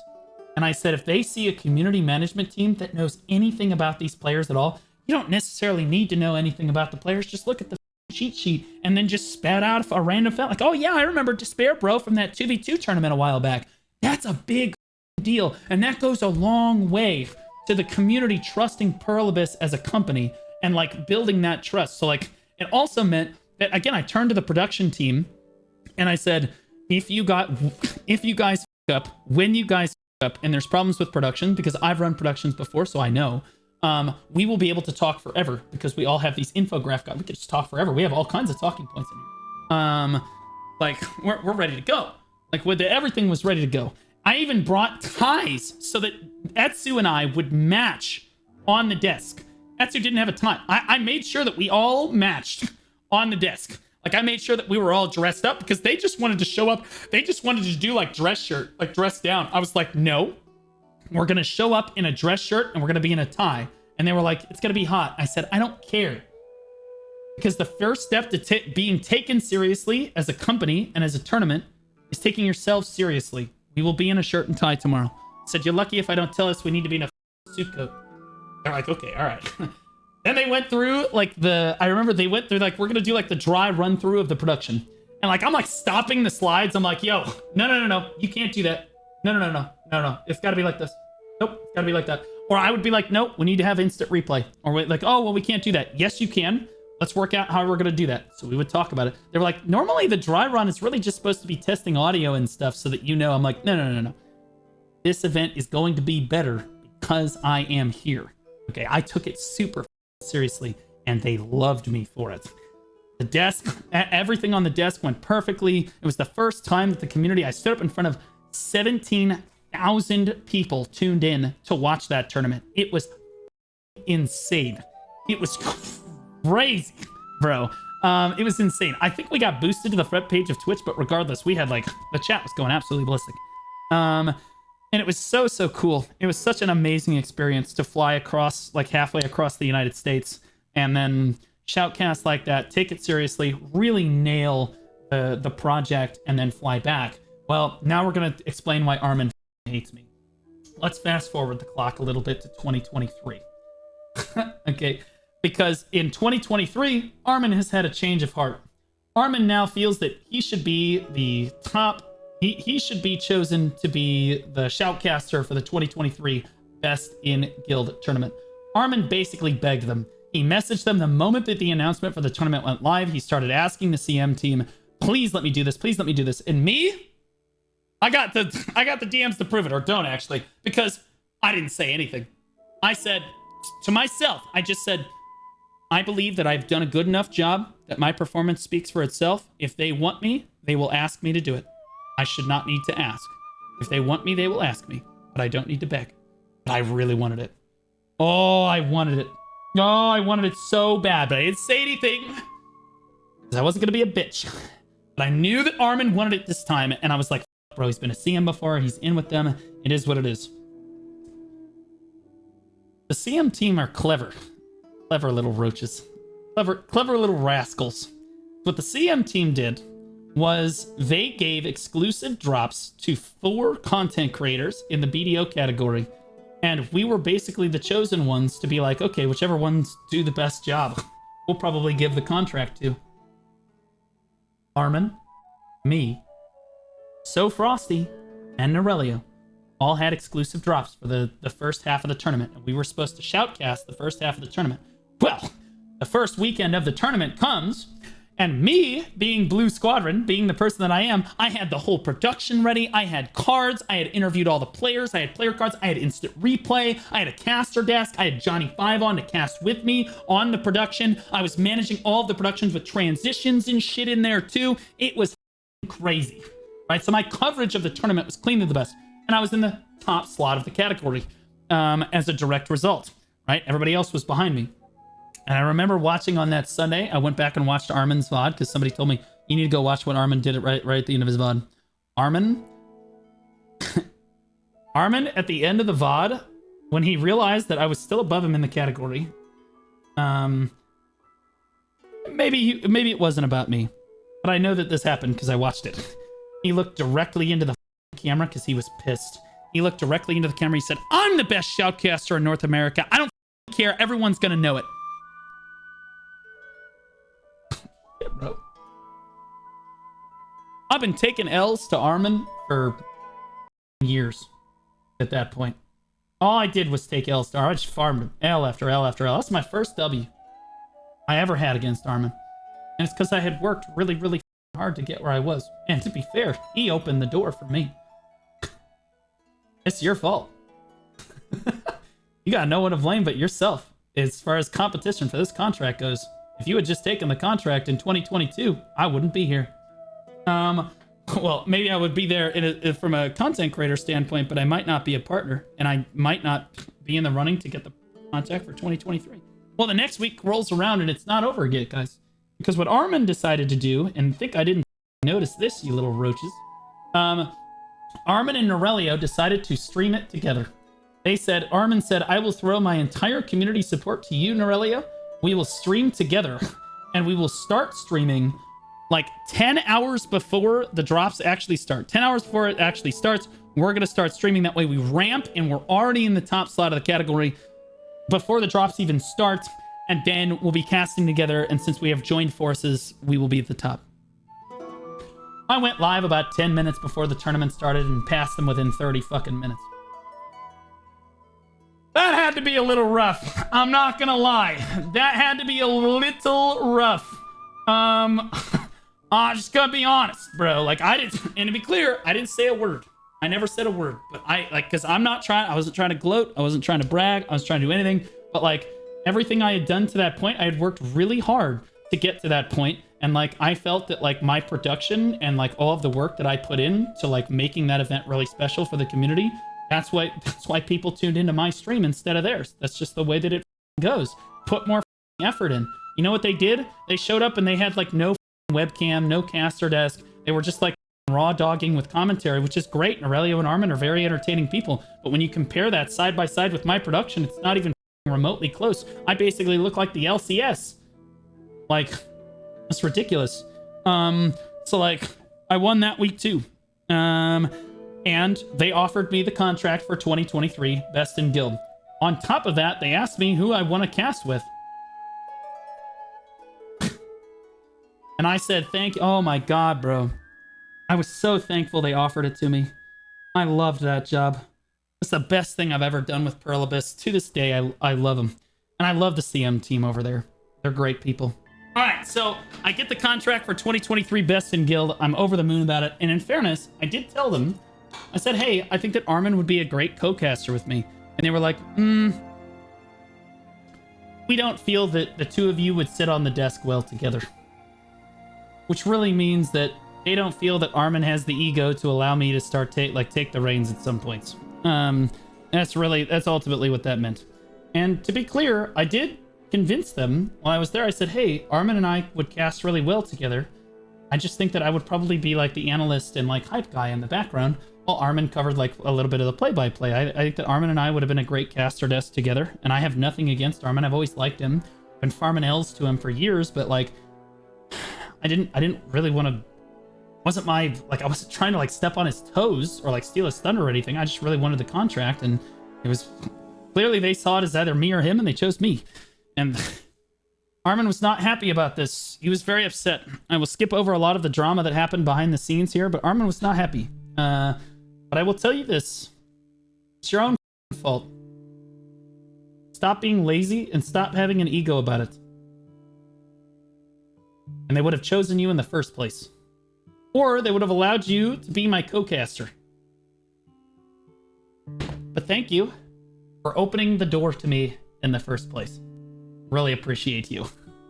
And I said, if they see a community management team that knows anything about these players at all, you don't necessarily need to know anything about the players. Just look at the cheat sheet and then just spat out a random fact. Like, oh yeah, I remember Despair Bro from that 2v2 tournament a while back. That's a big deal. And that goes a long way to the community trusting Pearl Abyss as a company and like building that trust. So like, it also meant that, again, I turned to the production team and I said, if you guys fuck up, when you guys fuck up, and there's problems with production, because I've run productions before, so I know, we will be able to talk forever because we all have these infograph guides. We could just talk forever. We have all kinds of talking points in here. Like, we're ready to go. Like, everything was ready to go. I even brought ties so that Etsu and I would match on the desk. Etsu didn't have a tie. I made sure that we all matched on the desk. Like, I made sure that we were all dressed up because they just wanted to show up. They just wanted to do like dress shirt, like dress down. I was like, no, we're going to show up in a dress shirt and we're going to be in a tie. And they were like, it's going to be hot. I said, I don't care. Because the first step to being taken seriously as a company and as a tournament is taking yourselves seriously. We will be in a shirt and tie tomorrow. I said, you're lucky if I don't tell us we need to be in a suit coat. They're like, okay, all right. Then they went through like I remember they went through like, we're going to do like the dry run through of the production. And like, I'm like stopping the slides. I'm like, yo, no. You can't do that. No. It's got to be like this. Nope. It's got to be like that. Or I would be like, nope, we need to have instant replay. Or like, oh, well, we can't do that. Yes, you can. Let's work out how we're going to do that. So we would talk about it. They were like, normally the dry run is really just supposed to be testing audio and stuff so that you know. I'm like, no. This event is going to be better because I am here. Okay, I took it super seriously and they loved me for it. The desk, everything on the desk went perfectly. It was the first time that the community, I stood up in front of 17,000 people tuned in to watch that tournament. It was insane. It was crazy, bro. It was insane. I think we got boosted to the front page of Twitch, but regardless, we had like, the chat was going absolutely ballistic. And it was so cool. It was such an amazing experience to fly across, like halfway across the United States and then shoutcast like that, take it seriously, really nail the project, and then fly back. Well, now we're going to explain why Armin hates me. Let's fast forward the clock a little bit to 2023. Okay, because in 2023, Armin has had a change of heart. Armin now feels that he should be the top. He should be chosen to be the shoutcaster for the 2023 Best in Guild tournament. Armin basically begged them. He messaged them the moment that the announcement for the tournament went live. He started asking the CM team, please let me do this. Please let me do this. And me, I got the DMs to prove it, or don't actually, because I didn't say anything. I said to myself, I just said, I believe that I've done a good enough job, that my performance speaks for itself. If they want me, they will ask me to do it. I should not need to ask. If they want me, they will ask me, but I don't need to beg. But I really wanted it. Oh, I wanted it. Oh, I wanted it so bad, but I didn't say anything because I wasn't going to be a bitch. But I knew that Armin wanted it this time, and I was like, bro, he's been a CM before. He's in with them. It is what it is. The CM team are clever. Clever little roaches. Clever little rascals. What the CM team did was they gave exclusive drops to 4 content creators in the BDO category. And we were basically the chosen ones to be like, okay, whichever ones do the best job, we'll probably give the contract to. Armin, me, So Frosty, and Norelio all had exclusive drops for the first half of the tournament. And we were supposed to shoutcast the first half of the tournament. Well, the first weekend of the tournament comes, and me, being Blue Squadron, being the person that I am, I had the whole production ready. I had cards. I had interviewed all the players. I had player cards. I had instant replay. I had a caster desk. I had Johnny 5 on to cast with me on the production. I was managing all of the productions with transitions and shit in there too. It was crazy, right? So my coverage of the tournament was cleanly the best. And I was in the top slot of the category as a direct result, right? Everybody else was behind me. And I remember watching on that Sunday, I went back and watched Armin's VOD because somebody told me, you need to go watch what Armin did right at the end of his VOD. Armin at the end of the VOD, when he realized that I was still above him in the category, maybe it wasn't about me, but I know that this happened because I watched it. He looked directly into the camera because he was pissed. He looked directly into the camera. He said, I'm the best shoutcaster in North America. I don't care. Everyone's going to know it. Yeah, bro. I've been taking L's to Armin for years at that point. All I did was take L's to Armin. I just farmed him. L after L after L. That's my first W I ever had against Armin. And it's because I had worked really, really hard to get where I was. And to be fair, he opened the door for me. It's your fault. You got no one to blame but yourself as far as competition for this contract goes. If you had just taken the contract in 2022, I wouldn't be here. Well, maybe I would be there from a content creator standpoint, but I might not be a partner, and I might not be in the running to get the contract for 2023. Well, the next week rolls around, and it's not over yet, guys. Because what Armin decided to do, and think I didn't notice this, you little roaches, Armin and Norelio decided to stream it together. Armin said, I will throw my entire community support to you, Norelio. We will stream together, and we will start streaming like 10 hours before the drops actually start. 10 hours before it actually starts, we're going to start streaming. That way we ramp, and we're already in the top slot of the category before the drops even start, and then we'll be casting together, and since we have joined forces, we will be at the top. I went live about 10 minutes before the tournament started and passed them within 30 fucking minutes. That had to be a little rough. I'm not gonna lie. That had to be a little rough. I'm just gonna be honest, bro. Like, I didn't, and to be clear, I didn't say a word. I never said a word, but because I wasn't trying to gloat. I wasn't trying to brag. I was trying to do anything, but like, everything I had done to that point, I had worked really hard to get to that point. And like, I felt that like my production and like all of the work that I put in to like making that event really special for the community, that's why people tuned into my stream instead of theirs. That's just the way that it goes. Put more effort in. You know what they did? They showed up and they had like no webcam, no caster desk. They were just like raw dogging with commentary, which is great. Norelio and Armin are very entertaining people. But when you compare that side by side with my production, it's not even remotely close. I basically look like the LCS. Like, it's ridiculous. So like, I won that week too. And they offered me the contract for 2023 Best in Guild. On top of that, they asked me who I want to cast with. And I said, oh my God, bro. I was so thankful they offered it to me. I loved that job. It's the best thing I've ever done with Perlibus. To this day, I love them. And I love the CM team over there. They're great people. All right, so I get the contract for 2023 Best in Guild. I'm over the moon about it. And in fairness, I did tell them, I said, hey, I think that Armin would be a great co-caster with me. And they were like, we don't feel that the two of you would sit on the desk well together. Which really means that they don't feel that Armin has the ego to allow me to start take the reins at some points. That's ultimately what that meant. And to be clear, I did convince them while I was there. I said, hey, Armin and I would cast really well together. I just think that I would probably be like the analyst and like hype guy in the background while Armin covered like a little bit of the play-by-play. I think that Armin and I would have been a great caster desk together, and I have nothing against Armin. I've always liked him. Been farming L's to him for years, but like, I didn't really want to. I wasn't trying to like step on his toes or like steal his thunder or anything. I just really wanted the contract, and It was clearly they saw it as either me or him, and they chose me. And Armin was not happy about this. He was very upset. I will skip over a lot of the drama that happened behind the scenes here, but Armin was not happy. But I will tell you this. It's your own fault. Stop being lazy and stop having an ego about it. And they would have chosen you in the first place. Or they would have allowed you to be my co-caster. But thank you for opening the door to me in the first place. Really appreciate you.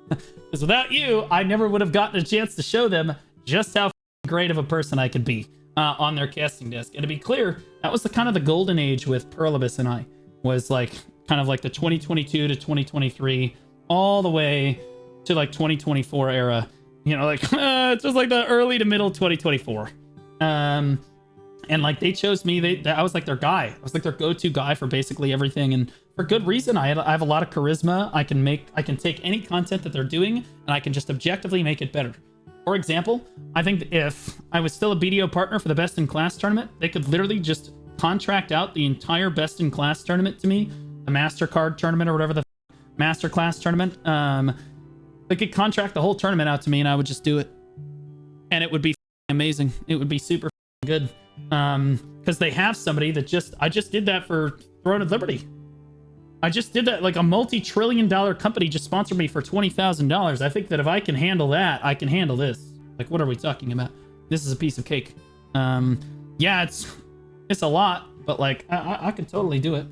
Because without you, I never would have gotten a chance to show them just how great of a person I could be on their casting desk. And to be clear, that was the kind of the golden age with Perlibus and I. Was like kind of like the 2022 to 2023, all the way to like 2024 era. You know, like it's just like the early to middle 2024. And like they chose me. I was like their guy. I was like their go-to guy for basically everything, and for good reason. I have a lot of charisma. I can take any content that they're doing and I can just objectively make it better. For example, I think if I was still a BDO partner for the Best in Class tournament, they could literally just contract out the entire Best in Class tournament to me, the MasterCard tournament or whatever the Master Class tournament. They could contract the whole tournament out to me and I would just do it, and it would be amazing. It would be super good. Because they have somebody that I just did that for Throne of Liberty. I just did that. Like a multi-trillion-dollar company just sponsored me for $20,000. I think that if I can handle that, I can handle this. Like, what are we talking about? This is a piece of cake. Yeah, it's a lot, but like I could totally do it.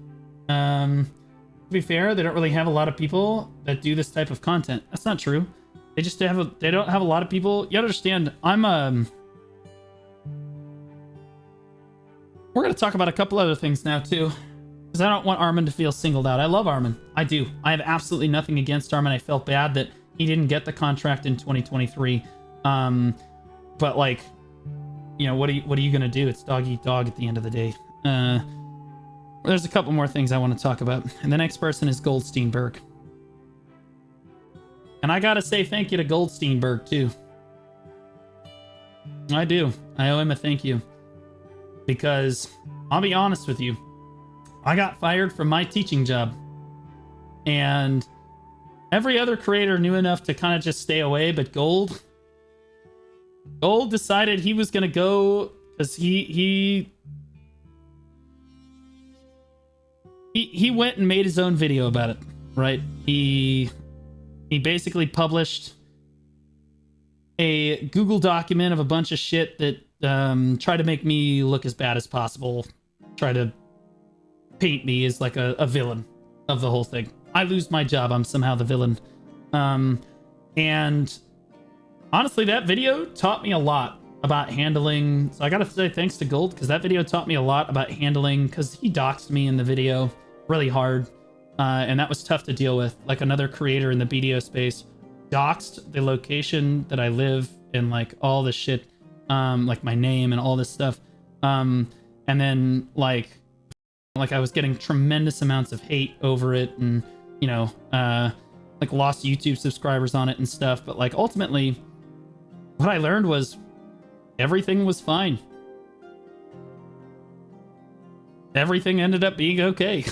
To be fair, they don't really have a lot of people that do this type of content. That's not true. They just they don't have a lot of people. You understand? We're going to talk about a couple other things now, too. Because I don't want Armin to feel singled out. I love Armin. I do. I have absolutely nothing against Armin. I felt bad that he didn't get the contract in 2023. But, like, you know, what are you going to do? It's dog eat dog at the end of the day. There's a couple more things I want to talk about. And the next person is Goldsteinberg. And I got to say thank you to Goldsteinberg, too. I do. I owe him a thank you. Because, I'll be honest with you, I got fired from my teaching job. And every other creator knew enough to kind of just stay away, but Gold decided he was going to go because he went and made his own video about it, right? He basically published a Google document of a bunch of shit that try to make me look as bad as possible, try to paint me as like a villain of the whole thing. I lose my job, I'm somehow the villain. And honestly, that video taught me a lot about handling. So I gotta say thanks to Gold, because that video taught me a lot about handling, because he doxed me in the video really hard. And that was tough to deal with. Like another creator in the BDO space doxed the location that I live and like all this shit. Like my name and all this stuff. And then like I was getting tremendous amounts of hate over it, and you know, like lost YouTube subscribers on it and stuff. But like ultimately what I learned was everything was fine. Everything ended up being okay.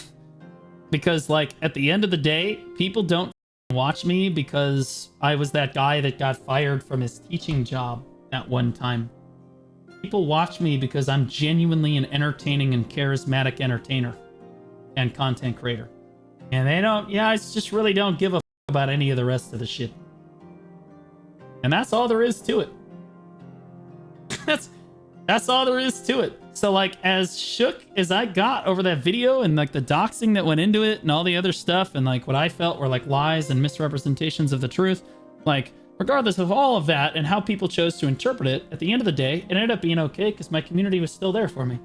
Because like at the end of the day, people don't watch me because I was that guy that got fired from his teaching job at one time. People watch me because I'm genuinely an entertaining and charismatic entertainer and content creator. And they don't, I just really don't give a f about any of the rest of the shit. And that's all there is to it. That's all there is to it. So like as shook as I got over that video and like the doxing that went into it and all the other stuff and like what I felt were like lies and misrepresentations of the truth, like regardless of all of that and how people chose to interpret it, at the end of the day, it ended up being okay because my community was still there for me.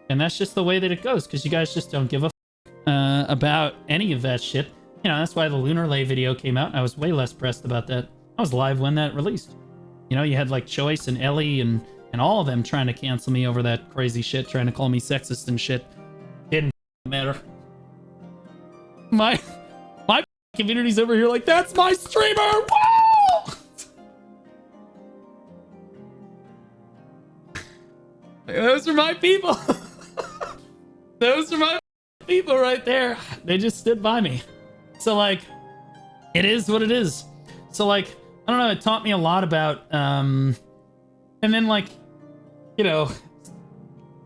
And that's just the way that it goes, because you guys just don't give a about any of that shit. You know, that's why the Lunar Lay video came out. I was way less pressed about that. I was live when that released. You know, you had like Choice and Ellie and all of them trying to cancel me over that crazy shit, trying to call me sexist and shit. Didn't matter. My community's over here like, that's my streamer! Woo! Those are my people. Those are my people right there, they just stood by me. So like, it is what it is. So like, I don't know, it taught me a lot about, and then like, you know,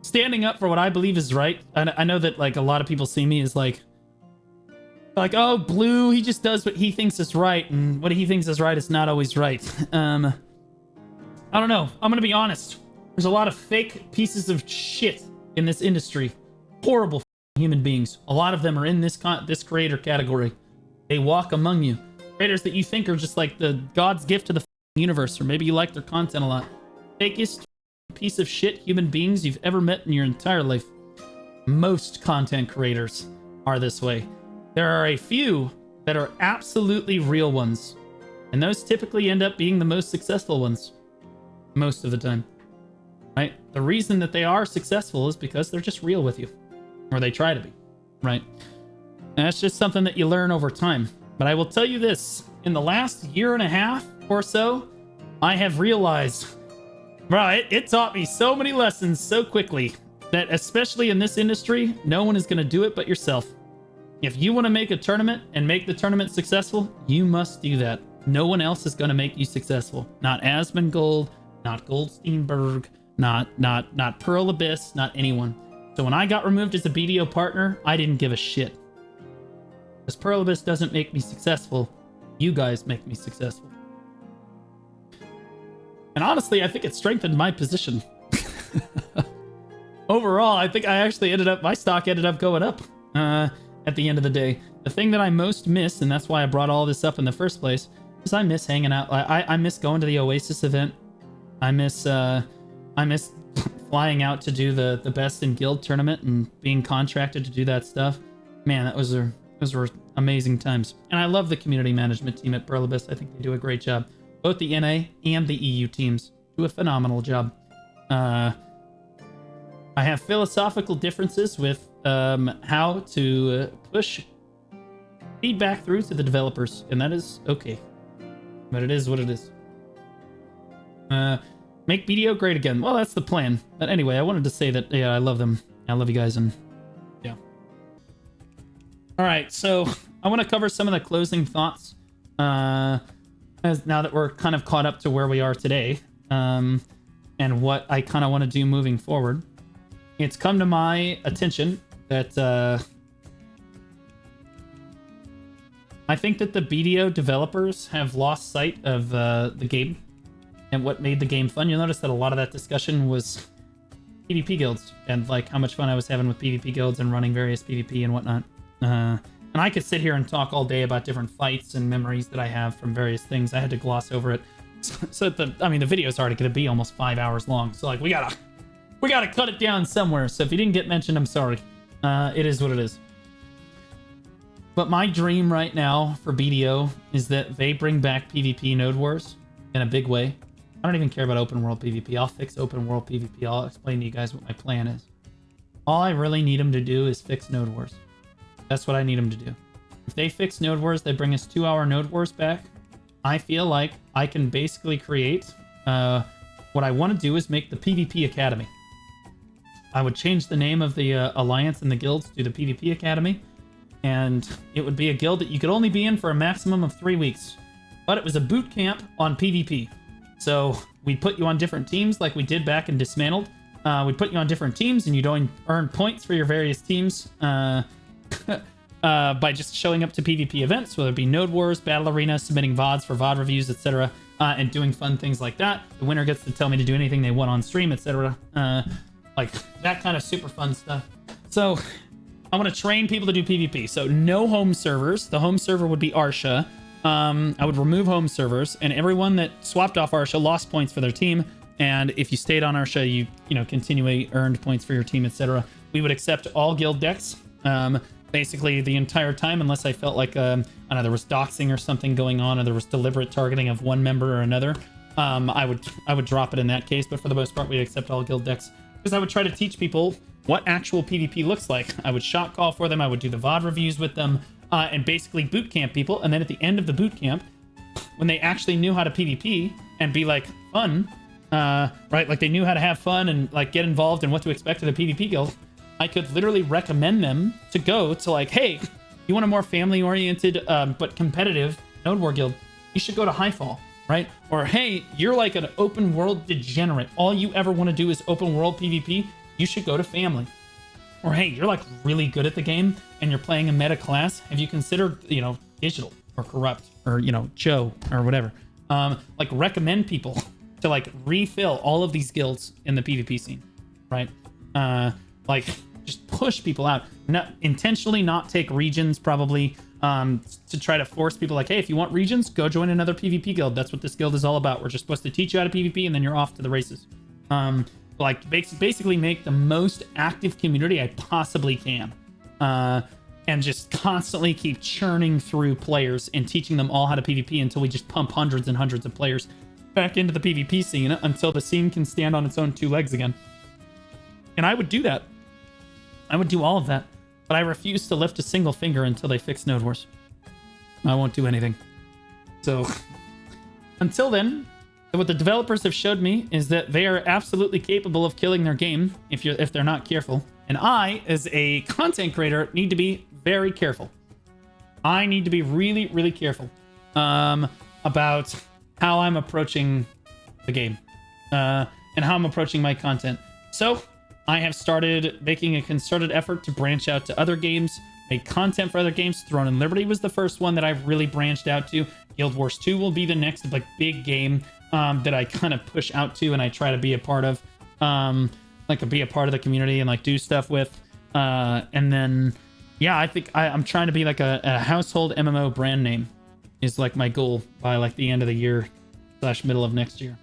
standing up for what I believe is right. I know that like a lot of people see me as like, oh, Blue, he just does what he thinks is right, and what he thinks is right is not always right. I don't know. I'm gonna be honest. There's a lot of fake pieces of shit in this industry. Horrible human beings. A lot of them are in this creator category. They walk among you. Creators that you think are just like the God's gift to the universe, or maybe you like their content a lot. Fakest piece of shit human beings you've ever met in your entire life. Most content creators are this way. There are a few that are absolutely real ones, and those typically end up being the most successful ones most of the time, right? The reason that they are successful is because they're just real with you, or they try to be, right? And that's just something that you learn over time. But I will tell you this, in the last year and a half or so, I have realized, right, it taught me so many lessons so quickly that especially in this industry, no one is going to do it but yourself. If you want to make a tournament and make the tournament successful, you must do that. No one else is going to make you successful. Not Asmongold, not Goldsteinberg, not Pearl Abyss, not anyone. So when I got removed as a BDO partner, I didn't give a shit. Because Pearl Abyss doesn't make me successful. You guys make me successful. And honestly, I think it strengthened my position. Overall, I think my stock ended up going up. At the end of the day, the thing that I most miss, and that's why I brought all this up in the first place, is I miss hanging out. I miss going to the Oasis event. I miss flying out to do the best in guild tournament and being contracted to do that stuff. Man, those were amazing times. And I love the community management team at Pearl Abyss. I think they do a great job. Both the NA and the EU teams do a phenomenal job. I have philosophical differences with how to push feedback through to the developers, and that is okay. But it is what it is. Make BDO great again. Well, that's the plan. But anyway, I wanted to say that, yeah, I love them. I love you guys, and yeah. All right, so I want to cover some of the closing thoughts as now that we're kind of caught up to where we are today, and what I kind of want to do moving forward. It's come to my attention that I think that the BDO developers have lost sight of the game and what made the game fun. You'll notice that a lot of that discussion was PvP guilds and like how much fun I was having with PvP guilds and running various PvP and whatnot. And I could sit here and talk all day about different fights and memories that I have from various things. I had to gloss over it. So the video is already going to be almost 5 hours long. So like we gotta cut it down somewhere. So if you didn't get mentioned, I'm sorry. It is what it is. But my dream right now for BDO is that they bring back PvP Node Wars in a big way. I don't even care about open world PvP. I'll fix open world PvP. I'll explain to you guys what my plan is. All I really need them to do is fix Node Wars. That's what I need them to do. If they fix Node Wars, they bring us 2-hour Node Wars back. I feel like I can basically create what I want to do is make the PvP Academy. I would change the name of the Alliance and the guilds to the PvP Academy, and it would be a guild that you could only be in for a maximum of 3 weeks. But it was a boot camp on PvP. So we'd put you on different teams like we did back in Dismantled. We'd put you on different teams, and you'd earn points for your various teams by just showing up to PvP events, whether it be Node Wars, Battle Arena, submitting VODs for VOD reviews, etc., and doing fun things like that. The winner gets to tell me to do anything they want on stream, etc. Like that kind of super fun stuff. So I want to train people to do PvP. So no home servers. The home server would be Arsha. I would remove home servers, and everyone that swapped off Arsha lost points for their team. And if you stayed on Arsha, you continually earned points for your team, etc. We would accept all guild decks, basically the entire time, unless I felt like I don't know, there was doxing or something going on, or there was deliberate targeting of one member or another. I would drop it in that case, but for the most part, we accept all guild decks. Because I would try to teach people what actual PvP looks like. I would shot call for them, I would do the VOD reviews with them, and basically boot camp people. And then at the end of the boot camp, when they actually knew how to PvP and be like fun, right? Like they knew how to have fun and like get involved in what to expect of the PvP guild, I could literally recommend them to go to like, hey, you want a more family-oriented but competitive Node War guild, you should go to Highfall, right? Or hey, you're like an open world degenerate. All you ever want to do is open world PvP. You should go to Family. Or hey, you're like really good at the game and you're playing a meta class. Have you considered, Digital or Corrupt or, Joe or whatever? Like recommend people to like refill all of these guilds in the PvP scene, right? Like just push people out. Not intentionally not take regions probably to try to force people like, hey, if you want regions, go join another PvP guild. That's what this guild is all about. We're just supposed to teach you how to PvP and then you're off to the races. Like basically make the most active community I possibly can. And just constantly keep churning through players and teaching them all how to PvP until we just pump hundreds and hundreds of players back into the PvP scene until the scene can stand on its own two legs again. And I would do that. I would do all of that. But I refuse to lift a single finger until they fix Node Wars. I won't do anything. So until then, what the developers have showed me is that they are absolutely capable of killing their game if they're not careful. And I, as a content creator, need to be very careful. I need to be really, really careful about how I'm approaching the game and how I'm approaching my content. So I have started making a concerted effort to branch out to other games, make content for other games. Throne and Liberty was the first one that I've really branched out to. Guild Wars 2 will be the next like big game that I kind of push out to and I try to be a part of, like be a part of the community and like do stuff with. And then, yeah, I think I'm trying to be like a household MMO brand name is like my goal by like the end of the year / middle of next year.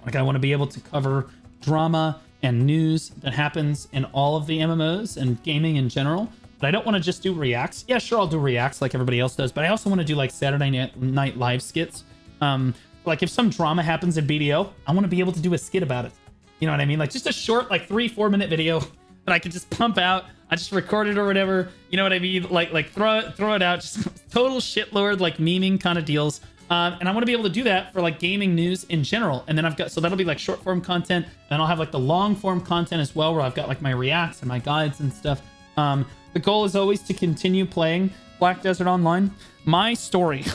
Like I want to be able to cover drama and news that happens in all of the MMOs and gaming in general. But I don't want to just do reacts. Yeah, sure, I'll do reacts like everybody else does. But I also want to do like Saturday night live skits. Like if some drama happens in BDO, I want to be able to do a skit about it. You know what I mean? Like just a short, like 3-4 minute video that I could just pump out. I just record it or whatever. You know what I mean? Like throw it out. Just total shitlord, like memeing kind of deals. And I want to be able to do that for like gaming news in general. And then so that'll be like short form content. And I'll have like the long form content as well, where I've got like my reacts and my guides and stuff. The goal is always to continue playing Black Desert Online. My story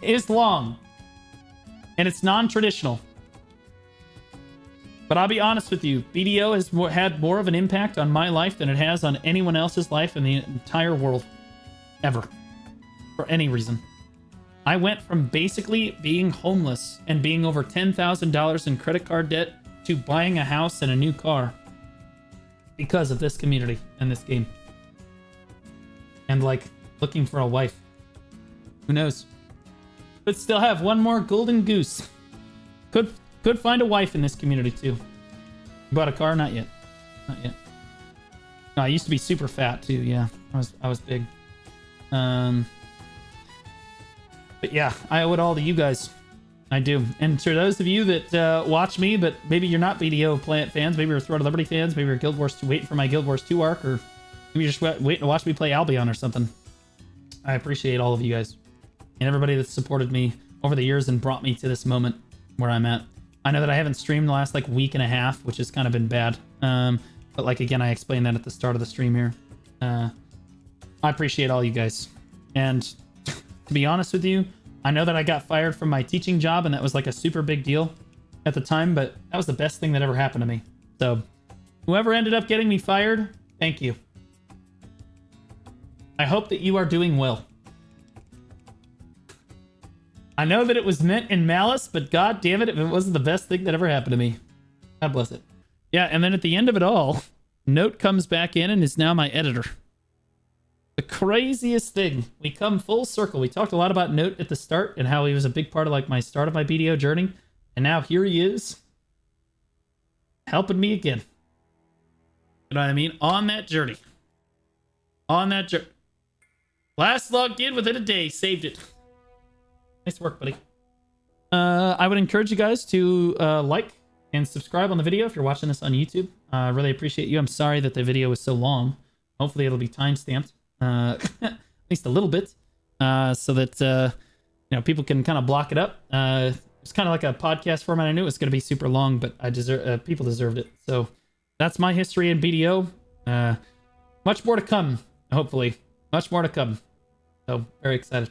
is long and it's non-traditional. But I'll be honest with you, BDO has had more of an impact on my life than it has on anyone else's life in the entire world. Ever. For any reason. I went from basically being homeless and being over $10,000 in credit card debt to buying a house and a new car because of this community and this game. And like looking for a wife. Who knows? But still have one more golden goose. Could find a wife in this community too. Bought a car? Not yet. Not yet. No, I used to be super fat too. Yeah, I was big. But yeah, I owe it all to you guys. I do. And to those of you that watch me, but maybe you're not BDO fans, maybe you're Throne of Liberty fans, maybe you're Guild Wars 2, waiting for my Guild Wars 2 arc, or maybe you're just waiting to watch me play Albion or something. I appreciate all of you guys and everybody that's supported me over the years and brought me to this moment where I'm at. I know that I haven't streamed the last like week and a half, which has kind of been bad. But like, again, I explained that at the start of the stream here. I appreciate all you guys. And to be honest with you, I know that I got fired from my teaching job and that was like a super big deal at the time, but that was the best thing that ever happened to me. So whoever ended up getting me fired, thank you. I hope that you are doing well. I know that it was meant in malice, but god damn it if it wasn't the best thing that ever happened to me. God bless it. Yeah, and then at the end of it all, Note comes back in and is now my editor. The craziest thing. We come full circle. We talked a lot about Note at the start and how he was a big part of like my start of my BDO journey. And now here he is, helping me again. You know what I mean? On that journey. On that journey. Last logged in within a day. Saved it. Nice work, buddy. I would encourage you guys to like and subscribe on the video if you're watching this on YouTube. I really appreciate you. I'm sorry that the video was so long. Hopefully it'll be timestamped. At least a little bit. So that, you know, people can kind of block it up. It's kind of like a podcast format. I knew it was going to be super long, but people deserved it. So that's my history in BDO. much more to come, hopefully. Much more to come. So, very excited.